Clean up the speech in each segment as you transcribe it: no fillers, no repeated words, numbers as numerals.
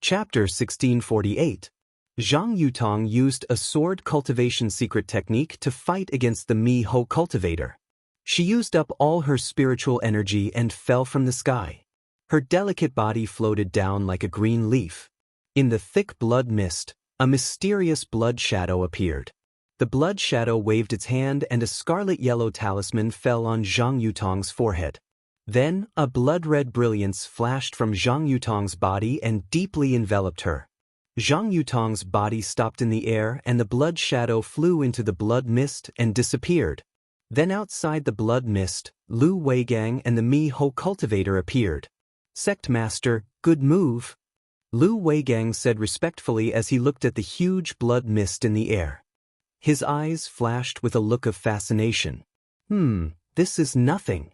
Chapter 1648. Zhang Yutong used a sword cultivation secret technique to fight against the Mi-Ho cultivator. She used up all her spiritual energy and fell from the sky. Her delicate body floated down like a green leaf. In the thick blood mist, a mysterious blood shadow appeared. The blood shadow waved its hand and a scarlet-yellow talisman fell on Zhang Yutong's forehead. Then, a blood-red brilliance flashed from Zhang Yutong's body and deeply enveloped her. Zhang Yutong's body stopped in the air and the blood shadow flew into the blood mist and disappeared. Then outside the blood mist, Lu Weigang and the Mi-Ho cultivator appeared. "Sect Master, good move," Lu Weigang said respectfully as he looked at the huge blood mist in the air. His eyes flashed with a look of fascination. This is nothing."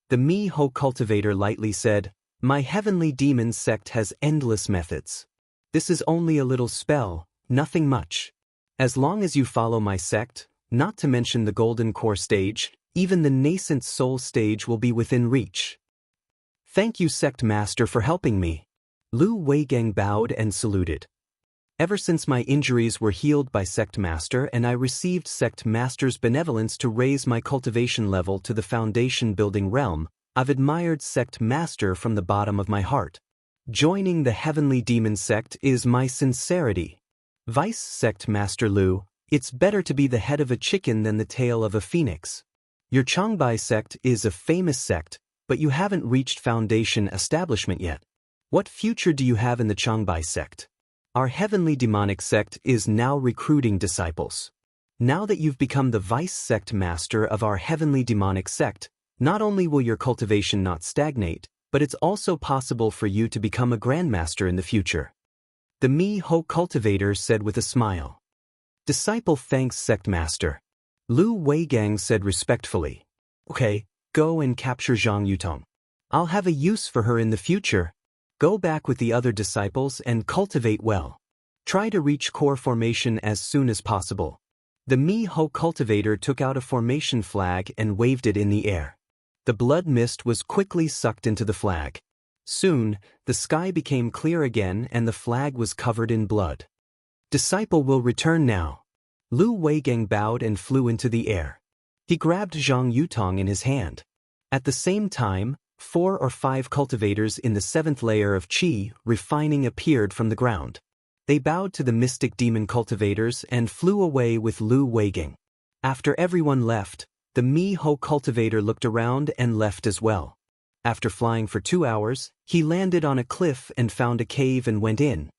The Mi-Ho cultivator lightly said, "My heavenly demon sect has endless methods. This is only a little spell, nothing much. As long as you follow my sect, not to mention the golden core stage, even the nascent soul stage will be within reach." "Thank you, Sect Master, for helping me." Lu Weigang bowed and saluted. "Ever since my injuries were healed by Sect Master and I received Sect Master's benevolence to raise my cultivation level to the foundation building realm, I've admired Sect Master from the bottom of my heart. Joining the Heavenly Demon Sect is my sincerity. Vice Sect Master Lu, it's better to be the head of a chicken than the tail of a phoenix. Your Changbai sect is a famous sect, but you haven't reached foundation establishment yet. What future do you have in the Changbai sect? Our heavenly demonic sect is now recruiting disciples. Now that you've become the vice sect master of our heavenly demonic sect, not only will your cultivation not stagnate, but it's also possible for you to become a grandmaster in the future." The Mi-Ho cultivator said with a smile. "Disciple thanks, Sect Master." Lu Weigang said respectfully. "Okay, go and capture Zhang Yutong. I'll have a use for her in the future. Go back with the other disciples and cultivate well. Try to reach core formation as soon as possible." The Mi-Ho cultivator took out a formation flag and waved it in the air. The blood mist was quickly sucked into the flag. Soon, the sky became clear again and the flag was covered in blood. "Disciple will return now." Lu Weigang bowed and flew into the air. He grabbed Zhang Yutong in his hand. At the same time, 4 or 5 cultivators in the 7th layer of Qi refining appeared from the ground. They bowed to the mystic demon cultivators and flew away with Lu Weigang. After everyone left, the Mi-Ho cultivator looked around and left as well. After flying for 2 hours, he landed on a cliff and found a cave and went in.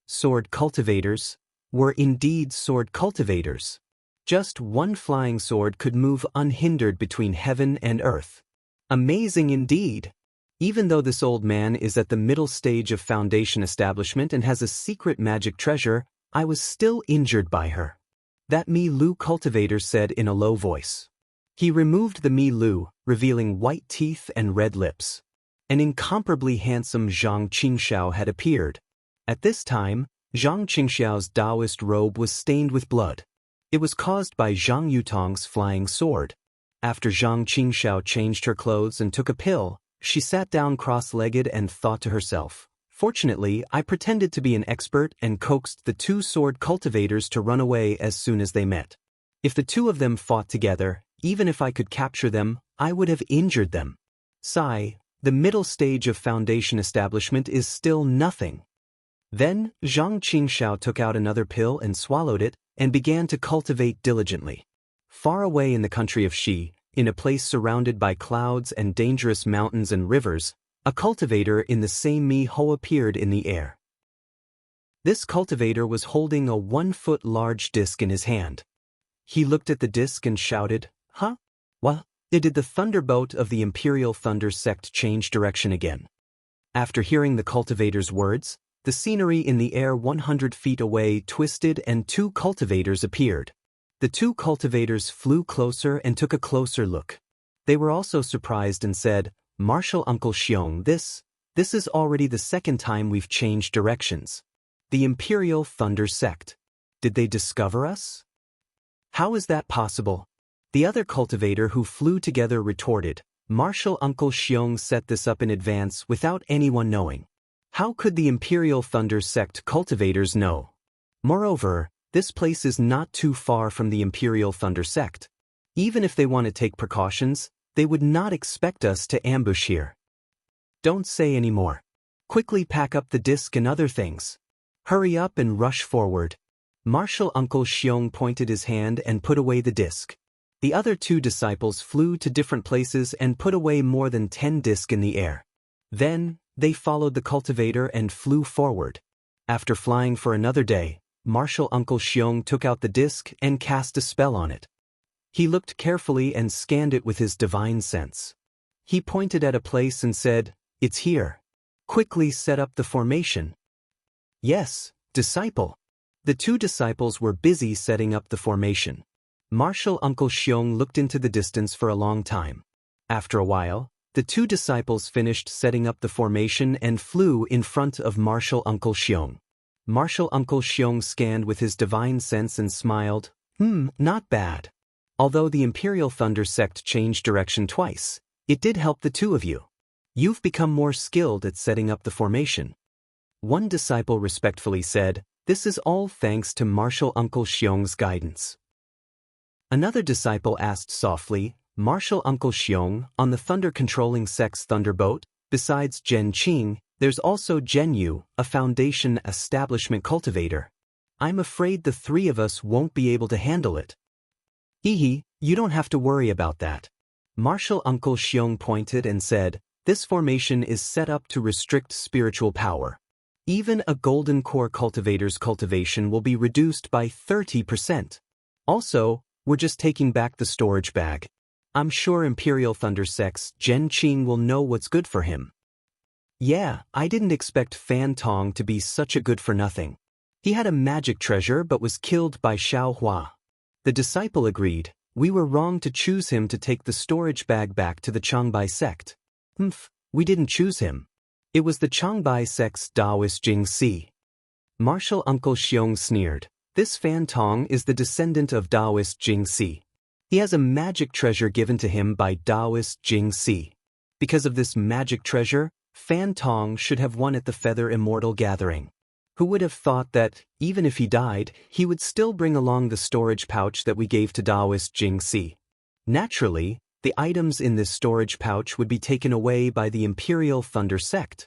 Sword cultivators were indeed sword cultivators. Just one flying sword could move unhindered between heaven and earth. Amazing indeed. Even though this old man is at the middle stage of foundation establishment and has a secret magic treasure, I was still injured by her. That Mi-Lu cultivator said in a low voice. He removed the Mi-Lu, revealing white teeth and red lips. An incomparably handsome Zhang Qingxiao had appeared. At this time, Zhang Qingxiao's Taoist robe was stained with blood. It was caused by Zhang Yutong's flying sword. After Zhang Qingxiao changed her clothes and took a pill, she sat down cross-legged and thought to herself, "Fortunately, I pretended to be an expert and coaxed the 2 sword cultivators to run away as soon as they met. If the 2 of them fought together, even if I could capture them, I would have injured them. Sigh, the middle stage of foundation establishment is still nothing." Then, Zhang Qingxiao took out another pill and swallowed it, and began to cultivate diligently. Far away in the country of Xi, in a place surrounded by clouds and dangerous mountains and rivers, a cultivator in the same Mi-Ho appeared in the air. This cultivator was holding a 1-foot large disc in his hand. He looked at the disc and shouted, "Huh? What?" Did the thunderbolt of the Imperial Thunder sect change direction again? After hearing the cultivator's words, the scenery in the air 100 feet away twisted and 2 cultivators appeared. The 2 cultivators flew closer and took a closer look. They were also surprised and said, "Martial Uncle Xiong, this is already the 2nd time we've changed directions. The Imperial Thunder sect. Did they discover us? How is that possible?" The other cultivator who flew together retorted, "Martial Uncle Xiong set this up in advance without anyone knowing. How could the Imperial Thunder Sect cultivators know? Moreover, this place is not too far from the Imperial Thunder Sect. Even if they want to take precautions, they would not expect us to ambush here. Don't say any more. Quickly pack up the disc and other things. Hurry up and rush forward. Martial Uncle Xiong pointed his hand and put away the disc. The other 2 disciples flew to different places and put away more than 10 discs in the air. Then, they followed the cultivator and flew forward. After flying for another day, Martial Uncle Xiong took out the disc and cast a spell on it. He looked carefully and scanned it with his divine sense. He pointed at a place and said, "It's here. Quickly set up the formation." "Yes, disciple." The 2 disciples were busy setting up the formation. Martial Uncle Xiong looked into the distance for a long time. After a while, the 2 disciples finished setting up the formation and flew in front of Martial Uncle Xiong. Martial Uncle Xiong scanned with his divine sense and smiled, not bad. Although the Imperial Thunder Sect changed direction twice, it did help the 2 of you. You've become more skilled at setting up the formation." One disciple respectfully said, "This is all thanks to Martial Uncle Xiong's guidance." Another disciple asked softly, "Martial Uncle Xiong, on the thunder-controlling sect's thunderboat, besides Zhen Qing, there's also Jianghu, a foundation establishment cultivator. I'm afraid the 3 of us won't be able to handle it." "Hehe, you don't have to worry about that." Martial Uncle Xiong pointed and said, "This formation is set up to restrict spiritual power. Even a golden core cultivator's cultivation will be reduced by 30%. Also, we're just taking back the storage bag. I'm sure Imperial Thunder Sect's Zhen Qing will know what's good for him." "Yeah, I didn't expect Fan Tong to be such a good-for-nothing. He had a magic treasure but was killed by Xiao Hua." The disciple agreed, "We were wrong to choose him to take the storage bag back to the Changbai sect." We didn't choose him. It was the Changbai sect's Taoist Jingxi." Martial Uncle Xiong sneered, "This Fan Tong is the descendant of Taoist Jingxi. He has a magic treasure given to him by Taoist Jingxi. Because of this magic treasure, Fan Tong should have won at the Feather Immortal gathering. Who would have thought that, even if he died, he would still bring along the storage pouch that we gave to Taoist Jingxi? Naturally, the items in this storage pouch would be taken away by the Imperial Thunder Sect."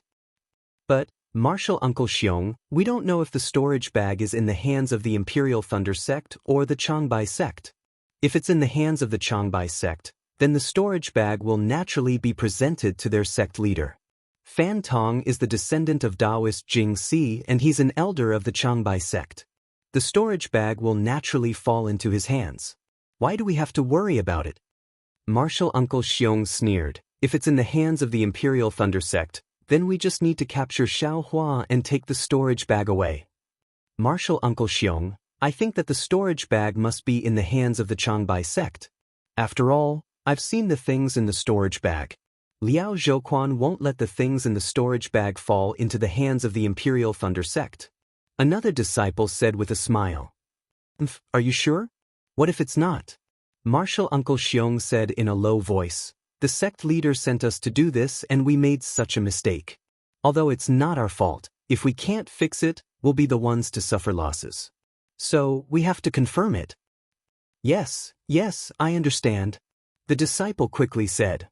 "But, Martial Uncle Xiong, we don't know if the storage bag is in the hands of the Imperial Thunder Sect or the Changbai sect. If it's in the hands of the Changbai sect, then the storage bag will naturally be presented to their sect leader. Fan Tong is the descendant of Taoist Jingxi and he's an elder of the Changbai sect. The storage bag will naturally fall into his hands. Why do we have to worry about it?" Martial Uncle Xiong sneered, "If it's in the hands of the Imperial Thunder Sect, then we just need to capture Xiao Hua and take the storage bag away." "Martial Uncle Xiong, I think that the storage bag must be in the hands of the Changbai sect. After all, I've seen the things in the storage bag. Liao Zhouquan won't let the things in the storage bag fall into the hands of the Imperial Thunder Sect." Another disciple said with a smile, "Are you sure? What if it's not?" Martial Uncle Xiong said in a low voice, "The sect leader sent us to do this and we made such a mistake. Although it's not our fault, if we can't fix it, we'll be the ones to suffer losses. So, we have to confirm it." Yes, I understand," the disciple quickly said.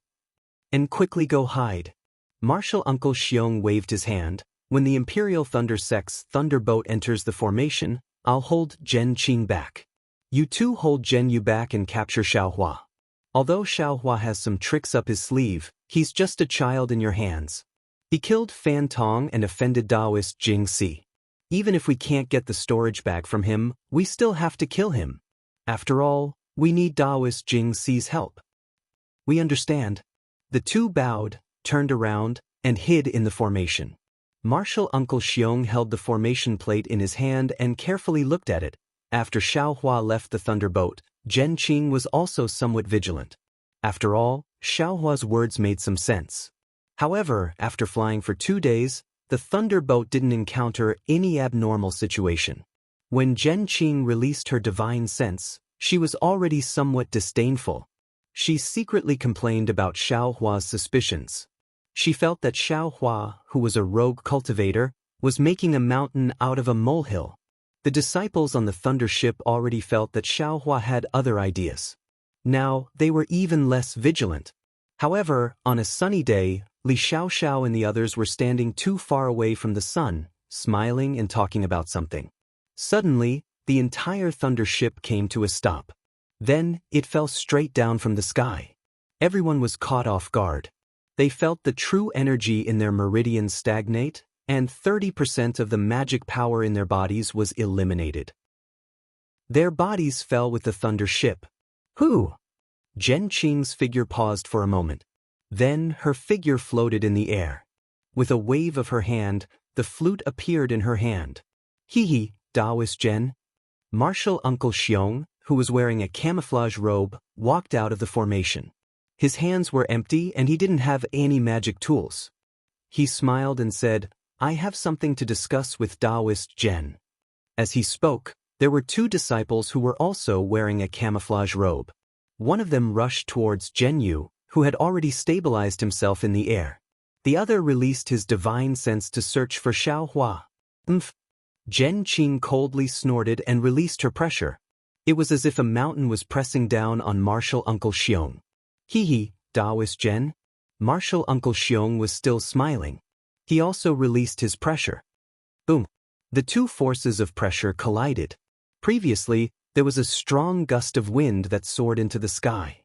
"And quickly go hide." Martial Uncle Xiong waved his hand, "When the Imperial Thunder Sect's thunderboat enters the formation, I'll hold Zhen Qing back. You 2 hold Jianghu back and capture Xiao Hua. Although Xiao Hua has some tricks up his sleeve, he's just a child in your hands. He killed Fan Tong and offended Taoist Jingxi. Even if we can't get the storage bag from him, we still have to kill him. After all, we need Taoist Jingxi's help." "We understand." The 2 bowed, turned around, and hid in the formation. Martial Uncle Xiong held the formation plate in his hand and carefully looked at it. After Xiao Hua left the thunderboat, Zhen Qing was also somewhat vigilant. After all, Xiao Hua's words made some sense. However, after flying for 2 days, the thunderboat didn't encounter any abnormal situation. When Zhen Qing released her divine sense, she was already somewhat disdainful. She secretly complained about Xiao Hua's suspicions. She felt that Xiaohua, who was a rogue cultivator, was making a mountain out of a molehill. The disciples on the thunder ship already felt that Xiaohua had other ideas. Now, they were even less vigilant. However, on a sunny day, Li Xiaoxiao and the others were standing too far away from the sun, smiling and talking about something. Suddenly, the entire thunder ship came to a stop. Then, it fell straight down from the sky. Everyone was caught off guard. They felt the true energy in their meridians stagnate, and 30% of the magic power in their bodies was eliminated. Their bodies fell with the thunder ship. Who? Zhen Qing's figure paused for a moment. Then her figure floated in the air. With a wave of her hand, the flute appeared in her hand. Hee, Taoist Zhen. Martial Uncle Xiong, who was wearing a camouflage robe, walked out of the formation. His hands were empty and he didn't have any magic tools. He smiled and said, "I have something to discuss with Taoist Zhen." As he spoke, there were two disciples who were also wearing a camouflage robe. One of them rushed towards Jianghu, who had already stabilized himself in the air. The other released his divine sense to search for Xiaohua. Umph! Zhen Qing coldly snorted and released her pressure. It was as if a mountain was pressing down on Martial Uncle Xiong. Hee, Taoist Zhen. Martial Uncle Xiong was still smiling. He also released his pressure. Boom! The two forces of pressure collided. Previously, there was a strong gust of wind that soared into the sky.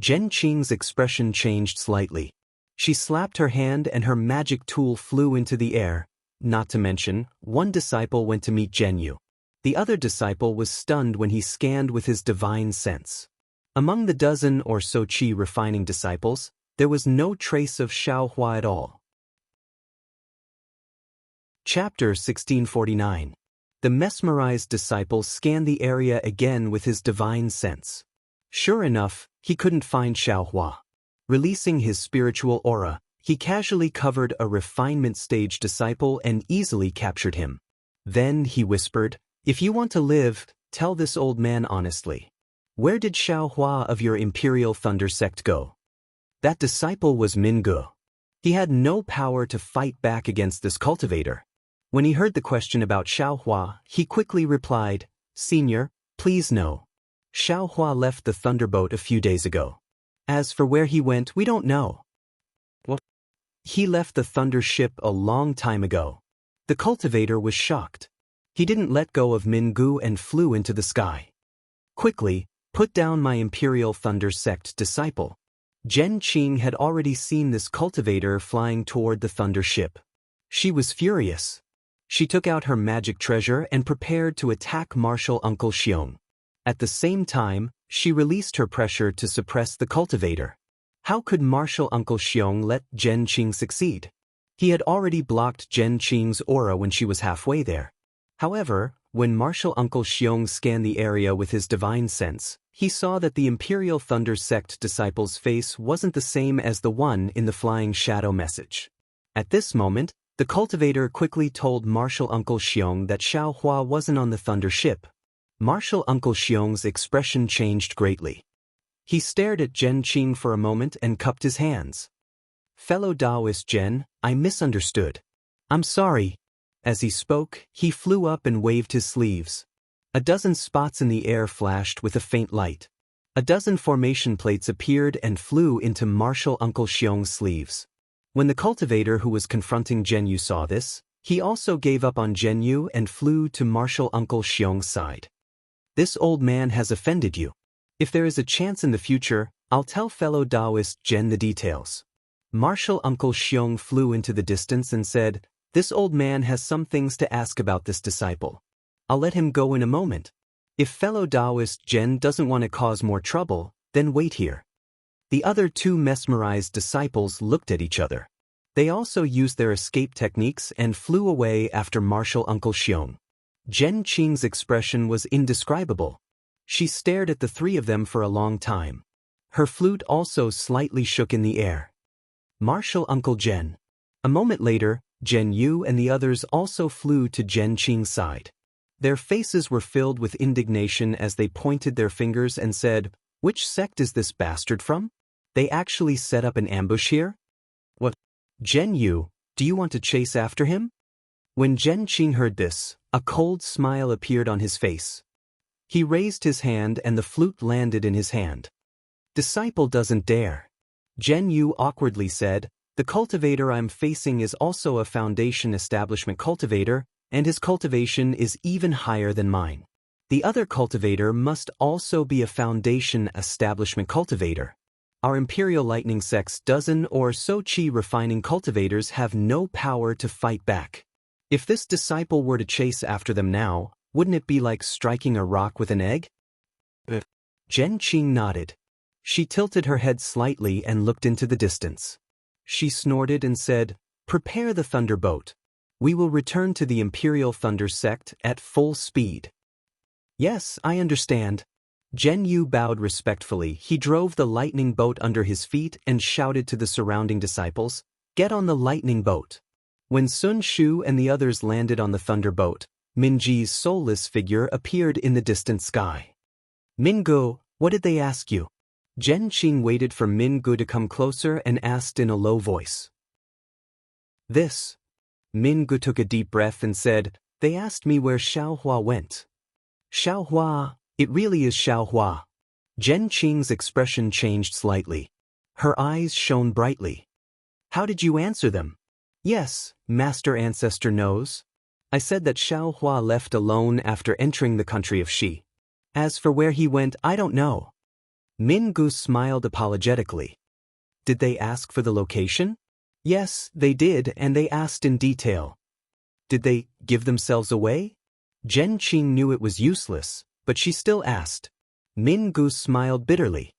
Zhen Qing's expression changed slightly. She slapped her hand and her magic tool flew into the air. Not to mention, one disciple went to meet Jianghu. The other disciple was stunned when he scanned with his divine sense. Among the dozen or so qi refining disciples, there was no trace of Xiaohua at all. Chapter 1649. The mesmerized disciple scanned the area again with his divine sense. Sure enough, he couldn't find Xiaohua. Releasing his spiritual aura, he casually covered a refinement stage disciple and easily captured him. Then he whispered, "If you want to live, tell this old man honestly. Where did Xiaohua of your Imperial Thunder sect go?" That disciple was Mingu. He had no power to fight back against this cultivator. When he heard the question about Xiaohua, he quickly replied, "Senior, please no. Xiaohua left the Thunderboat a few days ago. As for where he went, we don't know." "What?" "He left the Thunder ship a long time ago." The cultivator was shocked. He didn't let go of Mingu and flew into the sky. "Quickly, put down my Imperial Thunder sect disciple." Zhen Qing had already seen this cultivator flying toward the Thunder ship. She was furious. She took out her magic treasure and prepared to attack Martial Uncle Xiong. At the same time, she released her pressure to suppress the cultivator. How could Martial Uncle Xiong let Zhen Qing succeed? He had already blocked Zhen Qing's aura when she was halfway there. However, when Martial Uncle Xiong scanned the area with his divine sense, he saw that the Imperial Thunder sect disciple's face wasn't the same as the one in the flying shadow message. At this moment, the cultivator quickly told Martial Uncle Xiong that Xiaohua wasn't on the Thunder ship. Martial Uncle Xiong's expression changed greatly. He stared at Zhen Qing for a moment and cupped his hands. "Fellow Taoist Zhen, I misunderstood. I'm sorry." As he spoke, he flew up and waved his sleeves. A dozen spots in the air flashed with a faint light. A dozen formation plates appeared and flew into Martial Uncle Xiong's sleeves. When the cultivator who was confronting Jianghu saw this, he also gave up on Jianghu and flew to Martial Uncle Xiong's side. "This old man has offended you. If there is a chance in the future, I'll tell fellow Taoist Zhen the details." Martial Uncle Xiong flew into the distance and said, "This old man has some things to ask about this disciple. I'll let him go in a moment. If fellow Taoist Zhen doesn't want to cause more trouble, then wait here." The other two mesmerized disciples looked at each other. They also used their escape techniques and flew away after Martial Uncle Xiong. Zhen Qing's expression was indescribable. She stared at the three of them for a long time. Her flute also slightly shook in the air. Martial Uncle Zhen. A moment later, Jianghu and the others also flew to Zhen Qing's side. Their faces were filled with indignation as they pointed their fingers and said, "Which sect is this bastard from? They actually set up an ambush here?" "What?" Zhen Yu, do you want to chase after him? When Zhen Qing heard this, a cold smile appeared on his face. He raised his hand and the flute landed in his hand. Disciple doesn't dare. Zhen Yu awkwardly said, the cultivator I'm facing is also a foundation establishment cultivator, and his cultivation is even higher than mine. The other cultivator must also be a foundation establishment cultivator. Our Imperial Lightning Sect's dozen or so Qi refining cultivators have no power to fight back. If this disciple were to chase after them now, wouldn't it be like striking a rock with an egg? Zhen Qing nodded. She tilted her head slightly and looked into the distance. She snorted and said, prepare the thunderboat. We will return to the Imperial Thunder Sect at full speed. Yes, I understand. Zhen Yu bowed respectfully. He drove the lightning boat under his feet and shouted to the surrounding disciples, get on the lightning boat. When Sun Shu and the others landed on the thunderboat, Minji's soulless figure appeared in the distant sky. Mingu, what did they ask you? Zhen Qing waited for Mingu to come closer and asked in a low voice. This. Mingu took a deep breath and said, they asked me where Xiaohua went. Xiaohua, it really is Xiaohua. Zhen Qing's expression changed slightly. Her eyes shone brightly. How did you answer them? Yes, Master Ancestor knows. I said that Xiaohua left alone after entering the country of Xi. As for where he went, I don't know. Mingu smiled apologetically. Did they ask for the location? Yes, they did, and they asked in detail. Did they give themselves away? Zhen Qing knew it was useless, but she still asked. Mingu smiled bitterly.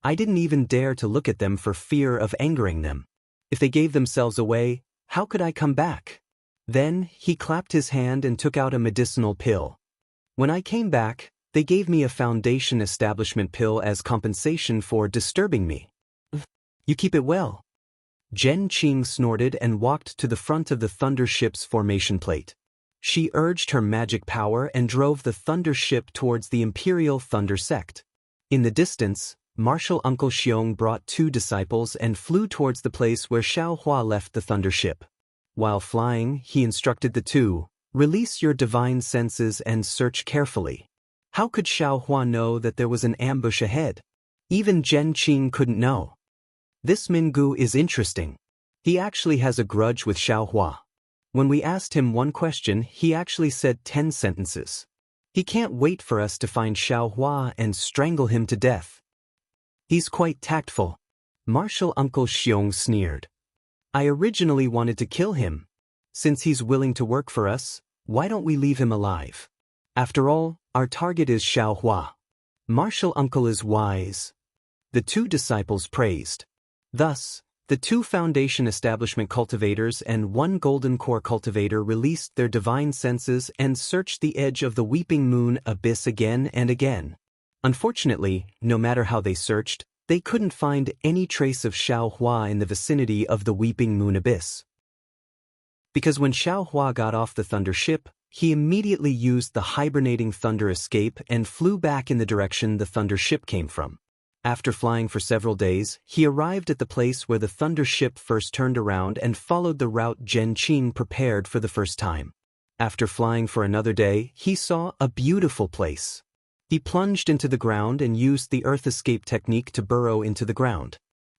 I didn't even dare to look at them for fear of angering them. If they gave themselves away, how could I come back? Then, he clapped his hand and took out a medicinal pill. When I came back, they gave me a foundation establishment pill as compensation for disturbing me. You keep it well. Zhen Qing snorted and walked to the front of the thunder ship's formation plate. She urged her magic power and drove the thunder ship towards the Imperial Thunder Sect. In the distance, Martial Uncle Xiong brought 2 disciples and flew towards the place where Xiaohua left the thunder ship. While flying, he instructed the 2, release your divine senses and search carefully. How could Xiaohua know that there was an ambush ahead? Even Zhen Qing couldn't know. This Mingu is interesting. He actually has a grudge with Xiaohua. When we asked him one question, he actually said 10 sentences. He can't wait for us to find Xiaohua and strangle him to death. He's quite tactful. Martial Uncle Xiong sneered. I originally wanted to kill him. Since he's willing to work for us, why don't we leave him alive? After all, our target is Xiaohua. Martial Uncle is wise. The 2 disciples praised. Thus, the 2 foundation establishment cultivators and 1 golden core cultivator released their divine senses and searched the edge of the Weeping Moon abyss again and again. Unfortunately, no matter how they searched, they couldn't find any trace of Xiaohua in the vicinity of the Weeping Moon abyss. Because when Xiaohua got off the thunder ship, he immediately used the hibernating thunder escape and flew back in the direction the thunder ship came from. After flying for several days, he arrived at the place where the thunder ship first turned around and followed the route Zhen Qing prepared for the first time. After flying for another day, he saw a beautiful place. He plunged into the ground and used the earth escape technique to burrow into the ground.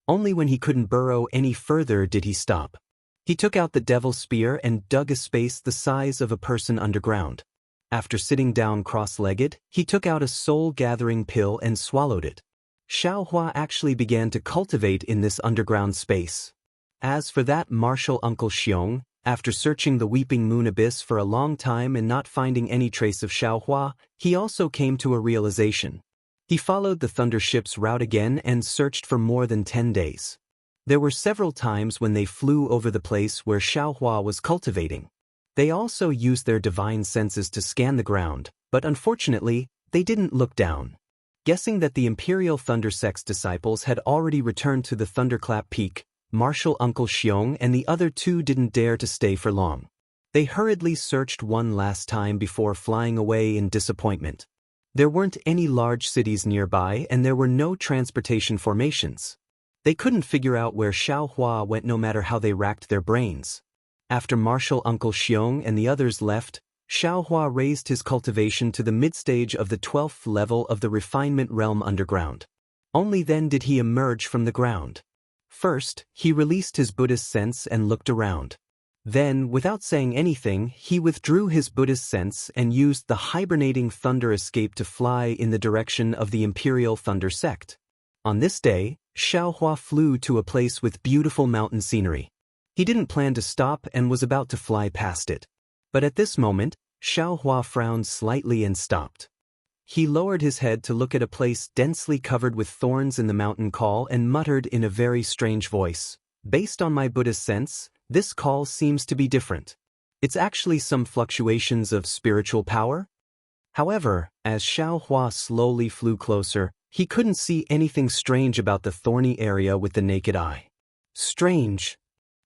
Only when he couldn't burrow any further did he stop. He took out the devil's spear and dug a space the size of a person underground. After sitting down cross-legged, he took out a soul-gathering pill and swallowed it. Xiaohua actually began to cultivate in this underground space. As for that martial Uncle Xiong, after searching the Weeping Moon abyss for a long time and not finding any trace of Xiaohua, he also came to a realization. He followed the thunder ship's route again and searched for more than 10 days. There were several times when they flew over the place where Xiaohua was cultivating. They also used their divine senses to scan the ground, but unfortunately, they didn't look down. Guessing that the Imperial Thunder Sect's disciples had already returned to the Thunderclap Peak, Martial Uncle Xiong and the other 2 didn't dare to stay for long. They hurriedly searched one last time before flying away in disappointment. There weren't any large cities nearby and there were no transportation formations. They couldn't figure out where Xiaohua went no matter how they racked their brains. After Marshal Uncle Xiong and the others left, Xiaohua raised his cultivation to the mid-stage of the 12th level of the refinement realm underground. Only then did he emerge from the ground. First, he released his Buddhist sense and looked around. Then, without saying anything, he withdrew his Buddhist sense and used the hibernating thunder escape to fly in the direction of the Imperial Thunder Sect. On this day, Xiaohua flew to a place with beautiful mountain scenery. He didn't plan to stop and was about to fly past it. But at this moment, Xiaohua frowned slightly and stopped. He lowered his head to look at a place densely covered with thorns in the mountain call and muttered in a very strange voice, "Based on my Buddhist sense, this call seems to be different. It's actually some fluctuations of spiritual power?" However, as Xiaohua slowly flew closer, he couldn't see anything strange about the thorny area with the naked eye. Strange.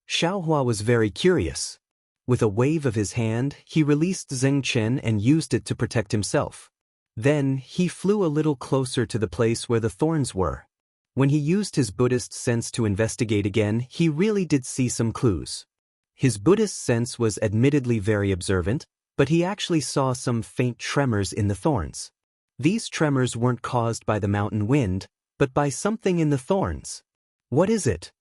Xiaohua was very curious. With a wave of his hand, he released Zheng Chen and used it to protect himself. Then, he flew a little closer to the place where the thorns were. When he used his Buddhist sense to investigate again, he really did see some clues. His Buddhist sense was admittedly very observant, but he actually saw some faint tremors in the thorns. These tremors weren't caused by the mountain wind, but by something in the thorns. What is it?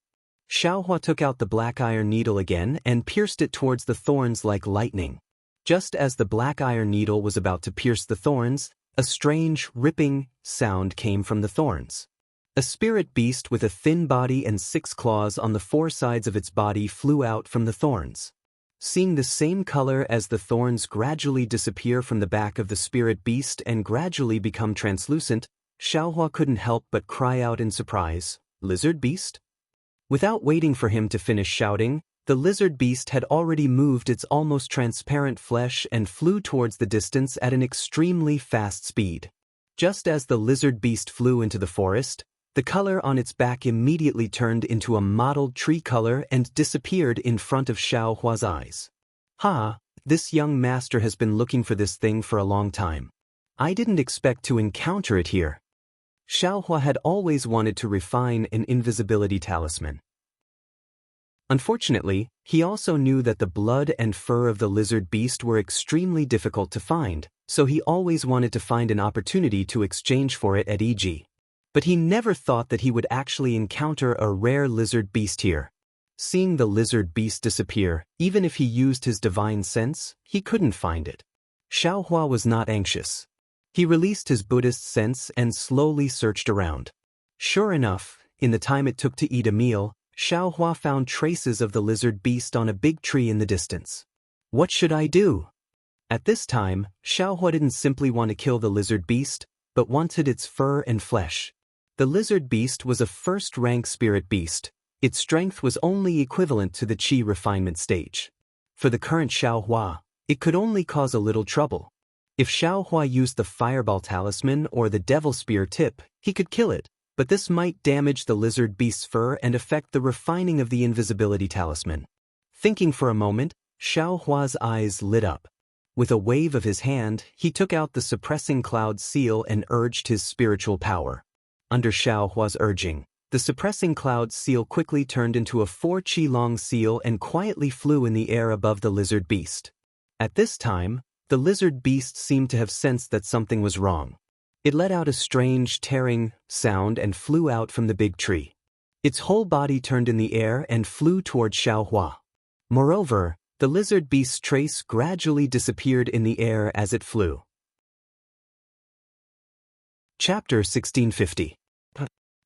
Xiaohua took out the black iron needle again and pierced it towards the thorns like lightning. Just as the black iron needle was about to pierce the thorns, a strange, ripping sound came from the thorns. A spirit beast with a thin body and 6 claws on the 4 sides of its body flew out from the thorns. Seeing the same color as the thorns gradually disappear from the back of the spirit beast and gradually become translucent, Xiaohua couldn't help but cry out in surprise, "Lizard beast?" Without waiting for him to finish shouting, the lizard beast had already moved its almost transparent flesh and flew towards the distance at an extremely fast speed. Just as the lizard beast flew into the forest, the color on its back immediately turned into a mottled tree color and disappeared in front of Xiaohua's eyes. This young master has been looking for this thing for a long time. I didn't expect to encounter it here. Xiaohua had always wanted to refine an invisibility talisman. Unfortunately, he also knew that the blood and fur of the lizard beast were extremely difficult to find, so he always wanted to find an opportunity to exchange for it at EG. But he never thought that he would actually encounter a rare lizard beast here. Seeing the lizard beast disappear, even if he used his divine sense, he couldn't find it. Xiaohua was not anxious. He released his Buddhist sense and slowly searched around. Sure enough, in the time it took to eat a meal, Xiaohua found traces of the lizard beast on a big tree in the distance. What should I do? At this time, Xiaohua didn't simply want to kill the lizard beast, but wanted its fur and flesh. The lizard beast was a first-rank spirit beast. Its strength was only equivalent to the qi refinement stage. For the current Xiaohua, it could only cause a little trouble. If Xiaohua used the fireball talisman or the devil spear tip, he could kill it. But this might damage the lizard beast's fur and affect the refining of the invisibility talisman. Thinking for a moment, Xiaohua's eyes lit up. With a wave of his hand, he took out the suppressing cloud seal and urged his spiritual power. Under Xiaohua's urging, the suppressing cloud seal quickly turned into a 4 qi-long seal and quietly flew in the air above the lizard beast. At this time, the lizard beast seemed to have sensed that something was wrong. It let out a strange, tearing sound and flew out from the big tree. Its whole body turned in the air and flew toward Xiaohua. Moreover, the lizard beast's trace gradually disappeared in the air as it flew. Chapter 1650.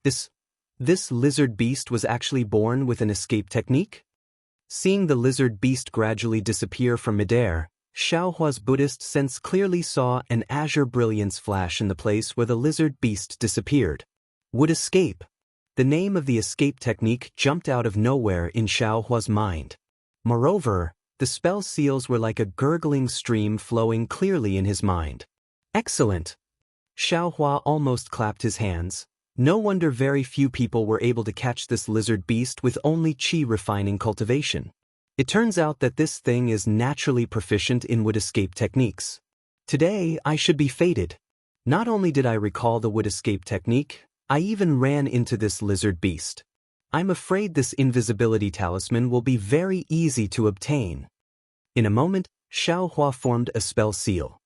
This lizard beast was actually born with an escape technique? Seeing the lizard beast gradually disappear from midair, Xiaohua's Buddhist sense clearly saw an azure brilliance flash in the place where the lizard beast disappeared. Would escape. The name of the escape technique jumped out of nowhere in Xiaohua's mind. Moreover, the spell seals were like a gurgling stream flowing clearly in his mind. Excellent! Xiaohua almost clapped his hands. No wonder very few people were able to catch this lizard beast with only qi refining cultivation. It turns out that this thing is naturally proficient in wood escape techniques. Today, I should be fated. Not only did I recall the wood escape technique, I even ran into this lizard beast. I'm afraid this invisibility talisman will be very easy to obtain. In a moment, Xiao Hua formed a spell seal.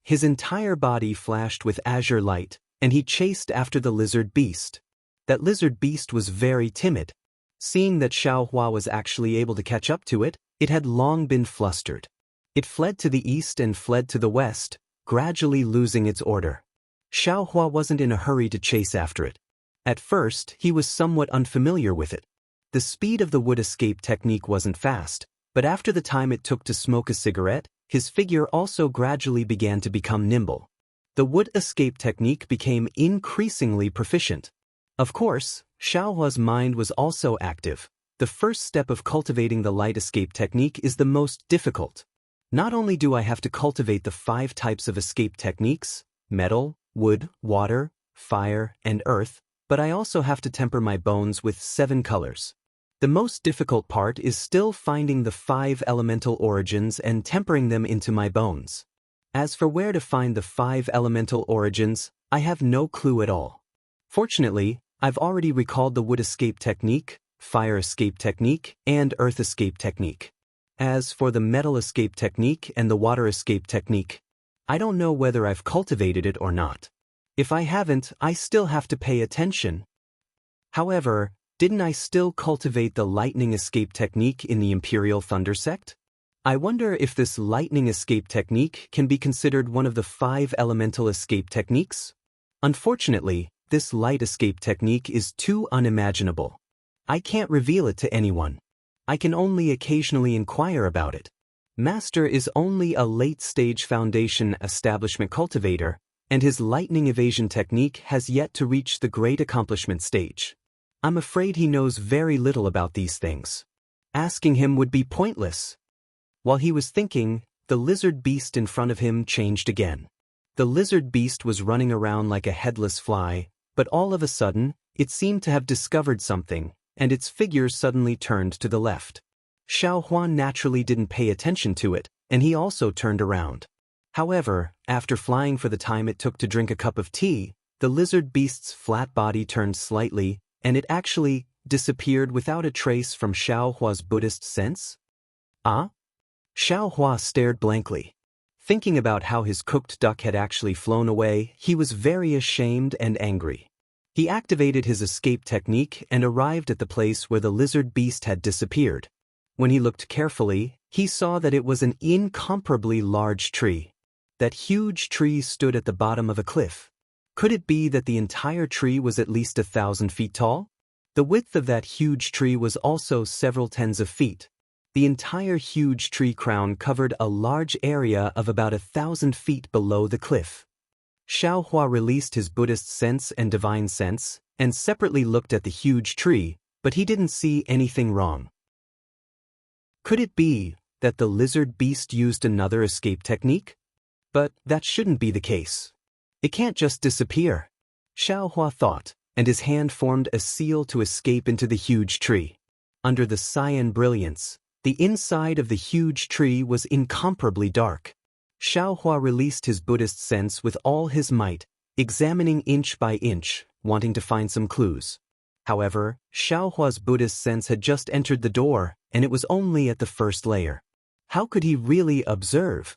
His entire body flashed with azure light, and he chased after the lizard beast. That lizard beast was very timid. Seeing that Xiao Hua was actually able to catch up to it, it had long been flustered. It fled to the east and fled to the west, gradually losing its order. Xiao Hua wasn't in a hurry to chase after it. At first, he was somewhat unfamiliar with it. The speed of the wood escape technique wasn't fast, but after the time it took to smoke a cigarette, his figure also gradually began to become nimble. The wood escape technique became increasingly proficient. Of course, Xiao Hua's mind was also active. The first step of cultivating the light escape technique is the most difficult. Not only do I have to cultivate the 5 types of escape techniques, metal, wood, water, fire, and earth, but I also have to temper my bones with 7 colors. The most difficult part is still finding the 5 elemental origins and tempering them into my bones. As for where to find the 5 elemental origins, I have no clue at all. Fortunately, I've already recalled the wood escape technique, fire escape technique, and earth escape technique. As for the metal escape technique and the water escape technique, I don't know whether I've cultivated it or not. If I haven't, I still have to pay attention. However, didn't I still cultivate the lightning escape technique in the Imperial Thunder sect? I wonder if this lightning escape technique can be considered one of the 5 elemental escape techniques? Unfortunately, this light escape technique is too unimaginable. I can't reveal it to anyone. I can only occasionally inquire about it. Master is only a late-stage foundation establishment cultivator, and his lightning evasion technique has yet to reach the great accomplishment stage. I'm afraid he knows very little about these things. Asking him would be pointless. While he was thinking, the lizard beast in front of him changed again. The lizard beast was running around like a headless fly, but all of a sudden, it seemed to have discovered something, and its figure suddenly turned to the left. Xiao Huan naturally didn't pay attention to it, and he also turned around. However, after flying for the time it took to drink a cup of tea, the lizard beast's flat body turned slightly, and it actually disappeared without a trace from Xiao Hua's Buddhist sense? Ah? Xiao Hua stared blankly. Thinking about how his cooked duck had actually flown away, he was very ashamed and angry. He activated his escape technique and arrived at the place where the lizard beast had disappeared. When he looked carefully, he saw that it was an incomparably large tree. That huge tree stood at the bottom of a cliff. Could it be that the entire tree was at least 1,000 feet tall? The width of that huge tree was also several tens of feet. The entire huge tree crown covered a large area of about 1,000 feet below the cliff. Xiao Hua released his Buddhist sense and divine sense, and separately looked at the huge tree, but he didn't see anything wrong. Could it be that the lizard beast used another escape technique? But that shouldn't be the case. It can't just disappear. Xiao Hua thought, and his hand formed a seal to escape into the huge tree. Under the cyan brilliance, the inside of the huge tree was incomparably dark. Xiao Hua released his Buddhist sense with all his might, examining inch by inch, wanting to find some clues. However, Xiao Hua's Buddhist sense had just entered the door, and it was only at the first layer. How could he really observe?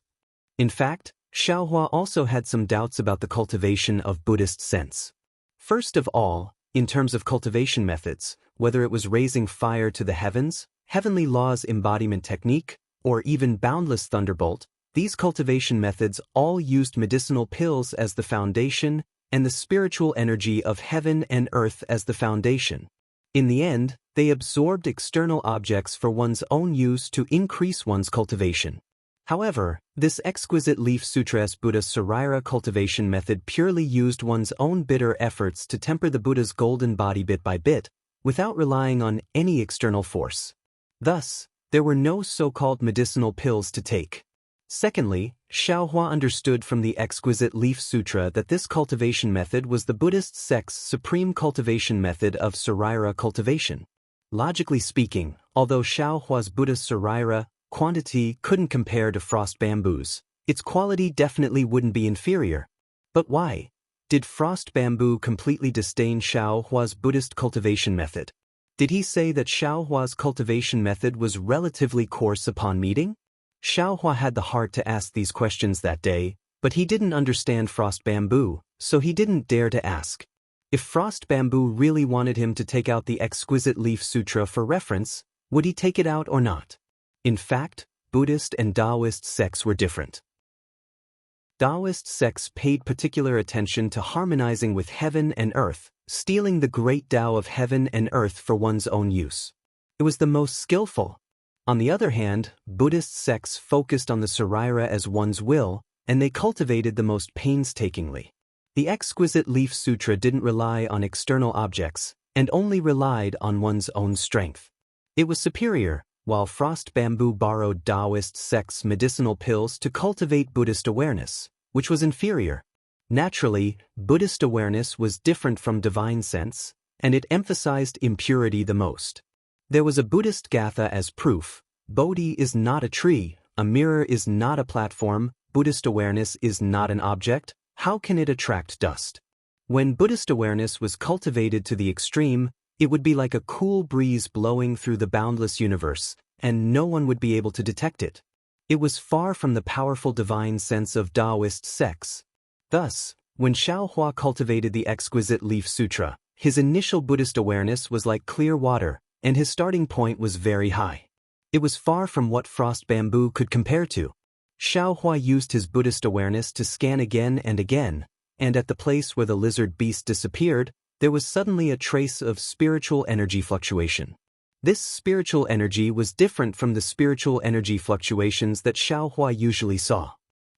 In fact, Xiao Hua also had some doubts about the cultivation of Buddhist sense. First of all, in terms of cultivation methods, whether it was raising fire to the heavens, heavenly laws embodiment technique, or even boundless thunderbolt, these cultivation methods all used medicinal pills as the foundation and the spiritual energy of heaven and earth as the foundation. In the end, they absorbed external objects for one's own use to increase one's cultivation. However, this exquisite leaf sutras Buddha Sarira cultivation method purely used one's own bitter efforts to temper the Buddha's golden body bit by bit, without relying on any external force. Thus, there were no so-called medicinal pills to take. Secondly, Xiao Hua understood from the exquisite leaf sutra that this cultivation method was the Buddhist sect's supreme cultivation method of Sarira cultivation. Logically speaking, although Xiao Hua's Buddha Sarira quantity couldn't compare to frost bamboos, its quality definitely wouldn't be inferior. But why? Did frost bamboo completely disdain Xiao Hua's Buddhist cultivation method? Did he say that Xiaohua's cultivation method was relatively coarse upon meeting? Xiaohua had the heart to ask these questions that day, but he didn't understand frost bamboo, so he didn't dare to ask. If frost bamboo really wanted him to take out the exquisite leaf sutra for reference, would he take it out or not? In fact, Buddhist and Taoist sects were different. Taoist sects paid particular attention to harmonizing with heaven and earth, stealing the great Tao of heaven and earth for one's own use. It was the most skillful. On the other hand, Buddhist sects focused on the Saraira as one's will, and they cultivated the most painstakingly. The exquisite leaf sutra didn't rely on external objects, and only relied on one's own strength. It was superior, while frost bamboo borrowed Taoist sects' medicinal pills to cultivate Buddhist awareness, which was inferior. Naturally, Buddhist awareness was different from divine sense, and it emphasized impurity the most. There was a Buddhist gatha as proof: Bodhi is not a tree, a mirror is not a platform, Buddhist awareness is not an object, how can it attract dust? When Buddhist awareness was cultivated to the extreme, it would be like a cool breeze blowing through the boundless universe, and no one would be able to detect it. It was far from the powerful divine sense of Taoist sects. Thus, when Xiaohua cultivated the exquisite leaf sutra, his initial Buddhist awareness was like clear water, and his starting point was very high. It was far from what frost bamboo could compare to. Xiaohua used his Buddhist awareness to scan again and again, and at the place where the lizard beast disappeared, there was suddenly a trace of spiritual energy fluctuation. This spiritual energy was different from the spiritual energy fluctuations that Xiaohua usually saw.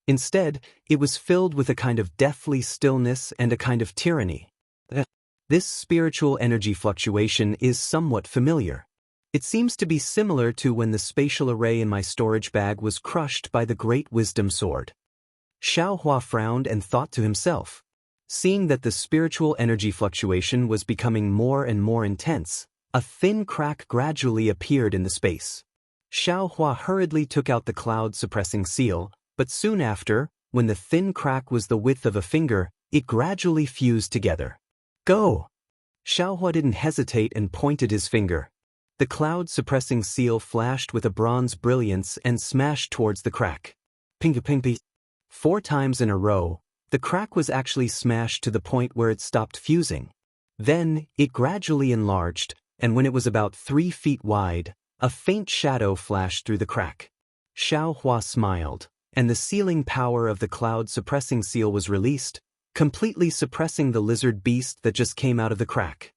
Instead, it was filled with a kind of deathly stillness and a kind of tyranny. This spiritual energy fluctuation is somewhat familiar. It seems to be similar to when the spatial array in my storage bag was crushed by the great wisdom sword. Xiaohua frowned and thought to himself. Seeing that the spiritual energy fluctuation was becoming more and more intense, a thin crack gradually appeared in the space. Xiaohua hurriedly took out the cloud-suppressing seal, but soon after, when the thin crack was the width of a finger, it gradually fused together. Go! Xiaohua didn't hesitate and pointed his finger. The cloud-suppressing seal flashed with a bronze brilliance and smashed towards the crack. Ping-a-ping-ping. 4 times in a row, the crack was actually smashed to the point where it stopped fusing. Then, it gradually enlarged, and when it was about 3 feet wide, a faint shadow flashed through the crack. Xiaohua smiled, and the sealing power of the cloud-suppressing seal was released, completely suppressing the lizard beast that just came out of the crack.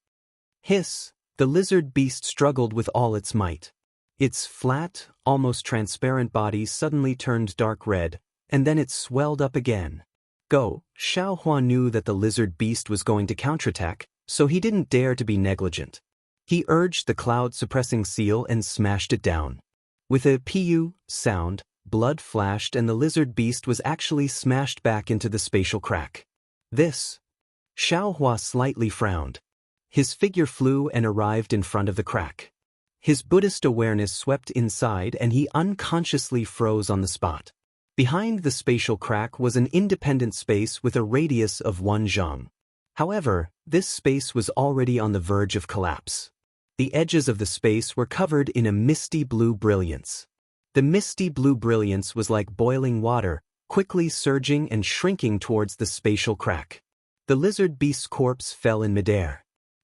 Hiss! The lizard beast struggled with all its might. Its flat, almost transparent body suddenly turned dark red, and then it swelled up again. Go! Xiaohua knew that the lizard beast was going to counterattack, so he didn't dare to be negligent. He urged the cloud-suppressing seal and smashed it down. With a pu sound, blood flashed and the lizard beast was actually smashed back into the spatial crack. This. Xiaohua slightly frowned. His figure flew and arrived in front of the crack. His Buddhist awareness swept inside and he unconsciously froze on the spot. Behind the spatial crack was an independent space with a radius of 1 zhang. However, this space was already on the verge of collapse. The edges of the space were covered in a misty blue brilliance. The misty blue brilliance was like boiling water, quickly surging and shrinking towards the spatial crack. The lizard beast's corpse fell in midair.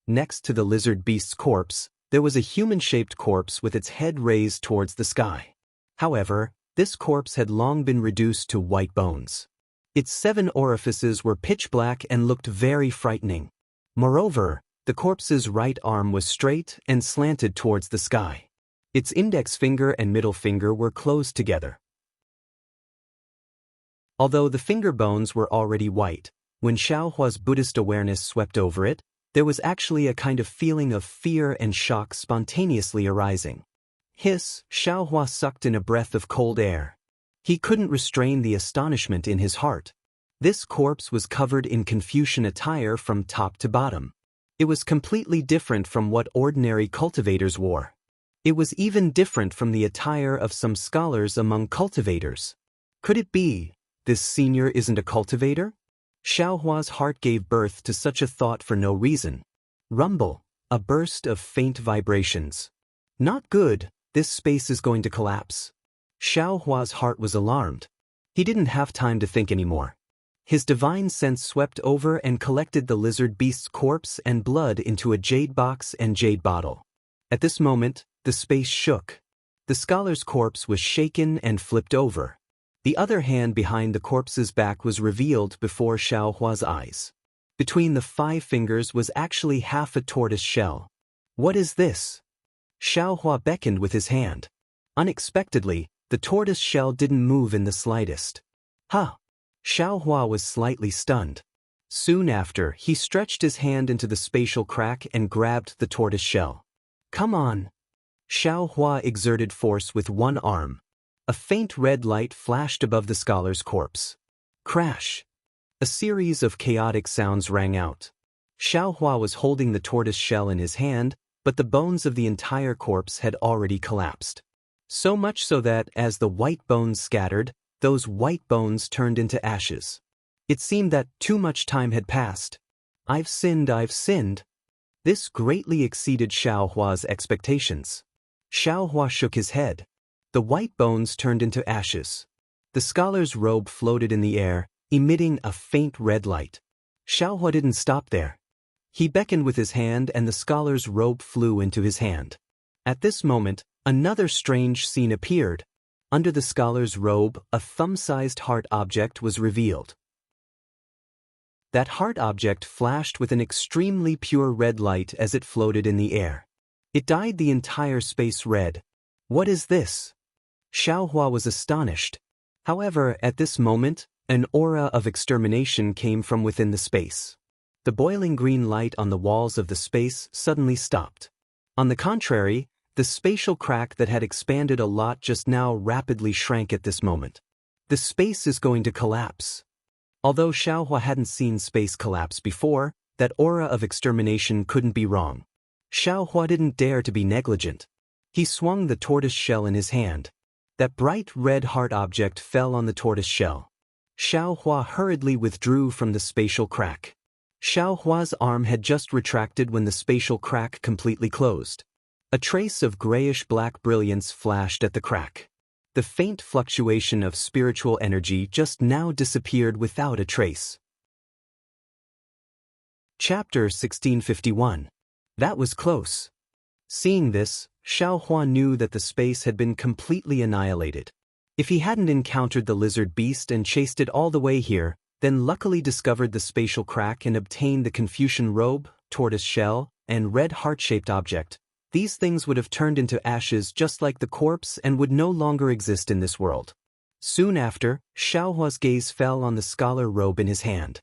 Next to the lizard beast's corpse, there was a human-shaped corpse with its head raised towards the sky. However, this corpse had long been reduced to white bones. Its 7 orifices were pitch black and looked very frightening. Moreover, the corpse's right arm was straight and slanted towards the sky. Its index finger and middle finger were closed together. Although the finger bones were already white, when Xiaohua's Buddhist awareness swept over it, there was actually a kind of feeling of fear and shock spontaneously arising. Hiss! Xiaohua sucked in a breath of cold air. He couldn't restrain the astonishment in his heart. This corpse was covered in Confucian attire from top to bottom. It was completely different from what ordinary cultivators wore. It was even different from the attire of some scholars among cultivators. Could it be, this senior isn't a cultivator? Xiaohua's heart gave birth to such a thought for no reason. Rumble! A burst of faint vibrations. Not good, this space is going to collapse. Xiao Hua's heart was alarmed. He didn't have time to think anymore. His divine sense swept over and collected the lizard beast's corpse and blood into a jade box and jade bottle. At this moment, the space shook. The scholar's corpse was shaken and flipped over. The other hand behind the corpse's back was revealed before Xiao Hua's eyes. Between the 5 fingers was actually half a tortoise shell. What is this? Xiao Hua beckoned with his hand. Unexpectedly, the tortoise shell didn't move in the slightest. Huh! Xiao Hua was slightly stunned. Soon after, he stretched his hand into the spatial crack and grabbed the tortoise shell. Come on! Xiao Hua exerted force with one arm. A faint red light flashed above the scholar's corpse. Crash! A series of chaotic sounds rang out. Xiao Hua was holding the tortoise shell in his hand, but the bones of the entire corpse had already collapsed. So much so that, as the white bones scattered, those white bones turned into ashes. It seemed that too much time had passed. I've sinned. This greatly exceeded Xiao Hua's expectations. Xiao Hua shook his head. The white bones turned into ashes. The scholar's robe floated in the air, emitting a faint red light. Xiao Hua didn't stop there. He beckoned with his hand and the scholar's robe flew into his hand. At this moment, another strange scene appeared. Under the scholar's robe, a thumb-sized heart object was revealed. That heart object flashed with an extremely pure red light as it floated in the air. It dyed the entire space red. What is this? Xiao Hua was astonished. However, at this moment, an aura of extermination came from within the space. The boiling green light on the walls of the space suddenly stopped. On the contrary, the spatial crack that had expanded a lot just now rapidly shrank at this moment. The space is going to collapse. Although Xiao Hua hadn't seen space collapse before, that aura of extermination couldn't be wrong. Xiao Hua didn't dare to be negligent. He swung the tortoise shell in his hand. That bright red heart object fell on the tortoise shell. Xiao Hua hurriedly withdrew from the spatial crack. Xiao Hua's arm had just retracted when the spatial crack completely closed. A trace of grayish-black brilliance flashed at the crack. The faint fluctuation of spiritual energy just now disappeared without a trace. Chapter 1651. That was close. Seeing this, Xiao Hua knew that the space had been completely annihilated. If he hadn't encountered the lizard beast and chased it all the way here, then luckily discovered the spatial crack and obtained the Confucian robe, tortoise shell, and red heart-shaped object, these things would have turned into ashes just like the corpse and would no longer exist in this world. Soon after, Xiao Hua's gaze fell on the scholar robe in his hand.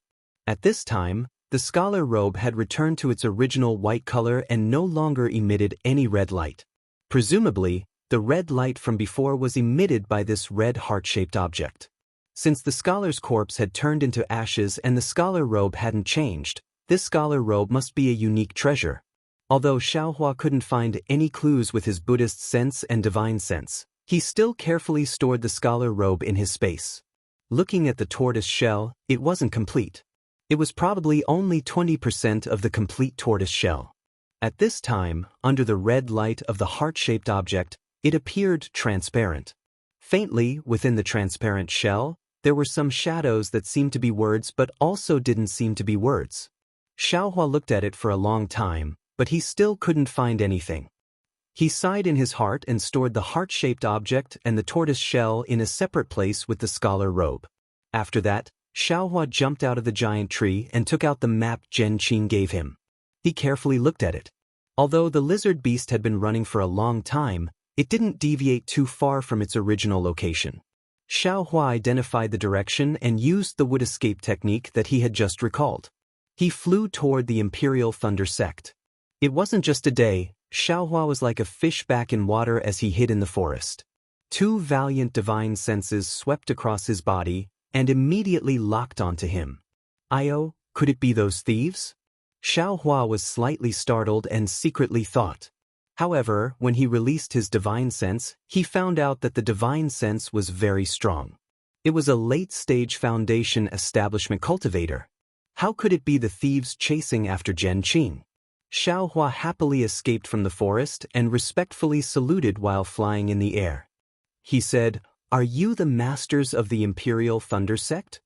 At this time, the scholar robe had returned to its original white color and no longer emitted any red light. Presumably, the red light from before was emitted by this red heart-shaped object. Since the scholar's corpse had turned into ashes and the scholar robe hadn't changed, this scholar robe must be a unique treasure. Although Xiao Hua couldn't find any clues with his Buddhist sense and divine sense, he still carefully stored the scholar robe in his space. Looking at the tortoise shell, it wasn't complete. It was probably only 20% of the complete tortoise shell. At this time, under the red light of the heart-shaped object, it appeared transparent. Faintly, within the transparent shell, there were some shadows that seemed to be words but also didn't seem to be words. Xiao Hua looked at it for a long time, but he still couldn't find anything. He sighed in his heart and stored the heart-shaped object and the tortoise shell in a separate place with the scholar robe. After that, Xiao Hua jumped out of the giant tree and took out the map Zhen Qing gave him. He carefully looked at it. Although the lizard beast had been running for a long time, it didn't deviate too far from its original location. Xiao Hua identified the direction and used the wood escape technique that he had just recalled. He flew toward the Imperial Thunder Sect. It wasn't just a day, Xiao Hua was like a fish back in water as he hid in the forest. 2 valiant divine senses swept across his body and immediately locked onto him. Io, could it be those thieves? Xiao Hua was slightly startled and secretly thought. However, when he released his divine sense, he found out that the divine sense was very strong. It was a late-stage Foundation establishment cultivator. How could it be the thieves chasing after Zhen Qing? Xiaohua happily escaped from the forest and respectfully saluted while flying in the air. He said, "Are you the masters of the Imperial Thunder Sect?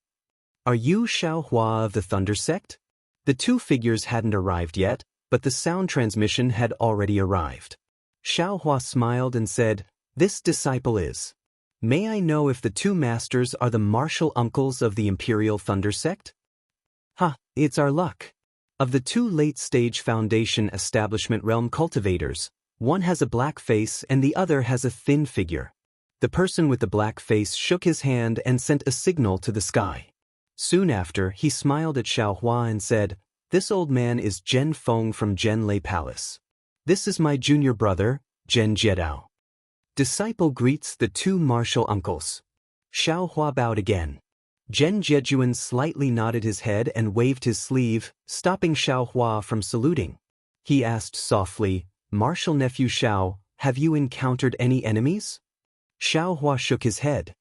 Are you Xiaohua of the Thunder Sect?" The two figures hadn't arrived yet, but the sound transmission had already arrived. Xiaohua smiled and said, "This disciple is. May I know if the two masters are the martial uncles of the Imperial Thunder Sect?" "Ha, it's our luck. Of the two late-stage Foundation Establishment Realm cultivators, one has a black face and the other has a thin figure." The person with the black face shook his hand and sent a signal to the sky. Soon after, he smiled at Xiaohua and said, "This old man is Zhen Feng from Zhenlei Palace. This is my junior brother, Zhen Jiedao." Disciple greets the two martial uncles. Xiaohua bowed again. Zhen Jiejuan slightly nodded his head and waved his sleeve, stopping Xiaohua from saluting. He asked softly, "Martial nephew Xiao, have you encountered any enemies?" Xiaohua shook his head.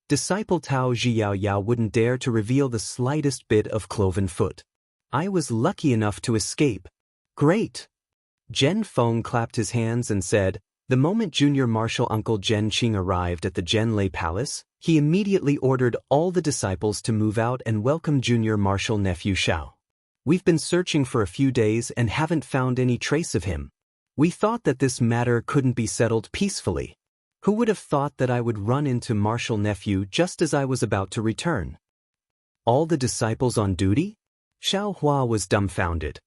Disciple Tao Jiaoyao wouldn't dare to reveal the slightest bit of cloven foot. "I was lucky enough to escape." "Great!" Zhen Feng clapped his hands and said, "The moment junior martial uncle Zhen Qing arrived at the Zhenlei Palace, he immediately ordered all the disciples to move out and welcome junior martial nephew Xiao. We've been searching for a few days and haven't found any trace of him. We thought that this matter couldn't be settled peacefully. Who would have thought that I would run into martial nephew just as I was about to return?" "All the disciples on duty?" Xiaohua was dumbfounded.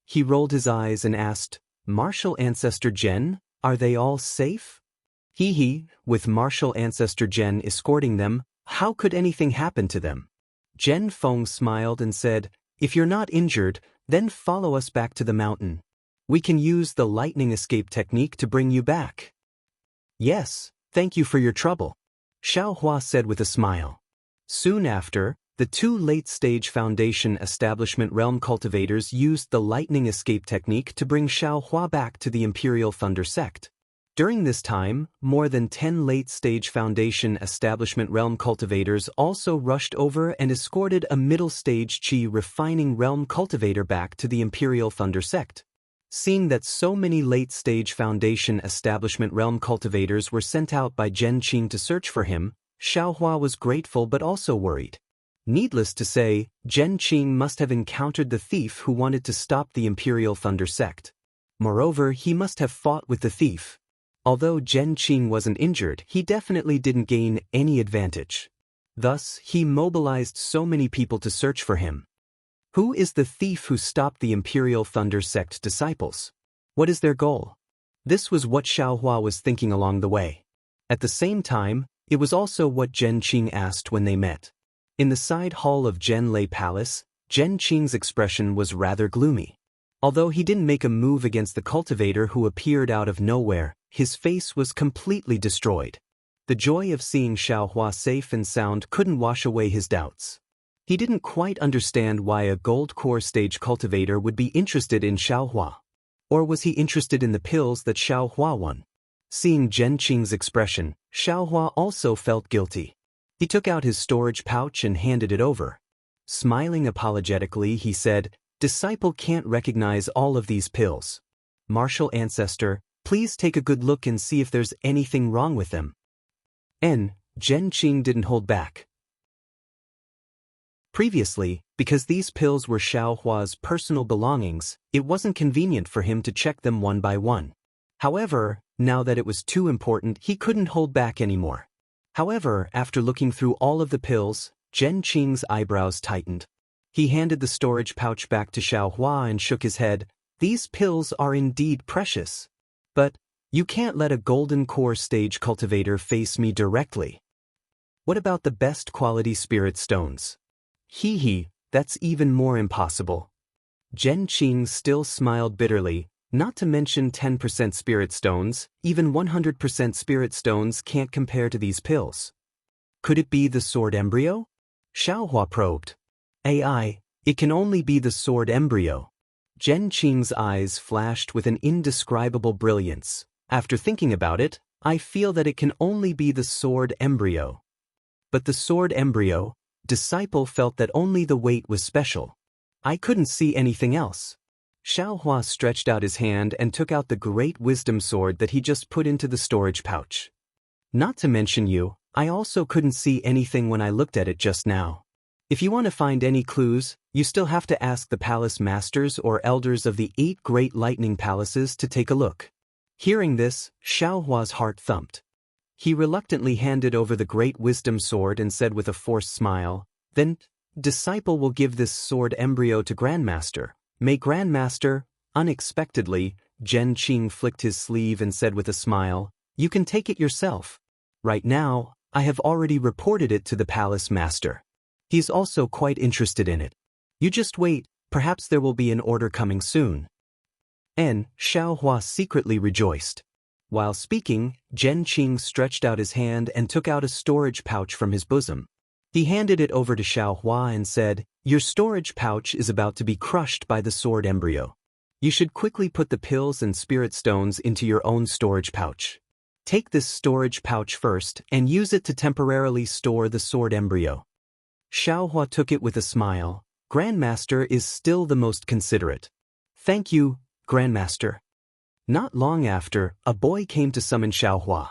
He rolled his eyes and asked, "Martial Ancestor Zhen, are they all safe?" "He, with Martial Ancestor Zhen escorting them, how could anything happen to them?" Zhen Feng smiled and said, "If you're not injured, then follow us back to the mountain. We can use the lightning escape technique to bring you back." "Yes, thank you for your trouble," Xiaohua said with a smile. Soon after, the two late-stage Foundation Establishment Realm cultivators used the lightning escape technique to bring Xiaohua back to the Imperial Thunder Sect. During this time, more than 10 late-stage Foundation Establishment Realm cultivators also rushed over and escorted a middle-stage Qi refining realm cultivator back to the Imperial Thunder Sect. Seeing that so many late-stage Foundation Establishment Realm cultivators were sent out by Zhen Qing to search for him, Xiaohua was grateful but also worried. Needless to say, Zhen Qing must have encountered the thief who wanted to stop the Imperial Thunder Sect. Moreover, he must have fought with the thief. Although Zhen Qing wasn't injured, he definitely didn't gain any advantage. Thus, he mobilized so many people to search for him. Who is the thief who stopped the Imperial Thunder Sect disciples? What is their goal? This was what Xiaohua was thinking along the way. At the same time, it was also what Zhen Qing asked when they met. In the side hall of Zhenlei Palace, Zhen Qing's expression was rather gloomy. Although he didn't make a move against the cultivator who appeared out of nowhere, his face was completely destroyed. The joy of seeing Xiaohua safe and sound couldn't wash away his doubts. He didn't quite understand why a gold core stage cultivator would be interested in Xiaohua. Or was he interested in the pills that Xiaohua won? Seeing Zhen Qing's expression, Xiaohua also felt guilty. He took out his storage pouch and handed it over. Smiling apologetically, he said, "Disciple can't recognize all of these pills. Martial Ancestor, please take a good look and see if there's anything wrong with them." Zhen Qing didn't hold back. Previously, because these pills were Xiaohua's personal belongings, it wasn't convenient for him to check them one by one. However, now that it was too important, he couldn't hold back anymore. However, after looking through all of the pills, Zhen Qing's eyebrows tightened. He handed the storage pouch back to Xiaohua and shook his head. "These pills are indeed precious. But you can't let a golden core stage cultivator face me directly. What about the best quality spirit stones?" That's even more impossible." Zhen Qing still smiled bitterly. "Not to mention 10% spirit stones, even 100% spirit stones can't compare to these pills." "Could it be the sword embryo?" Xiaohua probed. It can only be the sword embryo." Zhen Qing's eyes flashed with an indescribable brilliance. "After thinking about it, I feel that it can only be the sword embryo." But the sword embryo, disciple felt that only the weight was special. I couldn't see anything else. Xiaohua stretched out his hand and took out the great wisdom sword that he just put into the storage pouch. Not to mention you, I also couldn't see anything when I looked at it just now. If you want to find any clues, you still have to ask the palace masters or elders of the 8 great lightning palaces to take a look. Hearing this, Xiaohua's heart thumped. He reluctantly handed over the great wisdom sword and said with a forced smile, "Then, disciple will give this sword embryo to Grandmaster. May Grandmaster..." Unexpectedly, Zhen Qing flicked his sleeve and said with a smile, "You can take it yourself. Right now, I have already reported it to the palace master. He's also quite interested in it. You just wait, perhaps there will be an order coming soon." Xiaohua secretly rejoiced. While speaking, Zhen Qing stretched out his hand and took out a storage pouch from his bosom. He handed it over to Xiaohua and said, "Your storage pouch is about to be crushed by the sword embryo. You should quickly put the pills and spirit stones into your own storage pouch. Take this storage pouch first and use it to temporarily store the sword embryo." Xiaohua took it with a smile. Grandmaster is still the most considerate. "Thank you, Grandmaster." Not long after, a boy came to summon Xiaohua.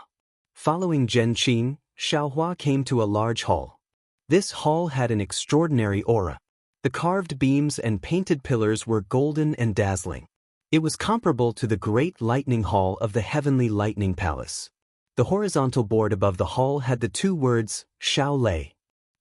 Following Zhen Qing, Xiaohua came to a large hall. This hall had an extraordinary aura. The carved beams and painted pillars were golden and dazzling. It was comparable to the great lightning hall of the heavenly lightning palace. The horizontal board above the hall had the 2 words, Xiao Lei.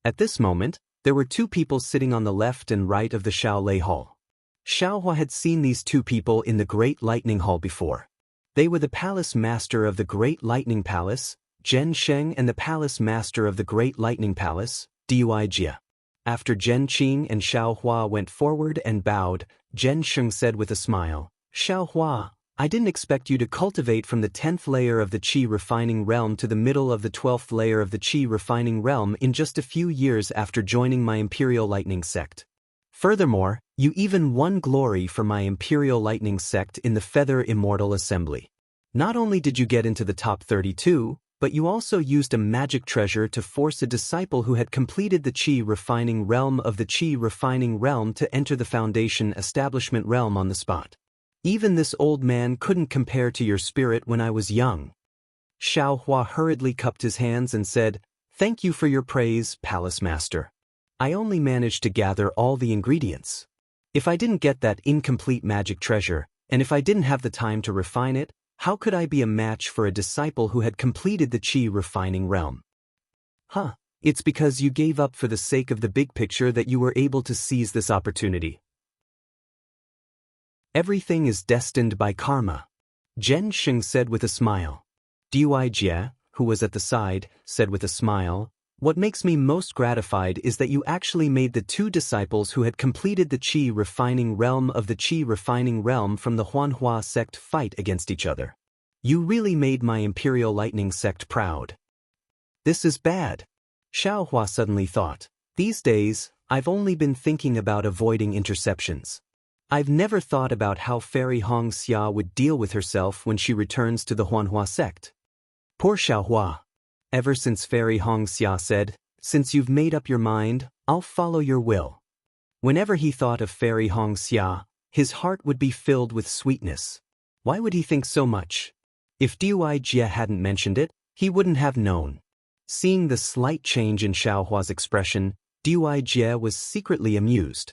At this moment, there were 2 people sitting on the left and right of the Xiao Lei hall. Xiaohua had seen these 2 people in the Great Lightning Hall before. They were the palace master of the Great Lightning Palace, Zhen Sheng, and the palace master of the Great Lightning Palace, Duijia. After Zhen Qing and Xiaohua went forward and bowed, Zhen Sheng said with a smile, "Xiaohua, I didn't expect you to cultivate from the 10th layer of the Qi refining realm to the middle of the 12th layer of the Qi refining realm in just a few years after joining my Imperial Lightning Sect. Furthermore, you even won glory for my Imperial Lightning Sect in the Feather Immortal Assembly. Not only did you get into the top 32, but you also used a magic treasure to force a disciple who had completed the Qi refining realm of the Qi refining realm to enter the Foundation Establishment realm on the spot. Even this old man couldn't compare to your spirit when I was young." Xiaohua hurriedly cupped his hands and said, "Thank you for your praise, Palace Master. I only managed to gather all the ingredients. If I didn't get that incomplete magic treasure, and if I didn't have the time to refine it, how could I be a match for a disciple who had completed the Qi refining realm?" "Huh, it's because you gave up for the sake of the big picture that you were able to seize this opportunity. Everything is destined by karma," Zhen Sheng said with a smile. Duijia, who was at the side, said with a smile, "What makes me most gratified is that you actually made the 2 disciples who had completed the Qi refining realm of the Qi refining realm from the Huanhua sect fight against each other. You really made my Imperial Lightning sect proud." "This is bad," Xiaohua suddenly thought. "These days, I've only been thinking about avoiding interceptions. I've never thought about how Fairy Hongxia would deal with herself when she returns to the Huanhua sect. Poor Xiaohua. Ever since Fairy Hongxia said, 'Since you've made up your mind, I'll follow your will.' Whenever he thought of Fairy Hongxia, his heart would be filled with sweetness. Why would he think so much? If Duijia hadn't mentioned it, he wouldn't have known." Seeing the slight change in Xiaohua's expression, Duijia was secretly amused.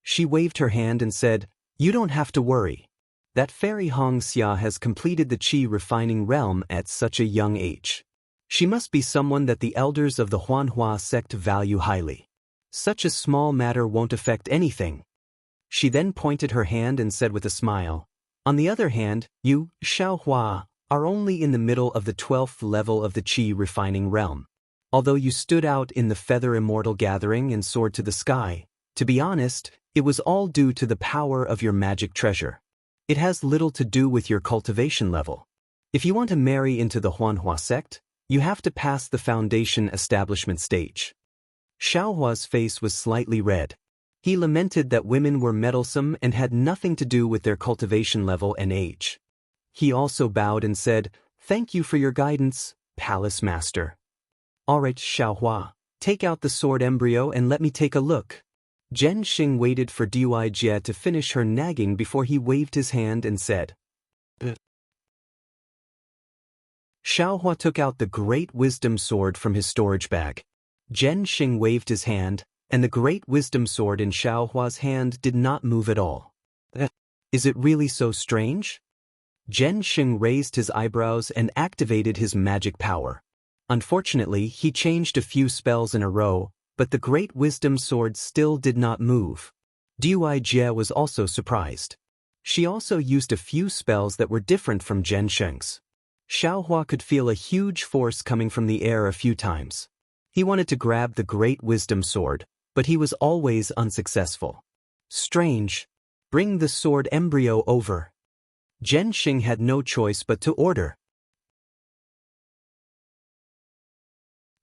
She waved her hand and said, "You don't have to worry. That Fairy Hongxia has completed the Qi refining realm at such a young age. She must be someone that the elders of the Huanhua sect value highly. Such a small matter won't affect anything." She then pointed her hand and said with a smile, "On the other hand, you, Xiaohua, are only in the middle of the 12th level of the Qi refining realm. Although you stood out in the Feather Immortal gathering and soared to the sky, to be honest, it was all due to the power of your magic treasure. It has little to do with your cultivation level. If you want to marry into the Huanhua sect, you have to pass the Foundation Establishment stage." Xiaohua's face was slightly red. He lamented that women were meddlesome and had nothing to do with their cultivation level and age. He also bowed and said, "Thank you for your guidance, Palace Master." "All right, Xiaohua, take out the sword embryo and let me take a look." Zhen Xing waited for Dui Jie to finish her nagging before he waved his hand and said, Xiaohua took out the Great Wisdom Sword from his storage bag. Zhen Xing waved his hand, and the Great Wisdom Sword in Xiaohua's hand did not move at all. Is it really so strange? Zhen Xing raised his eyebrows and activated his magic power. Unfortunately, he changed a few spells in a row, but the Great Wisdom Sword still did not move. Dui Jie was also surprised. She also used a few spells that were different from Zhen Xing's. Xiaohua could feel a huge force coming from the air a few times. He wanted to grab the Great Wisdom Sword, but he was always unsuccessful. Strange. Bring the sword embryo over. Zhen Xing had no choice but to order.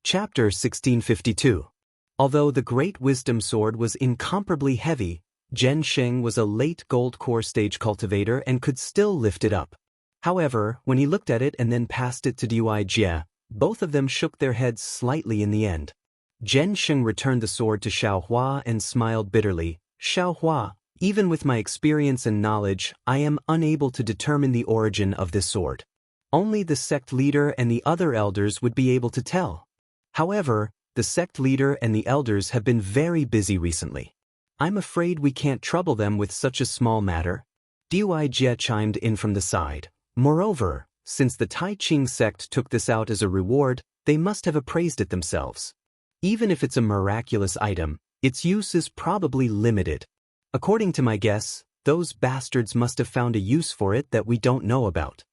Chapter 1652. Although the Great Wisdom Sword was incomparably heavy, Zhen Xing was a late gold core stage cultivator and could still lift it up. However, when he looked at it and then passed it to Dui Jie, both of them shook their heads slightly in the end. Zhen Xing returned the sword to Xiaohua and smiled bitterly. Xiaohua, even with my experience and knowledge, I am unable to determine the origin of this sword. Only the sect leader and the other elders would be able to tell. However, the sect leader and the elders have been very busy recently. I'm afraid we can't trouble them with such a small matter. Dui Jie chimed in from the side. Moreover, since the Tai Ching sect took this out as a reward, they must have appraised it themselves. Even if it's a miraculous item, its use is probably limited. According to my guess, those bastards must have found a use for it that we don't know about.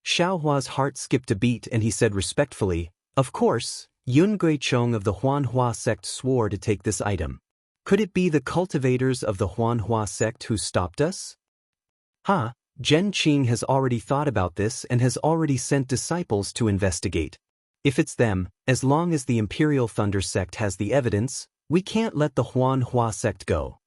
Xiaohua's heart skipped a beat and he said respectfully, Of course, Yun Guichong of the Huanhua sect swore to take this item. Could it be the cultivators of the Huanhua sect who stopped us? Zhen Qing has already thought about this and has already sent disciples to investigate. If it's them, as long as the Imperial Thunder sect has the evidence, we can't let the Huanhua sect go.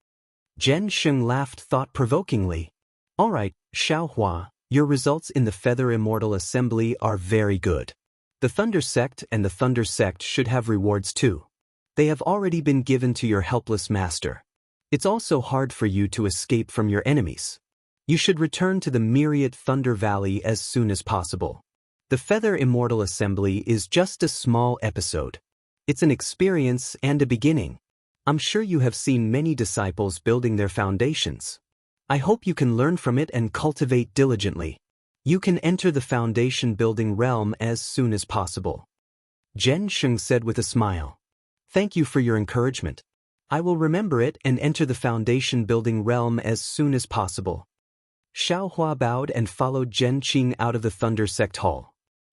Zhen Xing laughed thought-provokingly. All right, Xiaohua, your results in the Feather Immortal Assembly are very good. The Thunder sect and the Thunder sect should have rewards too. They have already been given to your helpless master. It's also hard for you to escape from your enemies. You should return to the Myriad Thunder Valley as soon as possible. The Feather Immortal Assembly is just a small episode. It's an experience and a beginning. I'm sure you have seen many disciples building their foundations. I hope you can learn from it and cultivate diligently. You can enter the foundation building realm as soon as possible. Zhen Xing said with a smile. Thank you for your encouragement. I will remember it and enter the foundation building realm as soon as possible. Xiaohua bowed and followed Zhen Qing out of the Thunder Sect Hall.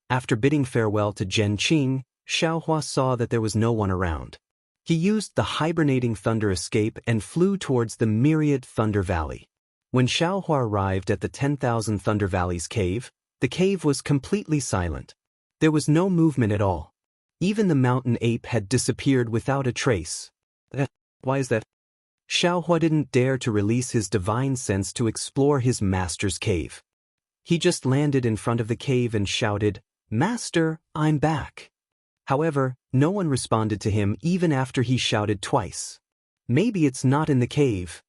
After bidding farewell to Zhen Qing, Xiaohua saw that there was no one around. He used the hibernating thunder escape and flew towards the Myriad Thunder Valley. When Xiaohua arrived at the 10,000 Thunder Valleys cave, the cave was completely silent. There was no movement at all. Even the mountain ape had disappeared without a trace. Why is that? Xiaohua didn't dare to release his divine sense to explore his master's cave. He just landed in front of the cave and shouted, Master, I'm back. However, no one responded to him even after he shouted twice. Maybe it's not in the cave.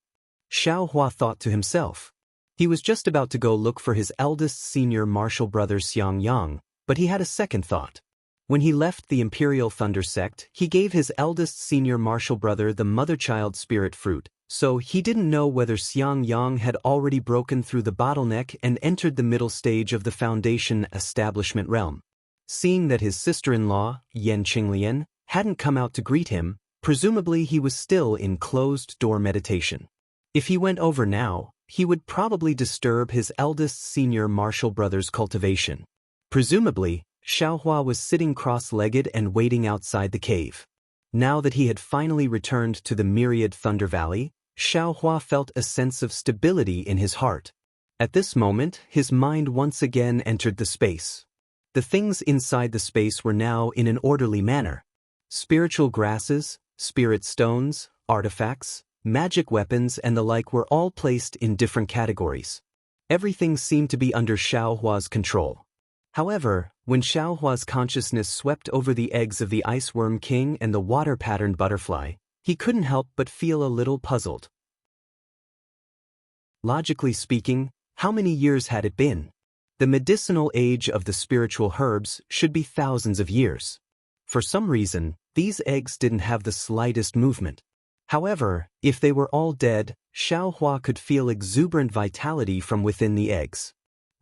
Xiaohua thought to himself. He was just about to go look for his eldest senior martial brother Xiang Yang, but he had a second thought. When he left the Imperial Thunder sect, he gave his eldest senior martial brother the mother-child spirit fruit, so he didn't know whether Xiang Yang had already broken through the bottleneck and entered the middle stage of the Foundation establishment realm. Seeing that his sister-in-law, Yan Qinglian, hadn't come out to greet him, presumably he was still in closed-door meditation. If he went over now, he would probably disturb his eldest senior martial brother's cultivation. Presumably, Xiaohua was sitting cross-legged and waiting outside the cave. Now that he had finally returned to the Myriad Thunder Valley, Xiaohua felt a sense of stability in his heart. At this moment, his mind once again entered the space. The things inside the space were now in an orderly manner. Spiritual grasses, spirit stones, artifacts, magic weapons and the like were all placed in different categories. Everything seemed to be under Xiaohua's control. However, when Xiaohua's consciousness swept over the eggs of the Iceworm King and the water-patterned butterfly, He couldn't help but feel a little puzzled. Logically speaking, how many years had it been? The medicinal age of the spiritual herbs should be thousands of years. For some reason, these eggs didn't have the slightest movement. However, if they were all dead, Xiaohua could feel exuberant vitality from within the eggs.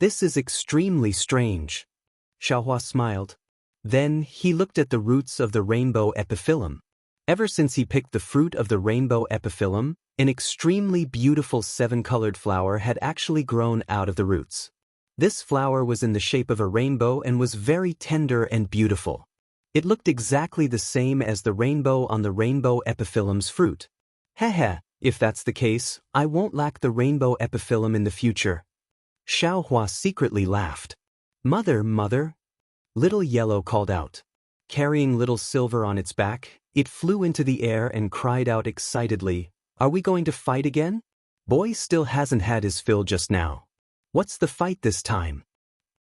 This is extremely strange. Xiaohua smiled. Then he looked at the roots of the rainbow epiphyllum. Ever since he picked the fruit of the rainbow epiphyllum, an extremely beautiful seven-colored flower had actually grown out of the roots. This flower was in the shape of a rainbow and was very tender and beautiful. It looked exactly the same as the rainbow on the rainbow epiphyllum's fruit. Heh, if that's the case, I won't lack the rainbow epiphyllum in the future. Xiaohua secretly laughed. Mother, Little Yellow called out. Carrying Little Silver on its back, it flew into the air and cried out excitedly, "Are we going to fight again? Boy still hasn't had his fill just now. What's the fight this time?"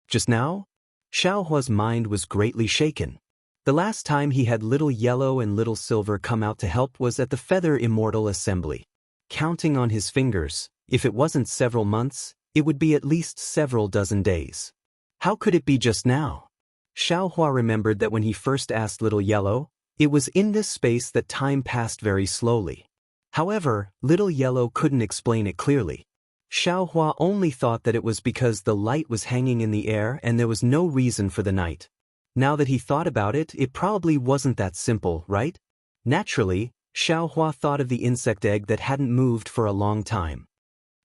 Just now? Xiaohua's mind was greatly shaken. The last time he had Little Yellow and Little Silver come out to help was at the Feather Immortal Assembly. Counting on his fingers, if it wasn't several months, it would be at least several dozen days. How could it be just now? Xiaohua remembered that when he first asked Little Yellow, it was in this space that time passed very slowly. However, Little Yellow couldn't explain it clearly. Xiaohua only thought that it was because the light was hanging in the air and there was no reason for the night. Now that he thought about it, it probably wasn't that simple, right? Naturally, Xiaohua thought of the insect egg that hadn't moved for a long time.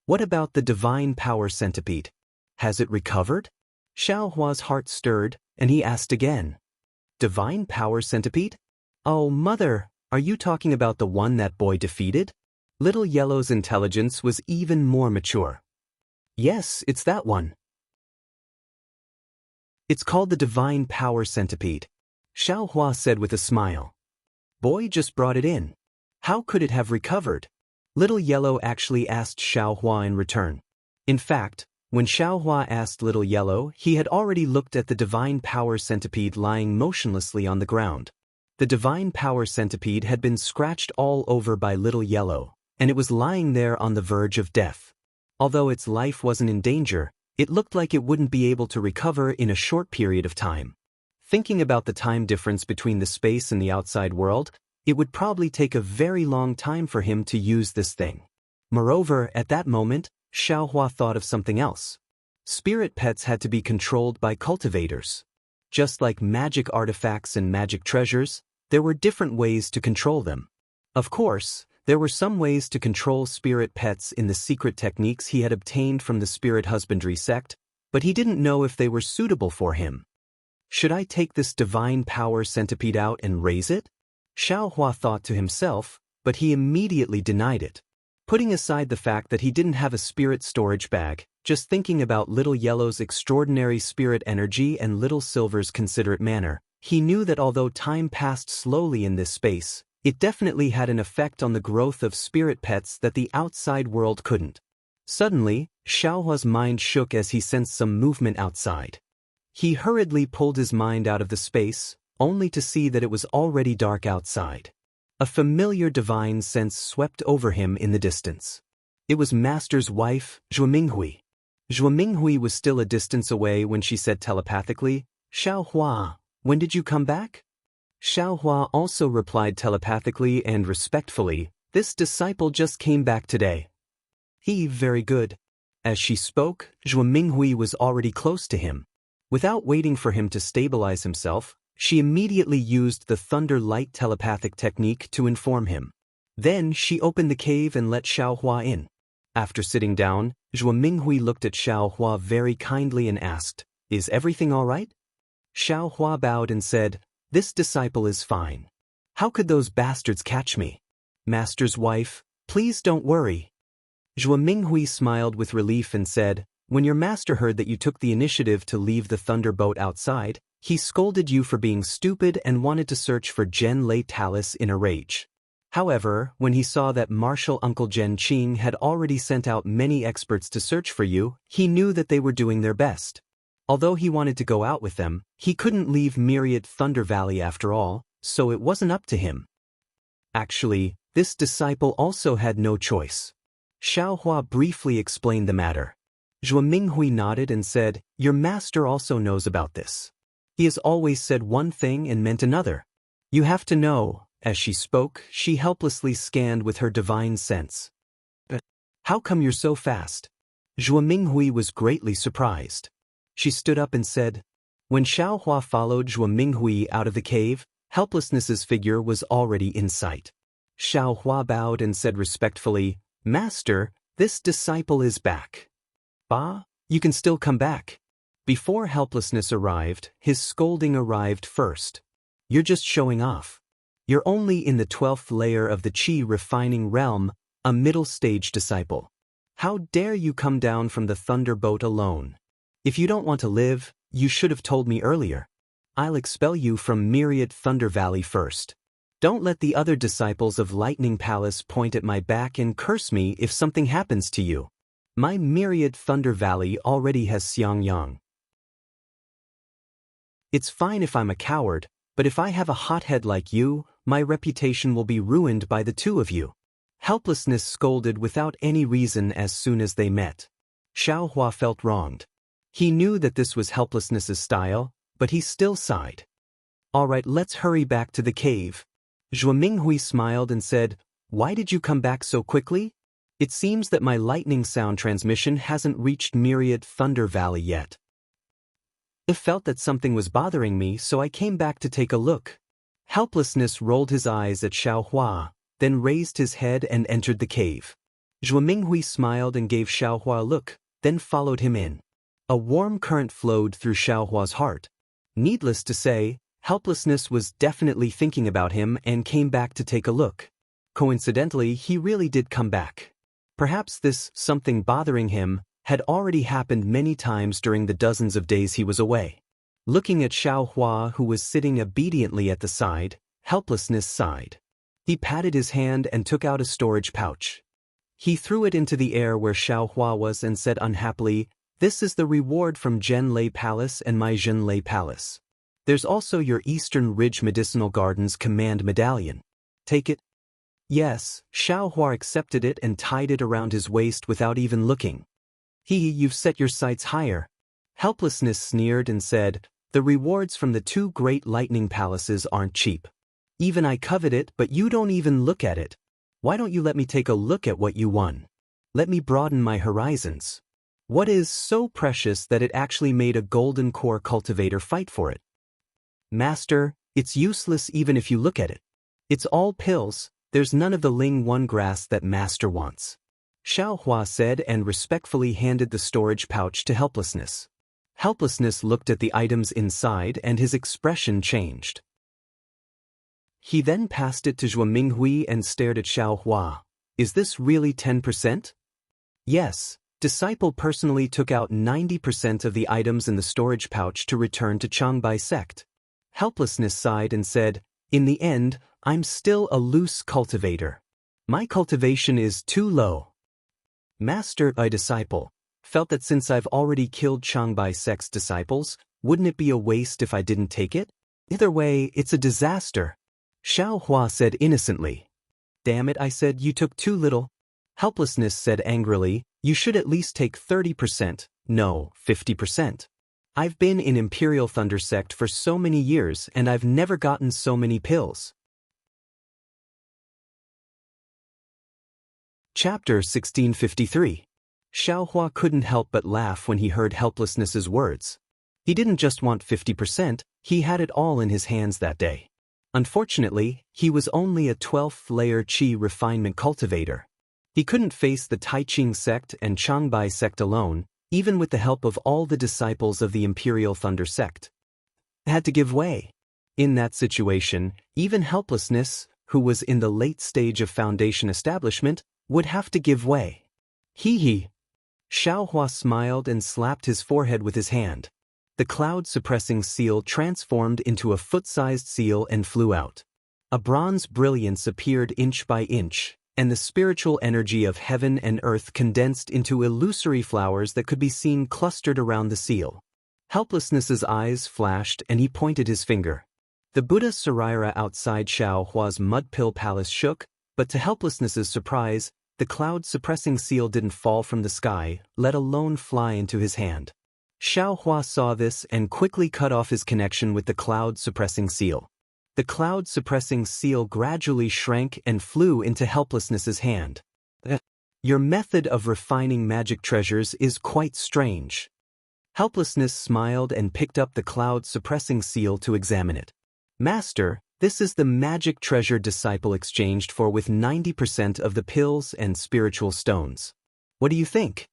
What about the divine power centipede? Has it recovered? Xiaohua's heart stirred, and he asked again. Divine power centipede? Oh, Mother, are you talking about the one that boy defeated? Little Yellow's intelligence was even more mature. Yes, it's that one. It's called the divine power centipede, Xiaohua said with a smile. Boy just brought it in. How could it have recovered? Little Yellow actually asked Xiaohua in return. In fact, when Xiaohua asked Little Yellow, he had already looked at the divine power centipede lying motionlessly on the ground. The divine power centipede had been scratched all over by Little Yellow, and it was lying there on the verge of death. Although its life wasn't in danger, it looked like it wouldn't be able to recover in a short period of time. Thinking about the time difference between the space and the outside world, it would probably take a very long time for him to use this thing. Moreover, at that moment, Xiaohua thought of something else. Spirit pets had to be controlled by cultivators. Just like magic artifacts and magic treasures, there were different ways to control them. Of course, there were some ways to control spirit pets in the secret techniques he had obtained from the spirit husbandry sect, but he didn't know if they were suitable for him. Should I take this divine power centipede out and raise it? Xiaohua thought to himself, but he immediately denied it. Putting aside the fact that he didn't have a spirit storage bag, just thinking about Little Yellow's extraordinary spirit energy and Little Silver's considerate manner, he knew that although time passed slowly in this space, it definitely had an effect on the growth of spirit pets that the outside world couldn't. Suddenly, Xiaohua's mind shook as he sensed some movement outside. He hurriedly pulled his mind out of the space, only to see that it was already dark outside. A familiar divine sense swept over him in the distance. It was Master's wife, Zhuo. Zhuo was still a distance away when she said telepathically, "Xiaohua, when did you come back?" Xiaohua also replied telepathically and respectfully, "This disciple just came back today." Very good. As she spoke, Zhuo was already close to him. Without waiting for him to stabilize himself, she immediately used the thunder light telepathic technique to inform him. Then she opened the cave and let Xiaohua in. After sitting down, Zhuo looked at Xiaohua very kindly and asked, "Is everything all right?" Xiaohua bowed and said, "This disciple is fine. How could those bastards catch me?" "Master's wife, please don't worry." Zhuo smiled with relief and said, "When your master heard that you took the initiative to leave the thunderboat outside, he scolded you for being stupid and wanted to search for Gen Lei Talus in a rage. However, when he saw that Martial Uncle Gen Qing had already sent out many experts to search for you, he knew that they were doing their best. Although he wanted to go out with them, he couldn't leave Myriad Thunder Valley after all, so it wasn't up to him." Actually, this disciple also had no choice. Xiaohua briefly explained the matter. Zhuo Minghui nodded and said, "Your master also knows about this. He has always said one thing and meant another. You have to know." As she spoke, she helplessly scanned with her divine sense. "How come you're so fast?" Zhuo Minghui was greatly surprised. She stood up and said, when Xiaohua followed Zhuo Minghui out of the cave, Helplessness's figure was already in sight. Xiaohua bowed and said respectfully, "Master, this disciple is back." "Bah, you can still come back." Before Helplessness arrived, his scolding arrived first. "You're just showing off. You're only in the 12th layer of the Qi refining realm, a middle-stage disciple. How dare you come down from the thunderboat alone? If you don't want to live, you should have told me earlier. I'll expel you from Myriad Thunder Valley first. Don't let the other disciples of Lightning Palace point at my back and curse me if something happens to you. My Myriad Thunder Valley already has Xiangyang. It's fine if I'm a coward, but if I have a hothead like you, my reputation will be ruined by the two of you." Helplessness scolded without any reason as soon as they met. Xiaohua felt wronged. He knew that this was Helplessness's style, but he still sighed. "All right, let's hurry back to the cave." Zhuo Minghui smiled and said, "Why did you come back so quickly? It seems that my lightning sound transmission hasn't reached Myriad Thunder Valley yet. I felt that something was bothering me, so I came back to take a look." Helplessness rolled his eyes at Xiaohua, then raised his head and entered the cave. Zhuo Minghui smiled and gave Xiaohua a look, then followed him in. A warm current flowed through Xiaohua's heart. Needless to say, Helplessness was definitely thinking about him and came back to take a look. Coincidentally, he really did come back. Perhaps this something bothering him had already happened many times during the dozens of days he was away. Looking at Xiaohua, who was sitting obediently at the side, Helplessness sighed. He patted his hand and took out a storage pouch. He threw it into the air where Xiaohua was and said unhappily, "This is the reward from Zhenlei Palace and my Zhenlei Palace. There's also your Eastern Ridge Medicinal Gardens Command Medallion. Take it." Yes, Xiaohua accepted it and tied it around his waist without even looking. You've set your sights higher." Helplessness sneered and said, "The rewards from the two great lightning palaces aren't cheap. Even I covet it, but you don't even look at it. Why don't you let me take a look at what you won? Let me broaden my horizons. What is so precious that it actually made a golden core cultivator fight for it?" "Master, it's useless even if you look at it. It's all pills, there's none of the Ling 1 grass that Master wants," Xiaohua said and respectfully handed the storage pouch to Helplessness. Helplessness looked at the items inside and his expression changed. He then passed it to Zhuo Minghui and stared at Xiaohua. "Is this really 10%? "Yes." Disciple personally took out 90% of the items in the storage pouch to return to Changbai sect. Helplessness sighed and said, "In the end, I'm still a loose cultivator. My cultivation is too low." Master, a disciple, felt that since I've already killed Changbai sect's disciples, wouldn't it be a waste if I didn't take it? Either way, it's a disaster. Xiaohua said innocently. "Damn it, I said you took too little." Helplessness said angrily, "You should at least take 30%, no, 50%. I've been in Imperial Thunder Sect for so many years and I've never gotten so many pills." Chapter 1653. Xiaohua couldn't help but laugh when he heard Helplessness's words. He didn't just want 50%, he had it all in his hands that day. Unfortunately, he was only a 12th layer Qi refinement cultivator. He couldn't face the Taiqing sect and Changbai sect alone, even with the help of all the disciples of the Imperial Thunder sect. Had to give way. In that situation, even Helplessness, who was in the late stage of foundation establishment, would have to give way. Hee. Xiaohua smiled and slapped his forehead with his hand. The cloud-suppressing seal transformed into a foot-sized seal and flew out. A bronze brilliance appeared inch by inch, and the spiritual energy of heaven and earth condensed into illusory flowers that could be seen clustered around the seal. Helplessness's eyes flashed and he pointed his finger. The Buddha Saraira outside Xiao Hua's mud pill palace shook, but to Helplessness's surprise, the cloud-suppressing seal didn't fall from the sky, let alone fly into his hand. Xiao Hua saw this and quickly cut off his connection with the cloud-suppressing seal. The cloud-suppressing seal gradually shrank and flew into Helplessness's hand. Your method of refining magic treasures is quite strange. Helplessness smiled and picked up the cloud-suppressing seal to examine it. Master, this is the magic treasure disciple exchanged for with 90% of the pills and spiritual stones. What do you think?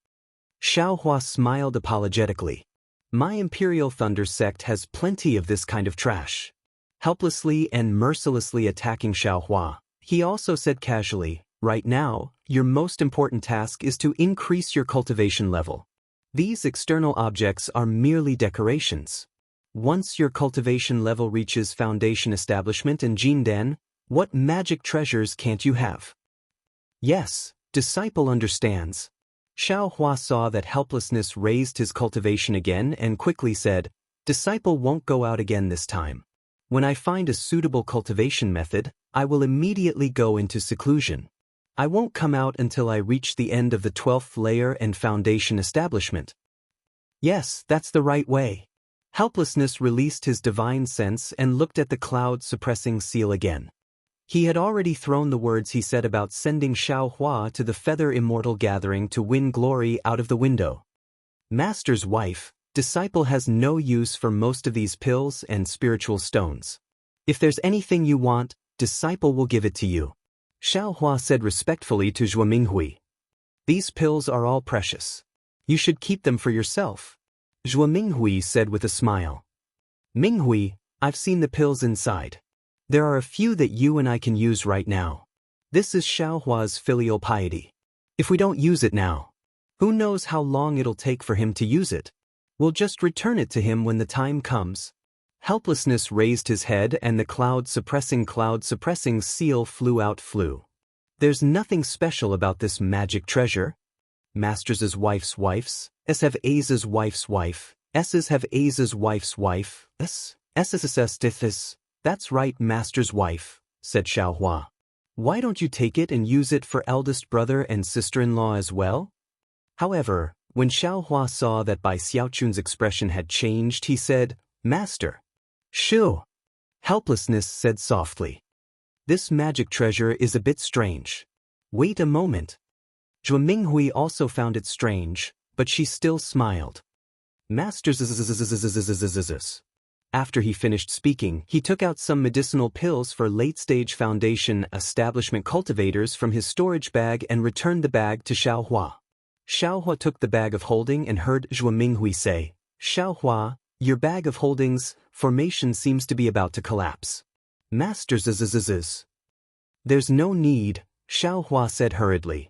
Xiao Hua smiled apologetically. My Imperial Thunder sect has plenty of this kind of trash. Helplessly and mercilessly attacking Xiao Hua, he also said casually, right now, your most important task is to increase your cultivation level. These external objects are merely decorations. Once your cultivation level reaches foundation establishment in Jindan, what magic treasures can't you have? Yes, disciple understands. Xiao Hua saw that Helplessness raised his cultivation again and quickly said, disciple won't go out again this time. When I find a suitable cultivation method, I will immediately go into seclusion. I won't come out until I reach the end of the 12th layer and foundation establishment. Yes, that's the right way. Helplessness released his divine sense and looked at the cloud-suppressing seal again. He had already thrown the words he said about sending Xiao Hua to the Feather Immortal gathering to win glory out of the window. Master's wife, disciple has no use for most of these pills and spiritual stones. If there's anything you want, disciple will give it to you. Xiao Hua said respectfully to Zhuo Minghui. These pills are all precious. You should keep them for yourself. Zhuo Minghui said with a smile. Minghui, I've seen the pills inside. There are a few that you and I can use right now. This is Xiao Hua's filial piety. If we don't use it now, who knows how long it'll take for him to use it? We'll just return it to him when the time comes. Helplessness raised his head and the cloud-suppressing seal flew. There's nothing special about this magic treasure. Masters' wife's wives, have Aza's wife's wife, S's have Aza's wife's wife, S's. That's right, master's wife, said Xiao Hua. Why don't you take it and use it for eldest brother and sister-in-law as well? However, when Xiao Hua saw that Bai Xiaochun's expression had changed, he said, Master. Shoo. Helplessness said softly. This magic treasure is a bit strange. Wait a moment. Zhuo Minghui also found it strange, but she still smiled. Master's. After he finished speaking, he took out some medicinal pills for late-stage foundation establishment cultivators from his storage bag and returned the bag to Xiao Hua. Xiao Hua took the bag of holding and heard Zhuo Minghui say, Xiao Hua, your bag of holdings formation seems to be about to collapse. Master's. There's no need, Xiao Hua said hurriedly.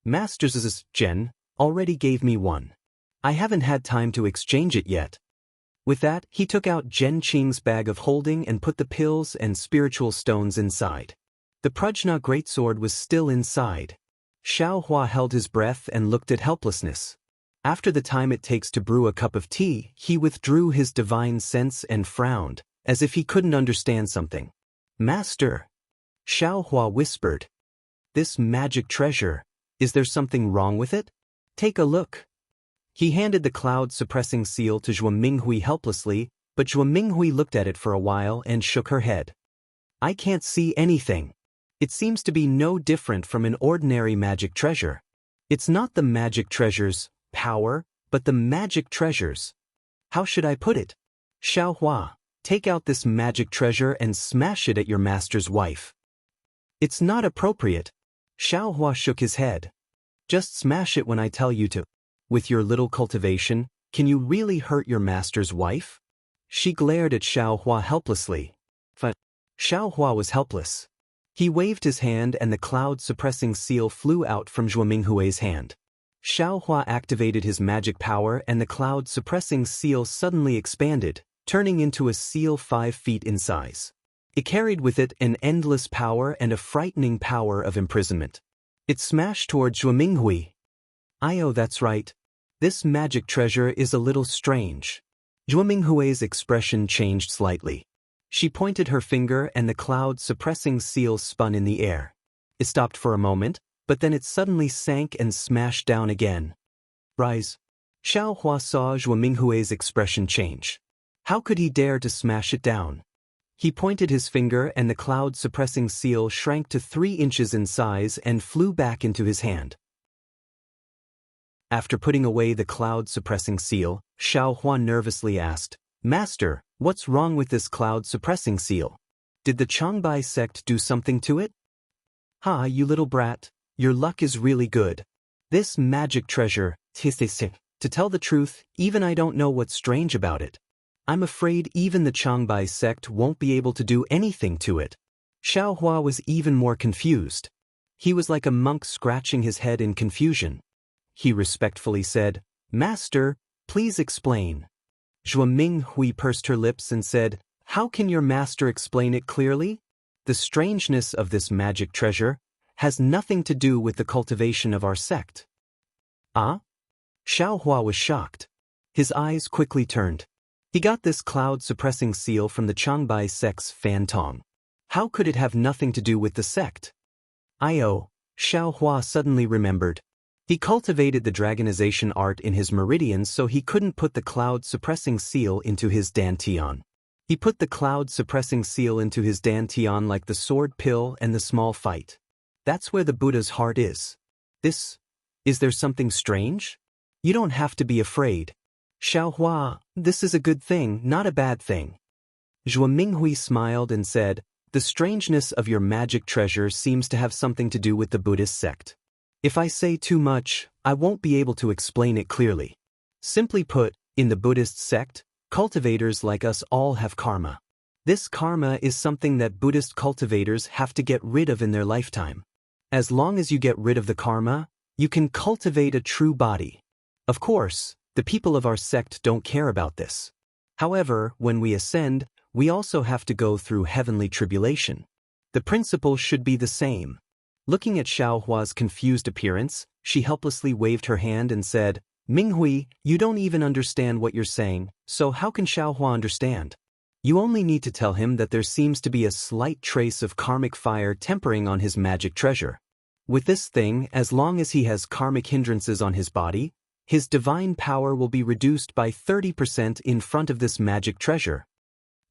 Master's Jen already gave me one. I haven't had time to exchange it yet. With that, he took out Zhen Qing's bag of holding and put the pills and spiritual stones inside. The Prajna greatsword was still inside. Xiao Hua held his breath and looked at Helplessness. After the time it takes to brew a cup of tea, he withdrew his divine sense and frowned, as if he couldn't understand something. Master. Xiao Hua whispered. This magic treasure. Is there something wrong with it? Take a look. He handed the cloud-suppressing seal to Zhuo Minghui helplessly, but Zhuo Minghui looked at it for a while and shook her head. I can't see anything. It seems to be no different from an ordinary magic treasure. It's not the magic treasure's power, but the magic treasure's. How should I put it? Xiao Hua, take out this magic treasure and smash it at your master's wife. It's not appropriate. Xiao Hua shook his head. Just smash it when I tell you to. With your little cultivation, can you really hurt your master's wife? She glared at Xiao Hua helplessly. But Xiao Hua was helpless. He waved his hand and the cloud-suppressing seal flew out from Zhuo Minghui's hand. Xiao Hua activated his magic power and the cloud-suppressing seal suddenly expanded, turning into a seal 5 feet in size. It carried with it an endless power and a frightening power of imprisonment. It smashed toward Zhuo Minghui. That's right. This magic treasure is a little strange. Zhuo Minghui's expression changed slightly. She pointed her finger and the cloud-suppressing seal spun in the air. It stopped for a moment, but then it suddenly sank and smashed down again. Rise. Xiao Hua saw Zhuo Minghui's expression change. How could he dare to smash it down? He pointed his finger and the cloud-suppressing seal shrank to 3 inches in size and flew back into his hand. After putting away the cloud-suppressing seal, Xiao Hua nervously asked, "Master, what's wrong with this cloud-suppressing seal? Did the Changbai sect do something to it?" "Ha, you little brat, your luck is really good. This magic treasure, to tell the truth, even I don't know what's strange about it. I'm afraid even the Changbai sect won't be able to do anything to it." Xiao Hua was even more confused. He was like a monk scratching his head in confusion. He respectfully said, "Master, please explain." Zhuo Minghui pursed her lips and said, "How can your master explain it clearly? The strangeness of this magic treasure has nothing to do with the cultivation of our sect." "Ah?" Xiao Hua was shocked. His eyes quickly turned. He got this cloud-suppressing seal from the Changbai sect's Fan Tong. How could it have nothing to do with the sect? Xiao Hua suddenly remembered. He cultivated the dragonization art in his meridians so he couldn't put the cloud-suppressing seal into his dantian. He put the cloud-suppressing seal into his dantian like the sword pill and the small fight. That's where the Buddha's heart is. Is there something strange? You don't have to be afraid. Xiao Hua, this is a good thing, not a bad thing. Zhuo Minghui smiled and said, "The strangeness of your magic treasure seems to have something to do with the Buddhist sect. If I say too much, I won't be able to explain it clearly. Simply put, in the Buddhist sect, cultivators like us all have karma. This karma is something that Buddhist cultivators have to get rid of in their lifetime. As long as you get rid of the karma, you can cultivate a true body. Of course, the people of our sect don't care about this. However, when we ascend, we also have to go through heavenly tribulation. The principle should be the same." Looking at Xiao Hua's confused appearance, she helplessly waved her hand and said, "Minghui, you don't even understand what you're saying, so how can Xiao Hua understand? You only need to tell him that there seems to be a slight trace of karmic fire tempering on his magic treasure. With this thing, as long as he has karmic hindrances on his body, his divine power will be reduced by 30% in front of this magic treasure."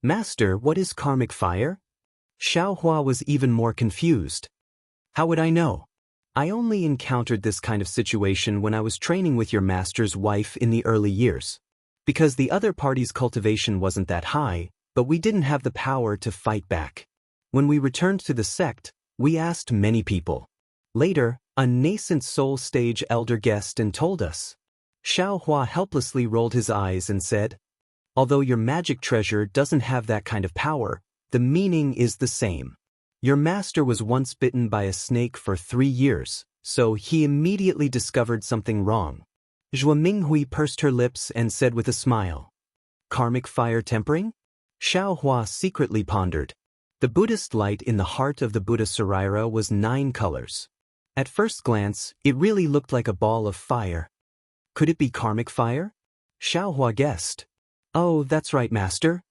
"Master, what is karmic fire?" Xiao Hua was even more confused. "How would I know? I only encountered this kind of situation when I was training with your master's wife in the early years. Because the other party's cultivation wasn't that high, but we didn't have the power to fight back. When we returned to the sect, we asked many people. Later, a nascent soul stage elder guessed and told us." Xiao Hua helplessly rolled his eyes and said, "Although your magic treasure doesn't have that kind of power, the meaning is the same. Your master was once bitten by a snake for 3 years, so he immediately discovered something wrong." Zhuo Minghui pursed her lips and said with a smile, "Karmic fire tempering?" Xiao Hua secretly pondered. The Buddhist light in the heart of the Buddha Sarira was 9 colors. At first glance, it really looked like a ball of fire. Could it be karmic fire? Xiao Hua guessed. "Oh, that's right, master."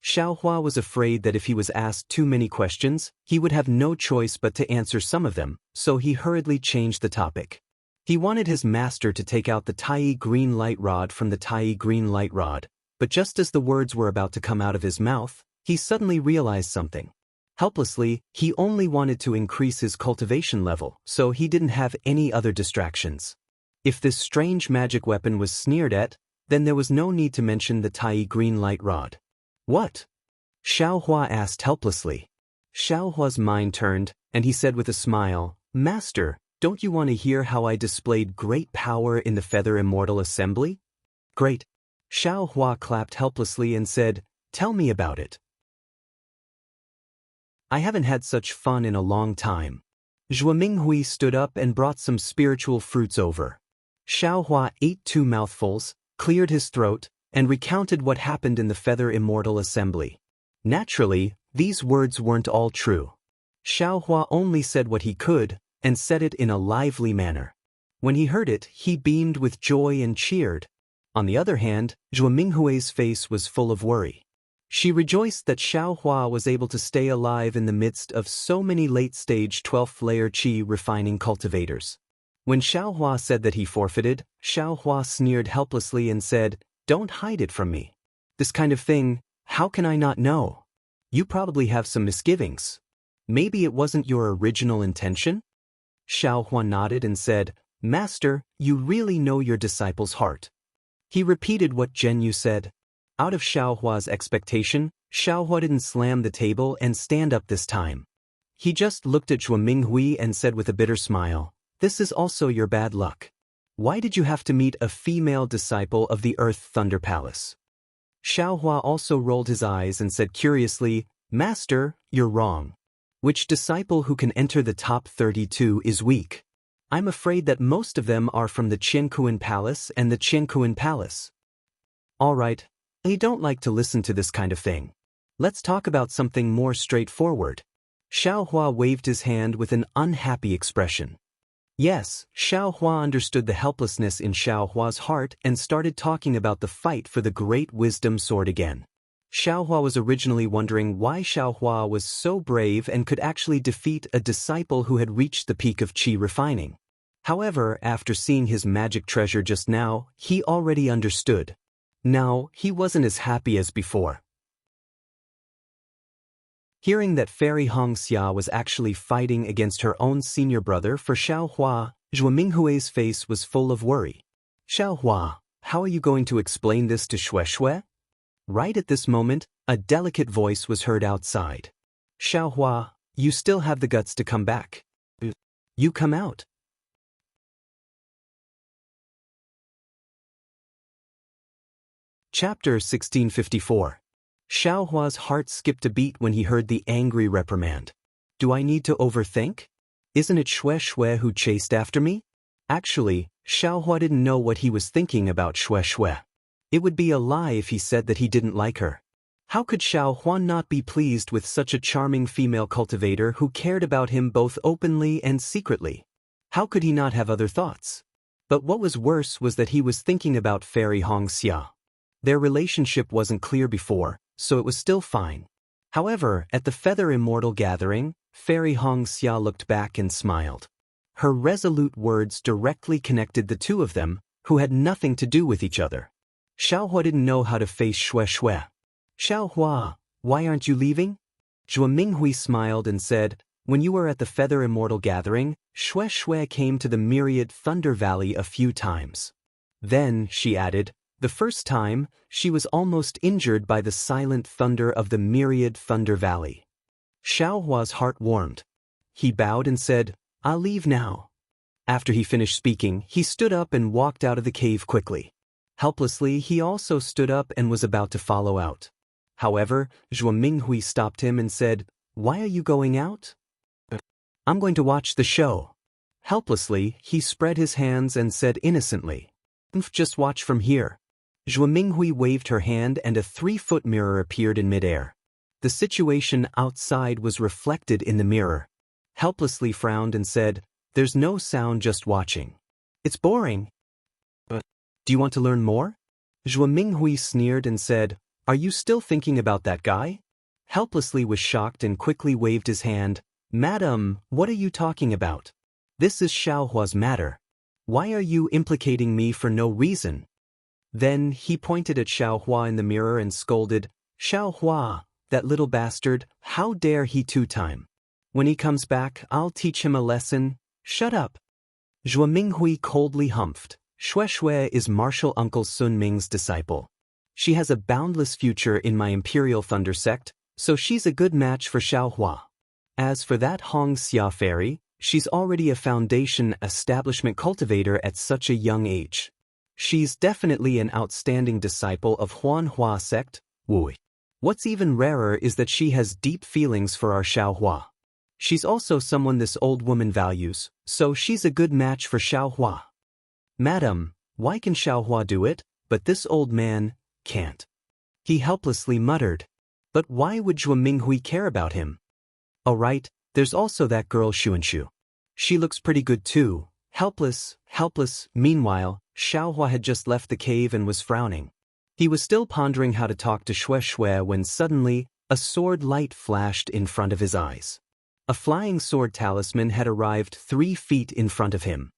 Xiao Hua was afraid that if he was asked too many questions, he would have no choice but to answer some of them, so he hurriedly changed the topic. He wanted his master to take out the Tai green light rod from the Tai green light rod, but just as the words were about to come out of his mouth, he suddenly realized something. Helplessly, he only wanted to increase his cultivation level, so he didn't have any other distractions. If this strange magic weapon was sneered at, then there was no need to mention the Tai green light rod. "What?" Xiao Hua asked helplessly. Xiao Hua's mind turned, and he said with a smile, "Master, don't you want to hear how I displayed great power in the Feather Immortal Assembly?" "Great." Xiao Hua clapped helplessly and said, "Tell me about it." "I haven't had such fun in a long time." Zhuo Minghui stood up and brought some spiritual fruits over. Xiao Hua ate 2 mouthfuls, cleared his throat, and recounted what happened in the Feather Immortal Assembly. Naturally, these words weren't all true. Xiao Hua only said what he could, and said it in a lively manner. When he heard it, he beamed with joy and cheered. On the other hand, Zhuo Minghui's face was full of worry. She rejoiced that Xiao Hua was able to stay alive in the midst of so many late-stage 12th-layer qi refining cultivators. When Xiao Hua said that he forfeited, Xiao Hua sneered helplessly and said, "Don't hide it from me. This kind of thing, how can I not know? You probably have some misgivings. Maybe it wasn't your original intention?" Xiao Hua nodded and said, "Master, you really know your disciple's heart." He repeated what Zhenyu said. Out of Xiao Hua's expectation, Xiao Hua didn't slam the table and stand up this time. He just looked at Zhuo Minghui and said with a bitter smile, "This is also your bad luck. Why did you have to meet a female disciple of the Earth Thunder Palace?" Xiao Hua also rolled his eyes and said curiously, "Master, you're wrong. Which disciple who can enter the top 32 is weak? I'm afraid that most of them are from the Qiankuan Palace and the Qiankuan Palace." "All right, I don't like to listen to this kind of thing. Let's talk about something more straightforward." Xiao Hua waved his hand with an unhappy expression. Yes, Xiao Hua understood the helplessness in Xiao Hua's heart and started talking about the fight for the Great Wisdom Sword again. Xiao Hua was originally wondering why Xiao Hua was so brave and could actually defeat a disciple who had reached the peak of qi refining. However, after seeing his magic treasure just now, he already understood. Now, he wasn't as happy as before. Hearing that Fairy Hongxia was actually fighting against her own senior brother for Xiao Hua, Zhuo Minghui's face was full of worry. "Xiao Hua, how are you going to explain this to Xue Xue?" Right at this moment, a delicate voice was heard outside. "Xiao Hua, you still have the guts to come back. You come out." Chapter 1654. Xiao Hua's heart skipped a beat when he heard the angry reprimand. "Do I need to overthink? Isn't it Xue Xue who chased after me?" Actually, Xiao Hua didn't know what he was thinking about Xue Xue. It would be a lie if he said that he didn't like her. How could Xiao Hua not be pleased with such a charming female cultivator who cared about him both openly and secretly? How could he not have other thoughts? But what was worse was that he was thinking about Fairy Hongxia. Their relationship wasn't clear before, so it was still fine. However, at the Feather Immortal gathering, Fairy Hongxia looked back and smiled. Her resolute words directly connected the two of them, who had nothing to do with each other. Xiao Hua didn't know how to face Xue Xue. "Xiao Hua, why aren't you leaving?" Zhuo Minghui smiled and said, "When you were at the Feather Immortal gathering, Xue Xue came to the Myriad Thunder Valley a few times. Then," she added, "the first time, she was almost injured by the silent thunder of the Myriad Thunder Valley." Xiao Hua's heart warmed. He bowed and said, "I'll leave now." After he finished speaking, he stood up and walked out of the cave quickly. Helplessly, he also stood up and was about to follow out. However, Zhuo Minghui stopped him and said, "Why are you going out?" "I'm going to watch the show." Helplessly, he spread his hands and said innocently, "Just watch from here." Zhuo Minghui waved her hand and a 3-foot mirror appeared in midair. The situation outside was reflected in the mirror. Helplessly frowned and said, "There's no sound, just watching. It's boring." "Do you want to learn more?" Zhuo Minghui sneered and said, "Are you still thinking about that guy?" Helplessly was shocked and quickly waved his hand. "Madam, what are you talking about? This is Xiao Hua's matter. Why are you implicating me for no reason?" Then he pointed at Xiao Hua in the mirror and scolded, "Xiao Hua, that little bastard, how dare he two-time? When he comes back, I'll teach him a lesson. Shut up." Zhuo Minghui coldly humphed. "Xue Xue is Martial Uncle Sun Ming's disciple. She has a boundless future in my Imperial Thunder sect, so she's a good match for Xiao Hua. As for that Hongxia fairy, she's already a foundation establishment cultivator at such a young age. She's definitely an outstanding disciple of Huanhua sect, Wui. What's even rarer is that she has deep feelings for our Xiao Hua. She's also someone this old woman values, so she's a good match for Xiao Hua. Madam, why can Xiao Hua do it, but this old man can't?" He helplessly muttered. But why would Zhuo Minghui care about him? "All right, there's also that girl Xuanshu. She looks pretty good too." Helpless. Meanwhile, Xiaohua had just left the cave and was frowning. He was still pondering how to talk to Xue Xue when suddenly, a sword light flashed in front of his eyes. A flying sword talisman had arrived 3 feet in front of him.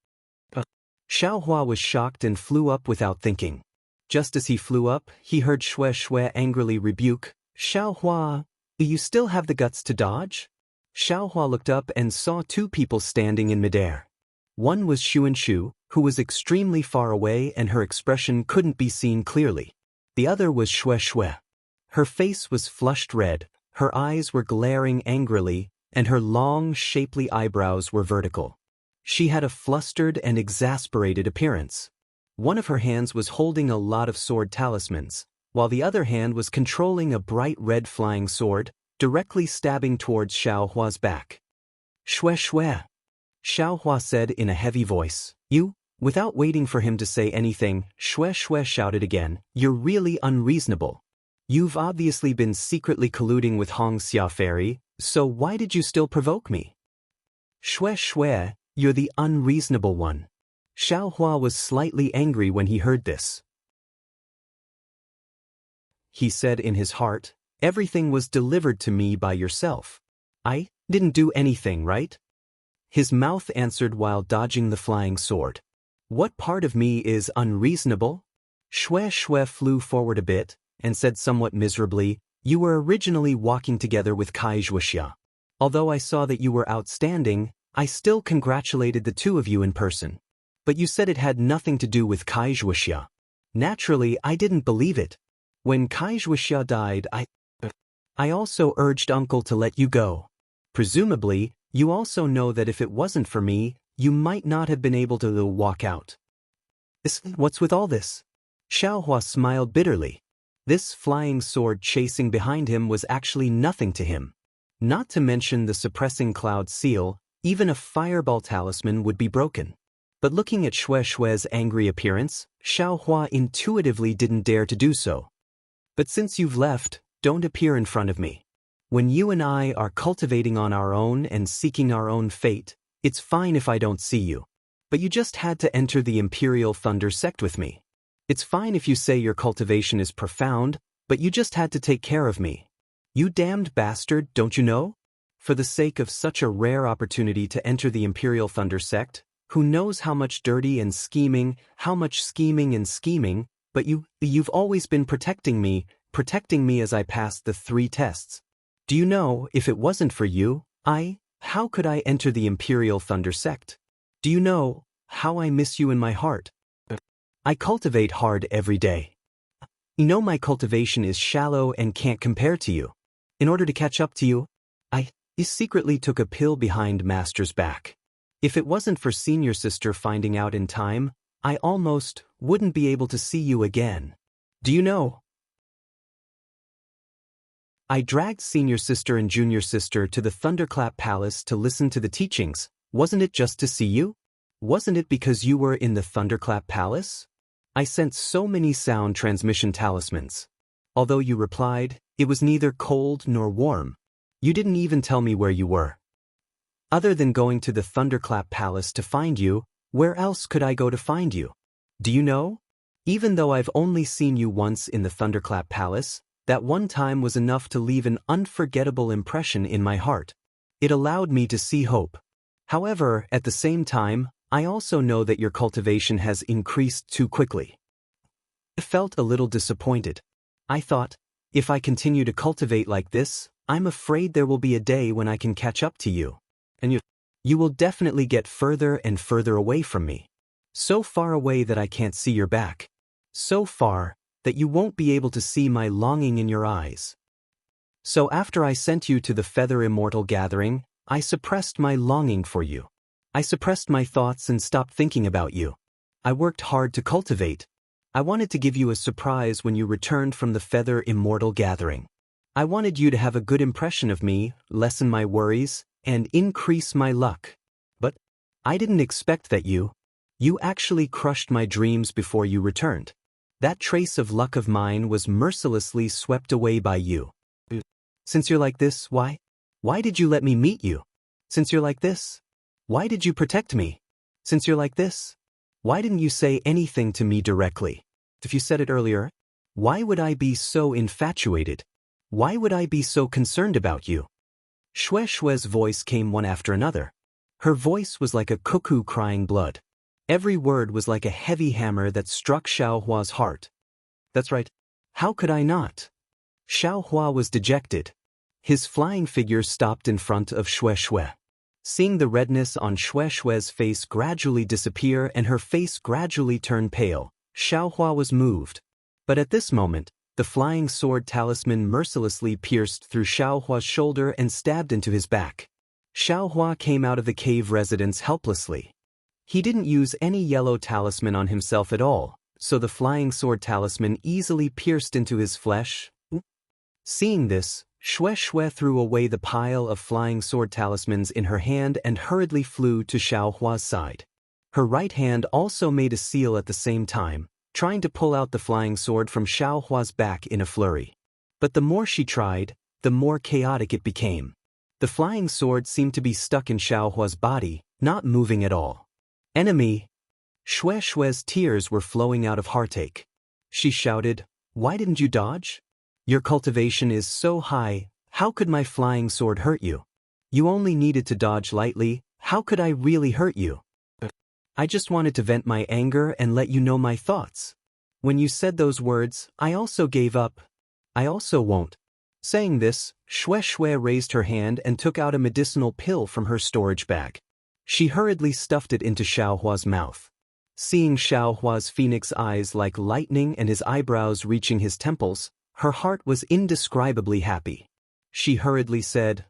Xiaohua was shocked and flew up without thinking. Just as he flew up, he heard Xue Xue angrily rebuke, "Xiaohua, do you still have the guts to dodge?" Xiaohua looked up and saw 2 people standing in midair. One was Xuanshu, who was extremely far away and her expression couldn't be seen clearly. The other was Xue Xue. Her face was flushed red, her eyes were glaring angrily, and her long, shapely eyebrows were vertical. She had a flustered and exasperated appearance. One of her hands was holding a lot of sword talismans, while the other hand was controlling a bright red flying sword, directly stabbing towards Xiaohua's back. "Xue Xue," Xiaohua said in a heavy voice. "You?" Without waiting for him to say anything, Xue Xue shouted again, "You're really unreasonable. You've obviously been secretly colluding with Hong Xia Fairy, so why did you still provoke me?" "Xue Xue, you're the unreasonable one." Xiaohua was slightly angry when he heard this. He said in his heart, "Everything was delivered to me by yourself. I didn't do anything, right?" His mouth answered while dodging the flying sword. "What part of me is unreasonable?" Xue Xue flew forward a bit and said somewhat miserably, "You were originally walking together with Wuxia. Although I saw that you were outstanding, I still congratulated the 2 of you in person. But you said it had nothing to do with Wuxia. Naturally, I didn't believe it. When Wuxia died, I also urged Uncle to let you go. Presumably, you also know that if it wasn't for me, you might not have been able to walk out." What's with all this? Xiaohua smiled bitterly. This flying sword chasing behind him was actually nothing to him. Not to mention the suppressing cloud seal, even a fireball talisman would be broken. But looking at Xue Xue's angry appearance, Xiaohua intuitively didn't dare to do so. "But since you've left, don't appear in front of me. When you and I are cultivating on our own and seeking our own fate, it's fine if I don't see you. But you just had to enter the Imperial Thunder sect with me. It's fine if you say your cultivation is profound, but you just had to take care of me. You damned bastard, don't you know? For the sake of such a rare opportunity to enter the Imperial Thunder sect, who knows how much dirty and scheming, but you've always been protecting me as I passed the 3 tests. Do you know, if it wasn't for you, how could I enter the Imperial Thunder sect? Do you know how I miss you in my heart? I cultivate hard every day. You know my cultivation is shallow and can't compare to you. In order to catch up to you, I secretly took a pill behind Master's back. If it wasn't for Senior Sister finding out in time, I almost wouldn't be able to see you again. Do you know? I dragged Senior Sister and Junior Sister to the Thunderclap Palace to listen to the teachings. Wasn't it just to see you? Wasn't it because you were in the Thunderclap Palace? I sent so many sound transmission talismans. Although you replied, it was neither cold nor warm. You didn't even tell me where you were. Other than going to the Thunderclap Palace to find you, where else could I go to find you? Do you know? Even though I've only seen you once in the Thunderclap Palace, that one time was enough to leave an unforgettable impression in my heart. It allowed me to see hope. However, at the same time, I also know that your cultivation has increased too quickly. I felt a little disappointed. I thought, if I continue to cultivate like this, I'm afraid there will be a day when I can catch up to you. And you will definitely get further and further away from me. So far away that I can't see your back. So far that you won't be able to see my longing in your eyes. So after I sent you to the Feather Immortal gathering, I suppressed my longing for you. I suppressed my thoughts and stopped thinking about you. I worked hard to cultivate. I wanted to give you a surprise when you returned from the Feather Immortal gathering. I wanted you to have a good impression of me, lessen my worries, and increase my luck. But I didn't expect that you actually crushed my dreams before you returned. That trace of luck of mine was mercilessly swept away by you. Since you're like this, why did you let me meet you? Since you're like this, why did you protect me? Since you're like this, Why didn't you say anything to me directly? If you said it earlier, why would I be so infatuated? Why would I be so concerned about you? Xue Xue's voice came one after another. Her voice was like a cuckoo crying blood. Every word was like a heavy hammer that struck Xiaohua's heart. That's right. How could I not? Xiaohua was dejected. His flying figure stopped in front of Xue Xue. Seeing the redness on Xue Xue's face gradually disappear and her face gradually turn pale, Xiaohua was moved. But at this moment, the flying sword talisman mercilessly pierced through Xiaohua's shoulder and stabbed into his back. Xiaohua came out of the cave residence helplessly. He didn't use any yellow talisman on himself at all, so the flying sword talisman easily pierced into his flesh. Seeing this, Xue Xue threw away the pile of flying sword talismans in her hand and hurriedly flew to Xiaohua's side. Her right hand also made a seal at the same time, trying to pull out the flying sword from Xiaohua's back in a flurry. But the more she tried, the more chaotic it became. The flying sword seemed to be stuck in Xiaohua's body, not moving at all. Enemy! Xue Xue's tears were flowing out of heartache. She shouted, "Why didn't you dodge? Your cultivation is so high, how could my flying sword hurt you? You only needed to dodge lightly, how could I really hurt you? I just wanted to vent my anger and let you know my thoughts. When you said those words, I also gave up. I also won't." Saying this, Xue Xue raised her hand and took out a medicinal pill from her storage bag. She hurriedly stuffed it into Xiaohua's mouth. Seeing Xiaohua's phoenix eyes like lightning and his eyebrows reaching his temples, her heart was indescribably happy. She hurriedly said,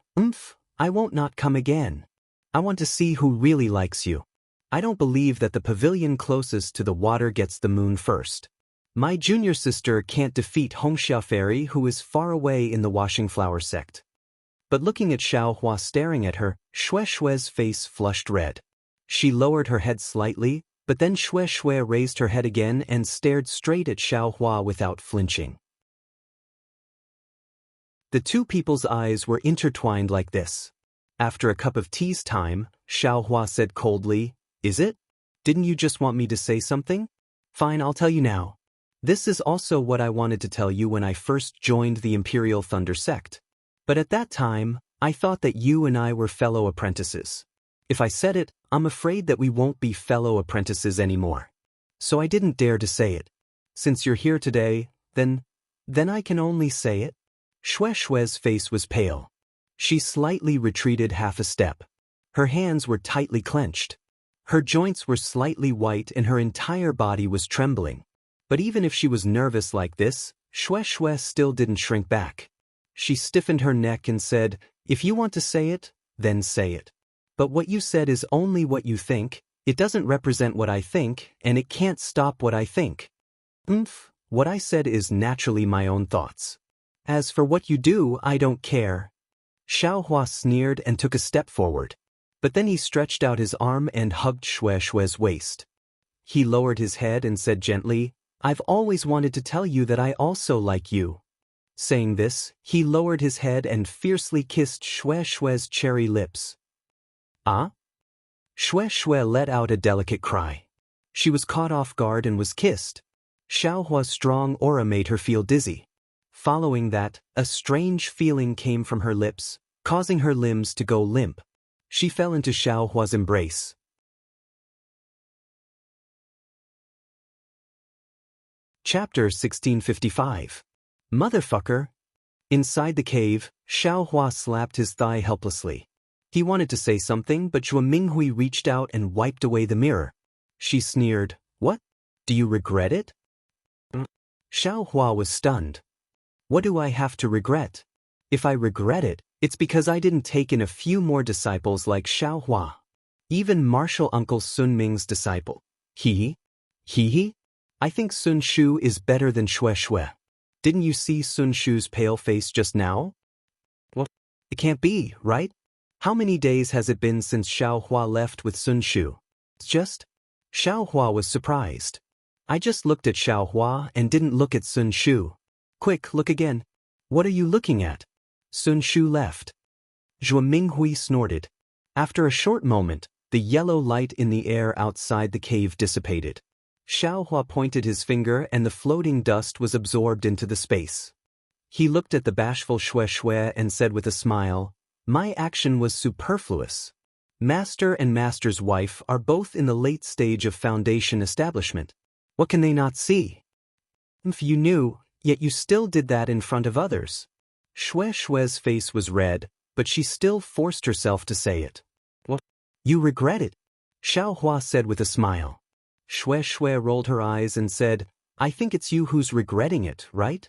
I won't not come again. I want to see who really likes you. I don't believe that the pavilion closest to the water gets the moon first. My junior sister can't defeat Hongxia Fairy, who is far away in the washing flower sect. But looking at Xiaohua staring at her, Xue Xue's face flushed red. She lowered her head slightly, but then Xue Xue raised her head again and stared straight at Xiaohua without flinching. The two people's eyes were intertwined like this. After a cup of tea's time, Xiaohua said coldly, "Is it? Didn't you just want me to say something? Fine, I'll tell you now. This is also what I wanted to tell you when I first joined the Imperial Thunder sect. But at that time, I thought that you and I were fellow apprentices. If I said it, I'm afraid that we won't be fellow apprentices anymore. So I didn't dare to say it. Since you're here today, then I can only say it." Xue Xue's face was pale. She slightly retreated half a step. Her hands were tightly clenched. Her joints were slightly white and her entire body was trembling. But even if she was nervous like this, Xue Xue still didn't shrink back. She stiffened her neck and said, "If you want to say it, then say it. But what you said is only what you think, it doesn't represent what I think, and it can't stop what I think. What I said is naturally my own thoughts. As for what you do, I don't care." Xiaohua sneered and took a step forward. But then he stretched out his arm and hugged Xue Xue's waist. He lowered his head and said gently, "I've always wanted to tell you that I also like you." Saying this, he lowered his head and fiercely kissed Xue Xue's cherry lips. "Ah?" Xue Xue let out a delicate cry. She was caught off guard and was kissed. Xiaohua's strong aura made her feel dizzy. Following that, a strange feeling came from her lips, causing her limbs to go limp. She fell into Xiaohua's embrace. Chapter 1655. Motherfucker! Inside the cave, Xiaohua slapped his thigh helplessly. He wanted to say something, but Zhuo Minghui reached out and wiped away the mirror. She sneered, "What? Do you regret it?" Xiaohua was stunned. "What do I have to regret? If I regret it, it's because I didn't take in a few more disciples like Xiaohua. Even martial uncle Sun Ming's disciple. He? I think Sun Shu is better than Xue Xue. Didn't you see Sun Shu's pale face just now? Well, it can't be, right? How many days has it been since Xiaohua left with Sun Shu? Just?" Xiaohua was surprised. "I just looked at Xiaohua and didn't look at Sun Shu." "Quick, look again." "What are you looking at?" "Sun Shu left." Zhuo Minghui snorted. After a short moment, The yellow light in the air outside the cave dissipated. Xiaohua pointed his finger and the floating dust was absorbed into the space. He looked at the bashful Xue and said with a smile, "My action was superfluous. Master and Master's wife are both in the late stage of foundation establishment. What can they not see? If you knew, yet you still did that in front of others." Xue's face was red, but she still forced herself to say it. "What? You regret it?" Xiaohua said with a smile. Xue rolled her eyes and said, "I think it's you who's regretting it, right?"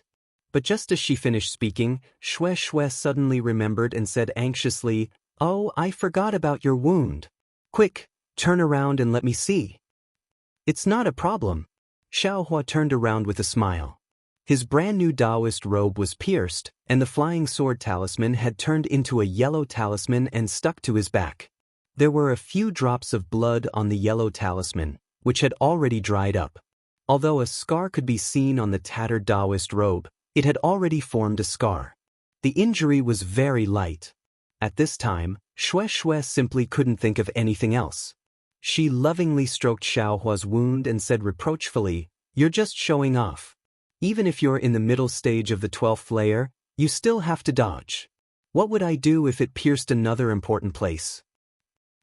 But just as she finished speaking, Xue suddenly remembered and said anxiously, "Oh, I forgot about your wound. Quick, turn around and let me see." "It's not a problem." Xiaohua turned around with a smile. His brand new Taoist robe was pierced, and the flying sword talisman had turned into a yellow talisman and stuck to his back. There were a few drops of blood on the yellow talisman, which had already dried up. Although a scar could be seen on the tattered Taoist robe, it had already formed a scar. The injury was very light. At this time, Xue simply couldn't think of anything else. She lovingly stroked Xiaohua's wound and said reproachfully, "You're just showing off. Even if you're in the middle stage of the 12th layer, you still have to dodge. What would I do if it pierced another important place?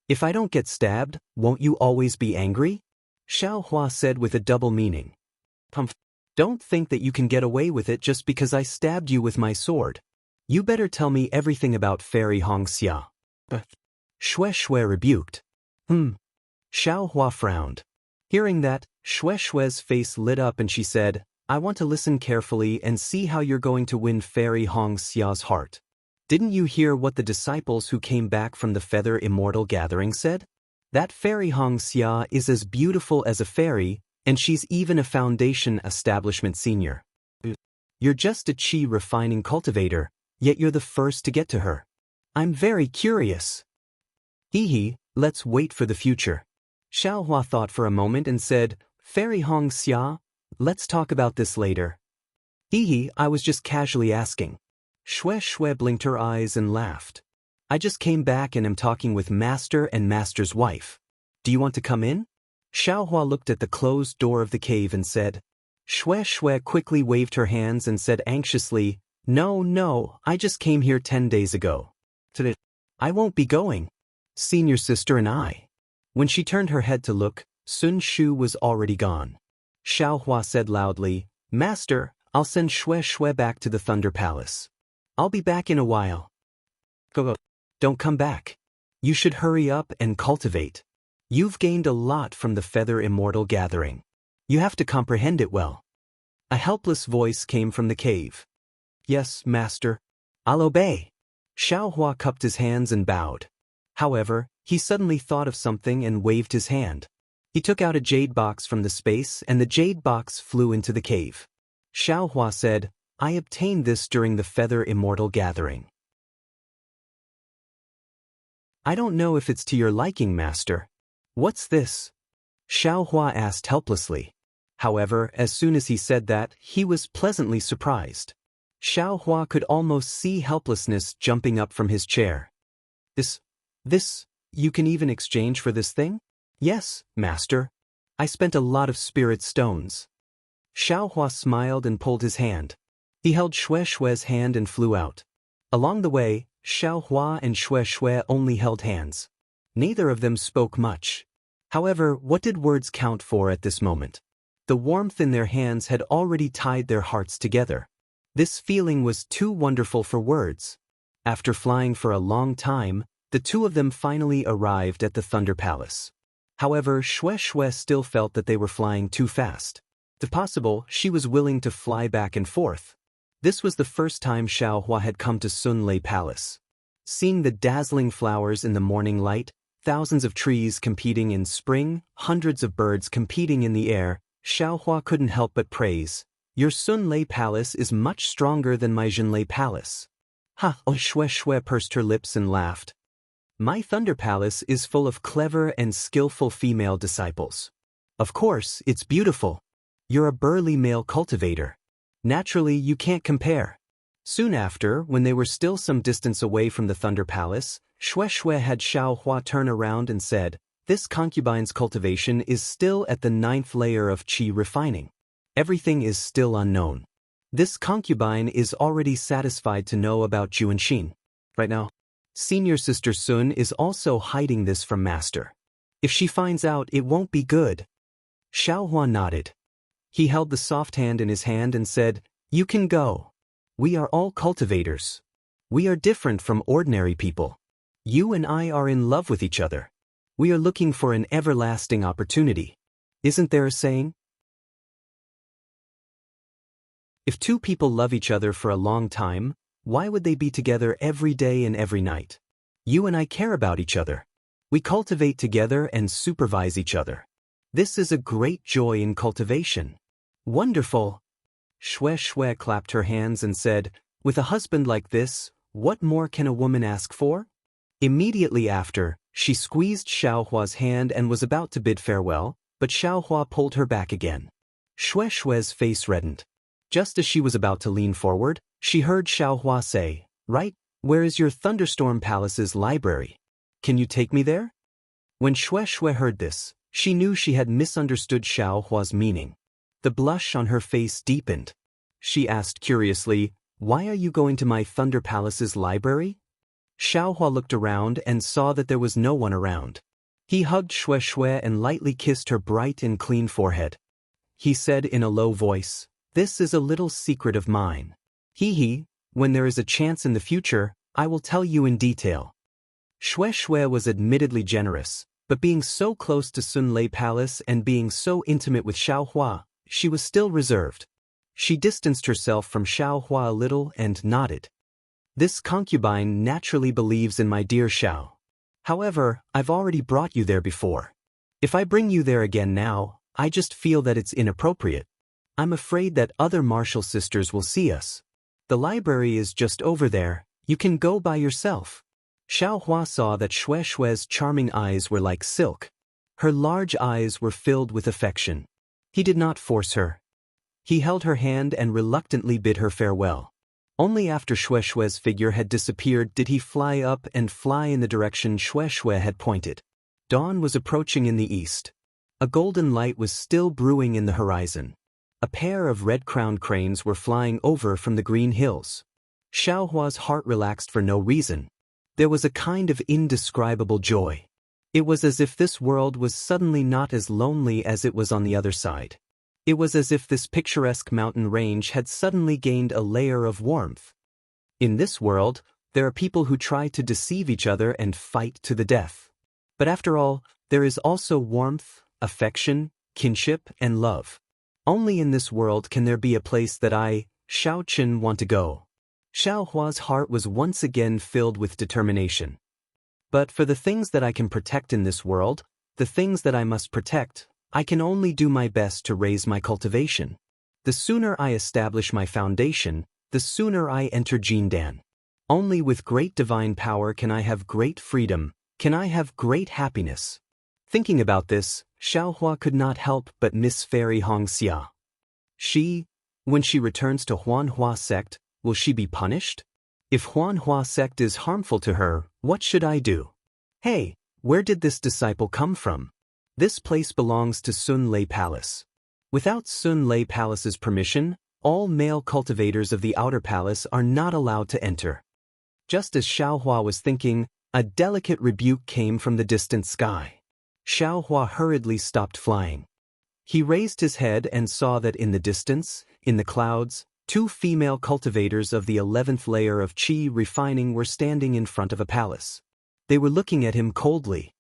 If I don't get stabbed, won't you always be angry?" Xiaohua said with a double meaning. "Don't think that you can get away with it just because I stabbed you with my sword. You better tell me everything about Fairy Wuxia." Xue rebuked. Xiaohua frowned. Hearing that, Xue's face lit up and she said, "I want to listen carefully and see how you're going to win Fairy Wuxia's heart. Didn't you hear what the disciples who came back from the Feather Immortal gathering said? That Fairy Wuxia is as beautiful as a fairy, and she's even a foundation establishment senior. You're just a chi refining cultivator, yet you're the first to get to her. I'm very curious." "Hee, let's wait for the future." Xiaohua thought for a moment and said, "Fairy Wuxia, let's talk about this later." "Hee, I was just casually asking." Xue blinked her eyes and laughed. "I just came back and am talking with Master and Master's wife. Do you want to come in?" Xiaohua looked at the closed door of the cave and said. Xue quickly waved her hands and said anxiously, No, I just came here 10 days ago. Today, I won't be going. Senior sister and I." When she turned her head to look, Sun Shu was already gone. Xiaohua said loudly, "Master, I'll send Xue back to the Thunder Palace. I'll be back in a while." Go. Don't come back. You should hurry up and cultivate. You've gained a lot from the Feather Immortal gathering. You have to comprehend it well." A helpless voice came from the cave. "Yes, Master. I'll obey." Xiaohua cupped his hands and bowed. However, he suddenly thought of something and waved his hand. He took out a jade box from the space and the jade box flew into the cave. Xiaohua said, "I obtained this during the Feather Immortal gathering. I don't know if it's to your liking, Master." "What's this?" Xiaohua asked helplessly. However, as soon as he said that, he was pleasantly surprised. Xiaohua could almost see helplessness jumping up from his chair. This, you can even exchange for this thing?" "Yes, Master. I spent a lot of spirit stones." Xiaohua smiled and pulled his hand. He held Xue's hand and flew out. Along the way, Xiaohua and Xue only held hands. Neither of them spoke much. However, what did words count for at this moment? The warmth in their hands had already tied their hearts together. This feeling was too wonderful for words. After flying for a long time, the two of them finally arrived at the Thunder Palace. However, Xue still felt that they were flying too fast. If possible, she was willing to fly back and forth. This was the first time Xiaohua had come to Sunlei Palace. Seeing the dazzling flowers in the morning light, thousands of trees competing in spring, hundreds of birds competing in the air, Xiaohua couldn't help but praise, "Your Sunlei Palace is much stronger than my Jinlei Palace." Xue pursed her lips and laughed. "My Thunder Palace is full of clever and skillful female disciples. Of course, it's beautiful. You're a burly male cultivator. Naturally, you can't compare." Soon after, when they were still some distance away from the Thunder Palace, Xue had Xiaohua turn around and said, This concubine's cultivation is still at the 9th layer of qi refining. Everything is still unknown. This concubine is already satisfied to know about Juanxin. Right now, senior sister Sun is also hiding this from master. If she finds out, it won't be good. Xiaohua nodded. He held the soft hand in his hand and said, "You can go. We are all cultivators. We are different from ordinary people. You and I are in love with each other. We are looking for an everlasting opportunity. Isn't there a saying? If two people love each other for a long time, why would they be together every day and every night? You and I care about each other. We cultivate together and supervise each other. This is a great joy in cultivation." "Wonderful." Shui clapped her hands and said, "With a husband like this, what more can a woman ask for?" Immediately after, she squeezed Xiaohua's hand and was about to bid farewell, but Xiaohua pulled her back again. Shui's face reddened. Just as she was about to lean forward, she heard Xiaohua say, "Right, where is your Thunderstorm Palace's library? Can you take me there?" When Shui heard this, she knew she had misunderstood Xiaohua's meaning. The blush on her face deepened. She asked curiously, "Why are you going to my Thunder Palace's library?" Xiaohua looked around and saw that there was no one around. He hugged Shui and lightly kissed her bright and clean forehead. He said in a low voice, "This is a little secret of mine. When there is a chance in the future, I will tell you in detail." Shui was admittedly generous, but being so close to Sunlei Palace and being so intimate with Xiaohua, she was still reserved. She distanced herself from Xiaohua a little and nodded. "This concubine naturally believes in my dear Xiao. However, I've already brought you there before. If I bring you there again now, I just feel that it's inappropriate. I'm afraid that other martial sisters will see us. The library is just over there, you can go by yourself." Xiaohua saw that Shui's charming eyes were like silk. Her large eyes were filled with affection. He did not force her. He held her hand and reluctantly bid her farewell. Only after Shui's figure had disappeared did he fly up and fly in the direction Shui had pointed. Dawn was approaching in the east. A golden light was still brewing in the horizon. A pair of red-crowned cranes were flying over from the green hills. Xiaohua's heart relaxed for no reason. There was a kind of indescribable joy. It was as if this world was suddenly not as lonely as it was on the other side. It was as if this picturesque mountain range had suddenly gained a layer of warmth. In this world, there are people who try to deceive each other and fight to the death. But after all, there is also warmth, affection, kinship, and love. Only in this world can there be a place that I, Xiaoqin, want to go. Xiaohua's heart was once again filled with determination. But for the things that I can protect in this world, the things that I must protect, I can only do my best to raise my cultivation. The sooner I establish my foundation, the sooner I enter Jindan. Only with great divine power can I have great freedom, can I have great happiness. Thinking about this, Xiaohua could not help but miss Fairy Hongxia. When she returns to Huanhua sect, will she be punished? If Huanhua sect is harmful to her, what should I do? Hey, where did this disciple come from? This place belongs to Sunlei Palace. Without Sunlei Palace's permission, all male cultivators of the outer palace are not allowed to enter. Just as Xiaohua was thinking, a delicate rebuke came from the distant sky. Xiaohua hurriedly stopped flying. He raised his head and saw that in the distance, in the clouds, two female cultivators of the 11th layer of qi refining were standing in front of a palace. They were looking at him coldly.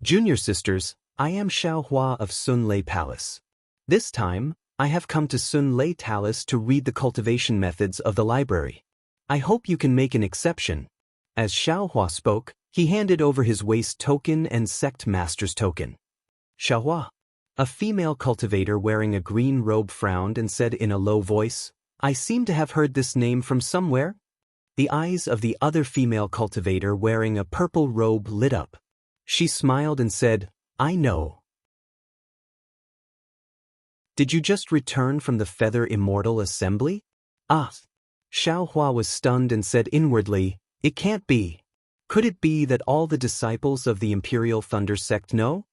"Junior sisters, I am Xiaohua of Sunlei Palace. This time, I have come to Sunlei Palace to read the cultivation methods of the library. I hope you can make an exception." As Xiaohua spoke, he handed over his waist token and sect master's token. "Xiaohua." A female cultivator wearing a green robe frowned and said in a low voice, "I seem to have heard this name from somewhere." The eyes of the other female cultivator wearing a purple robe lit up. She smiled and said, "I know. Did you just return from the Feather Immortal assembly?" "Ah." Xiaohua was stunned and said inwardly, "It can't be." Could it be that all the disciples of the Imperial Thunder sect know?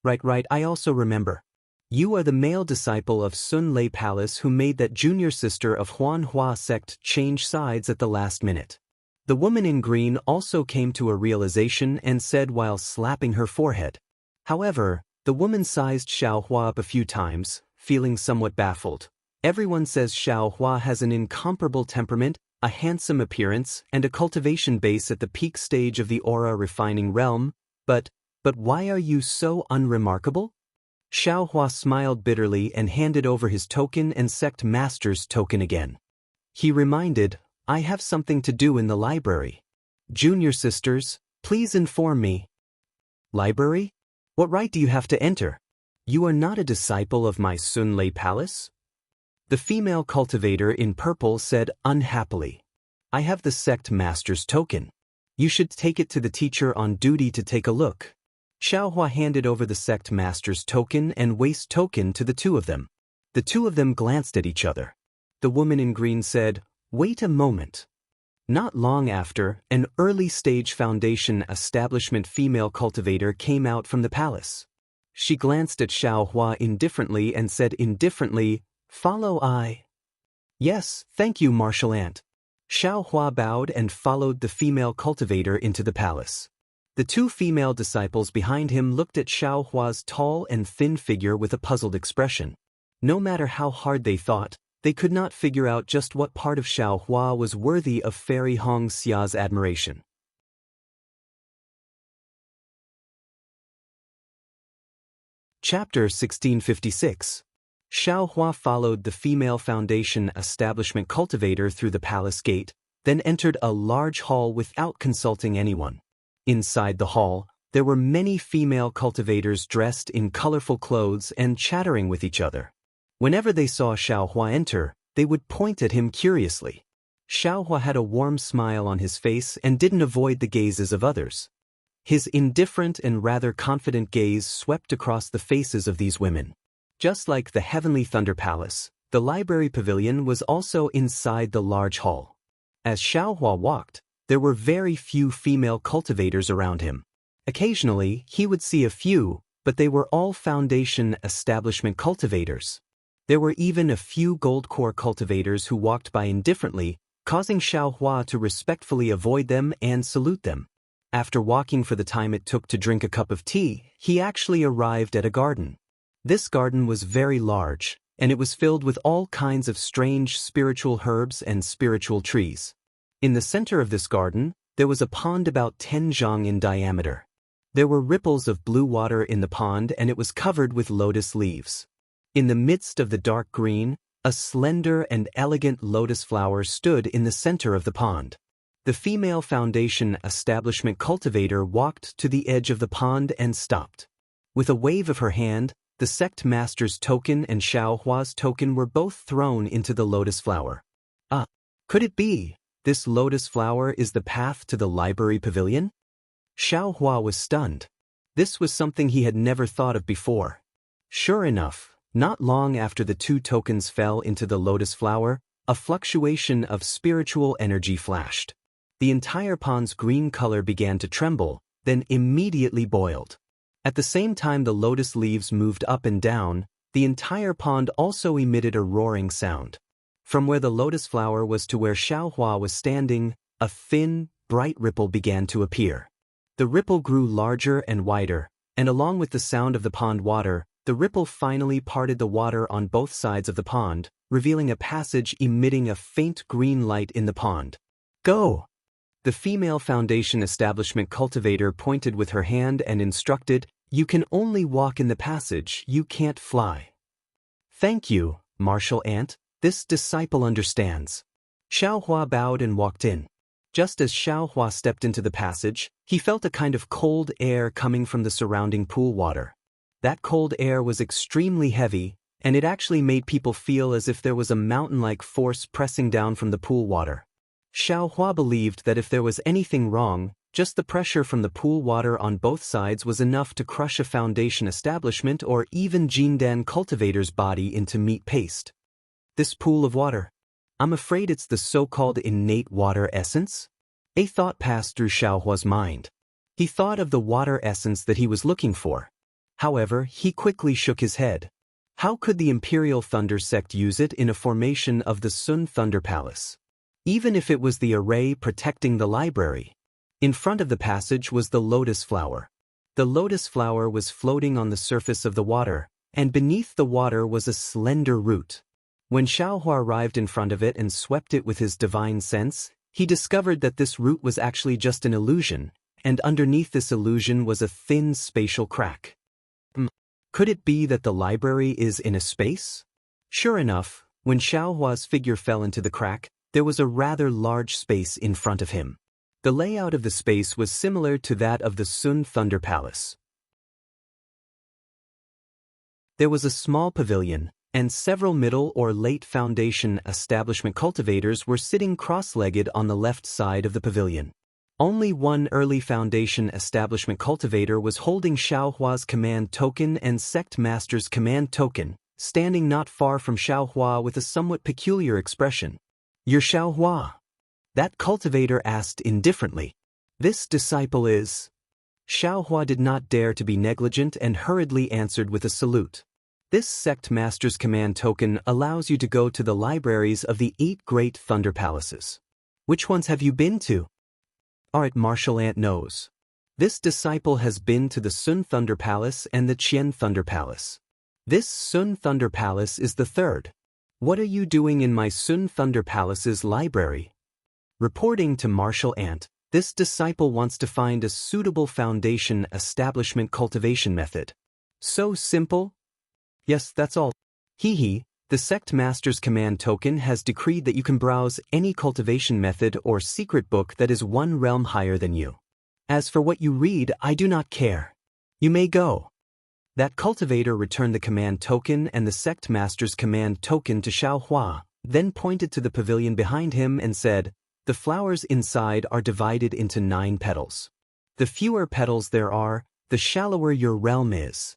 Right, I also remember. You are the male disciple of Sun Lei Palace who made that junior sister of Huan Hua sect change sides at the last minute. The woman in green also came to a realization and said while slapping her forehead. However, the woman sized Xiao Hua up a few times, feeling somewhat baffled. Everyone says Xiao Hua has an incomparable temperament, a handsome appearance, and a cultivation base at the peak stage of the aura refining realm, but why are you so unremarkable? Xiao Hua smiled bitterly and handed over his token and sect master's token again. He reminded, I have something to do in the library. Junior sisters, please inform me. Library? What right do you have to enter? You are not a disciple of my Sun Lei Palace? The female cultivator in purple said unhappily. I have the sect master's token. You should take it to the teacher on duty to take a look. Xiao Hua handed over the sect master's token and waist token to the two of them. The two of them glanced at each other. The woman in green said, wait a moment. Not long after, an early-stage foundation establishment female cultivator came out from the palace. She glanced at Xiao Hua indifferently and said indifferently, follow I. Yes, thank you, Martial Ant. Xiao Hua bowed and followed the female cultivator into the palace. The two female disciples behind him looked at Xiao Hua's tall and thin figure with a puzzled expression. No matter how hard they thought, they could not figure out just what part of Xiao Hua was worthy of Fairy Hong Xia's admiration. Chapter 1656. Xiao Hua followed the female foundation establishment cultivator through the palace gate, then entered a large hall without consulting anyone. Inside the hall, there were many female cultivators dressed in colorful clothes and chattering with each other. Whenever they saw Xiao Hua enter, they would point at him curiously. Xiao Hua had a warm smile on his face and didn't avoid the gazes of others. His indifferent and rather confident gaze swept across the faces of these women. Just like the Heavenly Thunder Palace, the library pavilion was also inside the large hall. As Xiao Hua walked, there were very few female cultivators around him. Occasionally, he would see a few, but they were all foundation establishment cultivators. There were even a few gold core cultivators who walked by indifferently, causing Xiao Hua to respectfully avoid them and salute them. After walking for the time it took to drink a cup of tea, he actually arrived at a garden. This garden was very large, and it was filled with all kinds of strange spiritual herbs and spiritual trees. In the center of this garden, there was a pond about 10 zhang in diameter. There were ripples of blue water in the pond and it was covered with lotus leaves. In the midst of the dark green, a slender and elegant lotus flower stood in the center of the pond. The female foundation establishment cultivator walked to the edge of the pond and stopped. With a wave of her hand, the sect master's token and Xiao Hua's token were both thrown into the lotus flower. Could it be? This lotus flower is the path to the library pavilion? Xiao Hua was stunned. This was something he had never thought of before. Sure enough, not long after the two tokens fell into the lotus flower, a fluctuation of spiritual energy flashed. The entire pond's green color began to tremble, then immediately boiled. At the same time the lotus leaves moved up and down, the entire pond also emitted a roaring sound. From where the lotus flower was to where Xiao Hua was standing, a thin, bright ripple began to appear. The ripple grew larger and wider, and along with the sound of the pond water, the ripple finally parted the water on both sides of the pond, revealing a passage emitting a faint green light in the pond. Go! The female foundation establishment cultivator pointed with her hand and instructed, you can only walk in the passage, you can't fly. Thank you, Martial Ant. This disciple understands. Xiao Hua bowed and walked in. Just as Xiao Hua stepped into the passage, he felt a kind of cold air coming from the surrounding pool water. That cold air was extremely heavy, and it actually made people feel as if there was a mountain-like force pressing down from the pool water. Xiao Hua believed that if there was anything wrong, just the pressure from the pool water on both sides was enough to crush a foundation establishment or even Jindan cultivator's body into meat paste. This pool of water. I'm afraid it's the so-called innate water essence? A thought passed through Xiaohua's mind. He thought of the water essence that he was looking for. However, he quickly shook his head. How could the Imperial Thunder Sect use it in a formation of the Sun Thunder Palace? Even if it was the array protecting the library. In front of the passage was the lotus flower. The lotus flower was floating on the surface of the water, and beneath the water was a slender root. When Xiaohua arrived in front of it and swept it with his divine sense, he discovered that this root was actually just an illusion, and underneath this illusion was a thin spatial crack. Could it be that the library is in a space? Sure enough, when Xiaohua's figure fell into the crack, there was a rather large space in front of him. The layout of the space was similar to that of the Sun Thunder Palace. There was a small pavilion, and several middle or late foundation establishment cultivators were sitting cross-legged on the left side of the pavilion. Only one early foundation establishment cultivator was holding Xiaohua's command token and sect master's command token, standing not far from Xiaohua with a somewhat peculiar expression. "You're Xiaohua?" That cultivator asked indifferently. "This disciple is..." Xiaohua did not dare to be negligent and hurriedly answered with a salute. This sect master's command token allows you to go to the libraries of the 8 great thunder palaces. Which ones have you been to? Alright, Martial Ant knows. This disciple has been to the Sun Thunder Palace and the Qian Thunder Palace. This Sun Thunder Palace is the 3rd. What are you doing in my Sun Thunder Palace's library? Reporting to Martial Ant, this disciple wants to find a suitable foundation establishment cultivation method. So simple? Yes, that's all. Hehe, the sect master's command token has decreed that you can browse any cultivation method or secret book that is 1 realm higher than you. As for what you read, I do not care. You may go. That cultivator returned the command token and the sect master's command token to Xiaohua, then pointed to the pavilion behind him and said, "The flowers inside are divided into 9 petals. The fewer petals there are, the shallower your realm is."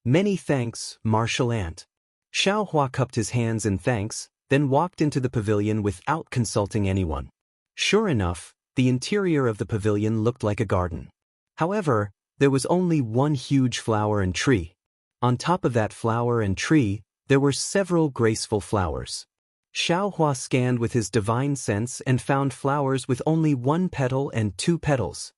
Many thanks, Martial Ant. Xiaohua cupped his hands in thanks, then walked into the pavilion without consulting anyone. Sure enough, the interior of the pavilion looked like a garden. However, there was only one huge flower and tree. On top of that flower and tree, there were several graceful flowers. Xiaohua scanned with his divine sense and found flowers with only 1 petal and 2 petals.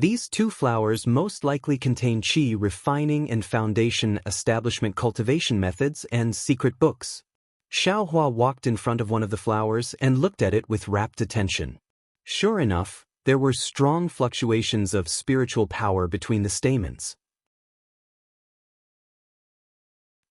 These 2 flowers most likely contain qi refining and foundation establishment cultivation methods and secret books. Xiaohua walked in front of one of the flowers and looked at it with rapt attention. Sure enough, there were strong fluctuations of spiritual power between the stamens.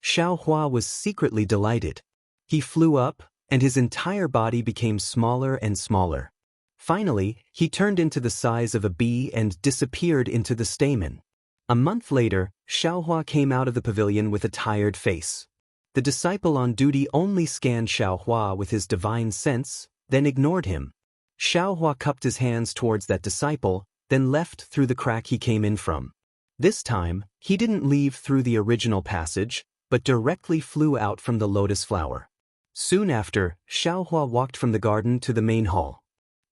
Xiaohua was secretly delighted. He flew up, and his entire body became smaller and smaller. Finally, he turned into the size of a bee and disappeared into the stamen. A month later, Xiaohua came out of the pavilion with a tired face. The disciple on duty only scanned Xiaohua with his divine sense, then ignored him. Xiaohua cupped his hands towards that disciple, then left through the crack he came in from. This time, he didn't leave through the original passage, but directly flew out from the lotus flower. Soon after, Xiaohua walked from the garden to the main hall.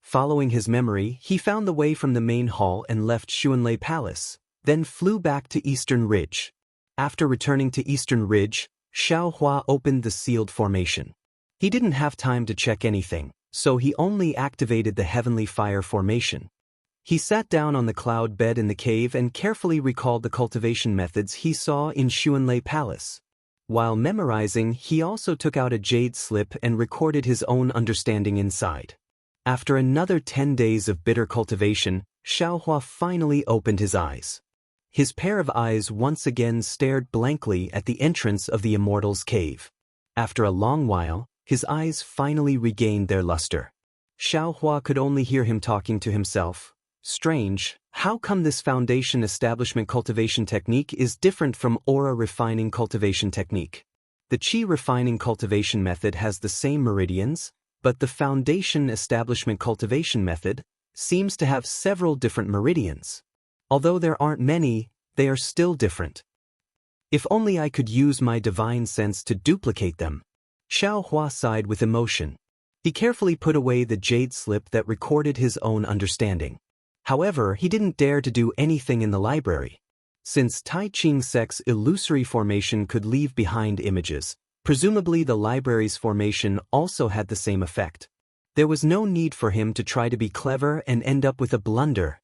Following his memory, he found the way from the main hall and left Xuanlei Palace, then flew back to Eastern Ridge. After returning to Eastern Ridge, Xiaohua opened the sealed formation. He didn't have time to check anything, so he only activated the Heavenly Fire formation. He sat down on the cloud bed in the cave and carefully recalled the cultivation methods he saw in Xuanlei Palace. While memorizing, he also took out a jade slip and recorded his own understanding inside. After another 10 days of bitter cultivation, Xiaohua finally opened his eyes. His pair of eyes once again stared blankly at the entrance of the Immortal's cave. After a long while, his eyes finally regained their luster. Xiaohua could only hear him talking to himself. Strange, how come this foundation establishment cultivation technique is different from aura refining cultivation technique? The qi refining cultivation method has the same meridians, but the foundation establishment cultivation method seems to have several different meridians. Although there aren't many, they are still different. If only I could use my divine sense to duplicate them. Xiaohua sighed with emotion. He carefully put away the jade slip that recorded his own understanding. However, he didn't dare to do anything in the library. Since Tai Ching Sek's illusory formation could leave behind images, presumably the library's formation also had the same effect. There was no need for him to try to be clever and end up with a blunder.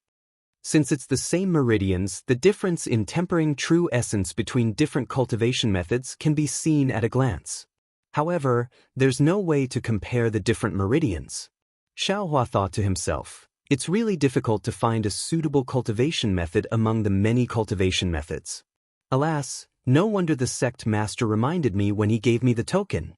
Since it's the same meridians, the difference in tempering true essence between different cultivation methods can be seen at a glance. However, there's no way to compare the different meridians. Xiaohua thought to himself, it's really difficult to find a suitable cultivation method among the many cultivation methods. Alas, no wonder the sect master reminded me when he gave me the token.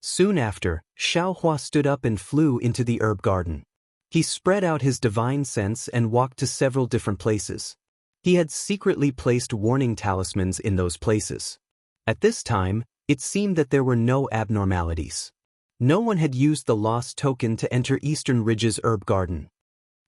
Soon after, Xiaohua stood up and flew into the herb garden. He spread out his divine sense and walked to several different places. He had secretly placed warning talismans in those places. At this time, it seemed that there were no abnormalities. No one had used the lost token to enter Eastern Ridge's herb garden.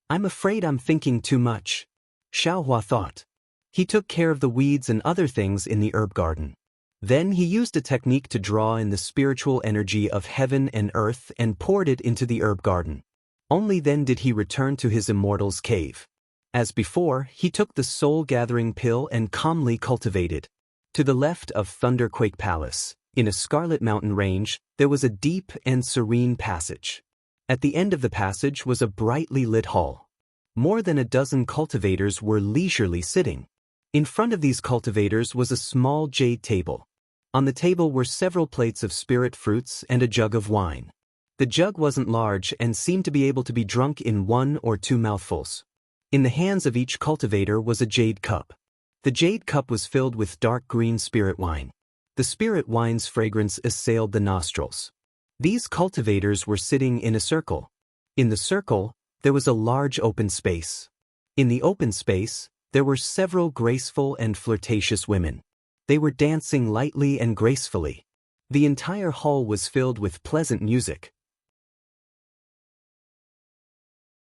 I'm afraid I'm thinking too much, Xiaohua thought. He took care of the weeds and other things in the herb garden. Then he used a technique to draw in the spiritual energy of heaven and earth and poured it into the herb garden. Only then did he return to his immortal's cave. As before, he took the soul-gathering pill and calmly cultivated. To the left of Thunderquake Palace, in a scarlet mountain range, there was a deep and serene passage. At the end of the passage was a brightly lit hall. More than a dozen cultivators were leisurely sitting. In front of these cultivators was a small jade table. On the table were several plates of spirit fruits and a jug of wine. The jug wasn't large and seemed to be able to be drunk in 1 or 2 mouthfuls. In the hands of each cultivator was a jade cup. The jade cup was filled with dark green spirit wine. The spirit wine's fragrance assailed the nostrils. These cultivators were sitting in a circle. In the circle, there was a large open space. In the open space, there were several graceful and flirtatious women. They were dancing lightly and gracefully. The entire hall was filled with pleasant music.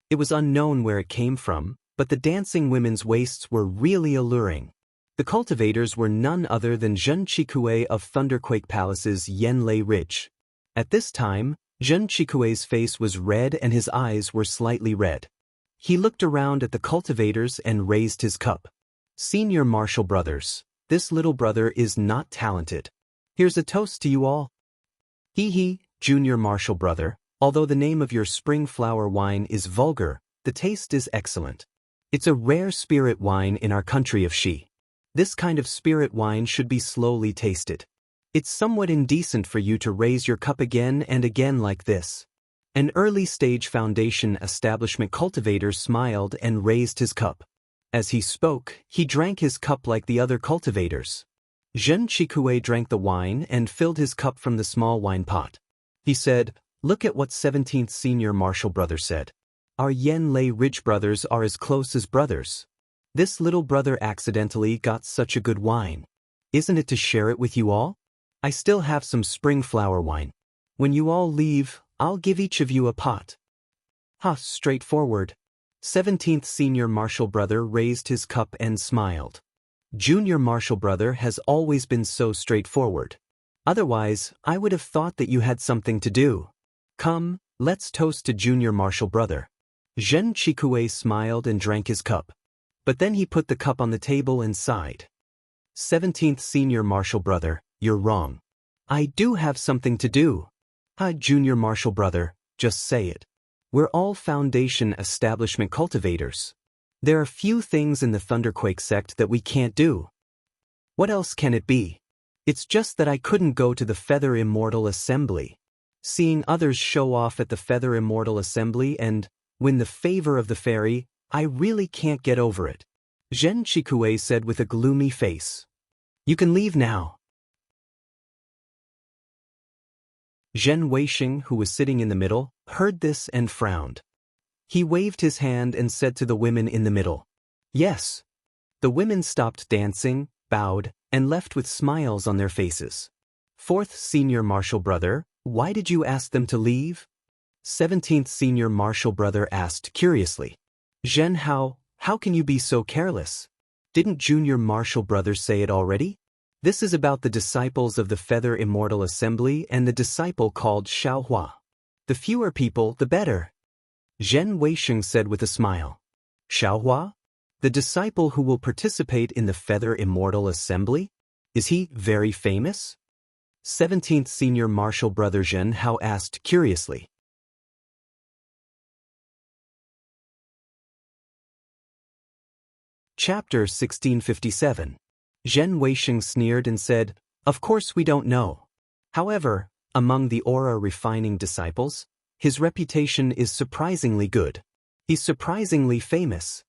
It was unknown where it came from, but the dancing women's waists were really alluring. The cultivators were none other than Zhen Chikue of Thunderquake Palace's Yanlei Ridge. At this time, Zhen Chikue's face was red and his eyes were slightly red. He looked around at the cultivators and raised his cup. Senior Marshall Brothers, this little brother is not talented. Here's a toast to you all. Hee, Junior Marshall Brother, although the name of your spring flower wine is vulgar, the taste is excellent. It's a rare spirit wine in our country of Shi. This kind of spirit wine should be slowly tasted. It's somewhat indecent for you to raise your cup again and again like this. An early-stage foundation establishment cultivator smiled and raised his cup. As he spoke, he drank his cup like the other cultivators. Zhen Chikue drank the wine and filled his cup from the small wine pot. He said, "Look at what 17th Senior Marshall Brother said. Our Yanlei Ridge brothers are as close as brothers. This little brother accidentally got such a good wine. Isn't it to share it with you all? I still have some spring flower wine. When you all leave, I'll give each of you a pot." Straightforward. 17th Senior Marshall Brother raised his cup and smiled. Junior Marshall Brother has always been so straightforward. Otherwise, I would have thought that you had something to do. Come, let's toast to Junior Marshall Brother. Zhen Chikue smiled and drank his cup. But then he put the cup on the table and sighed. 17th Senior Marshall Brother, you're wrong. I do have something to do. Junior Marshall Brother, just say it. We're all foundation establishment cultivators. There are few things in the Thunderquake sect that we can't do. What else can it be? It's just that I couldn't go to the Feather Immortal Assembly. Seeing others show off at the Feather Immortal Assembly and win the favor of the fairy, I really can't get over it. Zhen Chikue said with a gloomy face. You can leave now. Zhen Weixing, who was sitting in the middle, heard this and frowned. He waved his hand and said to the women in the middle, "Yes." The women stopped dancing, bowed, and left with smiles on their faces. 4th Senior Marshall Brother, why did you ask them to leave? 17th Senior Marshall Brother asked curiously. Zhen, how can you be so careless? Didn't Junior Marshall Brother say it already? This is about the disciples of the Feather Immortal Assembly and the disciple called Xiaohua. The The fewer people, the better. Zhen Weisheng said with a smile. Xiaohua? The disciple who will participate in the Feather Immortal Assembly? Is he very famous? 17th Senior Marshal Brother Zhen Hao asked curiously. Chapter 1657. Zhen Weisheng sneered and said, "Of course we don't know. However, among the aura refining disciples, his reputation is surprisingly good. He's surprisingly famous."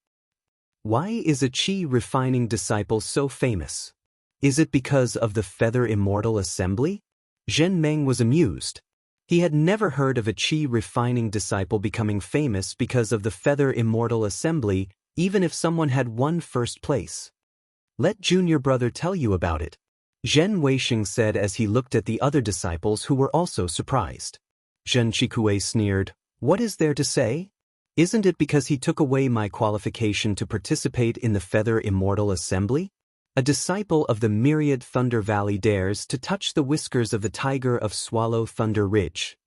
Why is a Qi refining disciple so famous? Is it because of the Feather Immortal Assembly? Zhen Meng was amused. He had never heard of a Qi refining disciple becoming famous because of the Feather Immortal Assembly, even if someone had won first place. Let junior brother tell you about it, Zhen Weisheng said as he looked at the other disciples who were also surprised. Zhen Chikue sneered, "What is there to say? Isn't it because he took away my qualification to participate in the Feather Immortal Assembly? A disciple of the Myriad Thunder Valley dares to touch the whiskers of the tiger of Swallow Thunder Ridge.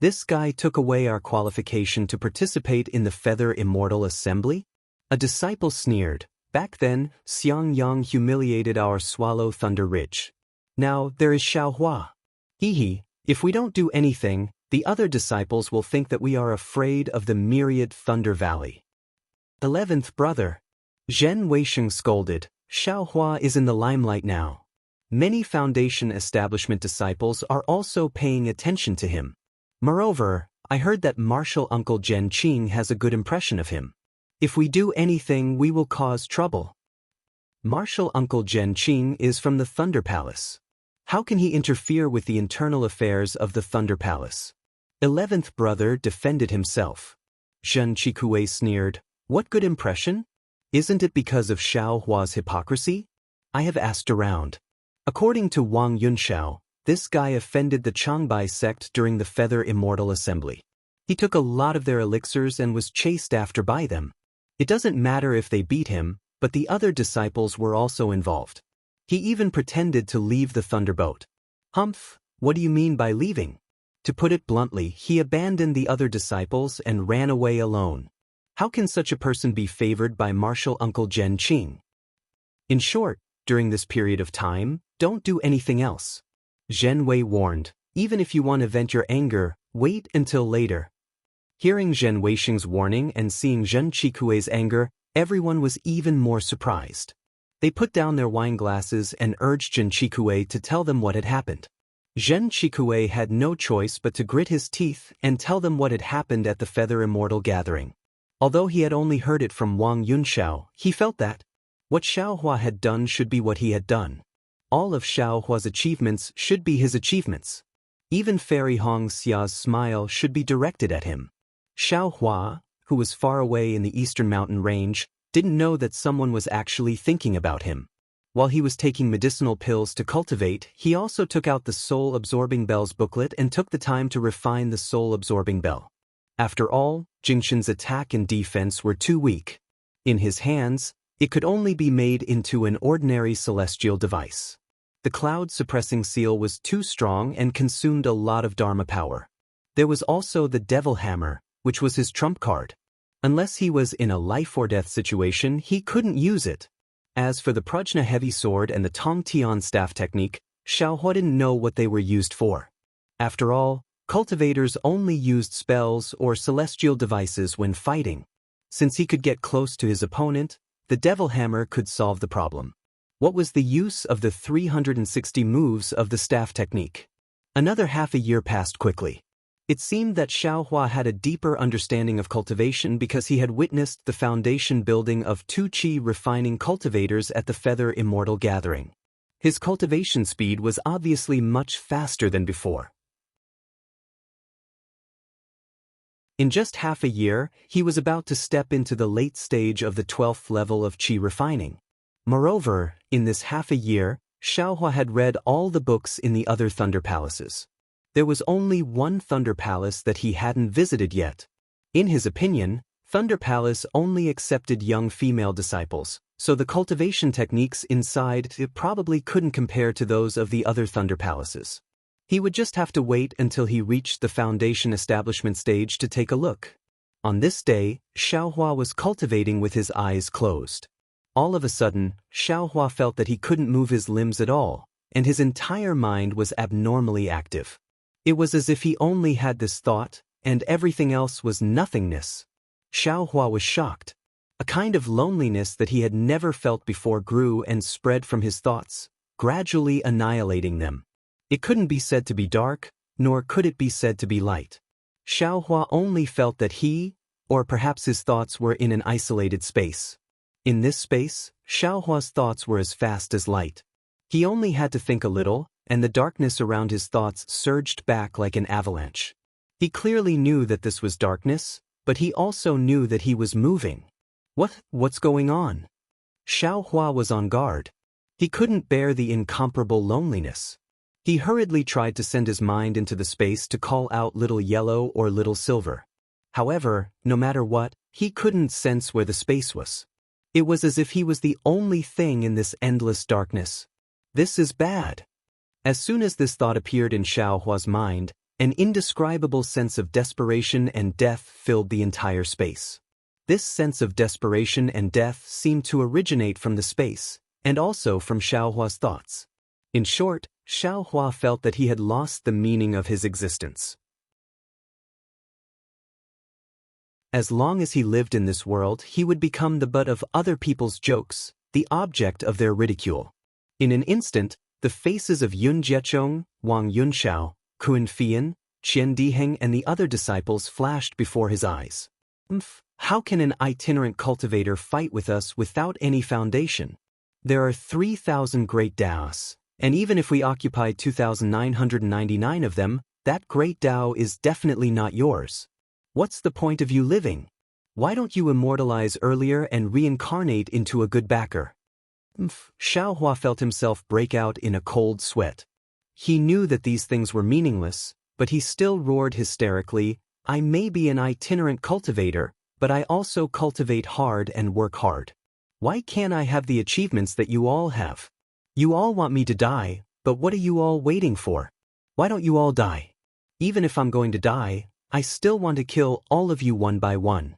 This guy took away our qualification to participate in the Feather Immortal Assembly?" A disciple sneered, "Back then, Xiang Yang humiliated our Swallow Thunder Ridge. Now there is Xiaohua. Hee, if we don't do anything, the other disciples will think that we are afraid of the Myriad Thunder Valley." 11th brother. Zhen Weisheng scolded, "Xiaohua is in the limelight now. Many Foundation establishment disciples are also paying attention to him. Moreover, I heard that Martial Uncle Zhen Qing has a good impression of him. If we do anything, we will cause trouble." Martial Uncle Zhen Qing is from the Thunder Palace. How can he interfere with the internal affairs of the Thunder Palace? 11th brother defended himself. Zhen Chikue sneered, "What good impression? Isn't it because of Xiaohua's hypocrisy? I have asked around. According to Wang Yunxiao, this guy offended the Changbai sect during the Feather Immortal Assembly. He took a lot of their elixirs and was chased after by them. It doesn't matter if they beat him, but the other disciples were also involved. He even pretended to leave the Thunderboat." "Humph, what do you mean by leaving?" "To put it bluntly, he abandoned the other disciples and ran away alone. How can such a person be favored by Martial Uncle Zhen Qing? In short, during this period of time, don't do anything else." Zhen Wei warned, "Even if you want to vent your anger, wait until later." Hearing Zhen Weisheng's warning and seeing Zhen Chikue's anger, everyone was even more surprised. They put down their wine glasses and urged Zhen Chikue to tell them what had happened. Zhen Chikue had no choice but to grit his teeth and tell them what had happened at the Feather Immortal gathering. Although he had only heard it from Wang Yunxiao, he felt that what Xiaohua had done should be what he had done. All of Xiaohua's achievements should be his achievements. Even Fairy Hong Xia's smile should be directed at him. Xiaohua, who was far away in the eastern mountain range, didn't know that someone was actually thinking about him. While he was taking medicinal pills to cultivate, he also took out the Soul-Absorbing Bells booklet and took the time to refine the Soul-Absorbing Bell. After all, Jingshan's attack and defense were too weak. In his hands, it could only be made into an ordinary celestial device. The cloud-suppressing seal was too strong and consumed a lot of Dharma power. There was also the Devil Hammer, which was his trump card. Unless he was in a life-or-death situation, he couldn't use it. As for the Prajna Heavy Sword and the Tong Tian Staff Technique, Xiaohua didn't know what they were used for. After all, cultivators only used spells or celestial devices when fighting. Since he could get close to his opponent, the Devil Hammer could solve the problem. What was the use of the 360 moves of the staff technique? Another half a year passed quickly. It seemed that Xiaohua had a deeper understanding of cultivation because he had witnessed the foundation building of 2 Qi refining cultivators at the Feather Immortal gathering. His cultivation speed was obviously much faster than before. In just half a year, he was about to step into the late stage of the 12th level of Qi refining. Moreover, in this half a year, Xiaohua had read all the books in the other Thunder Palaces. There was only one Thunder Palace that he hadn't visited yet. In his opinion, Thunder Palace only accepted young female disciples, so the cultivation techniques inside it probably couldn't compare to those of the other Thunder Palaces. He would just have to wait until he reached the foundation establishment stage to take a look. On this day, Xiaohua was cultivating with his eyes closed. All of a sudden, Xiaohua felt that he couldn't move his limbs at all, and his entire mind was abnormally active. It was as if he only had this thought, and everything else was nothingness. Xiaohua was shocked. A kind of loneliness that he had never felt before grew and spread from his thoughts, gradually annihilating them. It couldn't be said to be dark, nor could it be said to be light. Xiaohua only felt that he, or perhaps his thoughts, were in an isolated space. In this space, Xiaohua's thoughts were as fast as light. He only had to think a little, and the darkness around his thoughts surged back like an avalanche. He clearly knew that this was darkness, but he also knew that he was moving. What's going on? Xiaohua was on guard. He couldn't bear the incomparable loneliness. He hurriedly tried to send his mind into the space to call out little yellow or little silver. However, no matter what, he couldn't sense where the space was. It was as if he was the only thing in this endless darkness. This is bad. As soon as this thought appeared in Xiaohua's mind, an indescribable sense of desperation and death filled the entire space. This sense of desperation and death seemed to originate from the space, and also from Xiaohua's thoughts. In short, Xiaohua felt that he had lost the meaning of his existence. As long as he lived in this world, he would become the butt of other people's jokes, the object of their ridicule. In an instant, the faces of Yun Jiechong, Wang Yunxiao, Kun Fian, Qian Diheng and the other disciples flashed before his eyes. How can an itinerant cultivator fight with us without any foundation? There are 3,000 great Daos, and even if we occupy 2,999 of them, that great Dao is definitely not yours. What's the point of you living? Why don't you immortalize earlier and reincarnate into a good backer? Xiaohua felt himself break out in a cold sweat. He knew that these things were meaningless, but he still roared hysterically, I may be an itinerant cultivator, but I also cultivate hard and work hard. Why can't I have the achievements that you all have? You all want me to die, but what are you all waiting for? Why don't you all die? Even if I'm going to die, I still want to kill all of you one by one.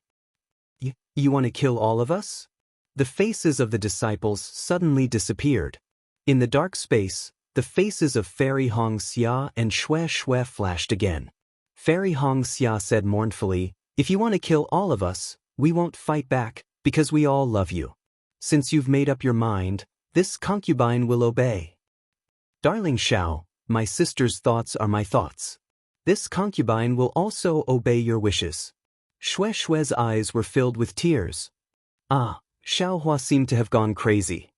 You want to kill all of us? The faces of the disciples suddenly disappeared. In the dark space, the faces of Fairy Hongxia and Xue Xue flashed again. Fairy Hongxia said mournfully, if you want to kill all of us, we won't fight back, because we all love you. Since you've made up your mind, this concubine will obey. Darling Xiao, my sister's thoughts are my thoughts. This concubine will also obey your wishes. Xue Xue's eyes were filled with tears. Xiaohua seemed to have gone crazy.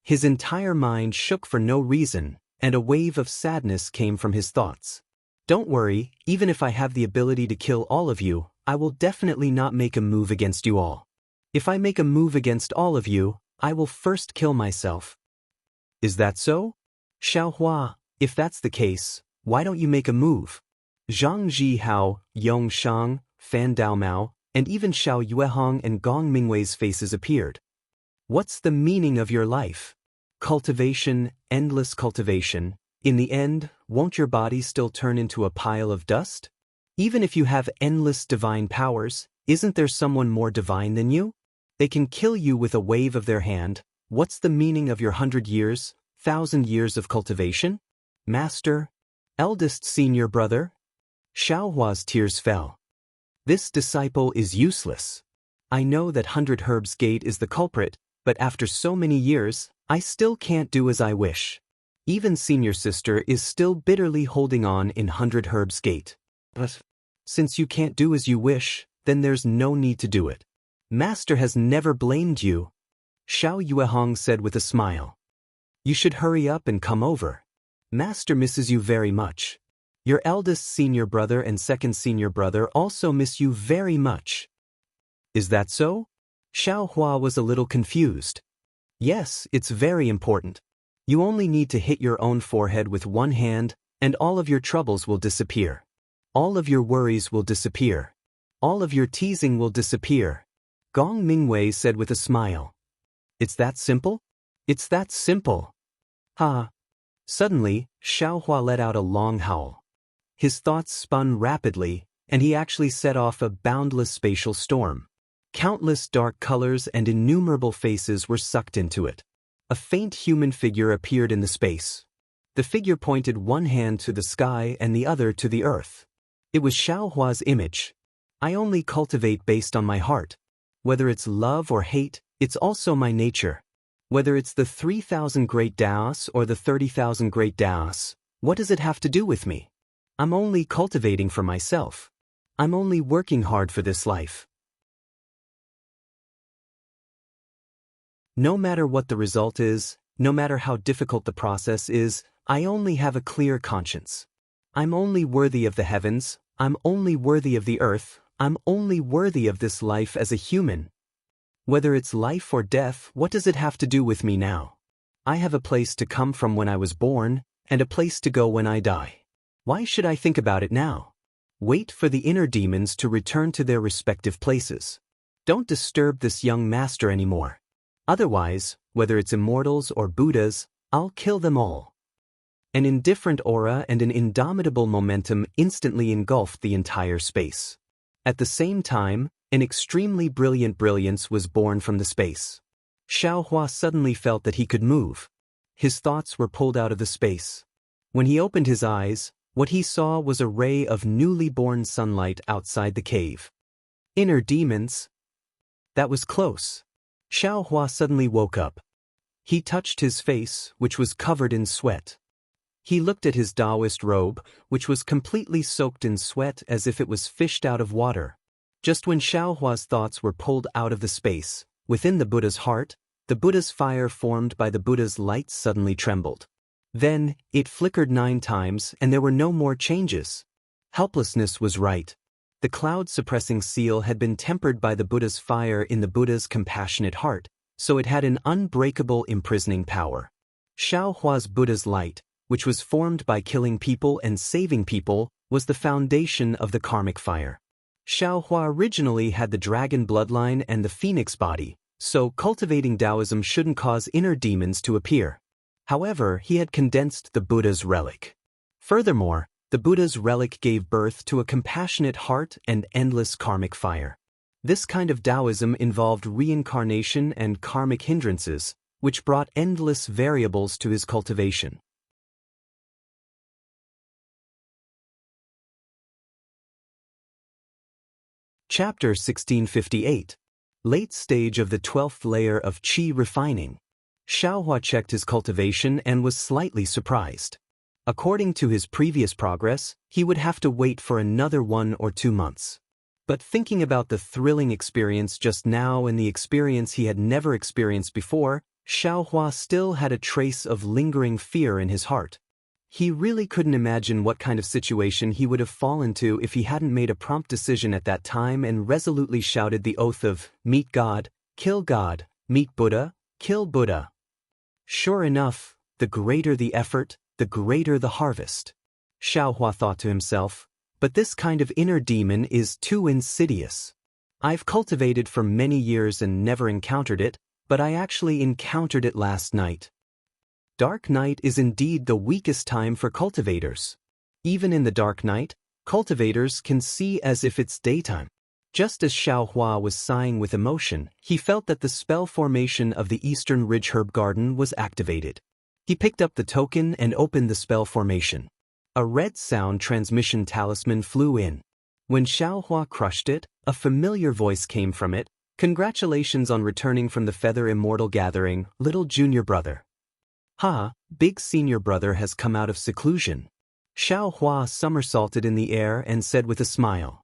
His entire mind shook for no reason, and a wave of sadness came from his thoughts. Don't worry, even if I have the ability to kill all of you, I will definitely not make a move against you all. If I make a move against all of you, I will first kill myself. Is that so? Xiaohua, if that's the case, why don't you make a move? Zhang Zhihao, Yong Shang, Fan Daomao, and even Xiao Yuehong and Gong Mingwei's faces appeared. What's the meaning of your life? Cultivation, endless cultivation. In the end, won't your body still turn into a pile of dust? Even if you have endless divine powers, isn't there someone more divine than you? They can kill you with a wave of their hand. What's the meaning of your 100 years, 1,000 years of cultivation? Master? Eldest senior brother? Xiaohua's tears fell. This disciple is useless. I know that 100 Herbs Gate is the culprit, but after so many years, I still can't do as I wish. Even senior sister is still bitterly holding on in 100 Herbs Gate. But since you can't do as you wish, then there's no need to do it. Master has never blamed you. Xiao Yuehong said with a smile. You should hurry up and come over. Master misses you very much. Your eldest senior brother and second senior brother also miss you very much. Is that so? Xiaohua was a little confused. Yes, it's very important. You only need to hit your own forehead with one hand, and all of your troubles will disappear. All of your worries will disappear. All of your teasing will disappear. Gong Mingwei said with a smile. It's that simple? It's that simple. Ha! Suddenly, Xiaohua let out a long howl. His thoughts spun rapidly, and he actually set off a boundless spatial storm. Countless dark colors and innumerable faces were sucked into it. A faint human figure appeared in the space. The figure pointed one hand to the sky and the other to the earth. It was Xiaohua's image. I only cultivate based on my heart. Whether it's love or hate, it's also my nature. Whether it's the 3,000 great Daos or the 30,000 great Daos, what does it have to do with me? I'm only cultivating for myself. I'm only working hard for this life. No matter what the result is, no matter how difficult the process is, I only have a clear conscience. I'm only worthy of the heavens, I'm only worthy of the earth, I'm only worthy of this life as a human. Whether it's life or death, what does it have to do with me now? I have a place to come from when I was born, and a place to go when I die. Why should I think about it now? Wait for the inner demons to return to their respective places. Don't disturb this young master anymore. Otherwise, whether it's immortals or Buddhas, I'll kill them all. An indifferent aura and an indomitable momentum instantly engulfed the entire space. At the same time, an extremely brilliant brilliance was born from the space. Xiaohua suddenly felt that he could move. His thoughts were pulled out of the space. When he opened his eyes, what he saw was a ray of newly born sunlight outside the cave. Inner demons? That was close. Xiaohua suddenly woke up. He touched his face, which was covered in sweat. He looked at his Taoist robe, which was completely soaked in sweat as if it was fished out of water. Just when Xiaohua's thoughts were pulled out of the space, within the Buddha's heart, the Buddha's fire formed by the Buddha's light suddenly trembled. Then, it flickered 9 times and there were no more changes. Helplessness was right. The cloud-suppressing seal had been tempered by the Buddha's fire in the Buddha's compassionate heart, so it had an unbreakable imprisoning power. Xiaohua's Buddha's light, which was formed by killing people and saving people, was the foundation of the karmic fire. Xiaohua originally had the dragon bloodline and the phoenix body, so cultivating Taoism shouldn't cause inner demons to appear. However, he had condensed the Buddha's relic. Furthermore, the Buddha's relic gave birth to a compassionate heart and endless karmic fire. This kind of Taoism involved reincarnation and karmic hindrances, which brought endless variables to his cultivation. Chapter 1658. Late stage of the 12th layer of Qi refining. Xiaohua checked his cultivation and was slightly surprised. According to his previous progress, he would have to wait for another 1 or 2 months. But thinking about the thrilling experience just now and the experience he had never experienced before, Xiaohua still had a trace of lingering fear in his heart. He really couldn't imagine what kind of situation he would have fallen to if he hadn't made a prompt decision at that time and resolutely shouted the oath of, "Meet God, kill God, meet Buddha, kill Buddha." Sure enough, the greater the effort, the greater the harvest. Xiaohua thought to himself, but this kind of inner demon is too insidious. I've cultivated for many years and never encountered it, but I actually encountered it last night. Dark night is indeed the weakest time for cultivators. Even in the dark night, cultivators can see as if it's daytime. Just as Xiaohua was sighing with emotion, he felt that the spell formation of the Eastern Ridge Herb Garden was activated. He picked up the token and opened the spell formation. A red sound transmission talisman flew in. When Xiaohua crushed it, a familiar voice came from it. "Congratulations on returning from the Feather Immortal Gathering, little junior brother." "Ha, big senior brother has come out of seclusion." Xiaohua somersaulted in the air and said with a smile.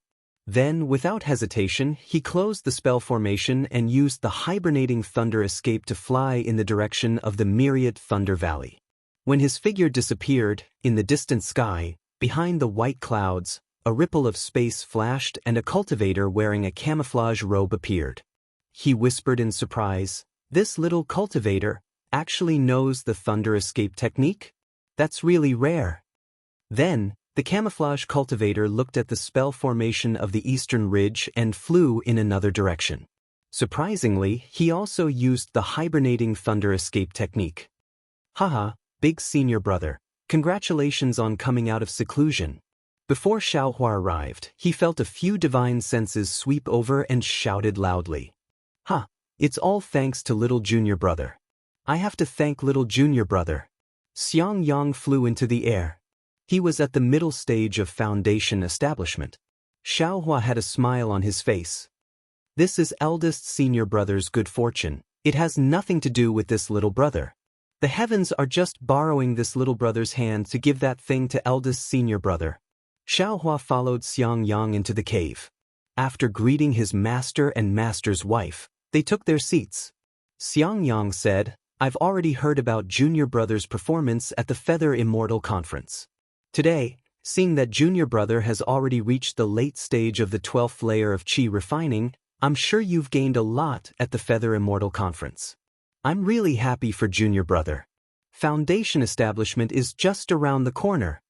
Then, without hesitation, he closed the spell formation and used the hibernating thunder escape to fly in the direction of the myriad Thunder Valley. When his figure disappeared, in the distant sky, behind the white clouds, a ripple of space flashed and a cultivator wearing a camouflage robe appeared. He whispered in surprise, "This little cultivator actually knows the thunder escape technique? That's really rare." Then, the camouflage cultivator looked at the spell formation of the Eastern Ridge and flew in another direction. Surprisingly, he also used the hibernating thunder escape technique. "Haha, big senior brother, congratulations on coming out of seclusion. Before Xiaohua arrived, he felt a few divine senses sweep over and shouted loudly. Ha! It's all thanks to little junior brother. I have to thank little junior brother. Xiang Yang flew into the air. He was at the middle stage of foundation establishment. Xiaohua had a smile on his face. This is eldest senior brother's good fortune. It has nothing to do with this little brother. The heavens are just borrowing this little brother's hand to give that thing to eldest senior brother. Xiaohua followed Xiang Yang into the cave. After greeting his master and master's wife, they took their seats. Xiang Yang said, I've already heard about junior brother's performance at the Feather Immortal conference. Today, seeing that junior brother has already reached the late stage of the 12th layer of qi refining, I'm sure you've gained a lot at the Feather Immortal conference. I'm really happy for junior brother. Foundation establishment is just around the corner.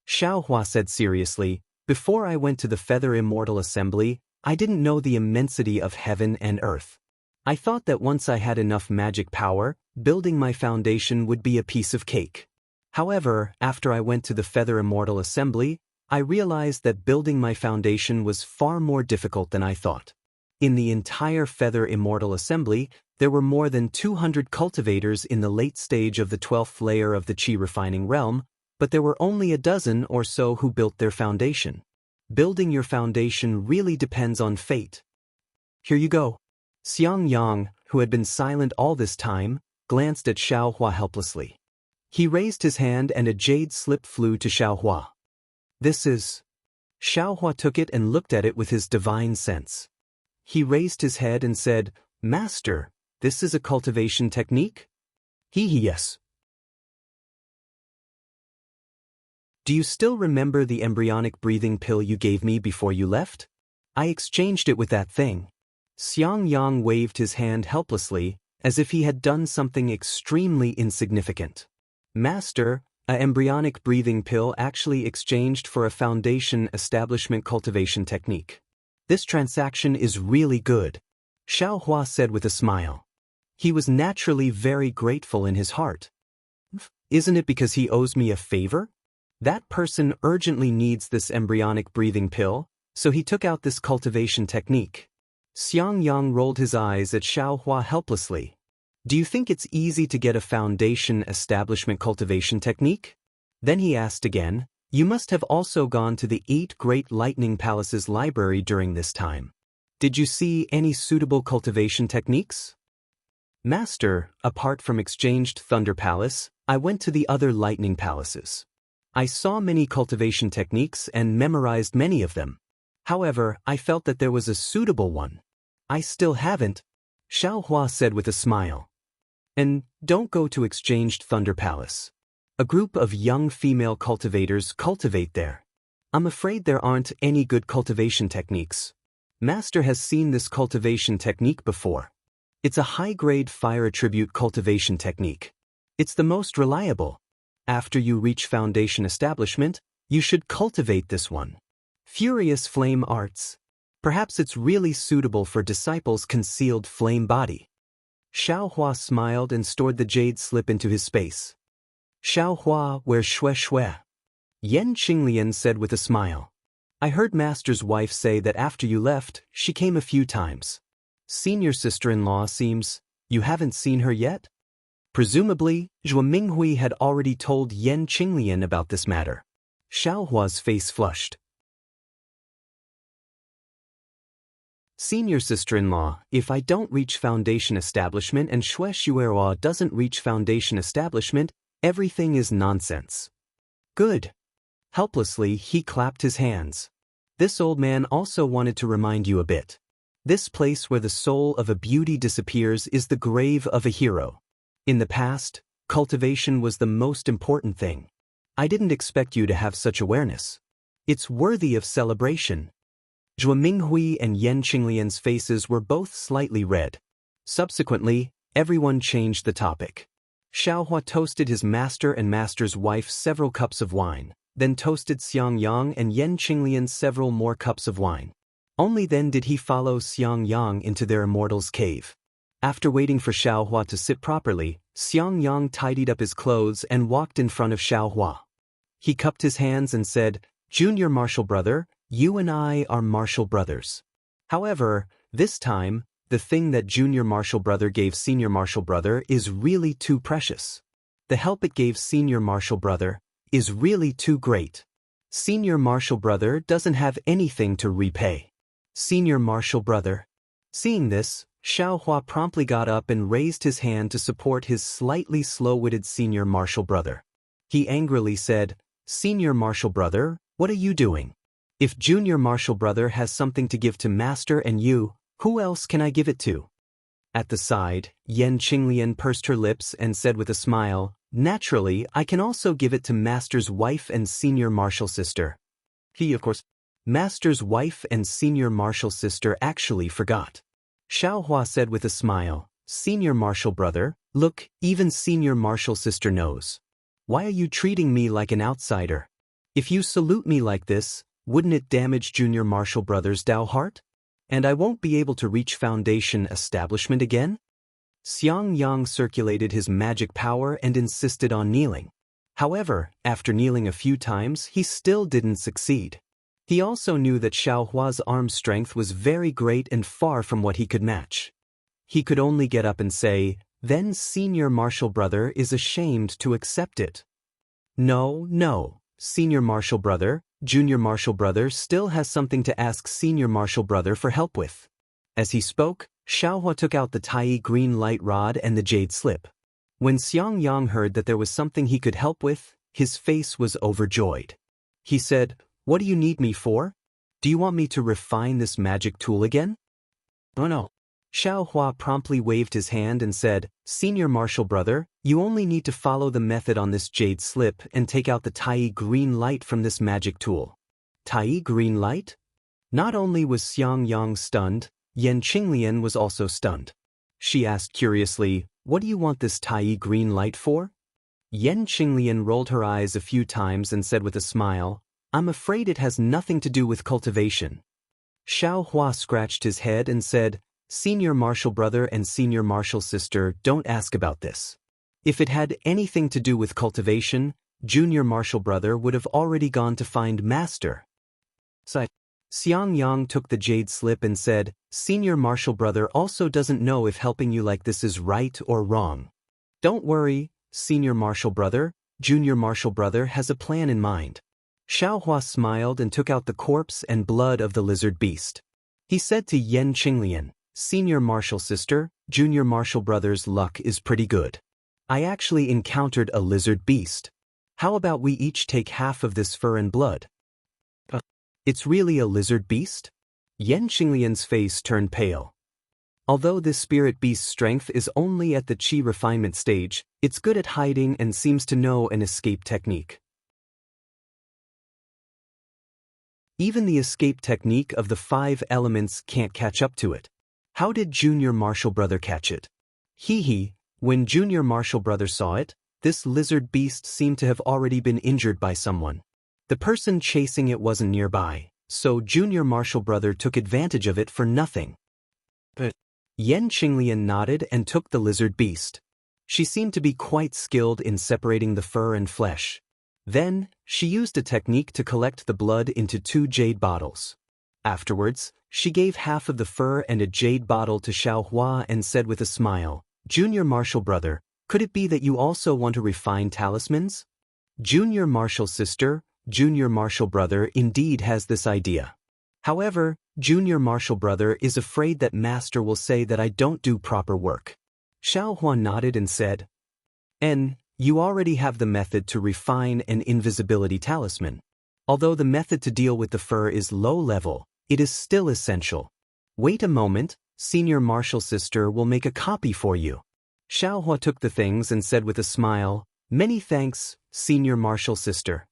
Xiaohua said seriously, before I went to the Feather Immortal Assembly, I didn't know the immensity of heaven and earth. I thought that once I had enough magic power, building my foundation would be a piece of cake. However, after I went to the Feather Immortal Assembly, I realized that building my foundation was far more difficult than I thought. In the entire Feather Immortal Assembly, there were more than 200 cultivators in the late stage of the 12th layer of the qi refining realm, but there were only a dozen or so who built their foundation. Building your foundation really depends on fate. Here you go. Xiang Yang, who had been silent all this time, glanced at Xiaohua helplessly. He raised his hand and a jade slip flew to Xiaohua. This is... Xiaohua took it and looked at it with his divine sense. He raised his head and said, Master, this is a cultivation technique? Yes. Do you still remember the embryonic breathing pill you gave me before you left? I exchanged it with that thing. Xiang Yang waved his hand helplessly, as if he had done something extremely insignificant. Master, a embryonic breathing pill actually exchanged for a foundation establishment cultivation technique. This transaction is really good, Xiaohua said with a smile. He was naturally very grateful in his heart. Isn't it because he owes me a favor? That person urgently needs this embryonic breathing pill, so he took out this cultivation technique. Xiang Yang rolled his eyes at Xiaohua helplessly. Do you think it's easy to get a foundation establishment cultivation technique? Then he asked again, you must have also gone to the 8 Great Lightning Palaces library during this time. Did you see any suitable cultivation techniques? Master, apart from Exchanged Thunder Palace, I went to the other lightning palaces. I saw many cultivation techniques and memorized many of them. However, I felt that there was a suitable one. I still haven't, Xiaohua said with a smile. And don't go to Exchanged Thunder Palace. A group of young female cultivators cultivate there. I'm afraid there aren't any good cultivation techniques. Master has seen this cultivation technique before. It's a high-grade fire attribute cultivation technique. It's the most reliable. After you reach foundation establishment, you should cultivate this one. Furious Flame Arts. Perhaps it's really suitable for disciples' concealed flame body. Xiaohua smiled and stored the jade slip into his space. Xiaohua, where shui. Yan Qinglian said with a smile. I heard Master's wife say that after you left, she came a few times. Senior sister-in-law seems, you haven't seen her yet? Presumably, Zhuo Minghui had already told Yan Qinglian about this matter. Xiaohua's face flushed. Senior sister-in-law, if I don't reach foundation establishment and Shui Xuerhua doesn't reach foundation establishment, everything is nonsense. Good. Helplessly, he clapped his hands. This old man also wanted to remind you a bit. This place where the soul of a beauty disappears is the grave of a hero. In the past, cultivation was the most important thing. I didn't expect you to have such awareness. It's worthy of celebration. Zhuo Minghui and Yan Qinglian's faces were both slightly red. Subsequently, everyone changed the topic. Xiaohua toasted his master and master's wife several cups of wine, then toasted Xiang Yang and Yan Qinglian several more cups of wine. Only then did he follow Xiang Yang into their immortal's cave. After waiting for Xiaohua to sit properly, Xiangyang tidied up his clothes and walked in front of Xiaohua. He cupped his hands and said, "Junior Martial Brother, you and I are martial brothers." However, this time, the thing that Junior Martial Brother gave Senior Martial Brother is really too precious. The help it gave Senior Martial Brother is really too great. Senior Martial Brother doesn't have anything to repay. Senior Martial Brother. Seeing this, Xiaohua promptly got up and raised his hand to support his slightly slow-witted Senior Martial Brother. He angrily said, "Senior Martial Brother, what are you doing? If Junior Martial Brother has something to give to Master and you, who else can I give it to?" At the side, Yan Qinglian pursed her lips and said with a smile, "Naturally, I can also give it to Master's wife and Senior Martial Sister." He, of course, Master's wife and Senior Martial Sister actually forgot. Xiaohua said with a smile, "Senior Martial Brother, look, even Senior Martial Sister knows. Why are you treating me like an outsider? If you salute me like this, wouldn't it damage Junior Martial Brother's Dao heart? And I won't be able to reach Foundation establishment again?" Xiangyang circulated his magic power and insisted on kneeling. However, after kneeling a few times, he still didn't succeed. He also knew that Xiaohua's arm strength was very great and far from what he could match. He could only get up and say, "Then Senior Martial Brother is ashamed to accept it." No, Senior Martial Brother, Junior Martial Brother still has something to ask Senior Martial Brother for help with. As he spoke, Xiaohua took out the Tai green light rod and the jade slip. When Xiangyang heard that there was something he could help with, his face was overjoyed. He said, "What do you need me for? Do you want me to refine this magic tool again?" "Oh no." Xiaohua promptly waved his hand and said, "Senior Martial Brother, you only need to follow the method on this jade slip and take out the Tai green light from this magic tool." Tai green light? Not only was Xiangyang stunned, Yan Qinglian was also stunned. She asked curiously, "What do you want this Tai green light for?" Yan Qinglian rolled her eyes a few times and said with a smile, "I'm afraid it has nothing to do with cultivation." Xiaohua scratched his head and said, "Senior Martial Brother and Senior Martial Sister, don't ask about this. If it had anything to do with cultivation, Junior Martial Brother would have already gone to find Master." Xiangyang took the jade slip and said, "Senior Martial Brother also doesn't know if helping you like this is right or wrong. Don't worry, Senior Martial Brother, Junior Martial Brother has a plan in mind." Xiaohua smiled and took out the corpse and blood of the lizard beast. He said to Yan Qinglian, "Senior Martial Sister, Junior Martial Brother's luck is pretty good. I actually encountered a lizard beast. How about we each take half of this fur and blood?" "It's really a lizard beast?" Yan Qinglian's face turned pale. Although this spirit beast's strength is only at the qi refinement stage, it's good at hiding and seems to know an escape technique. Even the escape technique of the 5 elements can't catch up to it. How did Junior Martial Brother catch it? When Junior Martial Brother saw it, this lizard beast seemed to have already been injured by someone. The person chasing it wasn't nearby, so Junior Martial Brother took advantage of it for nothing. But Yan Qinglian nodded and took the lizard beast. She seemed to be quite skilled in separating the fur and flesh. Then, she used a technique to collect the blood into 2 jade bottles. Afterwards, she gave half of the fur and a jade bottle to Xiaohua and said with a smile, "Junior Martial Brother, could it be that you also want to refine talismans?" Junior Martial Sister, Junior Martial Brother indeed has this idea. However, Junior Martial Brother is afraid that Master will say that I don't do proper work. Xiaohua nodded and said, You already have the method to refine an invisibility talisman. Although the method to deal with the fur is low level, it is still essential. Wait a moment, Senior Martial Sister will make a copy for you." Xiaohua took the things and said with a smile, "Many thanks, Senior Martial Sister."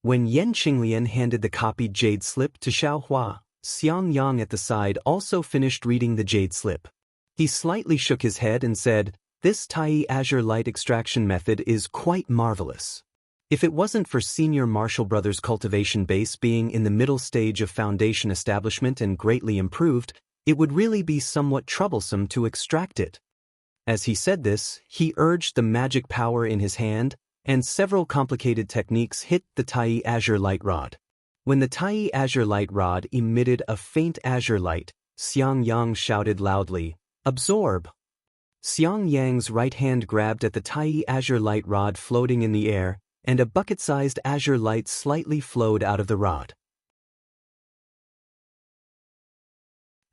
When Yan Qinglian handed the copied jade slip to Xiaohua, Xiangyang at the side also finished reading the jade slip. He slightly shook his head and said, "This Tai Azure light extraction method is quite marvelous. If it wasn't for Senior Martial Brothers' cultivation base being in the middle stage of Foundation establishment and greatly improved, it would really be somewhat troublesome to extract it." As he said this, he urged the magic power in his hand, and several complicated techniques hit the Tai azure light rod. When the Tai azure light rod emitted a faint azure light, Xiang Yang shouted loudly, "Absorb!" Xiang Yang's right hand grabbed at the Tai azure light rod floating in the air, and a bucket-sized azure light slightly flowed out of the rod.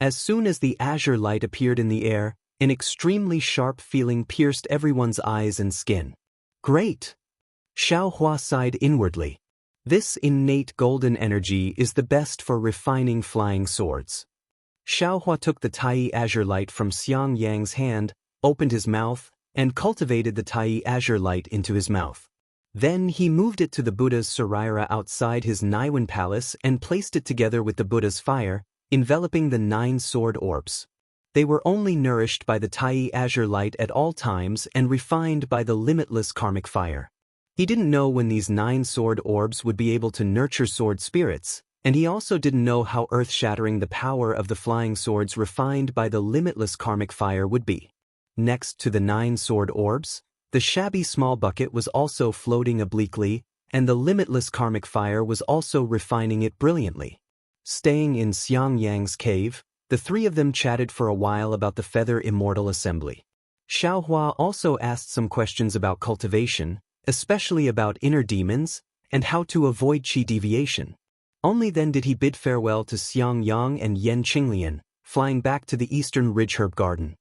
As soon as the azure light appeared in the air, an extremely sharp feeling pierced everyone's eyes and skin. Great! Xiaohua sighed inwardly. This innate golden energy is the best for refining flying swords. Xiaohua took the Tai azure light from Xiang Yang's hand, opened his mouth, and cultivated the Tai azure light into his mouth. Then he moved it to the Buddha's Saraira outside his Naiwan palace and placed it together with the Buddha's fire, enveloping the 9 sword orbs. They were only nourished by the Tai azure light at all times and refined by the limitless karmic fire. He didn't know when these 9 sword orbs would be able to nurture sword spirits, and he also didn't know how earth-shattering the power of the flying swords refined by the limitless karmic fire would be. Next to the 9 sword orbs, the shabby small bucket was also floating obliquely, and the limitless karmic fire was also refining it brilliantly. Staying in Xiang Yang's cave, the 3 of them chatted for a while about the Feather Immortal Assembly. Xiaohua also asked some questions about cultivation, especially about inner demons, and how to avoid qi deviation. Only then did he bid farewell to Xiang Yang and Yan Qinglian, flying back to the eastern ridge herb garden.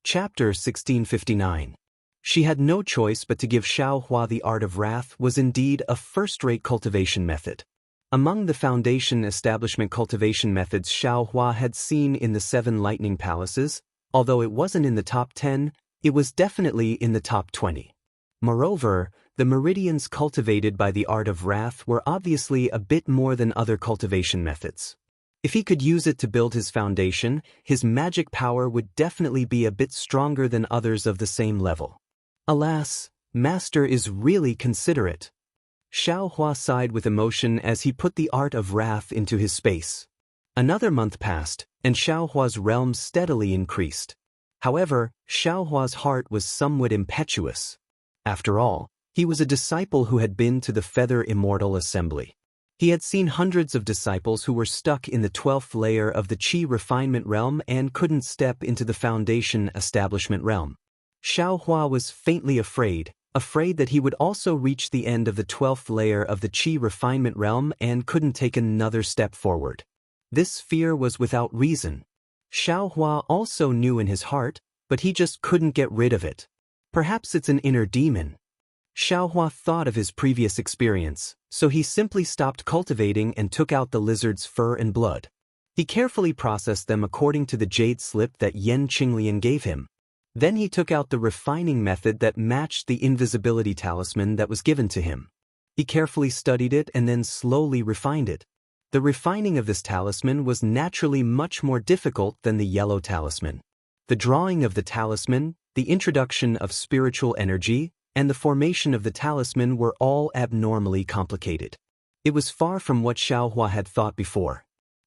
Chapter 1659. She had no choice but to give Xiaohua the art of wrath was indeed a first-rate cultivation method. Among the foundation establishment cultivation methods Xiaohua had seen in the 7 lightning palaces, although it wasn't in the top 10, it was definitely in the top 20. Moreover, the meridians cultivated by the art of wrath were obviously a bit more than other cultivation methods. If he could use it to build his foundation, his magic power would definitely be a bit stronger than others of the same level. Alas, Master is really considerate. Xiaohua sighed with emotion as he put the art of wrath into his space. Another month passed, and Xiaohua's realm steadily increased. However, Xiaohua's heart was somewhat impetuous. After all, he was a disciple who had been to the Feather Immortal Assembly. He had seen hundreds of disciples who were stuck in the 12th layer of the Qi refinement realm and couldn't step into the foundation establishment realm. Xiaohua was faintly afraid that he would also reach the end of the 12th layer of the Qi refinement realm and couldn't take another step forward. This fear was without reason. Xiaohua also knew in his heart, but he just couldn't get rid of it. Perhaps it's an inner demon. Xiaohua thought of his previous experience, so he simply stopped cultivating and took out the lizard's fur and blood. He carefully processed them according to the jade slip that Yan Qinglian gave him. Then he took out the refining method that matched the invisibility talisman that was given to him. He carefully studied it and then slowly refined it. The refining of this talisman was naturally much more difficult than the yellow talisman. The drawing of the talisman, the introduction of spiritual energy, and the formation of the talisman were all abnormally complicated. It was far from what Xiaohua had thought before.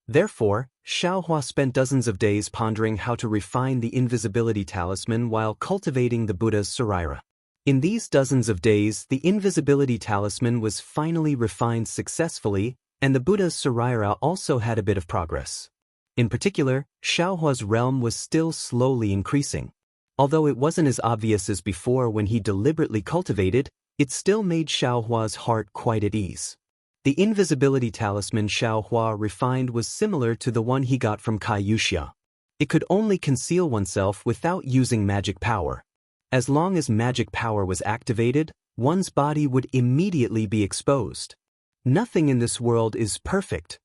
Therefore, Xiaohua spent dozens of days pondering how to refine the invisibility talisman while cultivating the Buddha's Saraira. In these dozens of days, the invisibility talisman was finally refined successfully, and the Buddha's Saraira also had a bit of progress. In particular, Xiaohua's realm was still slowly increasing. Although it wasn't as obvious as before when he deliberately cultivated, it still made Xiaohua's heart quite at ease. The invisibility talisman Xiaohua refined was similar to the one he got from Wuxia. It could only conceal oneself without using magic power. As long as magic power was activated, one's body would immediately be exposed. Nothing in this world is perfect.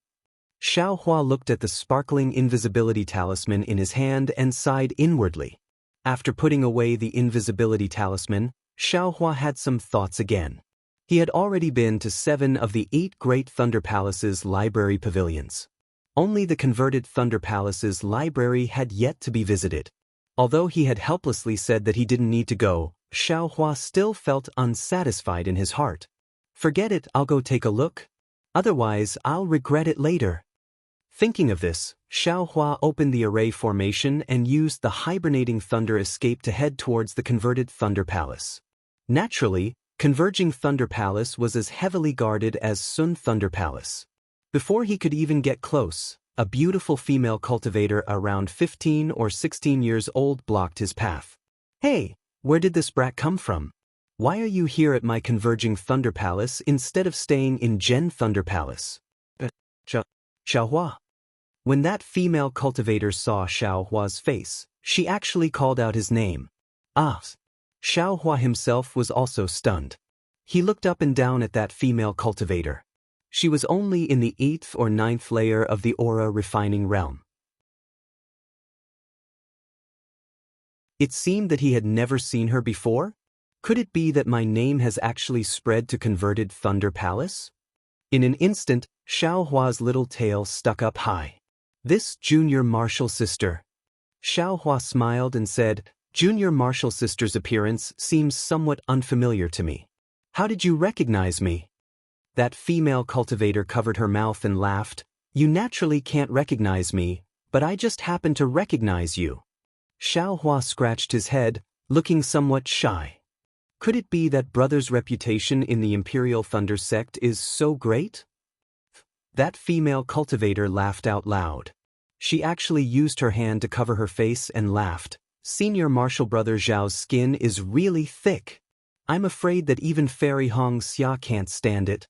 Xiaohua looked at the sparkling invisibility talisman in his hand and sighed inwardly. After putting away the invisibility talisman, Xiaohua had some thoughts again. He had already been to 7 of the 8 great Thunder Palace's library pavilions. Only the converted Thunder Palace's library had yet to be visited. Although he had helplessly said that he didn't need to go, Xiaohua still felt unsatisfied in his heart. Forget it, I'll go take a look. Otherwise, I'll regret it later. Thinking of this, Xiaohua opened the array formation and used the hibernating thunder escape to head towards the converted Thunder Palace. Naturally, converging Thunder Palace was as heavily guarded as Sun Thunder Palace. Before he could even get close, a beautiful female cultivator around 15 or 16 years old blocked his path. "Hey, where did this brat come from? Why are you here at my converging Thunder Palace instead of staying in Gen Thunder Palace?" Xiaohua. When that female cultivator saw Xiaohua's face, she actually called out his name. Ah! Xiaohua himself was also stunned. He looked up and down at that female cultivator. She was only in the 8th or 9th layer of the aura refining realm. It seemed that he had never seen her before. Could it be that my name has actually spread to converted Thunder Palace? In an instant, Xiaohua's little tail stuck up high. "This junior martial sister." Xiaohua smiled and said, "Junior martial sister's appearance seems somewhat unfamiliar to me. How did you recognize me?" That female cultivator covered her mouth and laughed. "You naturally can't recognize me, but I just happen to recognize you." Xiaohua scratched his head, looking somewhat shy. Could it be that brother's reputation in the Imperial Thunder sect is so great? That female cultivator laughed out loud. She actually used her hand to cover her face and laughed. "Senior Martial Brother Zhao's skin is really thick. I'm afraid that even Fairy Hong Xia can't stand it."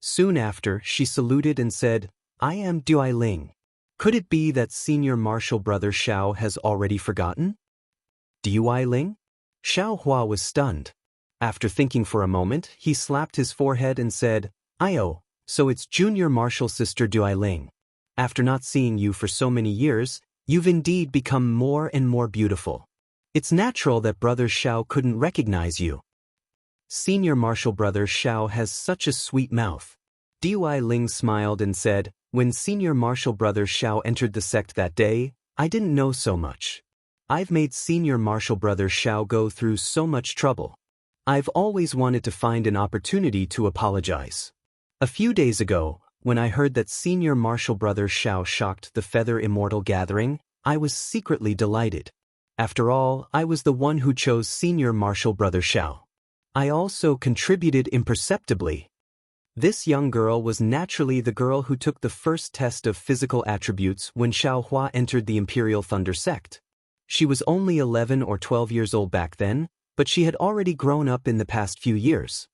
Soon after, she saluted and said, "I am Dui Ling." Could it be that Senior Martial Brother Xiao has already forgotten? Dui Ling? Xiaohua was stunned. After thinking for a moment, he slapped his forehead and said, "Io, so it's Junior Martial Sister Dui Ling. After not seeing you for so many years, you've indeed become more and more beautiful. It's natural that Brother Xiao couldn't recognize you." Senior Martial Brother Xiao has such a sweet mouth. Dui Ling smiled and said, "When Senior Martial Brother Xiao entered the sect that day, I didn't know so much. I've made Senior Martial Brother Xiao go through so much trouble. I've always wanted to find an opportunity to apologize. A few days ago, when I heard that Senior Martial Brother Xiao shocked the Feather Immortal gathering, I was secretly delighted. After all, I was the one who chose Senior Martial Brother Xiao. I also contributed imperceptibly." This young girl was naturally the girl who took the first test of physical attributes when Xiaohua entered the Imperial Thunder sect. She was only 11 or 12 years old back then, but she had already grown up in the past few years.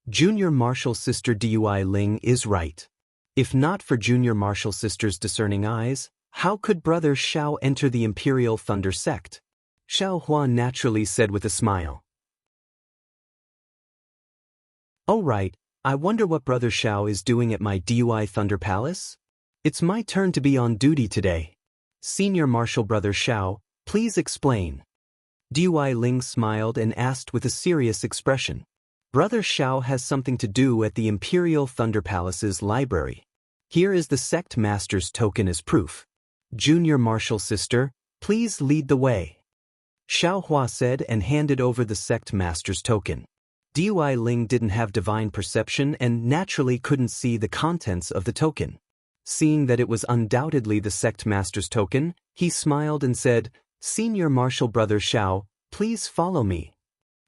Junior Martial Sister Dui Ling is right. If not for Junior Martial Sister's discerning eyes, how could Brother Xiao enter the Imperial Thunder sect? Xiaohua naturally said with a smile. "Oh right, I wonder what Brother Xiao is doing at my Dui Thunder Palace? It's my turn to be on duty today. Senior Martial Brother Xiao, please explain." Dui Ling smiled and asked with a serious expression. "Brother Xiao has something to do at the Imperial Thunder Palace's library. Here is the sect master's token as proof. Junior Martial Sister, please lead the way." Xiaohua said and handed over the sect master's token. Dui Ling didn't have divine perception and naturally couldn't see the contents of the token. Seeing that it was undoubtedly the sect master's token, he smiled and said, "Senior Martial Brother Xiao, please follow me."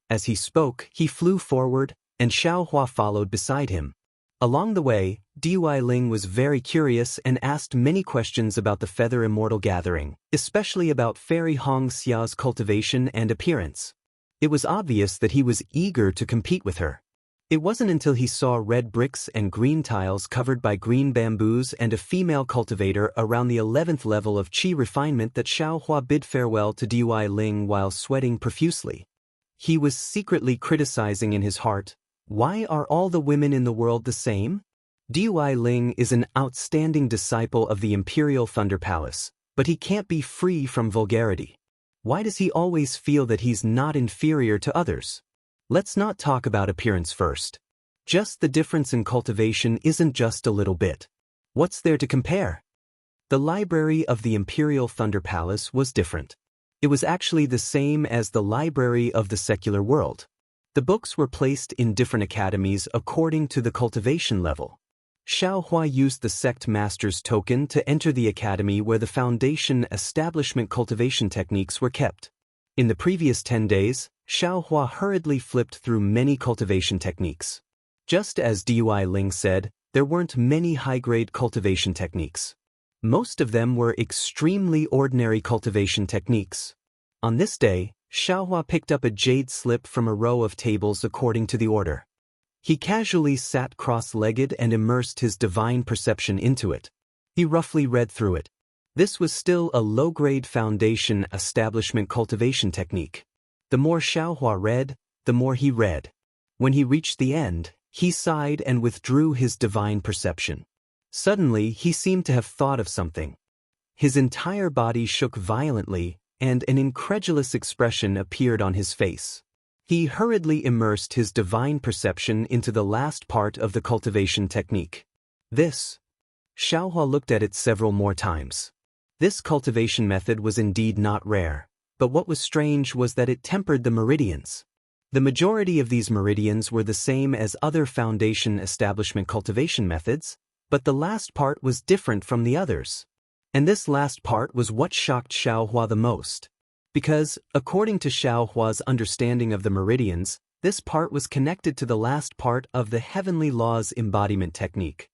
As he spoke, he flew forward, and Xiaohua followed beside him. Along the way, Dui Ling was very curious and asked many questions about the Feather Immortal gathering, especially about Fairy Hong Xia's cultivation and appearance. It was obvious that he was eager to compete with her. It wasn't until he saw red bricks and green tiles covered by green bamboos and a female cultivator around the 11th level of Qi refinement that Xiaohua bid farewell to Dui Ling while sweating profusely. He was secretly criticizing in his heart, "Why are all the women in the world the same?" Dui Ling is an outstanding disciple of the Imperial Thunder Palace, but he can't be free from vulgarity. Why does he always feel that he's not inferior to others? Let's not talk about appearance first. Just the difference in cultivation isn't just a little bit. What's there to compare? The library of the Imperial Thunder Palace was different. It was actually the same as the library of the secular world. The books were placed in different academies according to the cultivation level. Xiaohua used the sect master's token to enter the academy where the foundation establishment cultivation techniques were kept. In the previous 10 days, Xiaohua hurriedly flipped through many cultivation techniques. Just as Dui Ling said, there weren't many high-grade cultivation techniques. Most of them were extremely ordinary cultivation techniques. On this day, Xiaohua picked up a jade slip from a row of tables according to the order. He casually sat cross-legged and immersed his divine perception into it. He roughly read through it. This was still a low-grade foundation establishment cultivation technique. The more Xiaohua read, the more he read. When he reached the end, he sighed and withdrew his divine perception. Suddenly, he seemed to have thought of something. His entire body shook violently, and an incredulous expression appeared on his face. He hurriedly immersed his divine perception into the last part of the cultivation technique. Xiaohua looked at it several more times. This cultivation method was indeed not rare, but what was strange was that it tempered the meridians. The majority of these meridians were the same as other foundation establishment cultivation methods, but the last part was different from the others. And this last part was what shocked Xiaohua the most. Because, according to Xiaohua's understanding of the meridians, this part was connected to the last part of the heavenly laws embodiment technique.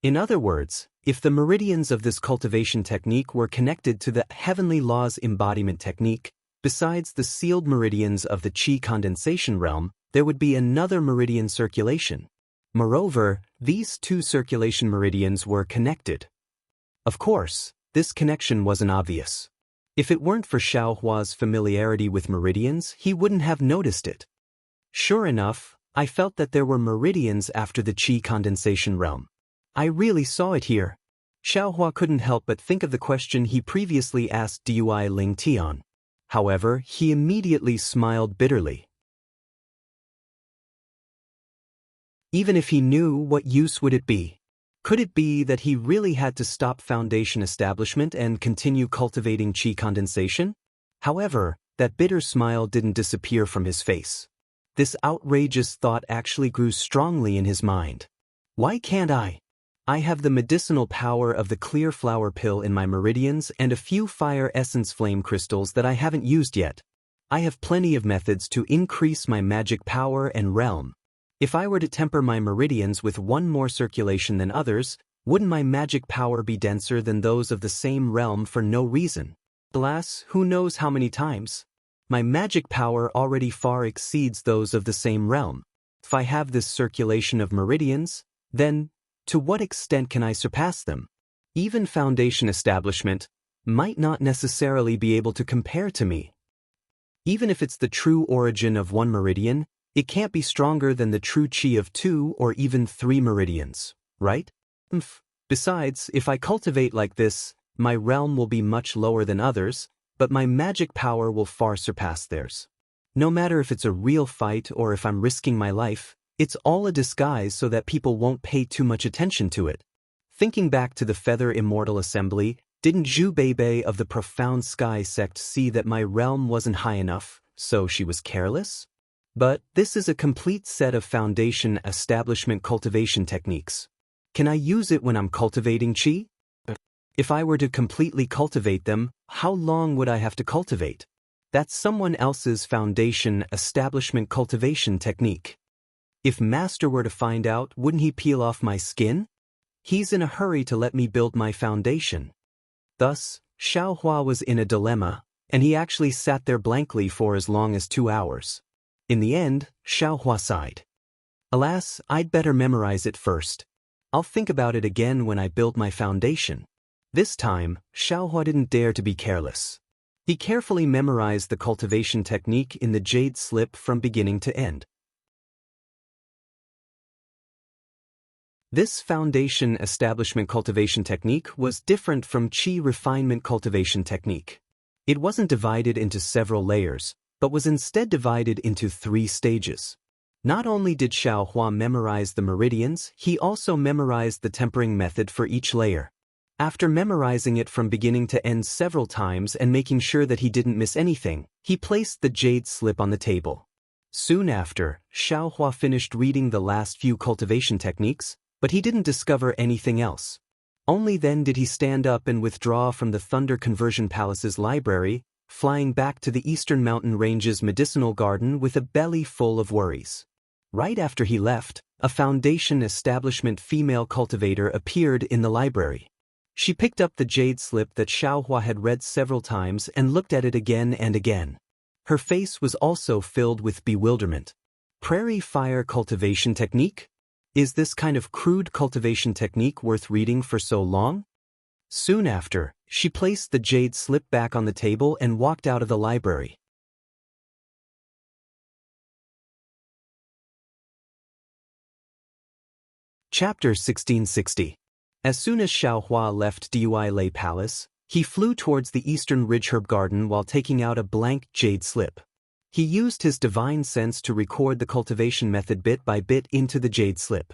In other words, if the meridians of this cultivation technique were connected to the heavenly laws embodiment technique, besides the sealed meridians of the qi condensation realm, there would be another meridian circulation. Moreover, these two circulation meridians were connected. Of course, this connection wasn't obvious. If it weren't for Xiaohua's familiarity with meridians, he wouldn't have noticed it. Sure enough, I felt that there were meridians after the qi condensation realm. I really saw it here. Xiaohua couldn't help but think of the question he previously asked Dui Ling Tian. However, he immediately smiled bitterly. Even if he knew, what use would it be? Could it be that he really had to stop foundation establishment and continue cultivating qi condensation? However, that bitter smile didn't disappear from his face. This outrageous thought actually grew strongly in his mind. Why can't I? I have the medicinal power of the clear flower pill in my meridians and a few fire essence flame crystals that I haven't used yet. I have plenty of methods to increase my magic power and realm. If I were to temper my meridians with one more circulation than others, wouldn't my magic power be denser than those of the same realm for no reason? Alas, who knows how many times? My magic power already far exceeds those of the same realm. If I have this circulation of meridians, then, to what extent can I surpass them? Even foundation establishment might not necessarily be able to compare to me. Even if it's the true origin of one meridian, it can't be stronger than the true qi of 2 or even 3 meridians, right? Besides, if I cultivate like this, my realm will be much lower than others, but my magic power will far surpass theirs. No matter if it's a real fight or if I'm risking my life, it's all a disguise so that people won't pay too much attention to it. Thinking back to the Feather Immortal Assembly, didn't Zhu Beibei of the Profound Sky sect see that my realm wasn't high enough, so she was careless? But this is a complete set of foundation establishment cultivation techniques. Can I use it when I'm cultivating qi? If I were to completely cultivate them, how long would I have to cultivate? That's someone else's foundation establishment cultivation technique. If Master were to find out, wouldn't he peel off my skin? He's in a hurry to let me build my foundation. Thus, Xiaohua was in a dilemma, and he actually sat there blankly for as long as 2 hours. In the end, Xiaohua sighed. Alas, I'd better memorize it first. I'll think about it again when I build my foundation. This time, Xiaohua didn't dare to be careless. He carefully memorized the cultivation technique in the jade slip from beginning to end. This foundation establishment cultivation technique was different from qi refinement cultivation technique. It wasn't divided into several layers, but was instead divided into 3 stages. Not only did Xiaohua memorize the meridians, he also memorized the tempering method for each layer. After memorizing it from beginning to end several times and making sure that he didn't miss anything, he placed the jade slip on the table. Soon after, Xiaohua finished reading the last few cultivation techniques, But he didn't discover anything else. Only then did he stand up and withdraw from the Thunder Conversion Palace's library, flying back to the Eastern Mountain Range's medicinal garden with a belly full of worries. Right after he left, a Foundation establishment female cultivator appeared in the library. She picked up the jade slip that Xiaohua had read several times and looked at it again and again. Her face was also filled with bewilderment. Prairie fire cultivation technique? Is this kind of crude cultivation technique worth reading for so long? Soon after, she placed the jade slip back on the table and walked out of the library. Chapter 1660. As soon as Xiaohua left Dui Palace, he flew towards the Eastern Ridgeherb Garden while taking out a blank jade slip. He used his divine sense to record the cultivation method bit by bit into the jade slip.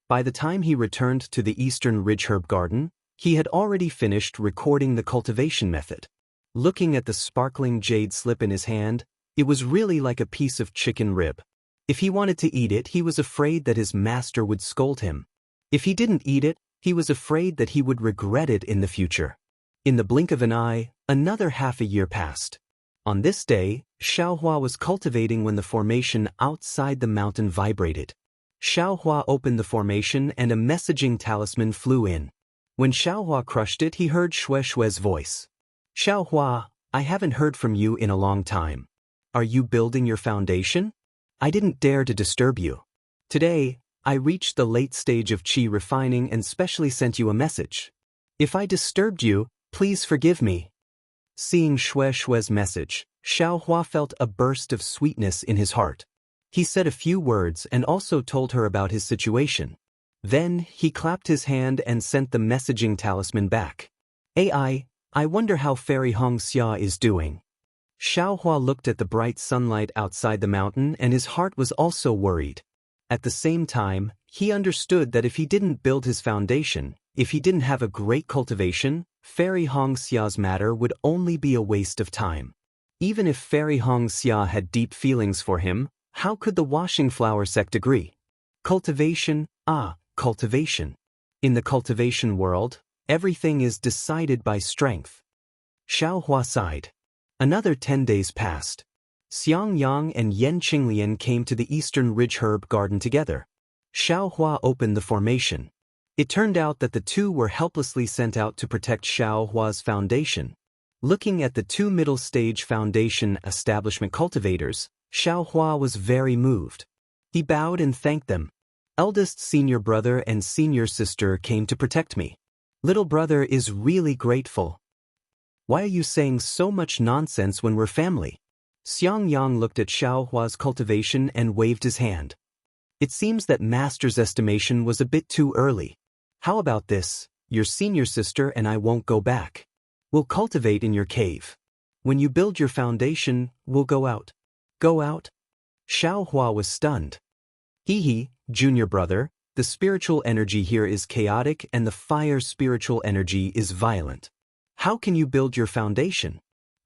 By the time he returned to the Eastern Ridgeherb Garden, he had already finished recording the cultivation method. Looking at the sparkling jade slip in his hand, it was really like a piece of chicken rib. If he wanted to eat it, he was afraid that his master would scold him. If he didn't eat it, he was afraid that he would regret it in the future. In the blink of an eye, another half a year passed. On this day, Xiaohua was cultivating when the formation outside the mountain vibrated. Xiaohua opened the formation and a messaging talisman flew in. When Xiaohua crushed it, he heard Xue Xue's voice. Xiaohua, I haven't heard from you in a long time. Are you building your foundation? I didn't dare to disturb you. Today, I reached the late stage of qi refining and specially sent you a message. If I disturbed you, please forgive me. Seeing Xue Xue's message, Xiaohua felt a burst of sweetness in his heart. He said a few words and also told her about his situation. Then, he clapped his hand and sent the messaging talisman back. I wonder how Fairy Hongxia is doing. Xiaohua looked at the bright sunlight outside the mountain and his heart was also worried. At the same time, he understood that if he didn't build his foundation, if he didn't have a great cultivation, Fairy Hongxia's matter would only be a waste of time. Even if Fairy Hongxia had deep feelings for him, how could the washing flower sect agree? Cultivation, cultivation. In the cultivation world, everything is decided by strength. Xiaohua sighed. Another 10 days passed. Xiang Yang and Yan Qinglian came to the Eastern Ridge Herb Garden together. Xiaohua opened the formation. It turned out that the two were helplessly sent out to protect Xiaohua's foundation. Looking at the two middle-stage foundation establishment cultivators, Xiaohua was very moved. He bowed and thanked them. Eldest senior brother and senior sister came to protect me. Little brother is really grateful. Why are you saying so much nonsense when we're family? Xiang Yang looked at Xiaohua's cultivation and waved his hand. It seems that Master's estimation was a bit too early. How about this? Your senior sister and I won't go back. We'll cultivate in your cave. When you build your foundation, we'll go out. Go out? Xiaohua was stunned. Junior brother, the spiritual energy here is chaotic and the fire spiritual energy is violent. How can you build your foundation?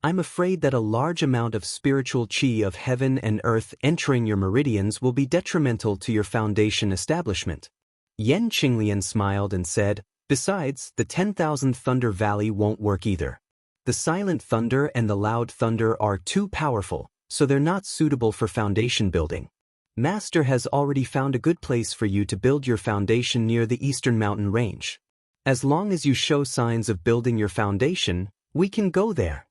I'm afraid that a large amount of spiritual qi of heaven and earth entering your meridians will be detrimental to your foundation establishment. Yan Qinglian smiled and said, besides, the 10,000 Thunder Valley won't work either. The silent thunder and the loud thunder are too powerful, so they're not suitable for foundation building. Master has already found a good place for you to build your foundation near the Eastern Mountain Range. As long as you show signs of building your foundation, we can go there.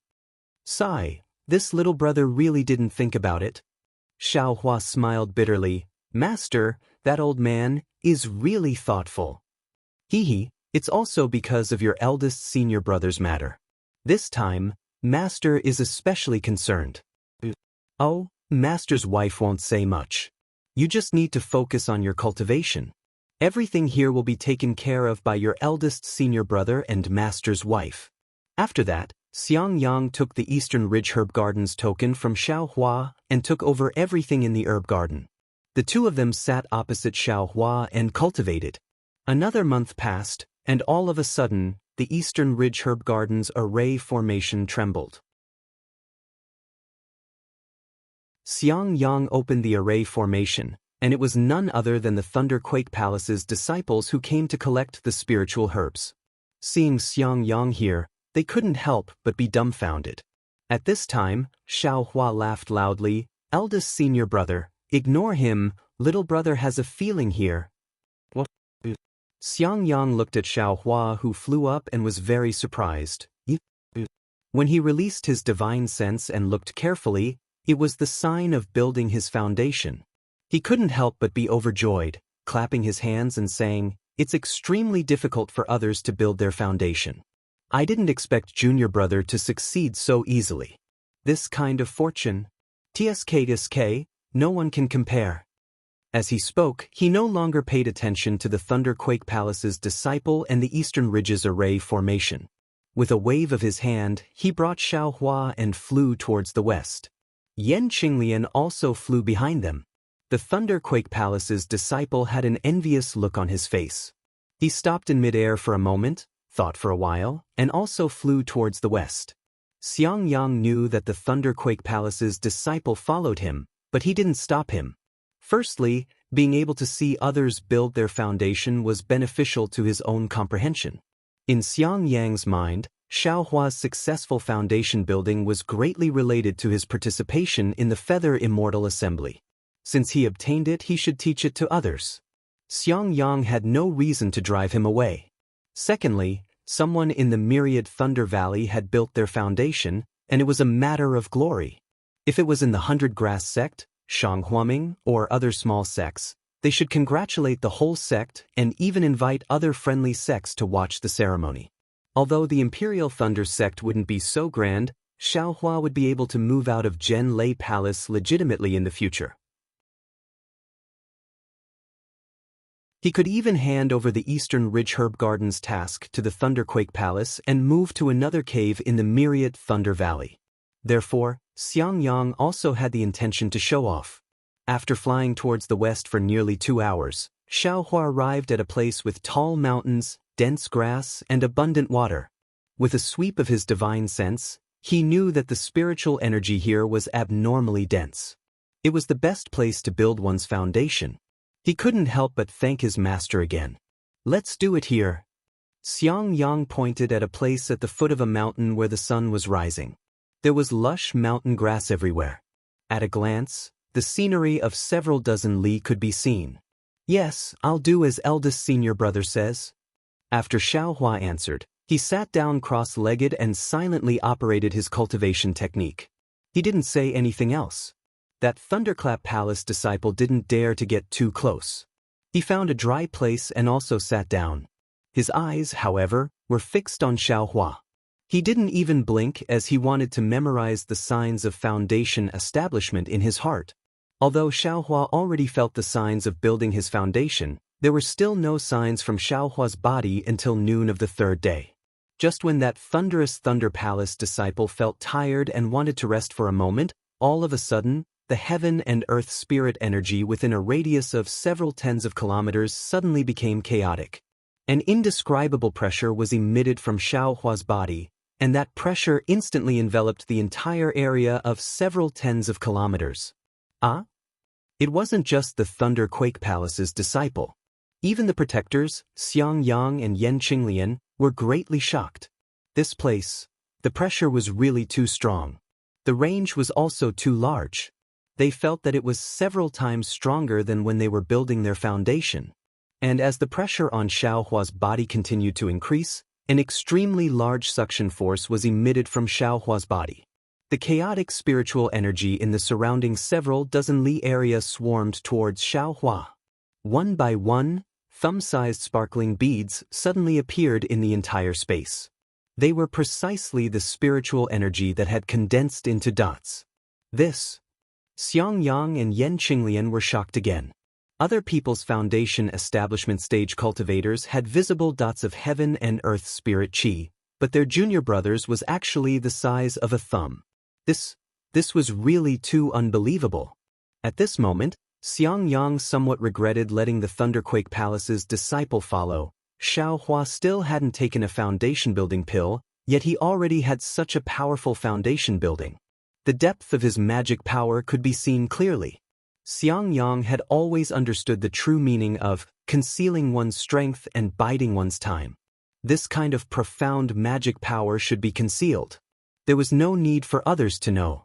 Sigh, this little brother really didn't think about it. Xiaohua smiled bitterly. Master, that old man, is really thoughtful. It's also because of your eldest senior brother's matter. This time, Master is especially concerned. Oh, Master's wife won't say much. You just need to focus on your cultivation. Everything here will be taken care of by your eldest senior brother and Master's wife. After that, Xiang Yang took the Eastern Ridge Herb Garden's token from Xiaohua and took over everything in the herb garden. The two of them sat opposite Xiaohua and cultivated. Another month passed, and all of a sudden, the Eastern Ridge Herb Garden's array formation trembled. Xiang Yang opened the array formation, and it was none other than the Thunderquake Palace's disciples who came to collect the spiritual herbs. Seeing Xiang Yang here, they couldn't help but be dumbfounded. At this time, Xiao Hua laughed loudly. Eldest senior brother, ignore him, little brother has a feeling here. What? Xiang Yang looked at Xiao Hua, who flew up and was very surprised. When he released his divine sense and looked carefully, it was the sign of building his foundation. He couldn't help but be overjoyed, clapping his hands and saying, "It's extremely difficult for others to build their foundation. I didn't expect junior brother to succeed so easily. This kind of fortune, TSK, no one can compare." As he spoke, he no longer paid attention to the Thunderquake Palace's disciple and the Eastern Ridge's array formation. With a wave of his hand, he brought Xiao Hua and flew towards the west. Yan Qinglian also flew behind them. The Thunderquake Palace's disciple had an envious look on his face. He stopped in midair for a moment, thought for a while, and also flew towards the west. Xiang Yang knew that the Thunderquake Palace's disciple followed him, but he didn't stop him. Firstly, being able to see others build their foundation was beneficial to his own comprehension. In Xiang Yang's mind, Xiao Hua's successful foundation building was greatly related to his participation in the Feather Immortal Assembly. Since he obtained it, he should teach it to others. Xiang Yang had no reason to drive him away. Secondly, someone in the Myriad Thunder Valley had built their foundation, and it was a matter of glory. If it was in the 100 Grass sect, Shanghuaming, or other small sects, they should congratulate the whole sect and even invite other friendly sects to watch the ceremony. Although the Imperial Thunder sect wouldn't be so grand, Xiao Hua would be able to move out of Zhen Lei Palace legitimately in the future. He could even hand over the Eastern Ridge Herb Gardens task to the Thunderquake Palace and move to another cave in the Myriad Thunder Valley. Therefore, Xiang Yang also had the intention to show off. After flying towards the west for nearly 2 hours, Xiao Hua arrived at a place with tall mountains, dense grass, and abundant water. With a sweep of his divine sense, he knew that the spiritual energy here was abnormally dense. It was the best place to build one's foundation. He couldn't help but thank his master again. "Let's do it here." Xiang Yang pointed at a place at the foot of a mountain where the sun was rising. There was lush mountain grass everywhere. At a glance, the scenery of several dozen li could be seen. "Yes, I'll do as eldest senior brother says." After Xiao Hua answered, he sat down cross-legged and silently operated his cultivation technique. He didn't say anything else. That Thunderclap Palace disciple didn't dare to get too close. He found a dry place and also sat down. His eyes, however, were fixed on Xiao Hua. He didn't even blink as he wanted to memorize the signs of foundation establishment in his heart. Although Xiao Hua already felt the signs of building his foundation, there were still no signs from Xiao Hua's body until noon of the third day. Just when that thunderous Thunder Palace disciple felt tired and wanted to rest for a moment, all of a sudden, the heaven and earth spirit energy within a radius of several tens of kilometers suddenly became chaotic. An indescribable pressure was emitted from Xiao Hua's body, and that pressure instantly enveloped the entire area of several tens of kilometers. It wasn't just the Thunderquake Palace's disciple. Even the protectors, Xiang Yang and Yan Qinglian, were greatly shocked. This place, the pressure was really too strong. The range was also too large. They felt that it was several times stronger than when they were building their foundation. And as the pressure on Xiao Hua's body continued to increase, an extremely large suction force was emitted from Xiao Hua's body. The chaotic spiritual energy in the surrounding several dozen li area swarmed towards Xiao Hua. One by one, thumb-sized sparkling beads suddenly appeared in the entire space. They were precisely the spiritual energy that had condensed into dots. Xiang Yang and Yan Qinglian were shocked again. Other people's foundation establishment stage cultivators had visible dots of heaven and earth spirit chi, but their junior brothers was actually the size of a thumb. This was really too unbelievable. At this moment, Xiang Yang somewhat regretted letting the Thunderquake Palace's disciple follow. Xiao Hua still hadn't taken a foundation building pill, yet he already had such a powerful foundation building. The depth of his magic power could be seen clearly. Xiang Yang had always understood the true meaning of concealing one's strength and biding one's time. This kind of profound magic power should be concealed. There was no need for others to know.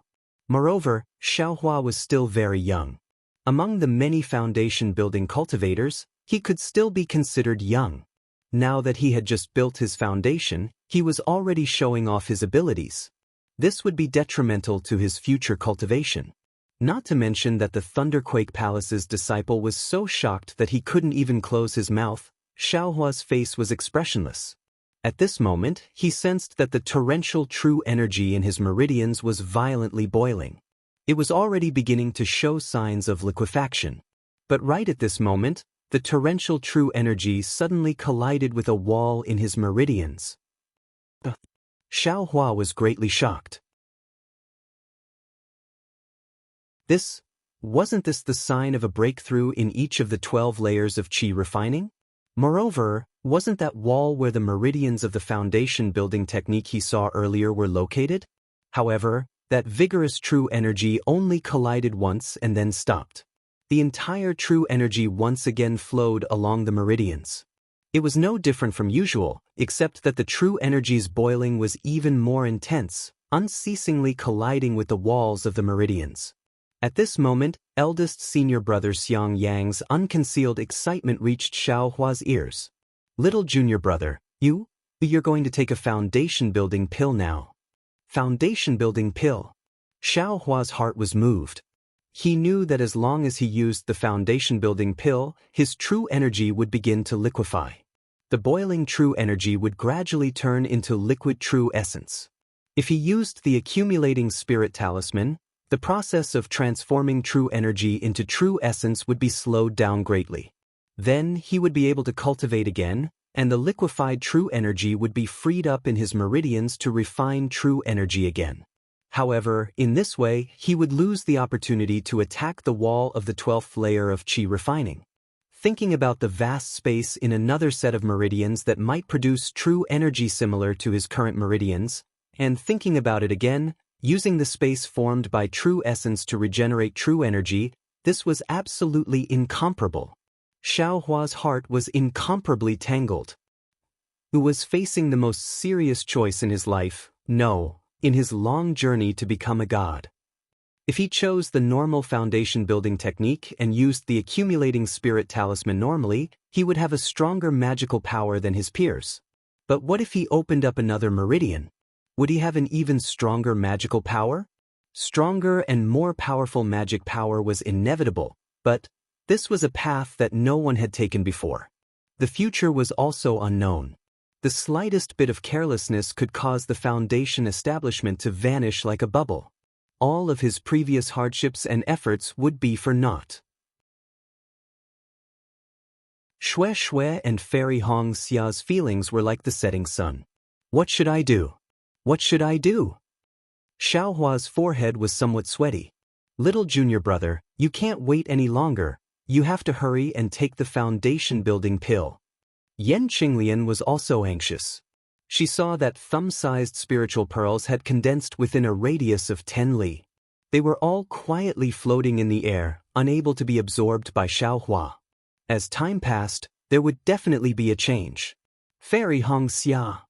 Moreover, Xiaohua was still very young. Among the many foundation-building cultivators, he could still be considered young. Now that he had just built his foundation, he was already showing off his abilities. This would be detrimental to his future cultivation. Not to mention that the Thunderquake Palace's disciple was so shocked that he couldn't even close his mouth. Xiaohua's face was expressionless. At this moment, he sensed that the torrential true energy in his meridians was violently boiling. It was already beginning to show signs of liquefaction. But right at this moment, the torrential true energy suddenly collided with a wall in his meridians. Xiaohua was greatly shocked. Wasn't this the sign of a breakthrough in each of the 12 layers of qi refining? Moreover, wasn't that wall where the meridians of the foundation building technique he saw earlier were located? However, that vigorous true energy only collided once and then stopped. The entire true energy once again flowed along the meridians. It was no different from usual, except that the true energy's boiling was even more intense, unceasingly colliding with the walls of the meridians. At this moment, eldest senior brother Xiang Yang's unconcealed excitement reached Xiaohua's ears. Little junior brother, you're going to take a foundation-building pill now. Foundation-building pill. Xiaohua's heart was moved. He knew that as long as he used the foundation-building pill, his true energy would begin to liquefy. The boiling true energy would gradually turn into liquid true essence. If he used the accumulating spirit talisman, the process of transforming true energy into true essence would be slowed down greatly. Then he would be able to cultivate again, and the liquefied true energy would be freed up in his meridians to refine true energy again. However, in this way, he would lose the opportunity to attack the wall of the 12th layer of qi refining. Thinking about the vast space in another set of meridians that might produce true energy similar to his current meridians, and thinking about it again, using the space formed by true essence to regenerate true energy, this was absolutely incomparable. Xiaohua's heart was incomparably tangled. He was facing the most serious choice in his life, in his long journey to become a god. If he chose the normal foundation-building technique and used the accumulating spirit talisman normally, he would have a stronger magical power than his peers. But what if he opened up another meridian? Would he have an even stronger magical power? Stronger and more powerful magic power was inevitable, but this was a path that no one had taken before. The future was also unknown. The slightest bit of carelessness could cause the foundation establishment to vanish like a bubble. All of his previous hardships and efforts would be for naught. Xue Xue and Fairy Hong Xia's feelings were like the setting sun. What should I do? What should I do? Xiaohua's forehead was somewhat sweaty. Little junior brother, you can't wait any longer. You have to hurry and take the foundation-building pill. Yan Qinglian was also anxious. She saw that thumb-sized spiritual pearls had condensed within a radius of 10 li. They were all quietly floating in the air, unable to be absorbed by Xiaohua. As time passed, there would definitely be a change. Fairy Hong Xia.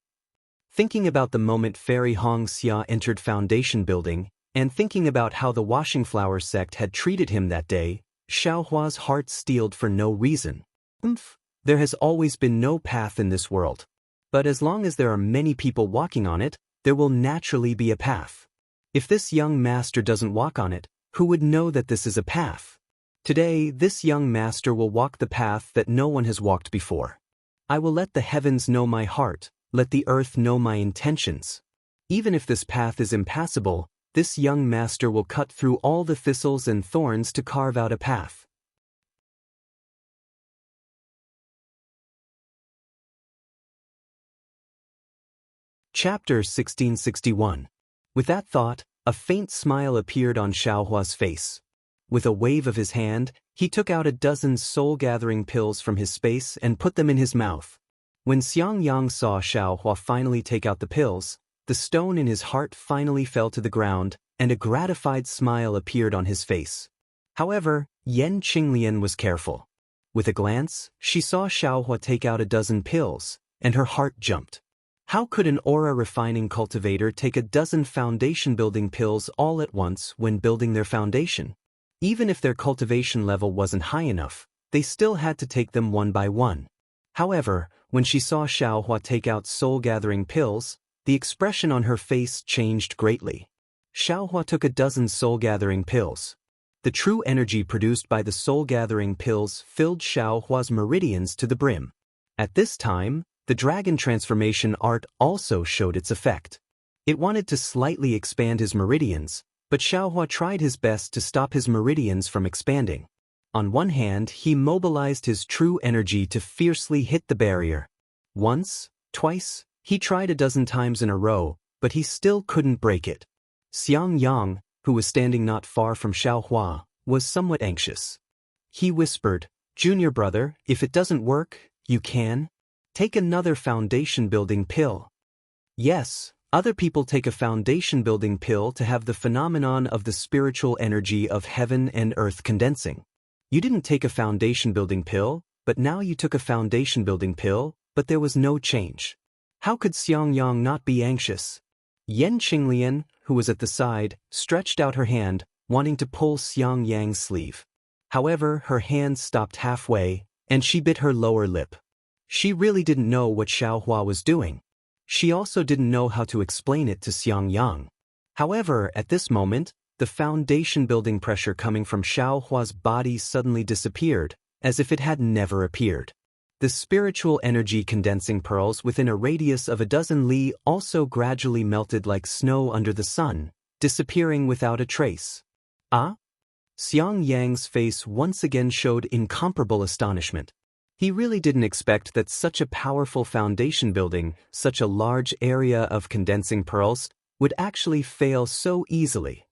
Thinking about the moment Fairy Hong Xia entered foundation building, and thinking about how the Washing Flower sect had treated him that day, Xiaohua's heart steeled for no reason. There has always been no path in this world. But as long as there are many people walking on it, there will naturally be a path. If this young master doesn't walk on it, who would know that this is a path? Today, this young master will walk the path that no one has walked before. I will let the heavens know my heart, let the earth know my intentions. Even if this path is impassable, this young master will cut through all the thistles and thorns to carve out a path. Chapter 1661. With that thought, a faint smile appeared on Xiaohua's face. With a wave of his hand, he took out a dozen soul-gathering pills from his space and put them in his mouth. When Xiang Yang saw Xiaohua finally take out the pills, the stone in his heart finally fell to the ground, and a gratified smile appeared on his face. However, Yan Qinglian was careful. With a glance, she saw Xiaohua take out a dozen pills, and her heart jumped. How could an aura-refining cultivator take a dozen foundation-building pills all at once when building their foundation? Even if their cultivation level wasn't high enough, they still had to take them one by one. However, when she saw Xiaohua take out soul-gathering pills, the expression on her face changed greatly. Xiaohua took a dozen soul-gathering pills. The true energy produced by the soul-gathering pills filled Xiaohua's meridians to the brim. At this time, the dragon transformation art also showed its effect. It wanted to slightly expand his meridians, but Xiaohua tried his best to stop his meridians from expanding. On one hand, he mobilized his true energy to fiercely hit the barrier. Once, twice, he tried a dozen times in a row, but he still couldn't break it. Xiang Yang, who was standing not far from Xiaohua, was somewhat anxious. He whispered, "Junior brother, if it doesn't work, you can take another foundation-building pill." Yes, other people take a foundation-building pill to have the phenomenon of the spiritual energy of heaven and earth condensing. You didn't take a foundation-building pill, but now you took a foundation-building pill, but there was no change. How could Xiang Yang not be anxious? Yan Qinglian, who was at the side, stretched out her hand, wanting to pull Xiang Yang's sleeve. However, her hand stopped halfway, and she bit her lower lip. She really didn't know what Xiaohua was doing. She also didn't know how to explain it to Xiang Yang. However, at this moment, the foundation-building pressure coming from Xiaohua's body suddenly disappeared, as if it had never appeared. The spiritual energy condensing pearls within a radius of a dozen li also gradually melted like snow under the sun, disappearing without a trace. Ah? Xiang Yang's face once again showed incomparable astonishment. He really didn't expect that such a powerful foundation building, such a large area of condensing pearls, would actually fail so easily.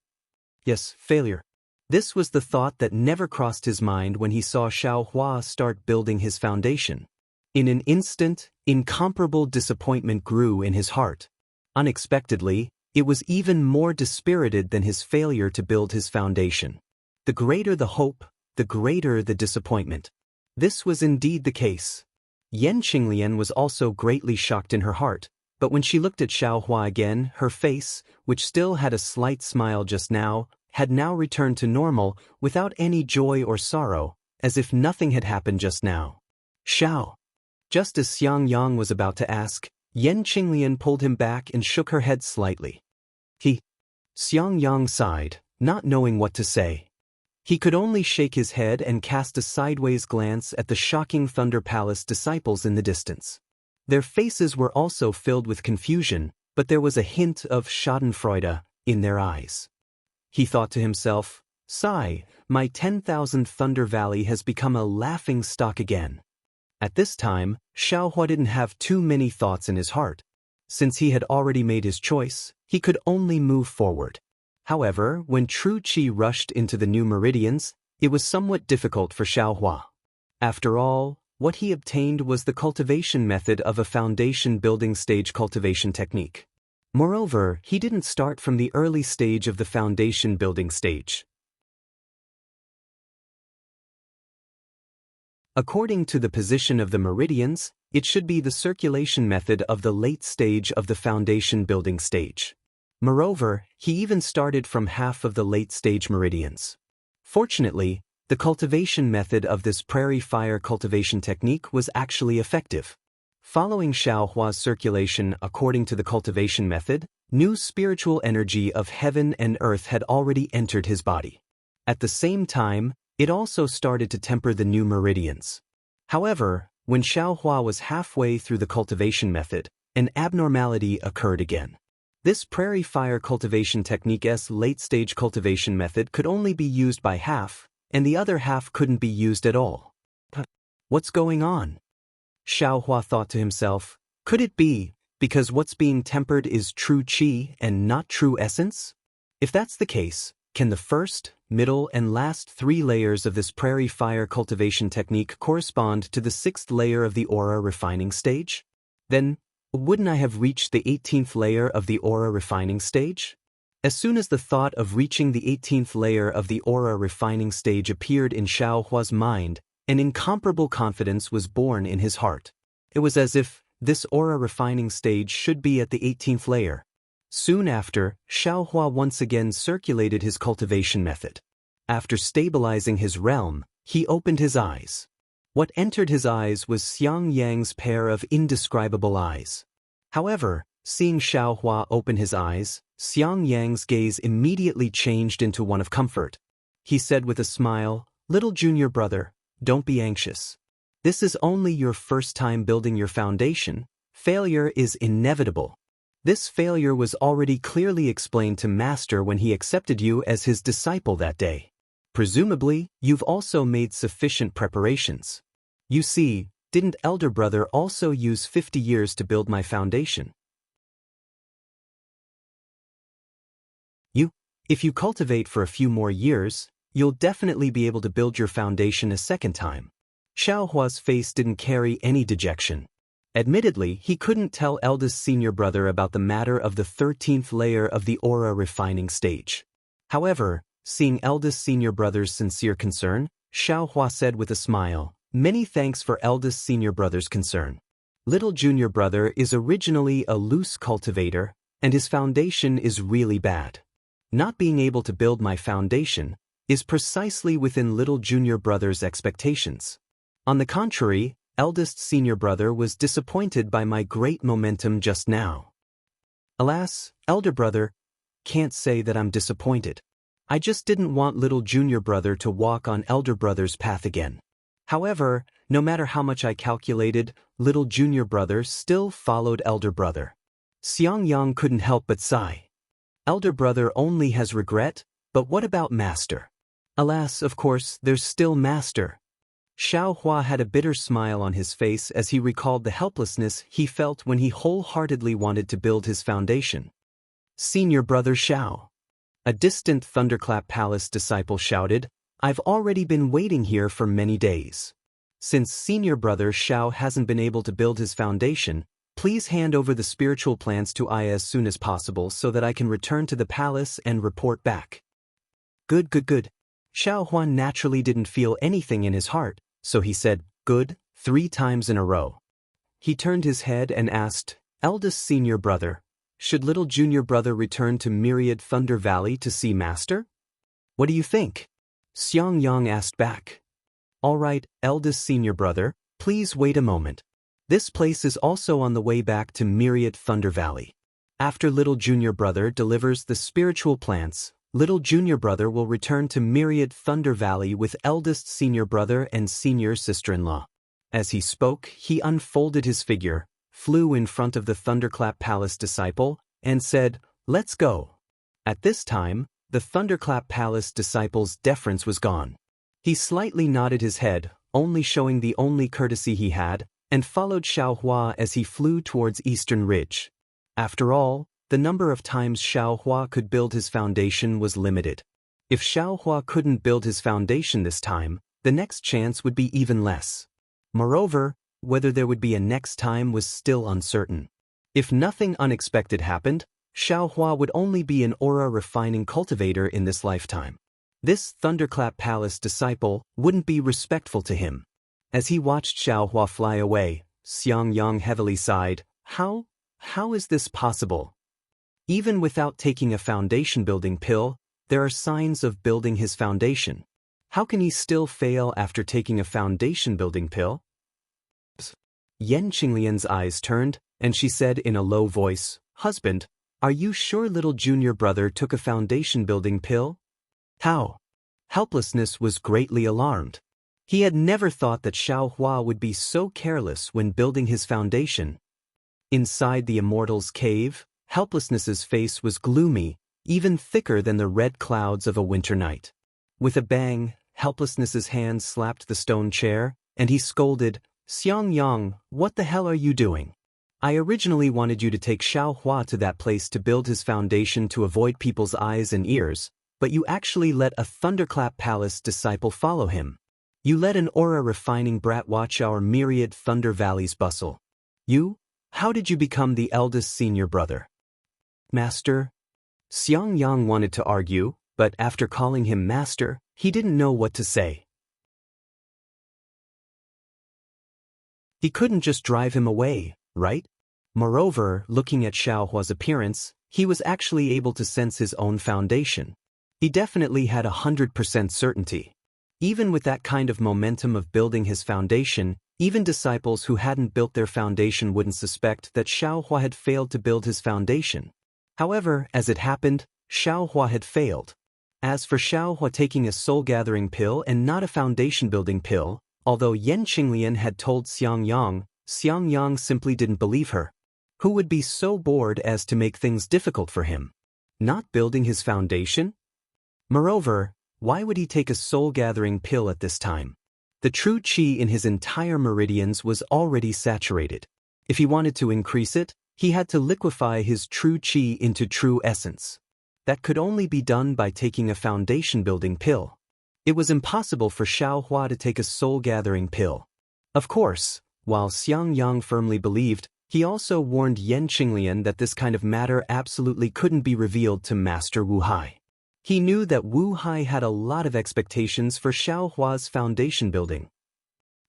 Yes, failure. This was the thought that never crossed his mind when he saw Xiaohua start building his foundation. In an instant, incomparable disappointment grew in his heart. Unexpectedly, it was even more dispirited than his failure to build his foundation. The greater the hope, the greater the disappointment. This was indeed the case. Yan Qinglian was also greatly shocked in her heart, but when she looked at Xiaohua again, her face, which still had a slight smile just now, had now returned to normal without any joy or sorrow, as if nothing had happened just now. Xiao. Just as Xiang Yang was about to ask, Yan Qinglian pulled him back and shook her head slightly. Xiang Yang sighed, not knowing what to say. He could only shake his head and cast a sideways glance at the shocking Thunder Palace disciples in the distance. Their faces were also filled with confusion, but there was a hint of schadenfreude in their eyes. He thought to himself, "Sigh, my 10,000 Thunder Valley has become a laughing stock again." At this time, Xiaohua didn't have too many thoughts in his heart. Since he had already made his choice, he could only move forward. However, when true qi rushed into the new meridians, it was somewhat difficult for Xiaohua. After all, what he obtained was the cultivation method of a foundation building stage cultivation technique. Moreover, he didn't start from the early stage of the foundation building stage. According to the position of the meridians, it should be the circulation method of the late stage of the foundation building stage. Moreover, he even started from half of the late stage meridians. Fortunately, the cultivation method of this prairie fire cultivation technique was actually effective. Following Xiaohua's circulation according to the cultivation method, new spiritual energy of heaven and earth had already entered his body. At the same time, it also started to temper the new meridians. However, when Xiaohua was halfway through the cultivation method, an abnormality occurred again. This prairie fire cultivation technique's late-stage cultivation method could only be used by half, and the other half couldn't be used at all. What's going on? Xiaohua thought to himself, could it be because what's being tempered is true qi and not true essence? If that's the case, can the first, middle, and last 3 layers of this prairie fire cultivation technique correspond to the 6th layer of the aura refining stage? Then, wouldn't I have reached the 18th layer of the aura refining stage? As soon as the thought of reaching the 18th layer of the aura refining stage appeared in Xiao Hua's mind, an incomparable confidence was born in his heart. It was as if this aura refining stage should be at the 18th layer. Soon after, Xiao Hua once again circulated his cultivation method. After stabilizing his realm, he opened his eyes. What entered his eyes was Xiang Yang's pair of indescribable eyes. However, seeing Xiao Hua open his eyes, Xiang Yang's gaze immediately changed into one of comfort. He said with a smile, "Little junior brother, don't be anxious. This is only your first time building your foundation. Failure is inevitable." This failure was already clearly explained to Master when he accepted you as his disciple that day. Presumably, you've also made sufficient preparations. You see, didn't elder brother also use 50 years to build my foundation? If you cultivate for a few more years, you'll definitely be able to build your foundation a second time. Xiao Hua's face didn't carry any dejection. Admittedly, he couldn't tell eldest senior brother about the matter of the 13th layer of the aura refining stage. However, seeing eldest senior brother's sincere concern, Xiao Hua said with a smile, "Many thanks for eldest senior brother's concern. Little junior brother is originally a loose cultivator, and his foundation is really bad. Not being able to build my foundation is precisely within little junior brother's expectations. On the contrary, eldest senior brother was disappointed by my great momentum just now. Alas, elder brother, can't say that I'm disappointed. I just didn't want little junior brother to walk on elder brother's path again. However, no matter how much I calculated, little junior brother still followed elder brother." Xiang Yang couldn't help but sigh. Elder brother only has regret, but what about master? Alas, of course, there's still master. Xiao Hua had a bitter smile on his face as he recalled the helplessness he felt when he wholeheartedly wanted to build his foundation. "Senior brother Xiao." A distant Thunderclap Palace disciple shouted, "I've already been waiting here for many days. Since senior brother Xiao hasn't been able to build his foundation, please hand over the spiritual plants to I as soon as possible so that I can return to the palace and report back." Good. Xiao Huan naturally didn't feel anything in his heart, so he said, "Good," 3 times in a row. He turned his head and asked, "Eldest senior brother, should little junior brother return to Myriad Thunder Valley to see master? What do you think?" Xiang Yang asked back. "All right, eldest senior brother, please wait a moment. This place is also on the way back to Myriad Thunder Valley. After little junior brother delivers the spiritual plants, little junior brother will return to Myriad Thunder Valley with eldest senior brother and senior sister-in-law." As he spoke, he unfolded his figure, flew in front of the Thunderclap Palace disciple, and said, "Let's go." At this time, the Thunderclap Palace disciple's deference was gone. He slightly nodded his head, only showing the only courtesy he had, and followed Xiao Hua as he flew towards Eastern Ridge. After all, the number of times Xiao Hua could build his foundation was limited. If Xiao Hua couldn't build his foundation this time, the next chance would be even less. Moreover, whether there would be a next time was still uncertain. If nothing unexpected happened, Xiao Hua would only be an aura refining cultivator in this lifetime. This Thunderclap Palace disciple wouldn't be respectful to him. As he watched Xiao Hua fly away, Xiang Yang heavily sighed, How is this possible? Even without taking a foundation building pill, there are signs of building his foundation. How can he still fail after taking a foundation building pill? Yan Qinglian's eyes turned, and she said in a low voice, "Husband, are you sure little junior brother took a foundation building pill?" How? Helplessness was greatly alarmed. He had never thought that Xiao Hua would be so careless when building his foundation. Inside the Immortal's cave, Helplessness's face was gloomy, even thicker than the red clouds of a winter night. With a bang, Helplessness's hand slapped the stone chair, and he scolded, "Xiang Yang, what the hell are you doing? I originally wanted you to take Xiao Hua to that place to build his foundation to avoid people's eyes and ears, but you actually let a Thunderclap Palace disciple follow him. You let an aura refining brat watch our myriad Thunder Valleys bustle. How did you become the eldest senior brother?" "Master," Xiang Yang wanted to argue, but after calling him master, he didn't know what to say. He couldn't just drive him away, right? Moreover, looking at Xiaohua's appearance, he was actually able to sense his own foundation. He definitely had 100% certainty. Even with that kind of momentum of building his foundation, even disciples who hadn't built their foundation wouldn't suspect that Xiaohua had failed to build his foundation. However, as it happened, Xiaohua had failed. As for Xiaohua taking a soul-gathering pill and not a foundation-building pill, although Yan Qinglian had told Xiang Yang simply didn't believe her. Who would be so bored as to make things difficult for him? Not building his foundation? Moreover, why would he take a soul-gathering pill at this time? The true qi in his entire meridians was already saturated. If he wanted to increase it, he had to liquefy his true qi into true essence. That could only be done by taking a foundation-building pill. It was impossible for Xiaohua to take a soul-gathering pill. Of course, while Xiang Yang firmly believed, he also warned Yan Qinglian that this kind of matter absolutely couldn't be revealed to Master Wu Hai. He knew that Wu Hai had a lot of expectations for Xiaohua's foundation building.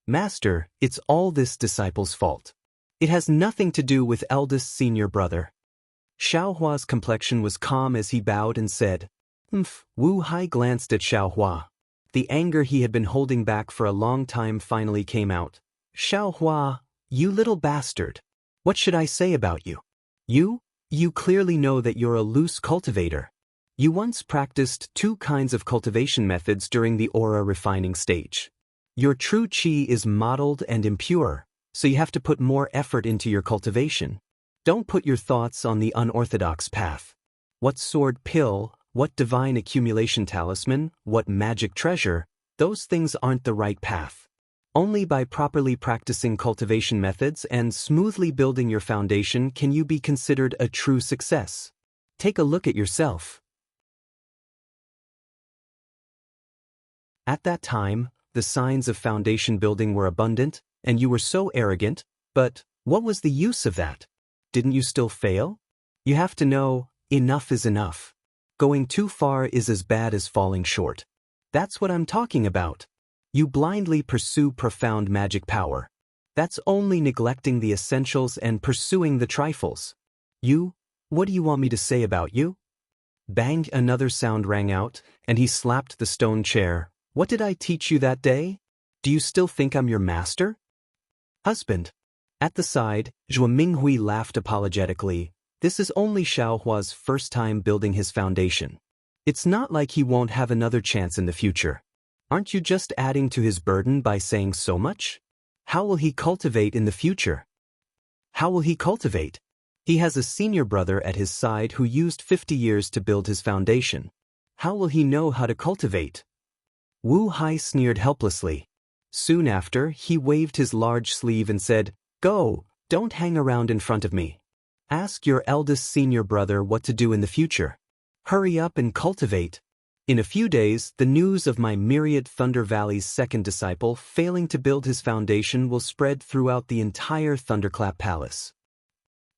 Master, it's all this disciple's fault. It has nothing to do with eldest senior brother. Xiaohua's complexion was calm as he bowed and said, Wu Hai glanced at Xiaohua. The anger he had been holding back for a long time finally came out. Xiaohua, you little bastard. What should I say about you? You clearly know that you're a loose cultivator. You once practiced 2 kinds of cultivation methods during the aura refining stage. Your true qi is mottled and impure, so you have to put more effort into your cultivation. Don't put your thoughts on the unorthodox path. What sword pill, what divine accumulation talisman, what magic treasure, those things aren't the right path. Only by properly practicing cultivation methods and smoothly building your foundation can you be considered a true success. Take a look at yourself. At that time, the signs of foundation building were abundant, and you were so arrogant, but what was the use of that? Didn't you still fail? You have to know, enough is enough. Going too far is as bad as falling short. That's what I'm talking about. You blindly pursue profound magic power. That's only neglecting the essentials and pursuing the trifles. What do you want me to say about you? Bang, another sound rang out, and he slapped the stone chair. What did I teach you that day? Do you still think I'm your master? Husband. At the side, Zhuo Minghui laughed apologetically. This is only Xiaohua's first time building his foundation. It's not like he won't have another chance in the future. Aren't you just adding to his burden by saying so much? How will he cultivate in the future? How will he cultivate? He has a senior brother at his side who used 50 years to build his foundation. How will he know how to cultivate? Wu Hai sneered helplessly. Soon after, he waved his large sleeve and said, Go, don't hang around in front of me. Ask your eldest senior brother what to do in the future. Hurry up and cultivate. In a few days, the news of my myriad Thunder Valley's second disciple failing to build his foundation will spread throughout the entire Thunderclap Palace.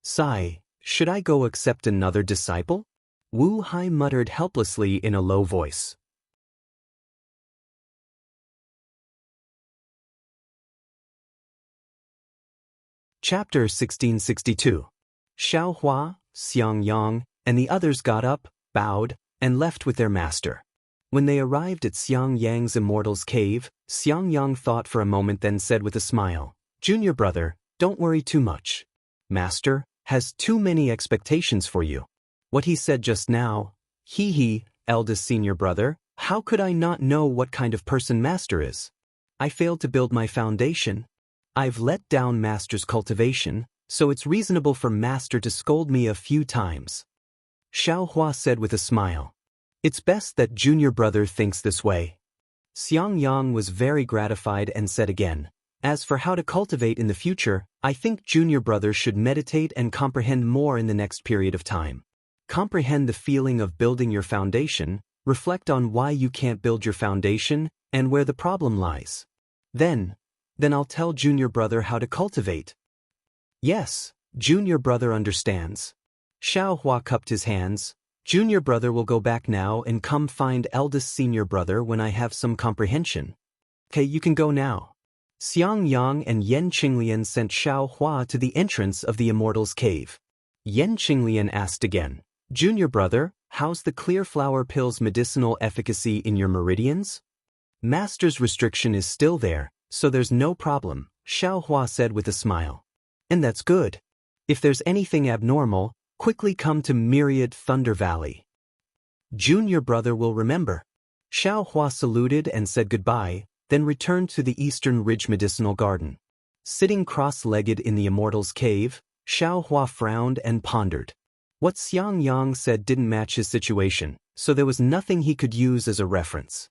Sigh, should I go accept another disciple? Wu Hai muttered helplessly in a low voice. Chapter 1662. Xiaohua, Xiang Yang, and the others got up, bowed, and left with their master. When they arrived at Xiang Yang's Immortal's cave, Xiang Yang thought for a moment, then said with a smile, Junior brother, don't worry too much. Master has too many expectations for you. What he said just now, eldest senior brother, how could I not know what kind of person Master is? I failed to build my foundation. I've let down Master's cultivation, so it's reasonable for Master to scold me a few times. Xiaohua said with a smile. It's best that junior brother thinks this way. Xiang Yang was very gratified and said again, As for how to cultivate in the future, I think junior brother should meditate and comprehend more in the next period of time. Comprehend the feeling of building your foundation, reflect on why you can't build your foundation, and where the problem lies. Then I'll tell junior brother how to cultivate. Yes, junior brother understands. Xiaohua cupped his hands. Junior brother will go back now and come find eldest senior brother when I have some comprehension. Okay, you can go now. Xiang Yang and Yen Qinglian sent Xiao Hua to the entrance of the Immortal's cave. Yen Qinglian asked again, Junior brother, how's the clear flower pill's medicinal efficacy in your meridians? Master's restriction is still there, so there's no problem, Xiao Hua said with a smile. And that's good. If there's anything abnormal, quickly come to Myriad Thunder Valley. Junior brother will remember. Xiao Hua saluted and said goodbye, then returned to the Eastern Ridge Medicinal Garden. Sitting cross-legged in the Immortal's cave, Xiao Hua frowned and pondered. What Xiang Yang said didn't match his situation, so there was nothing he could use as a reference.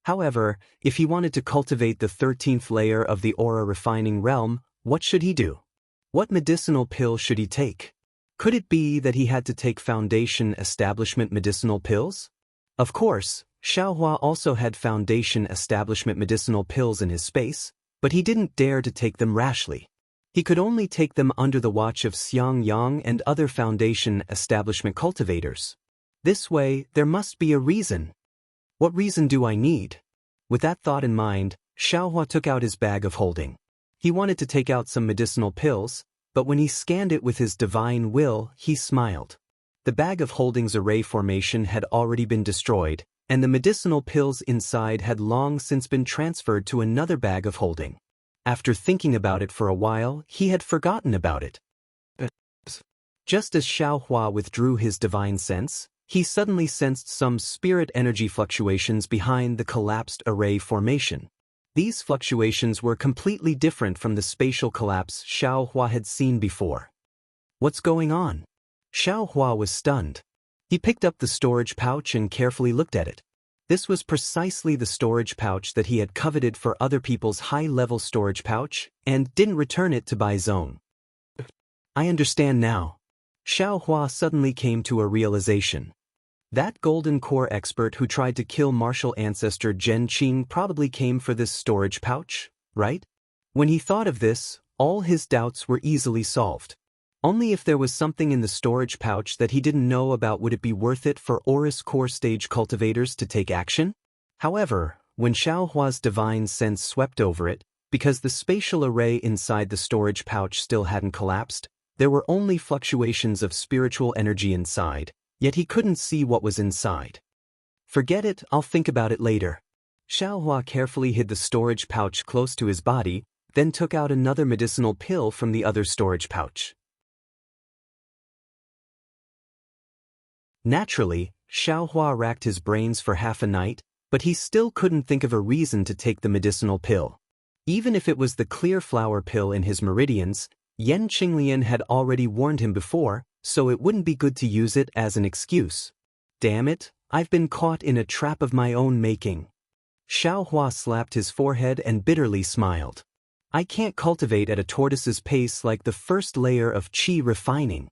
However, if he wanted to cultivate the 13th layer of the aura refining realm, what should he do? What medicinal pill should he take? Could it be that he had to take Foundation Establishment medicinal pills? Of course, Xiao Hua also had Foundation Establishment medicinal pills in his space, but he didn't dare to take them rashly. He could only take them under the watch of Xiang Yang and other Foundation Establishment cultivators. This way, there must be a reason. What reason do I need? With that thought in mind, Xiao Hua took out his bag of holding. He wanted to take out some medicinal pills, but when he scanned it with his divine will, he smiled. The bag of holding's array formation had already been destroyed, and the medicinal pills inside had long since been transferred to another bag of holding. After thinking about it for a while, he had forgotten about it. Just as Xiao Hua withdrew his divine sense, he suddenly sensed some spirit energy fluctuations behind the collapsed array formation. These fluctuations were completely different from the spatial collapse Xiao Hua had seen before. What's going on? Xiao Hua was stunned. He picked up the storage pouch and carefully looked at it. This was precisely the storage pouch that he had coveted for other people's high-level storage pouch and didn't return it to Bai Zone. I understand now. Xiao Hua suddenly came to a realization. That golden core expert who tried to kill martial ancestor Zhen Qing probably came for this storage pouch, right? When he thought of this, all his doubts were easily solved. Only if there was something in the storage pouch that he didn't know about would it be worth it for Aurus core stage cultivators to take action. However, when Xiao Hua's divine sense swept over it, because the spatial array inside the storage pouch still hadn't collapsed, there were only fluctuations of spiritual energy inside, yet he couldn't see what was inside. Forget it, I'll think about it later. Xiao Hua carefully hid the storage pouch close to his body, then took out another medicinal pill from the other storage pouch. Naturally, Xiao Hua racked his brains for half a night, but he still couldn't think of a reason to take the medicinal pill. Even if it was the clear flower pill in his meridians, Yen Qinglian had already warned him before, so it wouldn't be good to use it as an excuse. Damn it, I've been caught in a trap of my own making. Xiao Hua slapped his forehead and bitterly smiled. I can't cultivate at a tortoise's pace like the first layer of qi refining.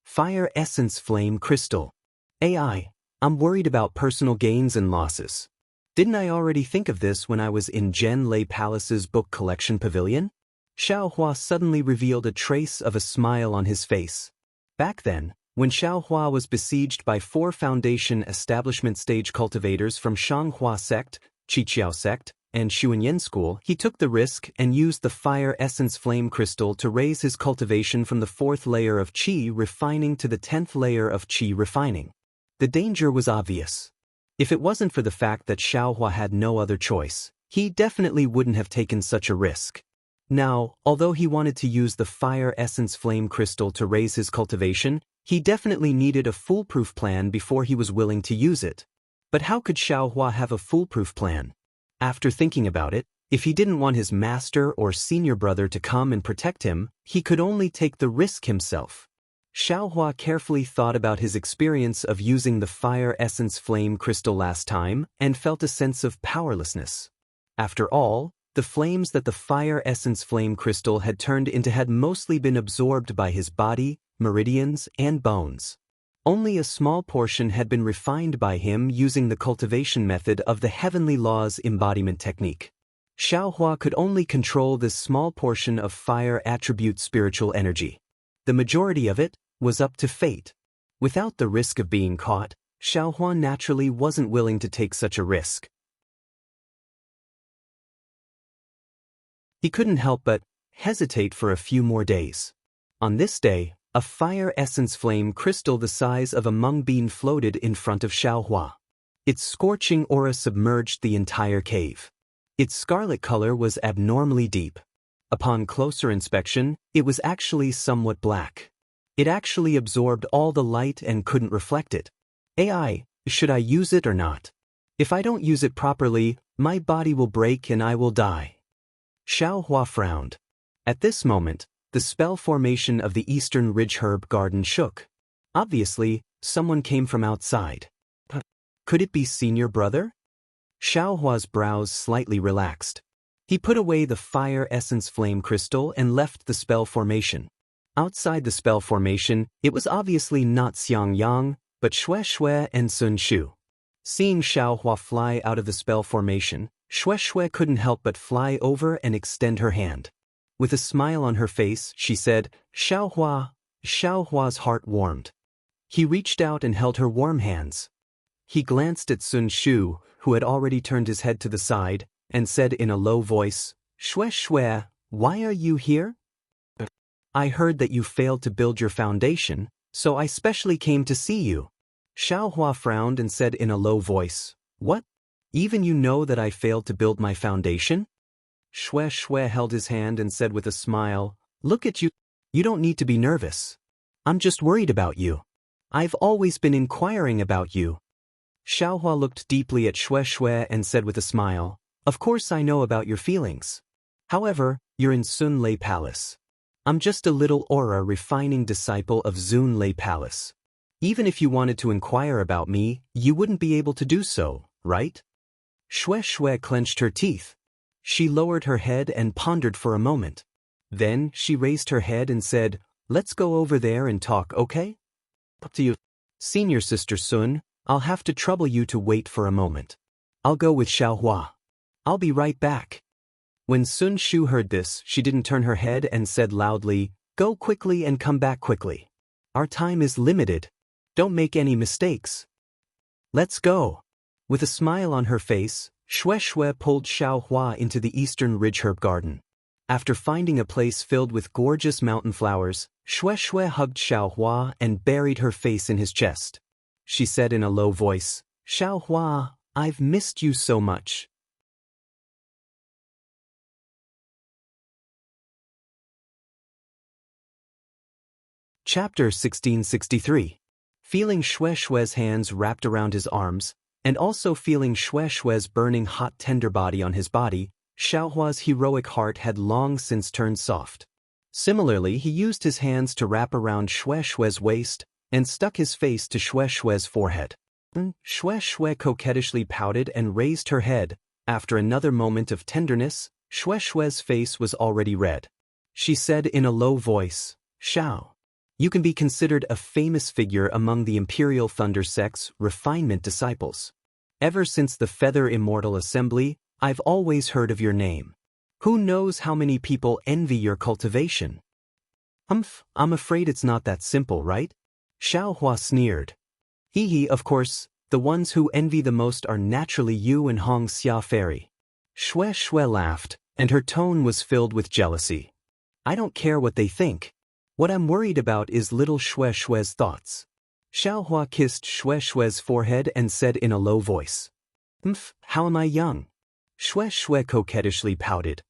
Fire Essence Flame Crystal. I'm worried about personal gains and losses. Didn't I already think of this when I was in Zhen Lei Palace's book collection pavilion? Xiao Hua suddenly revealed a trace of a smile on his face. Back then, when Xiao Hua was besieged by 4 Foundation Establishment stage cultivators from Shanghua Sect, Qiqiao Sect, and Xuanyan School, he took the risk and used the Fire Essence Flame Crystal to raise his cultivation from the 4th layer of Qi refining to the 10th layer of Qi refining. The danger was obvious. If it wasn't for the fact that Xiao Hua had no other choice, he definitely wouldn't have taken such a risk. Now, although he wanted to use the Fire Essence Flame Crystal to raise his cultivation, he definitely needed a foolproof plan before he was willing to use it. But how could Xiao Hua have a foolproof plan? After thinking about it, if he didn't want his master or senior brother to come and protect him, he could only take the risk himself. Xiao Hua carefully thought about his experience of using the Fire Essence Flame Crystal last time and felt a sense of powerlessness. After all, the flames that the Fire Essence Flame Crystal had turned into had mostly been absorbed by his body, meridians, and bones. Only a small portion had been refined by him using the cultivation method of the Heavenly Laws embodiment technique. Xiao Hua could only control this small portion of fire attribute spiritual energy. The majority of it was up to fate. Without the risk of being caught, Xiaohua naturally wasn't willing to take such a risk. He couldn't help but hesitate for a few more days. On this day, a fire essence flame crystal the size of a mung bean floated in front of Xiaohua. Its scorching aura submerged the entire cave. Its scarlet color was abnormally deep. Upon closer inspection, it was actually somewhat black. It actually absorbed all the light and couldn't reflect it. AI, should I use it or not? If I don't use it properly, my body will break and I will die. Xiaohua frowned. At this moment, the spell formation of the Eastern Ridge Herb Garden shook. Obviously, someone came from outside. Could it be senior brother? Xiaohua's brows slightly relaxed. He put away the fire essence flame crystal and left the spell formation. Outside the spell formation, it was obviously not Xiang Yang, but Xue Xue and Sun Shu. Seeing Xiaohua fly out of the spell formation, Xue Xue couldn't help but fly over and extend her hand. With a smile on her face, she said, Xiaohua. Xiaohua's heart warmed. He reached out and held her warm hands. He glanced at Sun Shu, who had already turned his head to the side, and said in a low voice, Xue Xue, why are you here? I heard that you failed to build your foundation, so I specially came to see you. Xiaohua frowned and said in a low voice, What? Even you know that I failed to build my foundation? Xue Xue held his hand and said with a smile, Look at you. You don't need to be nervous. I'm just worried about you. I've always been inquiring about you. Xiaohua looked deeply at Xue Xue and said with a smile, Of course I know about your feelings. However, you're in Sun Lei Palace. I'm just a little aura refining disciple of Zun Lei Palace. Even if you wanted to inquire about me, you wouldn't be able to do so, right? Xue Xue clenched her teeth. She lowered her head and pondered for a moment. Then she raised her head and said, Let's go over there and talk, okay? Up to you. Senior Sister Sun, I'll have to trouble you to wait for a moment. I'll go with Xiaohua. I'll be right back. When Sun Shu heard this, she didn't turn her head and said loudly, Go quickly and come back quickly. Our time is limited. Don't make any mistakes. Let's go. With a smile on her face, Xue Xue pulled Xiaohua into the Eastern Ridge Herb Garden. After finding a place filled with gorgeous mountain flowers, Xue Xue hugged Xiaohua and buried her face in his chest. She said in a low voice, Xiaohua, I've missed you so much. Chapter 1663. Feeling Xue Xue's hands wrapped around his arms, and also feeling Xue Xue's burning hot tender body on his body, Xiaohua's heroic heart had long since turned soft. Similarly, he used his hands to wrap around Xue Xue's waist, and stuck his face to Xue Xue's forehead. Xue Xue coquettishly pouted and raised her head. After another moment of tenderness, Xue Xue's face was already red. She said in a low voice, Xiao. You can be considered a famous figure among the Imperial Thunder Sect's refinement disciples. Ever since the Feather Immortal Assembly, I've always heard of your name. Who knows how many people envy your cultivation? I'm afraid it's not that simple, right? Xiaohua sneered. Hee, of course, the ones who envy the most are naturally you and Hong Xia Fairy. Xue Xue laughed, and her tone was filled with jealousy. I don't care what they think. What I'm worried about is little Xue Xue's thoughts. Xiaohua kissed Xue Xue's forehead and said in a low voice, How am I young? Xue Xue coquettishly pouted.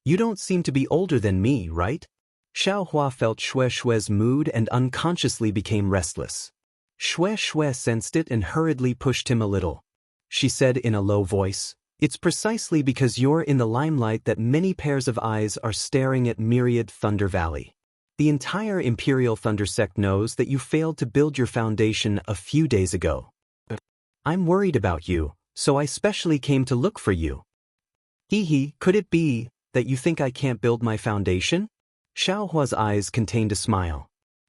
You don't seem to be older than me, right? Xiaohua felt Xue Xue's mood and unconsciously became restless. Xue Xue sensed it and hurriedly pushed him a little. She said in a low voice, It's precisely because you're in the limelight that many pairs of eyes are staring at Myriad Thunder Valley. The entire Imperial Thunder Sect knows that you failed to build your foundation a few days ago. I'm worried about you, so I specially came to look for you. Could it be that you think I can't build my foundation? Xiaohua's eyes contained a smile.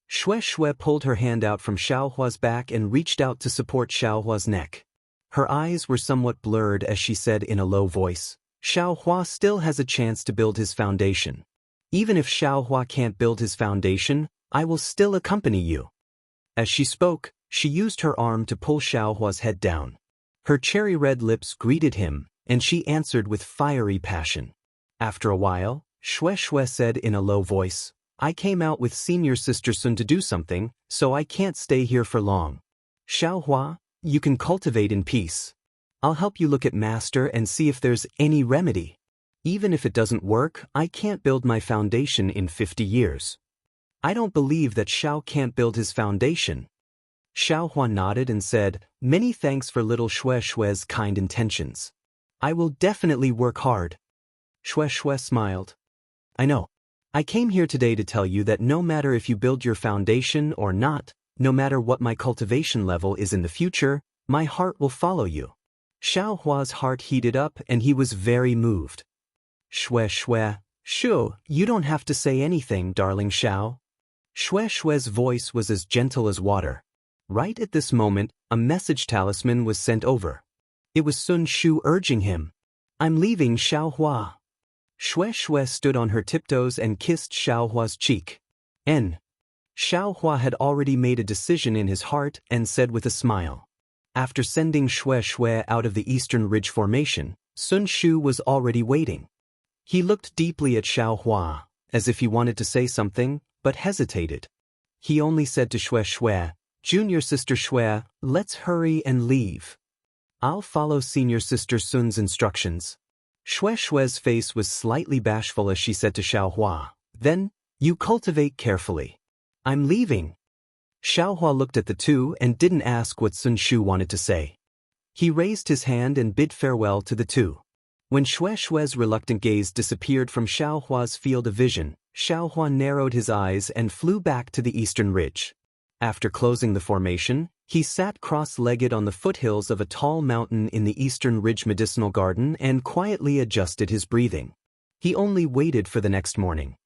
Xue Xue pulled her hand out from Xiaohua's back and reached out to support Xiaohua's neck. Her eyes were somewhat blurred as she said in a low voice, Xiaohua still has a chance to build his foundation. Even if Xiaohua can't build his foundation, I will still accompany you. As she spoke, She used her arm to pull Xiaohua's head down. Her cherry-red lips greeted him, and she answered with fiery passion. After a while, Shui said in a low voice, "I came out with senior sister Sun to do something, so I can't stay here for long. Xiaohua, you can cultivate in peace. I'll help you look at master and see if there's any remedy. Even if it doesn't work, I can't build my foundation in 50 years. I don't believe that Xiao can't build his foundation." Xiaohua nodded and said, "Many thanks for little Shui's kind intentions. I will definitely work hard." Shui smiled. "I know. I came here today to tell you that no matter if you build your foundation or not, no matter what my cultivation level is in the future, my heart will follow you." Xiaohua's heart heated up and he was very moved. Shui, "Shu, you don't have to say anything, darling Xiao." Shui's voice was as gentle as water. Right at this moment, a message talisman was sent over. It was Sun Shu urging him. "I'm leaving Xiaohua." Shui stood on her tiptoes and kissed Xiaohua's cheek. Xiaohua had already made a decision in his heart and said with a smile. After sending Shui out of the Eastern Ridge Formation, Sun Shu was already waiting. He looked deeply at Xiaohua, as if he wanted to say something, but hesitated. He only said to Shui, "Junior sister Shui, let's hurry and leave. I'll follow senior sister Sun's instructions." Shui's face was slightly bashful as she said to Xiaohua, "Then, you cultivate carefully. I'm leaving." Xiaohua looked at the two and didn't ask what Sun Shu wanted to say. He raised his hand and bid farewell to the two. When Shui's reluctant gaze disappeared from Xiaohua's field of vision, Xiaohua narrowed his eyes and flew back to the eastern ridge. After closing the formation, he sat cross-legged on the foothills of a tall mountain in the Eastern Ridge Medicinal Garden and quietly adjusted his breathing. He only waited for the next morning.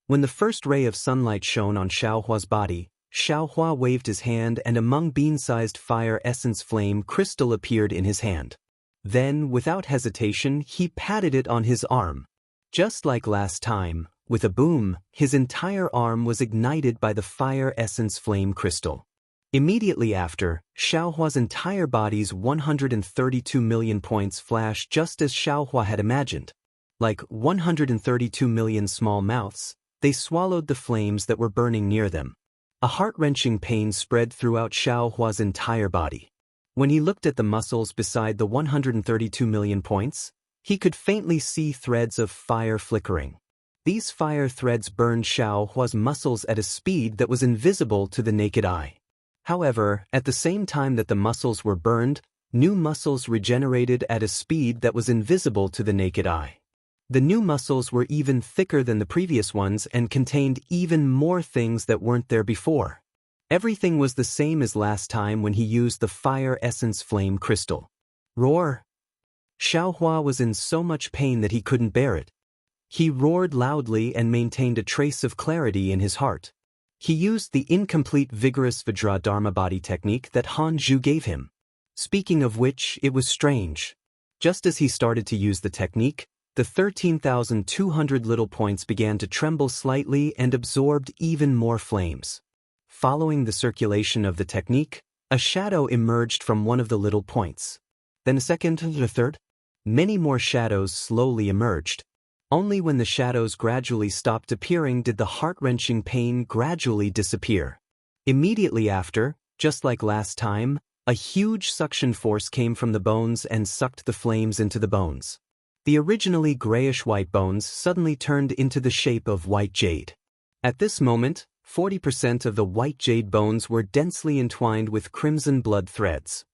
When the first ray of sunlight shone on Xiaohua's body, Xiaohua waved his hand and a mung bean-sized fire essence flame crystal appeared in his hand. Then, without hesitation, he patted it on his arm. Just like last time, with a boom, his entire arm was ignited by the fire essence flame crystal. Immediately after, Xiaohua's entire body's 132 million points flashed just as Xiaohua had imagined. Like 132 million small mouths, they swallowed the flames that were burning near them. A heart-wrenching pain spread throughout Xiaohua's entire body. When he looked at the muscles beside the 132 million points, he could faintly see threads of fire flickering. These fire threads burned Xiaohua's muscles at a speed that was invisible to the naked eye. However, at the same time that the muscles were burned, new muscles regenerated at a speed that was invisible to the naked eye. The new muscles were even thicker than the previous ones and contained even more things that weren't there before. Everything was the same as last time when he used the fire essence flame crystal. Roar! Xiaohua was in so much pain that he couldn't bear it. He roared loudly and maintained a trace of clarity in his heart. He used the incomplete vigorous Vajra Dharma body technique that Han Zhu gave him. Speaking of which, it was strange. Just as he started to use the technique, the 13,200 little points began to tremble slightly and absorbed even more flames. Following the circulation of the technique, a shadow emerged from one of the little points. Then a second and a third. Many more shadows slowly emerged. Only when the shadows gradually stopped appearing did the heart-wrenching pain gradually disappear. Immediately after, just like last time, a huge suction force came from the bones and sucked the flames into the bones. The originally grayish-white bones suddenly turned into the shape of white jade. At this moment, 40% of the white jade bones were densely entwined with crimson blood threads.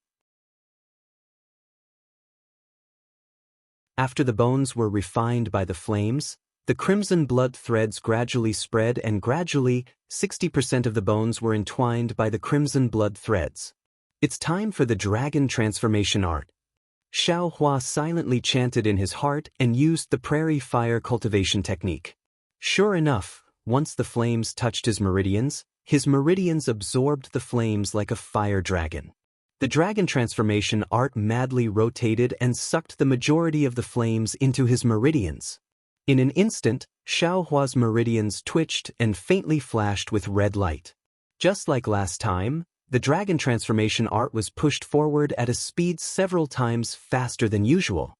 After the bones were refined by the flames, the crimson blood threads gradually spread and gradually, 60% of the bones were entwined by the crimson blood threads. It's time for the dragon transformation art. Xiaohua silently chanted in his heart and used the prairie fire cultivation technique. Sure enough, once the flames touched his meridians absorbed the flames like a fire dragon. The dragon transformation art madly rotated and sucked the majority of the flames into his meridians. In an instant, Xiao Hua's meridians twitched and faintly flashed with red light. Just like last time, the dragon transformation art was pushed forward at a speed several times faster than usual.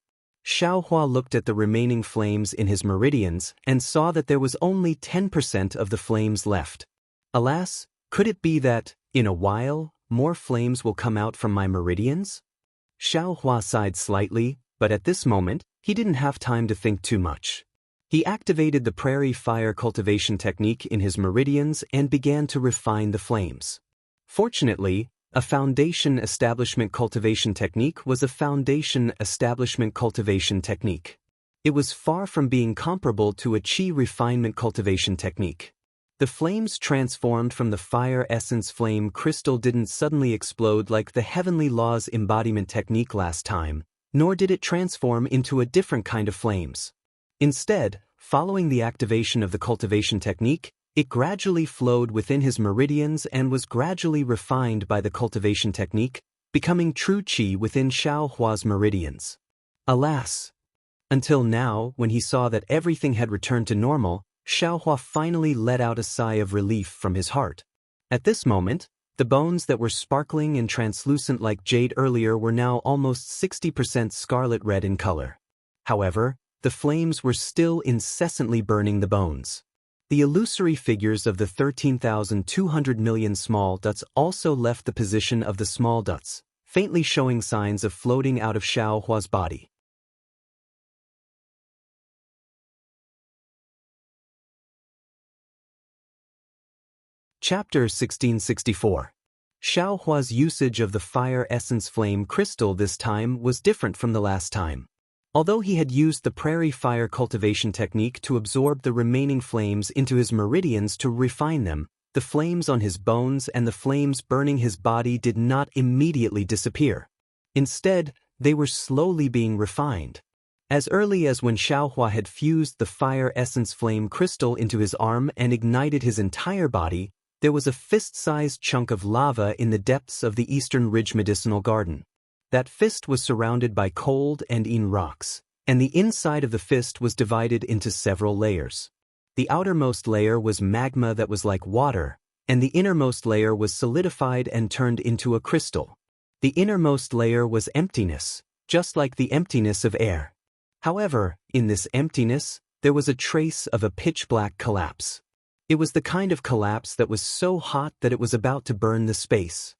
Xiao Hua looked at the remaining flames in his meridians and saw that there was only 10% of the flames left. Alas, could it be that, in a while, more flames will come out from my meridians? Xiao Hua sighed slightly, but at this moment, he didn't have time to think too much. He activated the prairie fire cultivation technique in his meridians and began to refine the flames. Fortunately, a foundation establishment cultivation technique was a foundation establishment cultivation technique. It was far from being comparable to a chi refinement cultivation technique. The flames transformed from the fire essence flame crystal didn't suddenly explode like the heavenly laws embodiment technique last time, nor did it transform into a different kind of flames. Instead, following the activation of the cultivation technique, it gradually flowed within his meridians and was gradually refined by the cultivation technique, becoming true qi within Xiao Hua's meridians. Alas! Until now, when he saw that everything had returned to normal, Xiao Hua finally let out a sigh of relief from his heart. At this moment, the bones that were sparkling and translucent like jade earlier were now almost 60% scarlet red in color. However, the flames were still incessantly burning the bones. The illusory figures of the 13,200 million small dots also left the position of the small dots, faintly showing signs of floating out of Xiao Hua's body. Chapter 1664. Xiao Hua's usage of the fire essence flame crystal this time was different from the last time. Although he had used the prairie fire cultivation technique to absorb the remaining flames into his meridians to refine them, the flames on his bones and the flames burning his body did not immediately disappear. Instead, they were slowly being refined. As early as when Xiao Hua had fused the fire essence flame crystal into his arm and ignited his entire body, there was a fist-sized chunk of lava in the depths of the Eastern Ridge Medicinal Garden. That fist was surrounded by cold and in rocks, and the inside of the fist was divided into several layers. The outermost layer was magma that was like water, and the innermost layer was solidified and turned into a crystal. The innermost layer was emptiness, just like the emptiness of air. However, in this emptiness, there was a trace of a pitch-black collapse. It was the kind of collapse that was so hot that it was about to burn the space.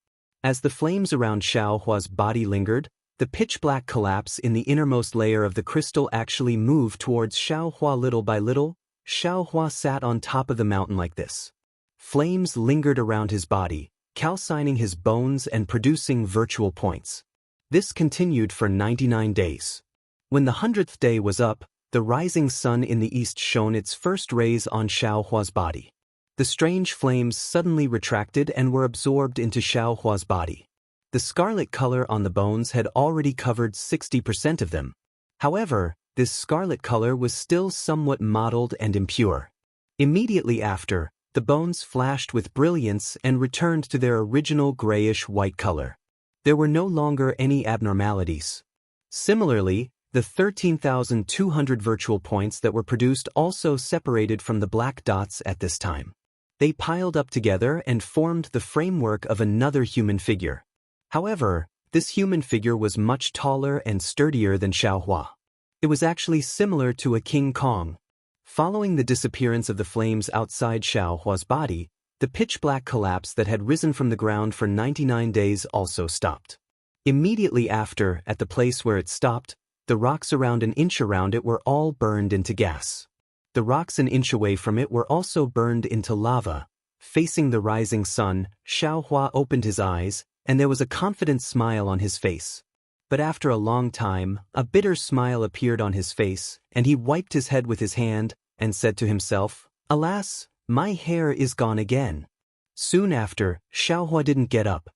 As the flames around Xiao Hua's body lingered, the pitch-black collapse in the innermost layer of the crystal actually moved towards Xiao Hua little by little. Xiao Hua sat on top of the mountain like this. Flames lingered around his body, calcining his bones and producing virtual points. This continued for 99 days. When the 100th day was up, the rising sun in the east shone its first rays on Xiao Hua's body. The strange flames suddenly retracted and were absorbed into Xiao Hua's body. The scarlet color on the bones had already covered 60% of them. However, this scarlet color was still somewhat mottled and impure. Immediately after, the bones flashed with brilliance and returned to their original grayish-white color. There were no longer any abnormalities. Similarly, the 13,200 virtual points that were produced also separated from the black dots at this time. They piled up together and formed the framework of another human figure. However, this human figure was much taller and sturdier than Xiao Hua. It was actually similar to a King Kong. Following the disappearance of the flames outside Xiao Hua's body, the pitch-black collapse that had risen from the ground for 99 days also stopped. Immediately after, at the place where it stopped, the rocks around an inch around it were all burned into gas. The rocks an inch away from it were also burned into lava. Facing the rising sun, Xiao Hua opened his eyes, and there was a confident smile on his face. But after a long time, a bitter smile appeared on his face, and he wiped his head with his hand, and said to himself, "Alas, my hair is gone again." Soon after, Xiao Hua didn't get up.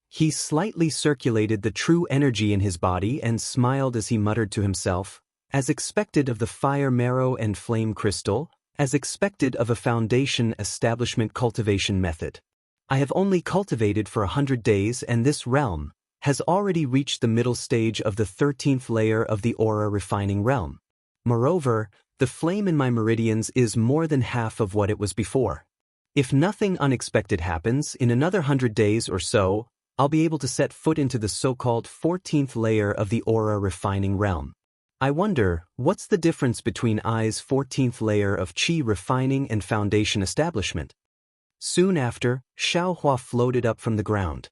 He slightly circulated the true energy in his body and smiled as he muttered to himself, "As expected of the fire marrow and flame crystal, as expected of a foundation establishment cultivation method. I have only cultivated for 100 days and this realm has already reached the middle stage of the 13th layer of the aura refining realm. Moreover, The flame in my meridians is more than half of what it was before. If nothing unexpected happens, in another 100 days or so, I'll be able to set foot into the so-called 14th layer of the aura refining realm. I wonder, what's the difference between I's 14th layer of qi refining and foundation establishment? Soon after, Xiaohua floated up from the ground.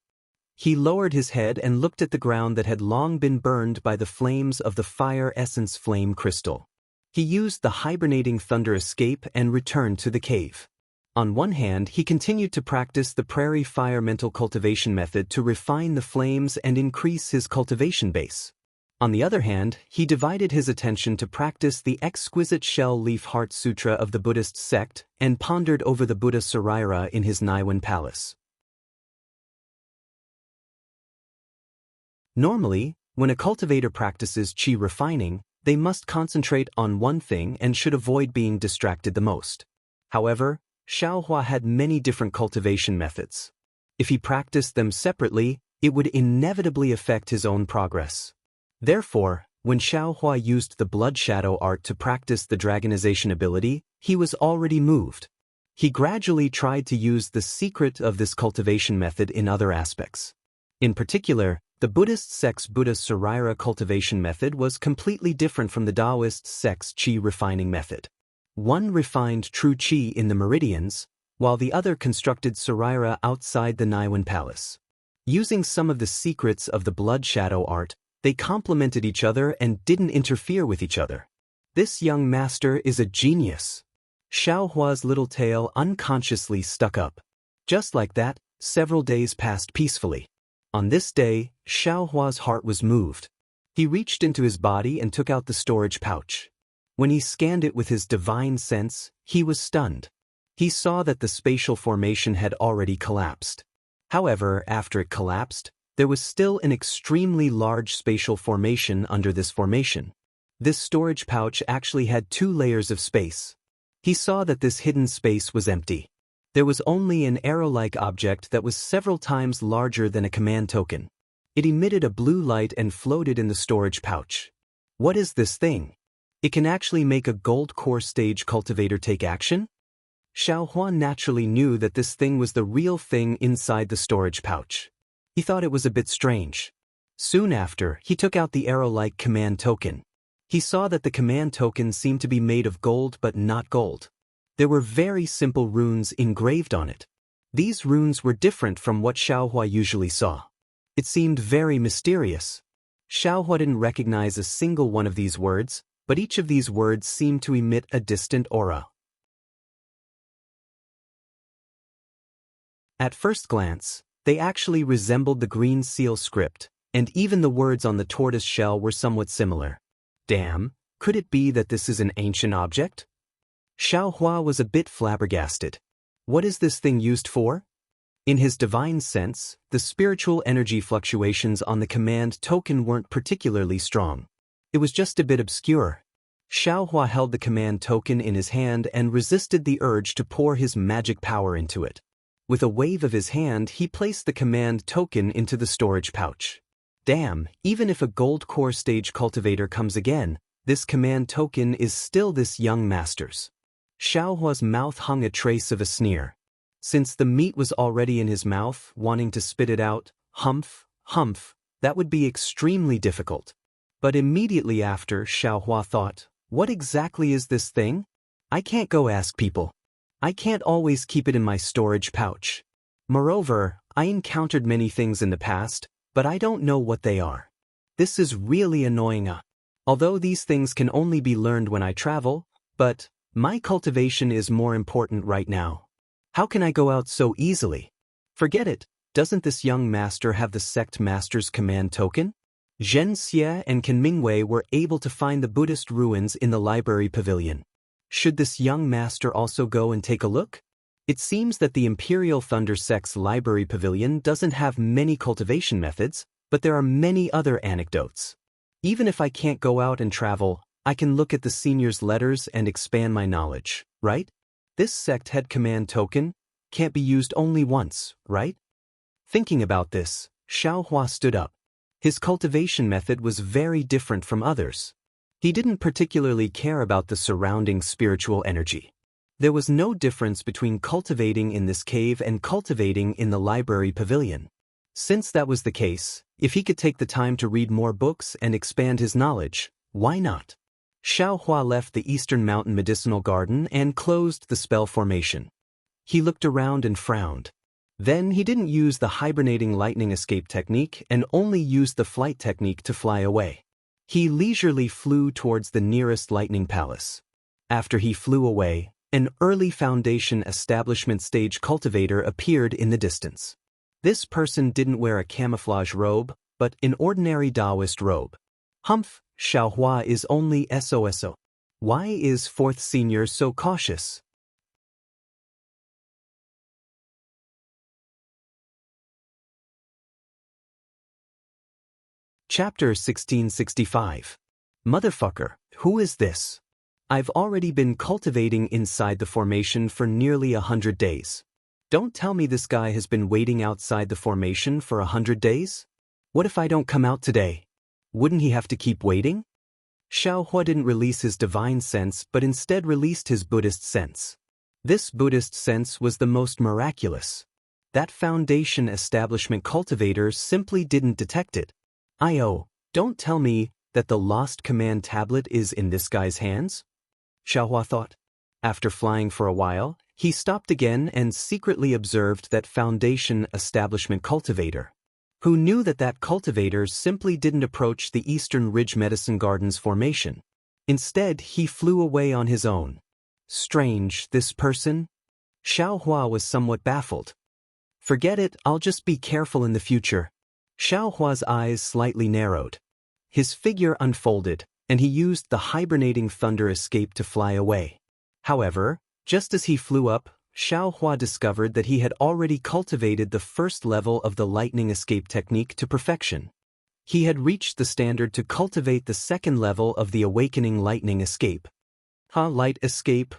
He lowered his head and looked at the ground that had long been burned by the flames of the fire essence flame crystal. He used the hibernating thunder escape and returned to the cave. On one hand, he continued to practice the prairie fire mental cultivation method to refine the flames and increase his cultivation base. On the other hand, he divided his attention to practice the exquisite shell leaf heart sutra of the Buddhist sect and pondered over the Buddha Saraira in his Naiwan palace. Normally, when a cultivator practices qi refining, they must concentrate on one thing and should avoid being distracted the most. However, Xiaohua had many different cultivation methods. If he practiced them separately, it would inevitably affect his own progress. Therefore, when Xiaohua used the blood shadow art to practice the dragonization ability, he was already moved. He gradually tried to use the secret of this cultivation method in other aspects. In particular, the Buddhist sect's Buddha Saraira cultivation method was completely different from the Taoist sect's qi refining method. One refined true qi in the meridians, while the other constructed Saraira outside the Naiwan palace. Using some of the secrets of the blood shadow art, they complemented each other and didn't interfere with each other. This young master is a genius. Xiaohua's little tail unconsciously stuck up. Just like that, several days passed peacefully. On this day, Xiaohua's heart was moved. He reached into his body and took out the storage pouch. When he scanned it with his divine sense, he was stunned. He saw that the spatial formation had already collapsed. However, after it collapsed, there was still an extremely large spatial formation under this formation. This storage pouch actually had 2 layers of space. He saw that this hidden space was empty. There was only an arrow-like object that was several times larger than a command token. It emitted a blue light and floated in the storage pouch. What is this thing? It can actually make a gold core stage cultivator take action? Xiaohua naturally knew that this thing was the real thing inside the storage pouch. He thought it was a bit strange. Soon after, he took out the arrow-like command token. He saw that the command token seemed to be made of gold but not gold. There were very simple runes engraved on it. These runes were different from what Xiaohua usually saw. It seemed very mysterious. Xiaohua didn't recognize a single one of these words, but each of these words seemed to emit a distant aura. At first glance, they actually resembled the green seal script, and even the words on the tortoise shell were somewhat similar. Damn, could it be that this is an ancient object? Xiaohua was a bit flabbergasted. What is this thing used for? In his divine sense, the spiritual energy fluctuations on the command token weren't particularly strong. It was just a bit obscure. Xiaohua held the command token in his hand and resisted the urge to pour his magic power into it. With a wave of his hand, he placed the command token into the storage pouch. Damn, even if a gold core stage cultivator comes again, this command token is still this young master's. Xiaohua's mouth hung a trace of a sneer. Since the meat was already in his mouth, wanting to spit it out, humph, that would be extremely difficult. But immediately after, Xiaohua thought, what exactly is this thing? I can't go ask people. I can't always keep it in my storage pouch. Moreover, I encountered many things in the past, but I don't know what they are. This is really annoying. Although these things can only be learned when I travel, but my cultivation is more important right now. How can I go out so easily? Forget it. Doesn't this young master have the sect master's command token? Zhen Xie and Can Mingwei were able to find the Buddhist ruins in the library pavilion. Should this young master also go and take a look? It seems that the Imperial Thunder Sect's library pavilion doesn't have many cultivation methods, but there are many other anecdotes. Even if I can't go out and travel, I can look at the senior's letters and expand my knowledge, right? This sect head command token can't be used only once, right? Thinking about this, Xiaohua stood up. His cultivation method was very different from others. He didn't particularly care about the surrounding spiritual energy. There was no difference between cultivating in this cave and cultivating in the library pavilion. Since that was the case, if he could take the time to read more books and expand his knowledge, why not? Xiao Hua left the Eastern Mountain Medicinal Garden and closed the spell formation. He looked around and frowned. Then he didn't use the hibernating lightning escape technique and only used the flight technique to fly away. He leisurely flew towards the nearest lightning palace. After he flew away, an early Foundation establishment stage cultivator appeared in the distance. This person didn't wear a camouflage robe, but an ordinary Taoist robe. Humph, Xiao Hua is only SOSO. Why is 4th senior so cautious? Chapter 1665. Motherfucker, who is this? I've already been cultivating inside the formation for nearly 100 days. Don't tell me this guy has been waiting outside the formation for 100 days? What if I don't come out today? Wouldn't he have to keep waiting? Xiao Hua didn't release his divine sense but instead released his Buddhist sense. This Buddhist sense was the most miraculous. That Foundation establishment cultivator simply didn't detect it. Don't tell me that the lost command tablet is in this guy's hands? Xiao Hua thought. After flying for a while, he stopped again and secretly observed that Foundation establishment cultivator. Who knew that cultivator simply didn't approach the Eastern Ridge Medicine Garden's formation. Instead, he flew away on his own. Strange, this person? Xiao Hua was somewhat baffled. Forget it, I'll just be careful in the future. Xiao Hua's eyes slightly narrowed. His figure unfolded, and he used the hibernating thunder escape to fly away. However, just as he flew up, Xiao Hua discovered that he had already cultivated the first level of the lightning escape technique to perfection. He had reached the standard to cultivate the second level of the awakening lightning escape. Light escape.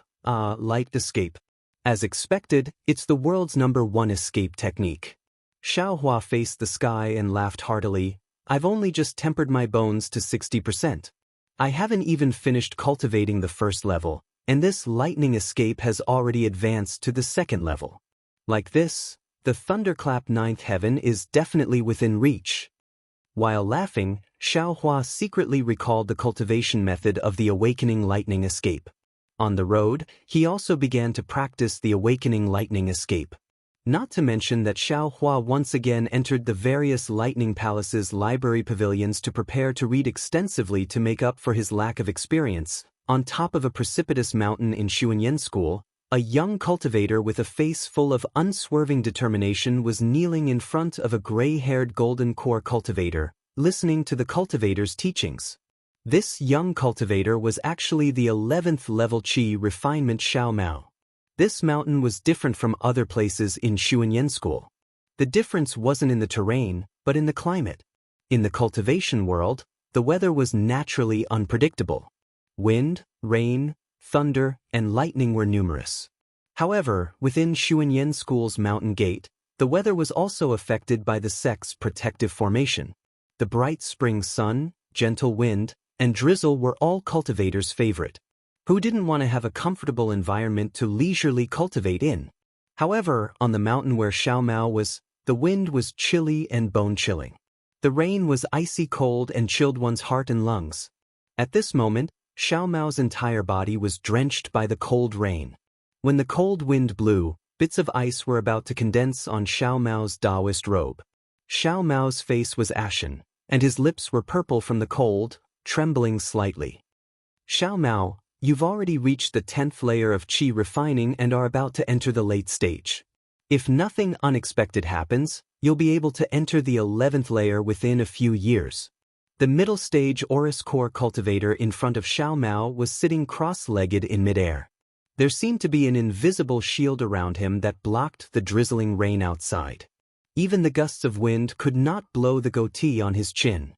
As expected, it's the world's #1 escape technique. Xiao Hua faced the sky and laughed heartily. I've only just tempered my bones to 60%. I haven't even finished cultivating the first level, and this lightning escape has already advanced to the second level. Like this, the thunderclap 9th heaven is definitely within reach. While laughing, Xiao Hua secretly recalled the cultivation method of the awakening lightning escape. On the road, he also began to practice the awakening lightning escape. Not to mention that Xiao Hua once again entered the various Lightning Palace's library pavilions to prepare to read extensively to make up for his lack of experience. On top of a precipitous mountain in Xuanyan School, a young cultivator with a face full of unswerving determination was kneeling in front of a gray-haired golden core cultivator, listening to the cultivator's teachings. This young cultivator was actually the 11th level Qi refinement Xiao Mao. This mountain was different from other places in Xuanyan School. The difference wasn't in the terrain, but in the climate. In the cultivation world, the weather was naturally unpredictable. Wind, rain, thunder, and lightning were numerous. However, within Xuanyan School's mountain gate, the weather was also affected by the sect's protective formation. The bright spring sun, gentle wind, and drizzle were all cultivators' favorite. Who didn't want to have a comfortable environment to leisurely cultivate in? However, on the mountain where Xiao Mao was, the wind was chilly and bone-chilling. The rain was icy cold and chilled one's heart and lungs. At this moment, Xiao Mao's entire body was drenched by the cold rain. When the cold wind blew, bits of ice were about to condense on Xiao Mao's Taoist robe. Xiao Mao's face was ashen, and his lips were purple from the cold, trembling slightly. Xiao Mao, you've already reached the 10th layer of Qi refining and are about to enter the late stage. If nothing unexpected happens, you'll be able to enter the 11th layer within a few years. The middle stage Aurus core cultivator in front of Xiao Mao was sitting cross-legged in midair. There seemed to be an invisible shield around him that blocked the drizzling rain outside. Even the gusts of wind could not blow the goatee on his chin.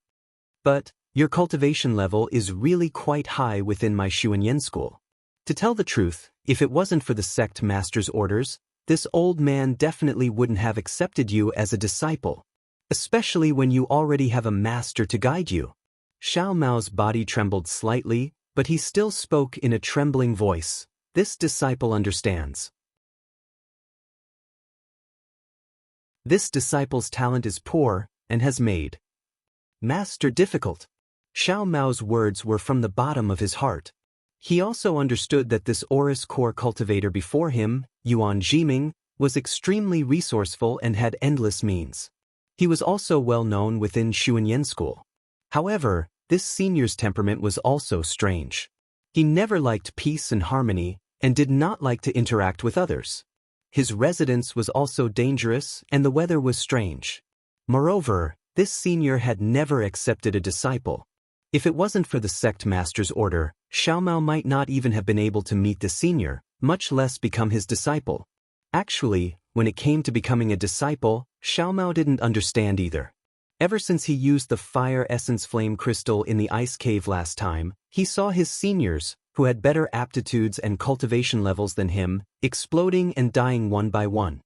But your cultivation level is really quite high within my Xuanyan School. To tell the truth, if it wasn't for the sect master's orders, this old man definitely wouldn't have accepted you as a disciple. Especially when you already have a master to guide you. Xiao Mao's body trembled slightly, but he still spoke in a trembling voice. This disciple understands. This disciple's talent is poor, and has made Master difficult. Xiao Mao's words were from the bottom of his heart. He also understood that this Aurus core cultivator before him, Yuan Jiming, was extremely resourceful and had endless means. He was also well known within Xuanyan school. However, this senior's temperament was also strange. He never liked peace and harmony, and did not like to interact with others. His residence was also dangerous, and the weather was strange. Moreover, this senior had never accepted a disciple. If it wasn't for the sect master's order, Xiao Mao might not even have been able to meet the senior, much less become his disciple. Actually, when it came to becoming a disciple, Xiao Mao didn't understand either. Ever since he used the fire essence flame crystal in the ice cave last time, he saw his seniors, who had better aptitudes and cultivation levels than him, exploding and dying one by one.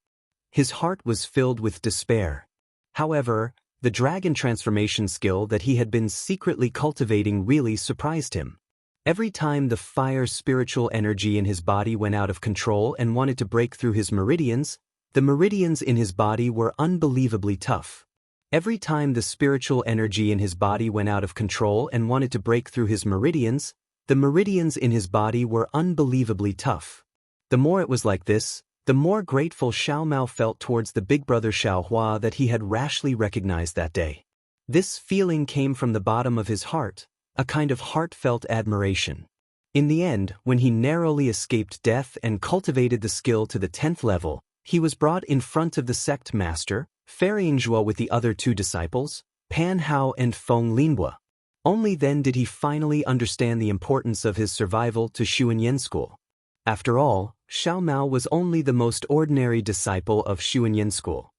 His heart was filled with despair. However, the dragon transformation skill that he had been secretly cultivating really surprised him. Every time the fire spiritual energy in his body went out of control and wanted to break through his meridians, the meridians in his body were unbelievably tough. Every time the spiritual energy in his body went out of control and wanted to break through his meridians, the meridians in his body were unbelievably tough. The more it was like this, the more grateful Xiao Mao felt towards the big brother Xiao Hua that he had rashly recognized that day. This feeling came from the bottom of his heart, a kind of heartfelt admiration. In the end, when he narrowly escaped death and cultivated the skill to the 10th level, he was brought in front of the sect master, ferrying Zhuo with the other two disciples, Pan Hao and Feng Linhua. Only then did he finally understand the importance of his survival to Xuanyan school. After all, Xiao Mao was only the most ordinary disciple of Xuanyan school.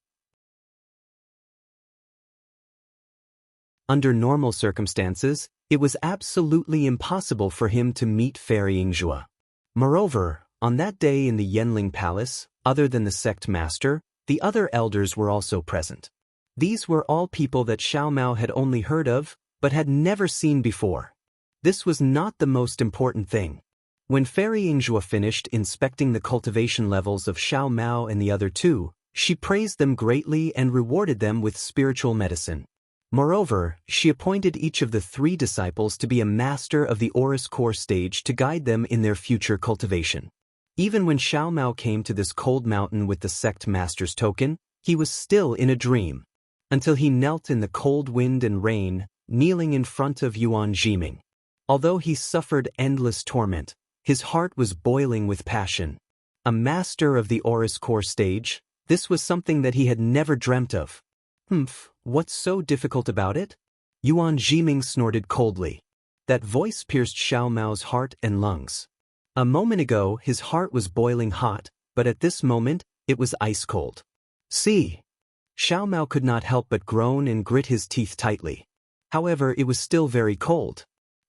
Under normal circumstances, it was absolutely impossible for him to meet ferrying Zhuo. Moreover, on that day in the Yanling Palace, other than the sect master, the other elders were also present. These were all people that Xiao Mao had only heard of, but had never seen before. This was not the most important thing. When ferrying Zhuo finished inspecting the cultivation levels of Xiao Mao and the other two, she praised them greatly and rewarded them with spiritual medicine. Moreover, she appointed each of the three disciples to be a master of the Aurus core stage to guide them in their future cultivation. Even when Xiao Mao came to this cold mountain with the sect master's token, he was still in a dream. Until he knelt in the cold wind and rain, kneeling in front of Yuan Jiming. Although he suffered endless torment, his heart was boiling with passion. A master of the Aurus core stage, this was something that he had never dreamt of. What's so difficult about it? Yuan Jiming snorted coldly. That voice pierced Xiao Mao's heart and lungs. A moment ago his heart was boiling hot, but at this moment, it was ice cold. See? Xiao Mao could not help but groan and grit his teeth tightly. However, it was still very cold.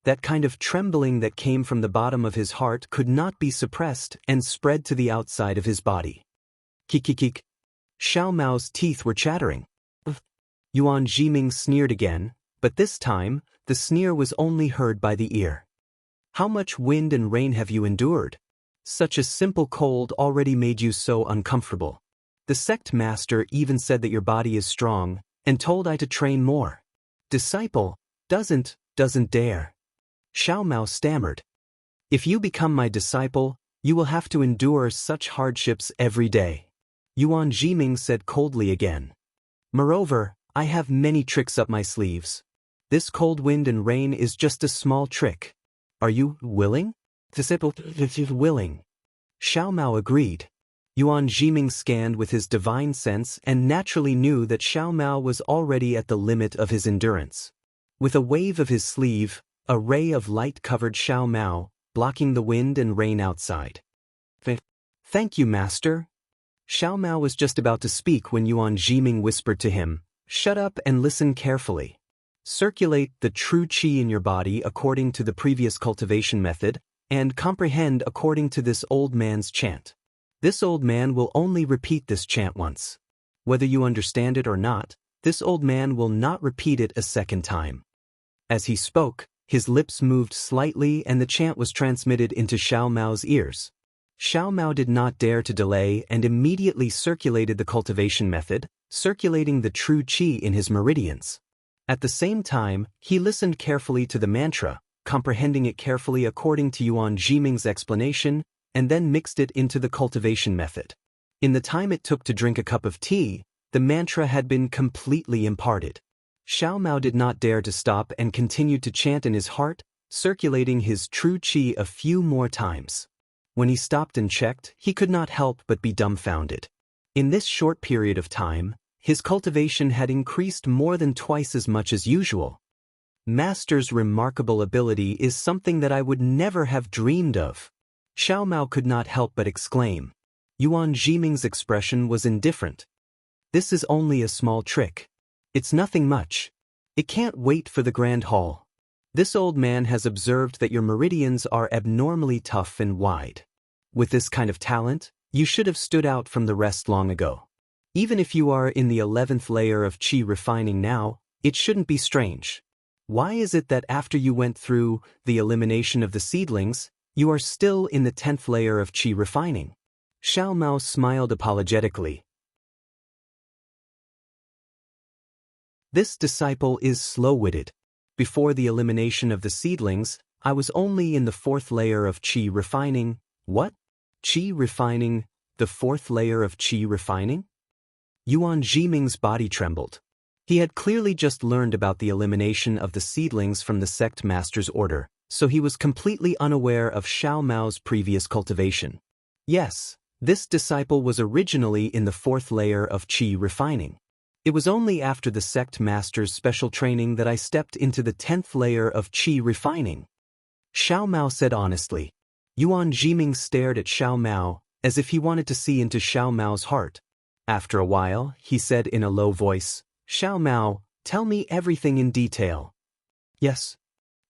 That kind of trembling that came from the bottom of his heart could not be suppressed and spread to the outside of his body. Kikikik. Xiao Mao's teeth were chattering. Yuan Jiming sneered again, but this time, the sneer was only heard by the ear. How much wind and rain have you endured? Such a simple cold already made you so uncomfortable. The sect master even said that your body is strong, and told I to train more. Disciple, doesn't dare. Xiao Mao stammered. If you become my disciple, you will have to endure such hardships every day. Yuan Jiming said coldly again. Moreover, I have many tricks up my sleeves. This cold wind and rain is just a small trick. Are you willing? Disciple, willing. Xiao Mao agreed. Yuan Jiming scanned with his divine sense and naturally knew that Xiao Mao was already at the limit of his endurance. With a wave of his sleeve, a ray of light covered Xiao Mao, blocking the wind and rain outside. Thank you, master. Xiao Mao was just about to speak when Yuan Jiming whispered to him, shut up and listen carefully. Circulate the true qi in your body according to the previous cultivation method, and comprehend according to this old man's chant. This old man will only repeat this chant once. Whether you understand it or not, this old man will not repeat it a second time. As he spoke, his lips moved slightly and the chant was transmitted into Xiao Mao's ears. Xiao Mao did not dare to delay and immediately circulated the cultivation method, circulating the true qi in his meridians. At the same time, he listened carefully to the mantra, comprehending it carefully according to Yuan Jiming's explanation, and then mixed it into the cultivation method. In the time it took to drink a cup of tea, the mantra had been completely imparted. Xiao Mao did not dare to stop and continued to chant in his heart, circulating his true qi a few more times. When he stopped and checked, he could not help but be dumbfounded. In this short period of time, his cultivation had increased more than twice as much as usual. Master's remarkable ability is something that I would never have dreamed of. Xiao Mao could not help but exclaim. Yuan Jiming's expression was indifferent. This is only a small trick. It's nothing much. It can't wait for the grand hall. This old man has observed that your meridians are abnormally tough and wide. With this kind of talent, you should have stood out from the rest long ago. Even if you are in the 11th layer of qi refining now, it shouldn't be strange. Why is it that after you went through the elimination of the seedlings, you are still in the 10th layer of qi refining? Xiao Mao smiled apologetically. This disciple is slow-witted. Before the elimination of the seedlings, I was only in the 4th layer of qi refining. What? Qi refining? The 4th layer of qi refining? Yuan Jiming's body trembled. He had clearly just learned about the elimination of the seedlings from the sect master's order, so he was completely unaware of Xiao Mao's previous cultivation. Yes, this disciple was originally in the 4th layer of qi refining. It was only after the sect master's special training that I stepped into the 10th layer of qi refining. Xiao Mao said honestly. Yuan Jiming stared at Xiao Mao, as if he wanted to see into Xiao Mao's heart. After a while, he said in a low voice, Xiao Mao, tell me everything in detail. Yes.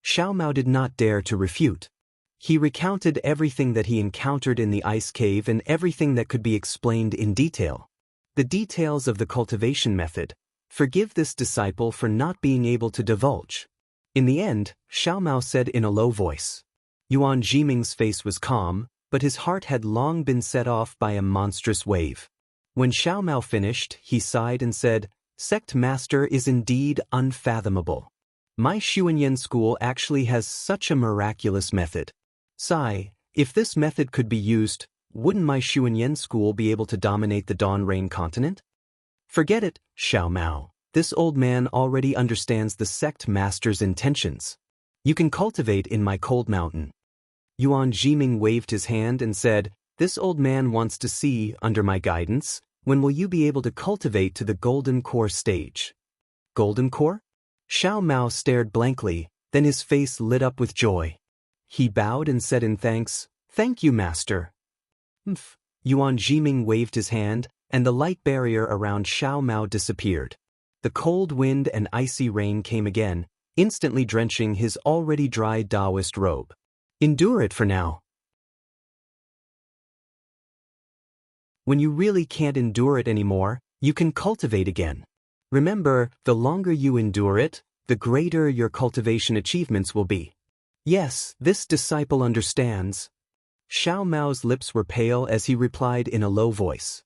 Xiao Mao did not dare to refute. He recounted everything that he encountered in the ice cave and everything that could be explained in detail. The details of the cultivation method. Forgive this disciple for not being able to divulge. In the end, Xiao Mao said in a low voice. Yuan Jiming's face was calm, but his heart had long been set off by a monstrous wave. When Xiao Mao finished, he sighed and said, Sect Master is indeed unfathomable. My Xuanyan school actually has such a miraculous method. Sigh, if this method could be used, wouldn't my Xuanyan school be able to dominate the Dawn Rain continent? Forget it, Xiao Mao. This old man already understands the sect master's intentions. You can cultivate in my cold mountain. Yuan Jiming waved his hand and said, This old man wants to see, under my guidance, when will you be able to cultivate to the Golden Core stage? Golden Core? Xiao Mao stared blankly, then his face lit up with joy. He bowed and said in thanks, Thank you, Master. Yuan Jiming waved his hand, and the light barrier around Xiao Mao disappeared. The cold wind and icy rain came again, instantly drenching his already dry Taoist robe. Endure it for now. When you really can't endure it anymore, you can cultivate again. Remember, the longer you endure it, the greater your cultivation achievements will be. Yes, this disciple understands. Xiao Mao's lips were pale as he replied in a low voice.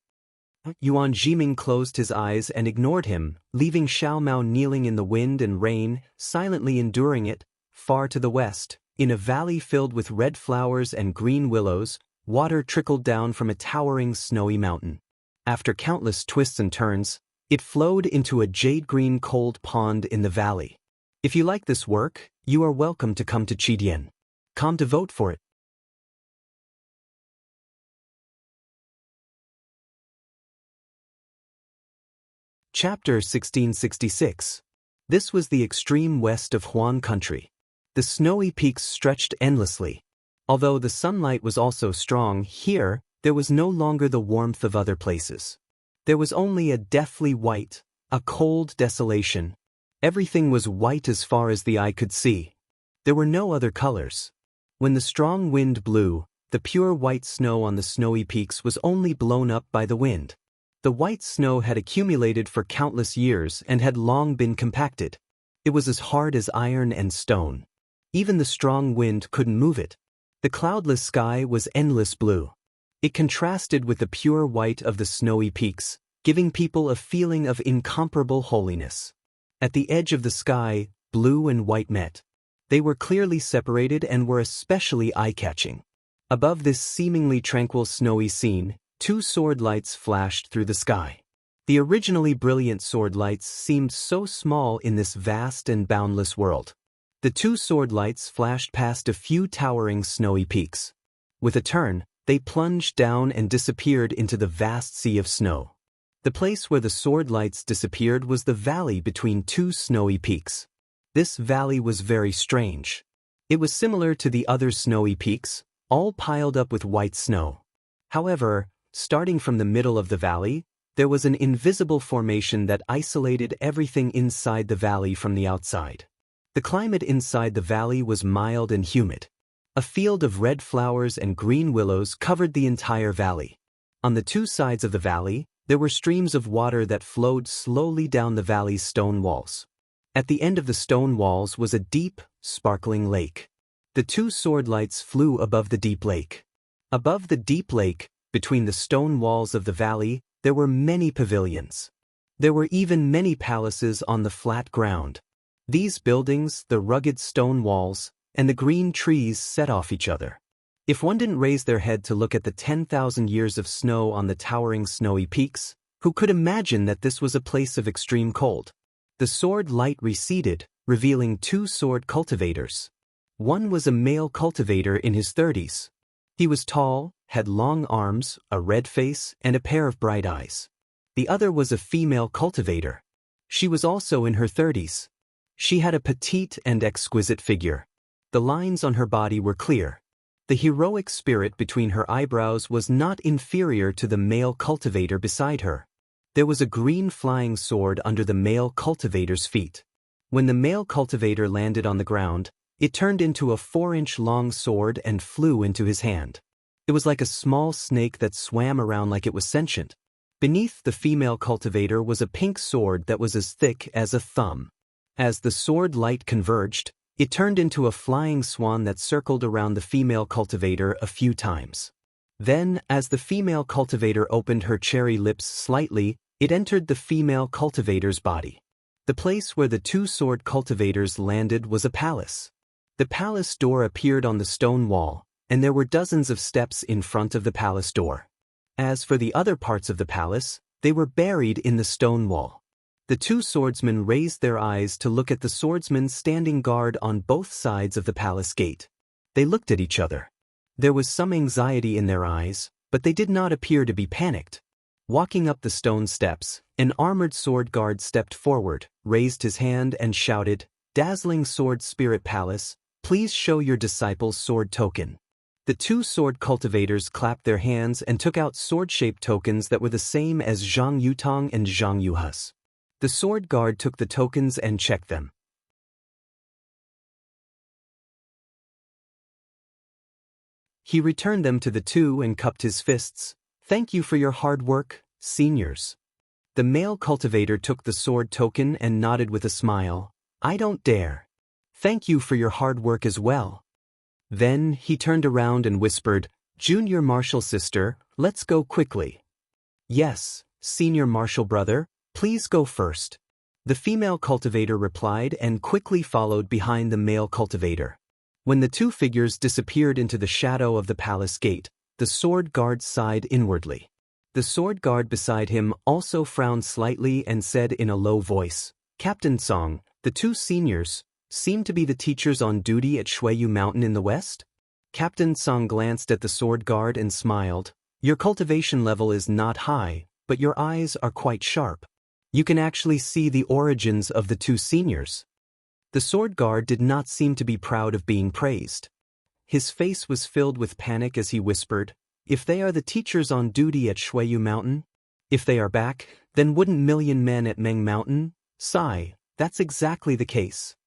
Yuan Jiming closed his eyes and ignored him, leaving Xiao Mao kneeling in the wind and rain, silently enduring it. Far to the west, in a valley filled with red flowers and green willows, water trickled down from a towering snowy mountain. After countless twists and turns, it flowed into a jade-green cold pond in the valley. If you like this work, you are welcome to come to Qidian. Come to vote for it. Chapter 1666. This was the extreme west of Huan country. The snowy peaks stretched endlessly. Although the sunlight was also strong, here, there was no longer the warmth of other places. There was only a deathly white, a cold desolation. Everything was white as far as the eye could see. There were no other colors. When the strong wind blew, the pure white snow on the snowy peaks was only blown up by the wind. The white snow had accumulated for countless years and had long been compacted. It was as hard as iron and stone. Even the strong wind couldn't move it. The cloudless sky was endless blue. It contrasted with the pure white of the snowy peaks, giving people a feeling of incomparable holiness. At the edge of the sky, blue and white met. They were clearly separated and were especially eye-catching. Above this seemingly tranquil snowy scene, two sword lights flashed through the sky. The originally brilliant sword lights seemed so small in this vast and boundless world. The two sword lights flashed past a few towering snowy peaks. With a turn, they plunged down and disappeared into the vast sea of snow. The place where the sword lights disappeared was the valley between two snowy peaks. This valley was very strange. It was similar to the other snowy peaks, all piled up with white snow. However, starting from the middle of the valley, there was an invisible formation that isolated everything inside the valley from the outside. The climate inside the valley was mild and humid. A field of red flowers and green willows covered the entire valley. On the two sides of the valley, there were streams of water that flowed slowly down the valley's stone walls. At the end of the stone walls was a deep, sparkling lake. The two sword lights flew above the deep lake. Above the deep lake, between the stone walls of the valley, there were many pavilions. There were even many palaces on the flat ground. These buildings, the rugged stone walls, and the green trees set off each other. If one didn't raise their head to look at the 10,000 years of snow on the towering snowy peaks, who could imagine that this was a place of extreme cold? The sword light receded, revealing two sword cultivators. One was a male cultivator in his 30s. He was tall, had long arms, a red face, and a pair of bright eyes. The other was a female cultivator. She was also in her 30s. She had a petite and exquisite figure. The lines on her body were clear. The heroic spirit between her eyebrows was not inferior to the male cultivator beside her. There was a green flying sword under the male cultivator's feet. When the male cultivator landed on the ground, it turned into a 4-inch-long sword and flew into his hand. It was like a small snake that swam around like it was sentient. Beneath the female cultivator was a pink sword that was as thick as a thumb. As the sword light converged, it turned into a flying swan that circled around the female cultivator a few times. Then, as the female cultivator opened her cherry lips slightly, it entered the female cultivator's body. The place where the two sword cultivators landed was a palace. The palace door appeared on the stone wall, and there were dozens of steps in front of the palace door. As for the other parts of the palace, they were buried in the stone wall. The two swordsmen raised their eyes to look at the swordsmen standing guard on both sides of the palace gate. They looked at each other. There was some anxiety in their eyes, but they did not appear to be panicked. Walking up the stone steps, an armored sword guard stepped forward, raised his hand and shouted, "Dazzling Sword Spirit Palace, please show your disciples sword token." The two sword cultivators clapped their hands and took out sword-shaped tokens that were the same as Zhang Yutong and Zhang Yuha's. The sword guard took the tokens and checked them. He returned them to the two and cupped his fists. "Thank you for your hard work, seniors." The male cultivator took the sword token and nodded with a smile. "I don't dare. Thank you for your hard work as well." Then he turned around and whispered, "Junior Marshal sister, let's go quickly." "Yes, senior Marshal brother, please go first." The female cultivator replied and quickly followed behind the male cultivator. When the two figures disappeared into the shadow of the palace gate, the sword guard sighed inwardly. The sword guard beside him also frowned slightly and said in a low voice, "Captain Song, the two seniors seem to be the teachers on duty at Shuiyu Mountain in the west?" Captain Song glanced at the sword guard and smiled. "Your cultivation level is not high, but your eyes are quite sharp. You can actually see the origins of the two seniors." The sword guard did not seem to be proud of being praised. His face was filled with panic as he whispered, "If they are the teachers on duty at Shuiyu Mountain? If they are back, then wouldn't million men at Meng Mountain? Sigh, that's exactly the case."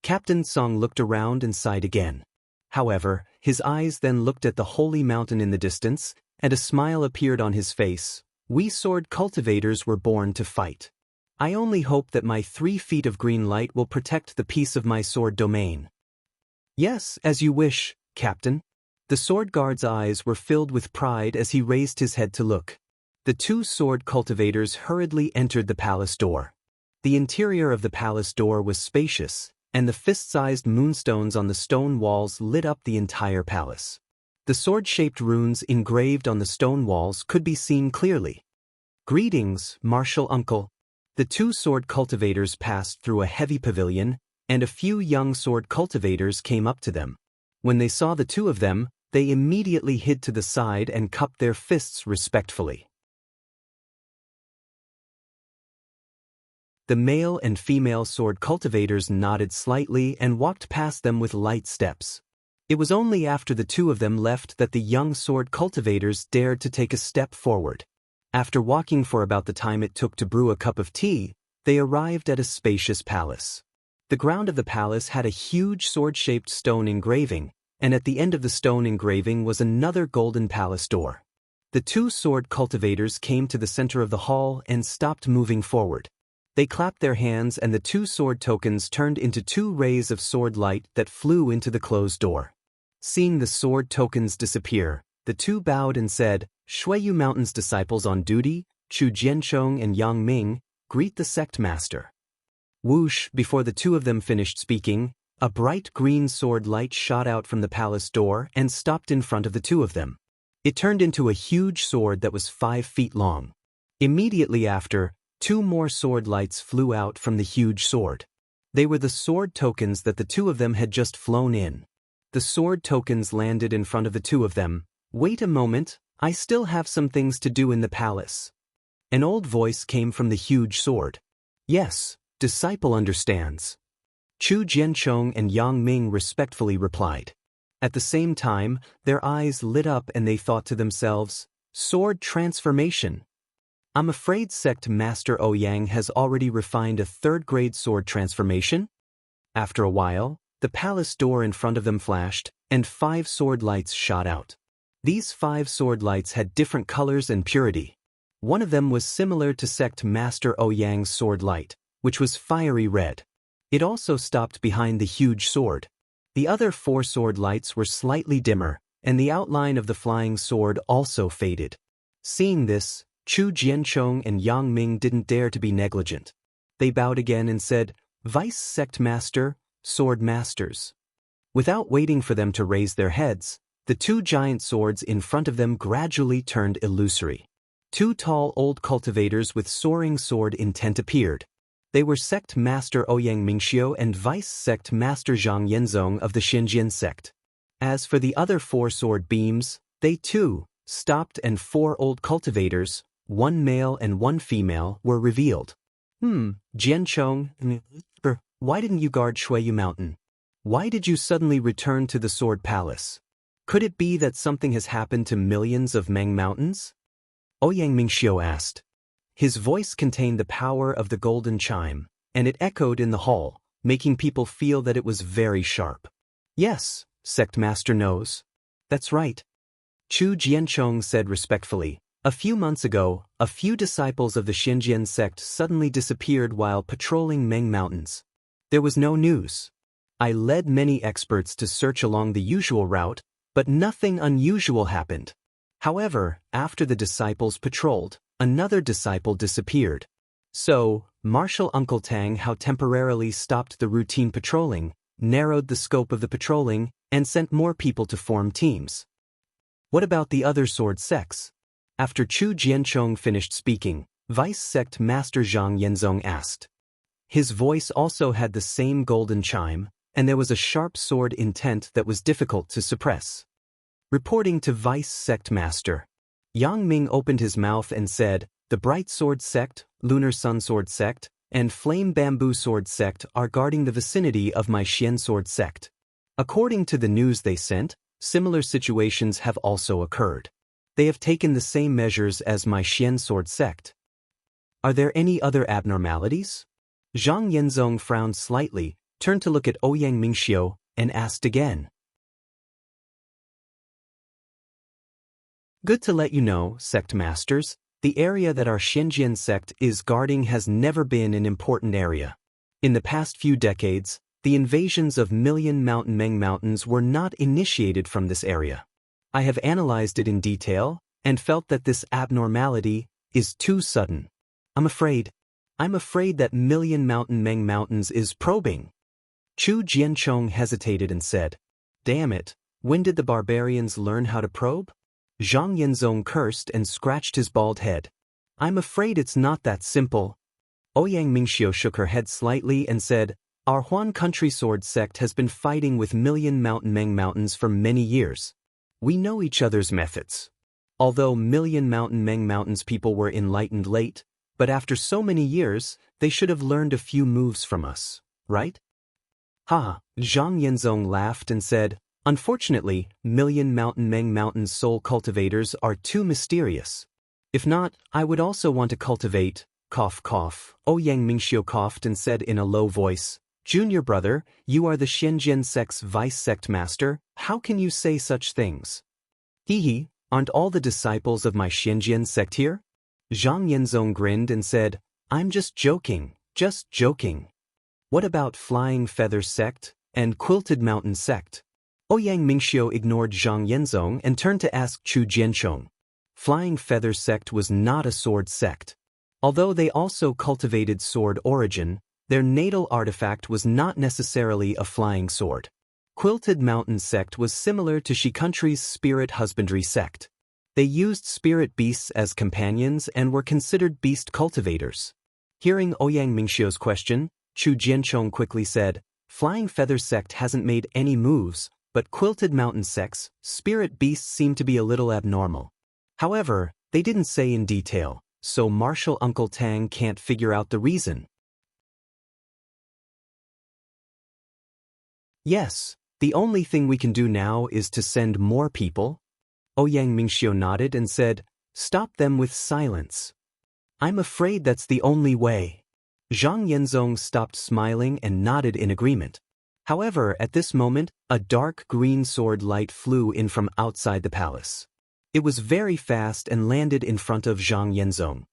Captain Song looked around and sighed again. However, his eyes then looked at the holy mountain in the distance, and a smile appeared on his face. "We sword cultivators were born to fight. I only hope that my 3 feet of green light will protect the peace of my sword domain. Yes, as you wish, Captain. The sword guard's eyes were filled with pride as he raised his head to look. The 2 sword cultivators hurriedly entered the palace door. The interior of the palace door was spacious, and the fist-sized moonstones on the stone walls lit up the entire palace. The sword-shaped runes engraved on the stone walls could be seen clearly. Greetings, Martial Uncle. The 2 sword cultivators passed through a heavy pavilion, and a few young sword cultivators came up to them. When they saw the 2 of them, they immediately hid to the side and cupped their fists respectfully. The male and female sword cultivators nodded slightly and walked past them with light steps. It was only after the 2 of them left that the young sword cultivators dared to take a step forward. After walking for about the time it took to brew a cup of tea, they arrived at a spacious palace. The ground of the palace had a huge sword-shaped stone engraving, and at the end of the stone engraving was another golden palace door. The 2 sword cultivators came to the center of the hall and stopped moving forward. They clapped their hands and the 2 sword tokens turned into 2 rays of sword light that flew into the closed door. Seeing the sword tokens disappear, the 2 bowed and said, Shuiyu Mountain's disciples on duty, Chu Jianchong and Yang Ming, greet the sect master. Whoosh, before the 2 of them finished speaking, a bright green sword light shot out from the palace door and stopped in front of the 2 of them. It turned into a huge sword that was 5 feet long. Immediately after, 2 more sword lights flew out from the huge sword. They were the sword tokens that the 2 of them had just flown in. The sword tokens landed in front of the 2 of them. Wait a moment, I still have some things to do in the palace. An old voice came from the huge sword. Yes, disciple understands. Chu Jianchong and Yang Ming respectfully replied. At the same time, their eyes lit up and they thought to themselves, sword transformation. I'm afraid Sect Master Ouyang has already refined a 3rd-grade sword transformation. After a while, the palace door in front of them flashed, and 5 sword lights shot out. These 5 sword lights had different colors and purity. One of them was similar to Sect Master Ouyang's sword light, which was fiery red. It also stopped behind the huge sword. The other 4 sword lights were slightly dimmer, and the outline of the flying sword also faded. Seeing this, Chu Jianchong and Yang Ming didn't dare to be negligent. They bowed again and said, Vice Sect Master, Sword Masters. Without waiting for them to raise their heads, the 2 giant swords in front of them gradually turned illusory. 2 tall old cultivators with soaring sword intent appeared. They were Sect Master Ouyang Mingxiu and Vice Sect Master Zhang Yenzong of the Xinjian sect. As for the other 4 sword beams, they too stopped and 4 old cultivators, 1 male and 1 female, were revealed. Jianchong, why didn't you guard Shuiyu Mountain? Why did you suddenly return to the Sword Palace? Could it be that something has happened to millions of Meng Mountains? Ouyang Mingxiu asked. His voice contained the power of the golden chime, and it echoed in the hall, making people feel that it was very sharp. Yes, Sect Master knows. That's right. Chu Jianchong said respectfully. A few months ago, a few disciples of the Xinjian sect suddenly disappeared while patrolling Meng Mountains. There was no news. I led many experts to search along the usual route, but nothing unusual happened. However, after the disciples patrolled, another disciple disappeared. So, Martial Uncle Tang Hao temporarily stopped the routine patrolling, narrowed the scope of the patrolling, and sent more people to form teams. What about the other sword sects? After Chu Jianchong finished speaking, Vice Sect Master Zhang Yenzong asked. His voice also had the same golden chime, and there was a sharp sword intent that was difficult to suppress. Reporting to Vice Sect Master, Yang Ming opened his mouth and said, the Bright Sword Sect, Lunar Sun Sword Sect, and Flame Bamboo Sword Sect are guarding the vicinity of my Xian Sword Sect. According to the news they sent, similar situations have also occurred. They have taken the same measures as my Xian Sword Sect. Are there any other abnormalities? Zhang Yenzong frowned slightly, turned to look at Ouyang Mingxiu, and asked again. Good to let you know, Sect Masters, The area that our Xinjiang sect is guarding has never been an important area. In the past few decades, the invasions of Million Mountain Meng Mountains were not initiated from this area. I have analyzed it in detail and felt that this abnormality is too sudden. I'm afraid that Million Mountain Meng Mountains is probing. Chu Jianchong hesitated and said, "Damn it, when did the barbarians learn how to probe?" Zhang Yanzong cursed and scratched his bald head. "I'm afraid it's not that simple." Ouyang Mingxiu shook her head slightly and said, "Our Huan Country Sword sect has been fighting with Million Mountain Meng Mountains for many years. We know each other's methods. Although Million Mountain Meng Mountains people were enlightened late, but after so many years, they should have learned a few moves from us, right?" "Ha!" Zhang Yanzong laughed and said, "Unfortunately, Million Mountain Meng Mountains soul cultivators are too mysterious. If not, I would also want to cultivate." Cough, cough. Ouyang Mingxiu coughed and said in a low voice, "Junior brother, you are the Shenzhen sect's vice sect master, how can you say such things?" "Hee, aren't all the disciples of my Shenzhen sect here?" Zhang Yanzong grinned and said, "I'm just joking, just joking." "What about Flying Feather sect and Quilted Mountain sect?" Ouyang Mingxiu ignored Zhang Yanzong and turned to ask Chu Jianchong. Flying Feather sect was not a sword sect. Although they also cultivated sword origin, their natal artifact was not necessarily a flying sword. Quilted Mountain sect was similar to Shi Country's spirit husbandry sect. They used spirit beasts as companions and were considered beast cultivators. Hearing Ouyang Mingxiu's question, Chu Jianchong quickly said, "Flying Feather sect hasn't made any moves, but Quilted Mountain sect's spirit beasts seem to be a little abnormal. However, they didn't say in detail, so Marshal Uncle Tang can't figure out the reason." "Yes, the only thing we can do now is to send more people." Ouyang Mingxiu nodded and said, "Stop them with silence." "I'm afraid that's the only way." Zhang Yanzong stopped smiling and nodded in agreement. However, at this moment, a dark green sword light flew in from outside the palace. It was very fast and landed in front of Zhang Yanzong.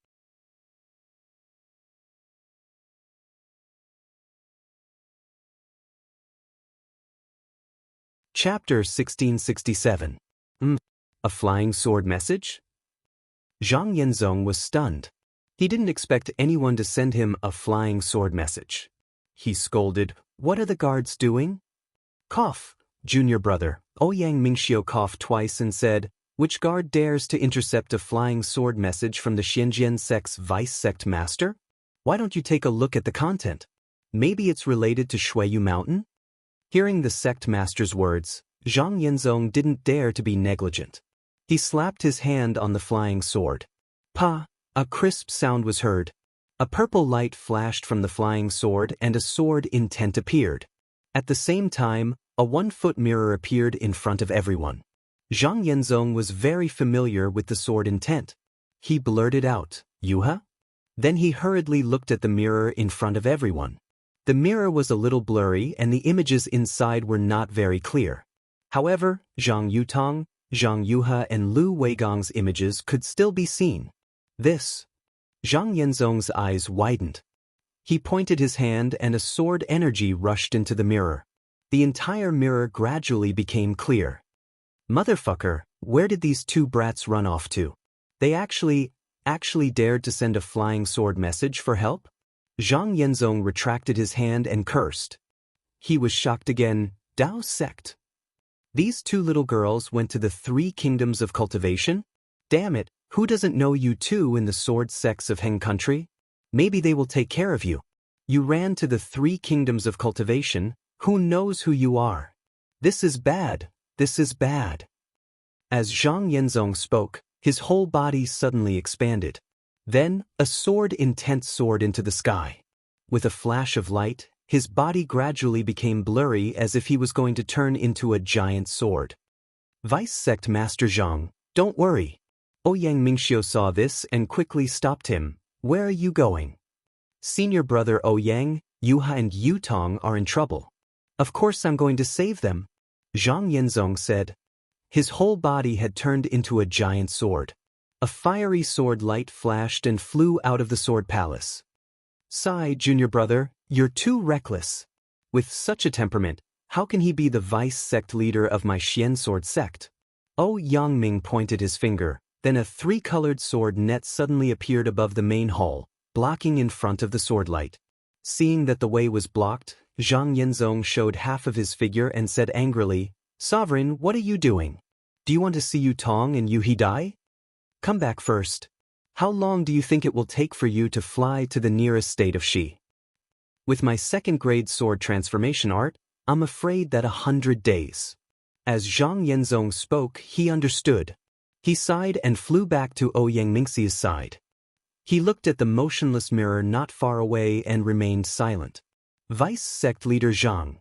Chapter 1667. A flying sword message? Zhang Yanzong was stunned. He didn't expect anyone to send him a flying sword message. He scolded, "What are the guards doing?" "Cough, junior brother." Ouyang Mingxiu coughed twice and said, "Which guard dares to intercept a flying sword message from the Shenzhen sect's vice sect master? Why don't you take a look at the content? Maybe it's related to Shuiyu Mountain?" Hearing the sect master's words, Zhang Yanzong didn't dare to be negligent. He slapped his hand on the flying sword. Pa! A crisp sound was heard. A purple light flashed from the flying sword and a sword intent appeared. At the same time, a 1-foot mirror appeared in front of everyone. Zhang Yanzong was very familiar with the sword intent. He blurted out, "Yuha?" Then he hurriedly looked at the mirror in front of everyone. The mirror was a little blurry and the images inside were not very clear. However, Zhang Yutong, Zhang Yuha and Lu Weigong's images could still be seen. This. Zhang Yanzong's eyes widened. He pointed his hand and a sword energy rushed into the mirror. The entire mirror gradually became clear. Motherfucker, where did these two brats run off to? They actually dared to send a flying sword message for help? Zhang Yanzong retracted his hand and cursed. He was shocked again. Dao sect. These two little girls went to the 3 kingdoms of cultivation? Damn it, who doesn't know you two in the sword sects of Heng country? Maybe they will take care of you. You ran to the 3 kingdoms of cultivation, who knows who you are? This is bad. This is bad. As Zhang Yanzong spoke, his whole body suddenly expanded. Then, a sword intent soared into the sky. With a flash of light, his body gradually became blurry as if he was going to turn into a giant sword. Vice Sect Master Zhang, don't worry. Ouyang Mingxiu saw this and quickly stopped him. Where are you going? Senior brother Ouyang, Yuha and Yutong are in trouble. Of course I'm going to save them. Zhang Yanzong said. His whole body had turned into a giant sword. A fiery sword light flashed and flew out of the sword palace. Sigh, junior brother, you're too reckless. With such a temperament, how can he be the vice sect leader of my Xian sword sect? Oh, Yangming pointed his finger, then a three-colored sword net suddenly appeared above the main hall, blocking in front of the sword light. Seeing that the way was blocked, Zhang Yanzong showed half of his figure and said angrily, Sovereign, what are you doing? Do you want to see Yu Tong and Yu He die? Come back first. How long do you think it will take for you to fly to the nearest state of Shi? With my second-grade sword transformation art, I'm afraid that 100 days. As Zhang Yanzong spoke, he understood. He sighed and flew back to Ouyang Mingxi's side. He looked at the motionless mirror not far away and remained silent. Vice sect leader Zhang.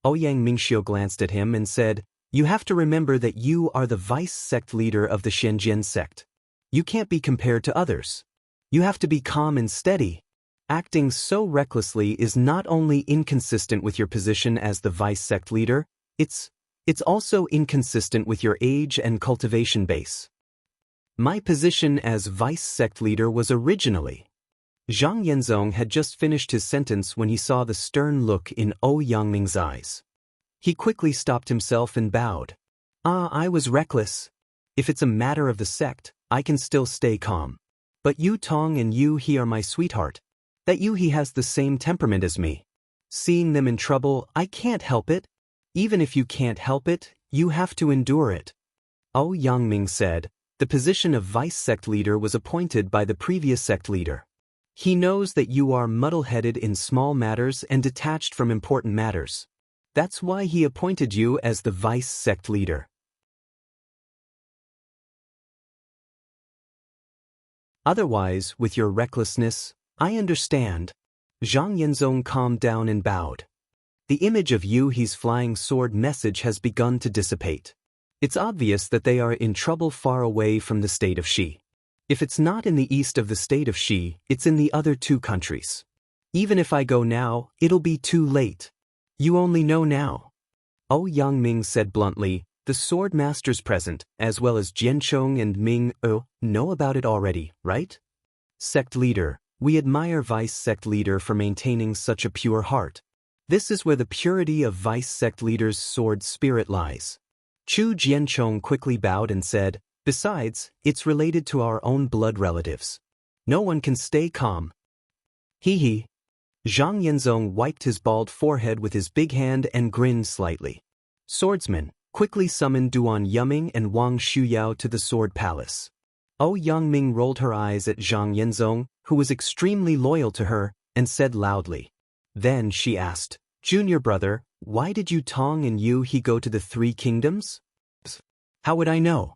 Ouyang Mingxiu glanced at him and said, You have to remember that you are the vice sect leader of the Shenzhen sect. You can't be compared to others. You have to be calm and steady. Acting so recklessly is not only inconsistent with your position as the vice sect leader, it's also inconsistent with your age and cultivation base. My position as vice sect leader was originally. Zhang Yanzong had just finished his sentence when he saw the stern look in Yangming's eyes. He quickly stopped himself and bowed. I was reckless. If it's a matter of the sect, I can still stay calm. But Yu Tong and Yu He are my sweetheart. That Yu He has the same temperament as me. Seeing them in trouble, I can't help it. Even if you can't help it, you have to endure it. Yangming said, the position of vice sect leader was appointed by the previous sect leader. He knows that you are muddle-headed in small matters and detached from important matters. That's why he appointed you as the vice sect leader. Otherwise, with your recklessness, I understand. Zhang Yanzong calmed down and bowed. The image of Yu He's flying sword message has begun to dissipate. It's obvious that they are in trouble far away from the state of Shi. If it's not in the east of the state of Shi, it's in the other two countries. Even if I go now, it'll be too late. You only know now. Yangming said bluntly, the sword masters present, as well as Jianchong and Ming, know about it already, right? Sect leader, we admire vice sect leader for maintaining such a pure heart. This is where the purity of vice sect leader's sword spirit lies. Chu Jianchong quickly bowed and said, besides, it's related to our own blood relatives. No one can stay calm. He. Zhang Yanzong wiped his bald forehead with his big hand and grinned slightly. Swordsman, quickly summoned Duan Yuming and Wang Shuyao to the sword palace. Yangming rolled her eyes at Zhang Yanzong, who was extremely loyal to her, and said loudly. Then she asked, Junior brother, why did Yu Tong and Yu He go to the Three Kingdoms? How would I know?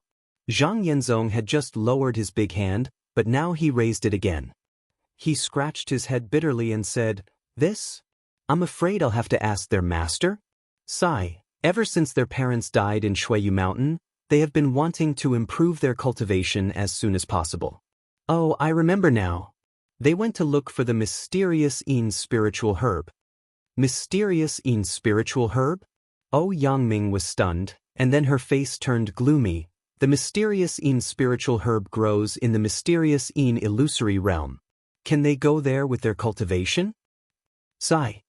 Zhang Yanzong had just lowered his big hand, but now he raised it again. He scratched his head bitterly and said, This? I'm afraid I'll have to ask their master. Sigh, ever since their parents died in Shuiyu Mountain, they have been wanting to improve their cultivation as soon as possible. I remember now. They went to look for the mysterious Yin spiritual herb. Mysterious Yin spiritual herb? Yangming was stunned, and then her face turned gloomy. The mysterious Yin spiritual herb grows in the mysterious Yin illusory realm. Can they go there with their cultivation? Sigh.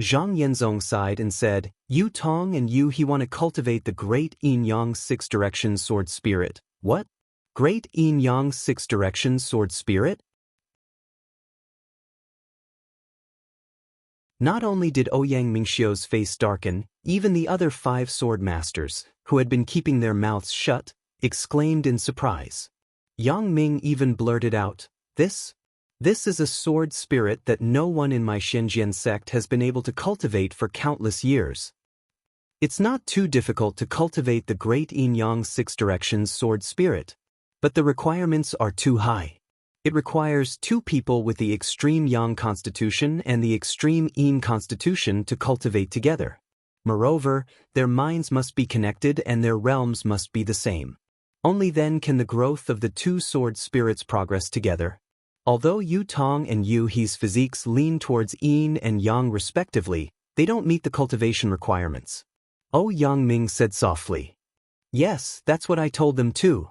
Zhang Yanzong sighed and said, Yu Tong and Yu He want to cultivate the great Yin Yang six-direction sword spirit. What? Great Yin Yang six-direction sword spirit? Not only did Ouyang Mingxiu's face darken, even the other 5 sword masters, who had been keeping their mouths shut, exclaimed in surprise. Yang Ming even blurted out, This is a sword spirit that no one in my Shenzhen sect has been able to cultivate for countless years. It's not too difficult to cultivate the great Yin Yang six directions sword spirit, but the requirements are too high. It requires 2 people with the extreme Yang constitution and the extreme Yin constitution to cultivate together. Moreover, their minds must be connected and their realms must be the same. Only then can the growth of the 2 sword spirits progress together. Although Yu Tong and Yu He's physiques lean towards Yin and Yang respectively, they don't meet the cultivation requirements. Yangming said softly. Yes, that's what I told them too.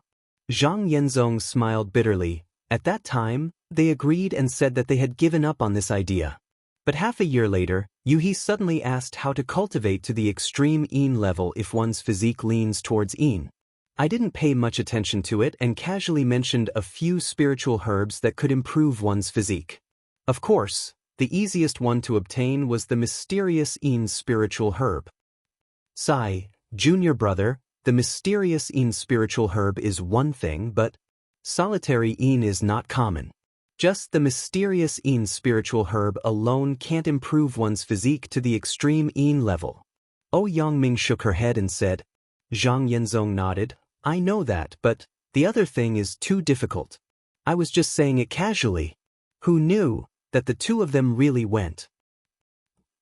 Zhang Yenzong smiled bitterly. At that time, they agreed and said that they had given up on this idea. But half a year later, Yuhi suddenly asked how to cultivate to the extreme Yin level if one's physique leans towards Yin. I didn't pay much attention to it and casually mentioned a few spiritual herbs that could improve one's physique. Of course, the easiest one to obtain was the mysterious Yin spiritual herb. Sai, junior brother, the mysterious Yin spiritual herb is one thing, but solitary Yin is not common. Just the mysterious Yin spiritual herb alone can't improve one's physique to the extreme Yin level. Yangming shook her head and said. Zhang Yenzong nodded. I know that, but the other thing is too difficult. I was just saying it casually. Who knew that the two of them really went?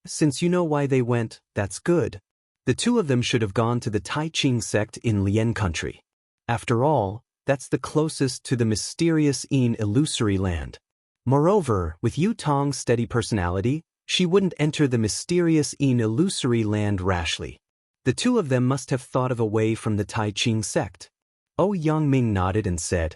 Since you know why they went, that's good. The two of them should have gone to the Tai Ching sect in Lian country. After all, that's the closest to the mysterious Yin illusory land. Moreover, with Yu Tong's steady personality, she wouldn't enter the mysterious Yin illusory land rashly. The two of them must have thought of a way from the Tai Ching sect. Yangming nodded and said.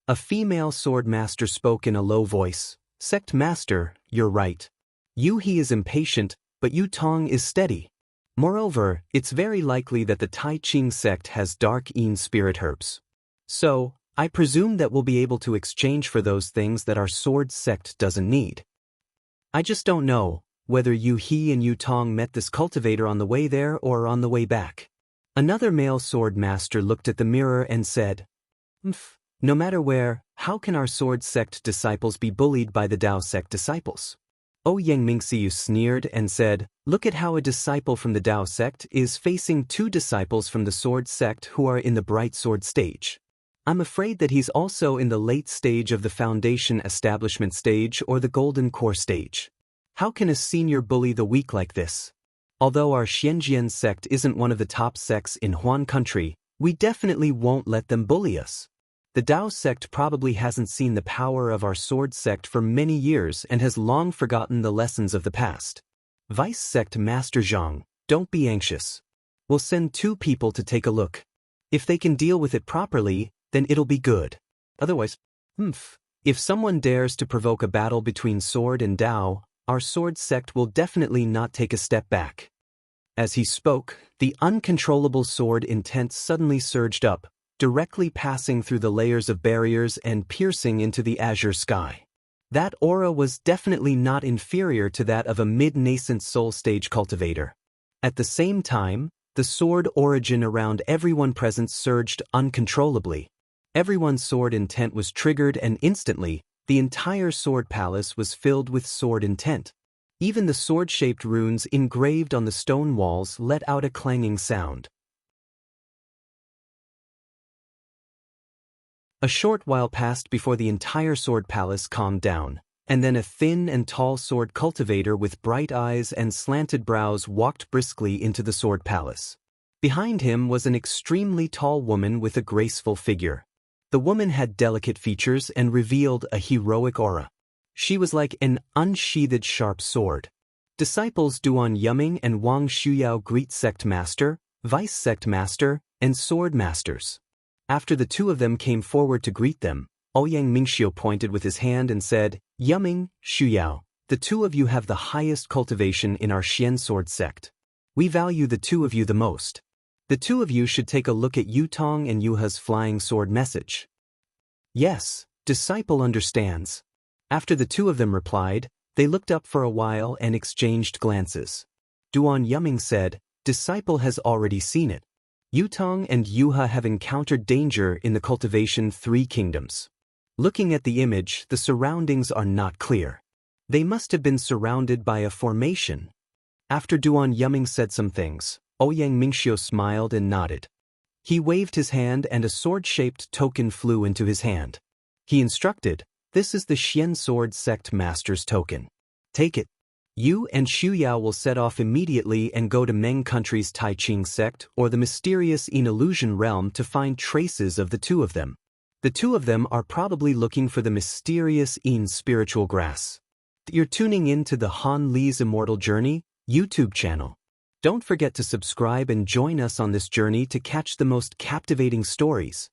A female sword master spoke in a low voice. Sect master, you're right. He is impatient, but Yu Tong is steady. Moreover, it's very likely that the Tai Ching sect has dark Yin spirit herbs. So, I presume that we'll be able to exchange for those things that our sword sect doesn't need. I just don't know whether He and Yu Tong met this cultivator on the way there or on the way back. Another male sword master looked at the mirror and said, no matter where, how can our sword sect disciples be bullied by the Dao sect disciples? Yang Mingxiu sneered and said, look at how a disciple from the Dao sect is facing two disciples from the sword sect who are in the bright sword stage. I'm afraid that he's also in the late stage of the foundation establishment stage or the golden core stage. How can a senior bully the weak like this? Although our Xianjian sect isn't one of the top sects in Huan country, we definitely won't let them bully us. The Dao sect probably hasn't seen the power of our sword sect for many years and has long forgotten the lessons of the past. Vice sect Master Zhang, don't be anxious. We'll send 2 people to take a look. If they can deal with it properly, then it'll be good. Otherwise, if someone dares to provoke a battle between sword and Dao, our sword sect will definitely not take a step back. As he spoke, the uncontrollable sword intent suddenly surged up, directly passing through the layers of barriers and piercing into the azure sky. That aura was definitely not inferior to that of a mid-nascent soul stage cultivator. At the same time, the sword origin around everyone present surged uncontrollably. Everyone's sword intent was triggered and instantly, the entire sword palace was filled with sword intent. Even the sword-shaped runes engraved on the stone walls let out a clanging sound. A short while passed before the entire sword palace calmed down, and then a thin and tall sword cultivator with bright eyes and slanted brows walked briskly into the sword palace. Behind him was an extremely tall woman with a graceful figure. The woman had delicate features and revealed a heroic aura. She was like an unsheathed sharp sword. Disciples Duan Yuming and Wang Shuyao greet sect master, vice sect master, and sword masters. After the 2 of them came forward to greet them, Ouyang Mingxiu pointed with his hand and said, Yuming, Shuyao, the 2 of you have the highest cultivation in our Xian sword sect. We value the 2 of you the most. The 2 of you should take a look at Yu Tong and Yuha's flying sword message. Yes, disciple understands. After the 2 of them replied, they looked up for a while and exchanged glances. Duan Yuming said, disciple has already seen it. Yu Tong and Yuha have encountered danger in the cultivation 3 kingdoms. Looking at the image, the surroundings are not clear. They must have been surrounded by a formation. After Duan Yuming said some things, Ouyang Mingxiu smiled and nodded. He waved his hand and a sword-shaped token flew into his hand. He instructed, this is the Xian Sword Sect Master's token. Take it. You and Shuyao will set off immediately and go to Meng Country's Tai Ching sect or the mysterious Yin Illusion realm to find traces of the 2 of them. The 2 of them are probably looking for the mysterious Yin spiritual grass. You're tuning in to the Han Li's Immortal Journey YouTube channel. Don't forget to subscribe and join us on this journey to catch the most captivating stories.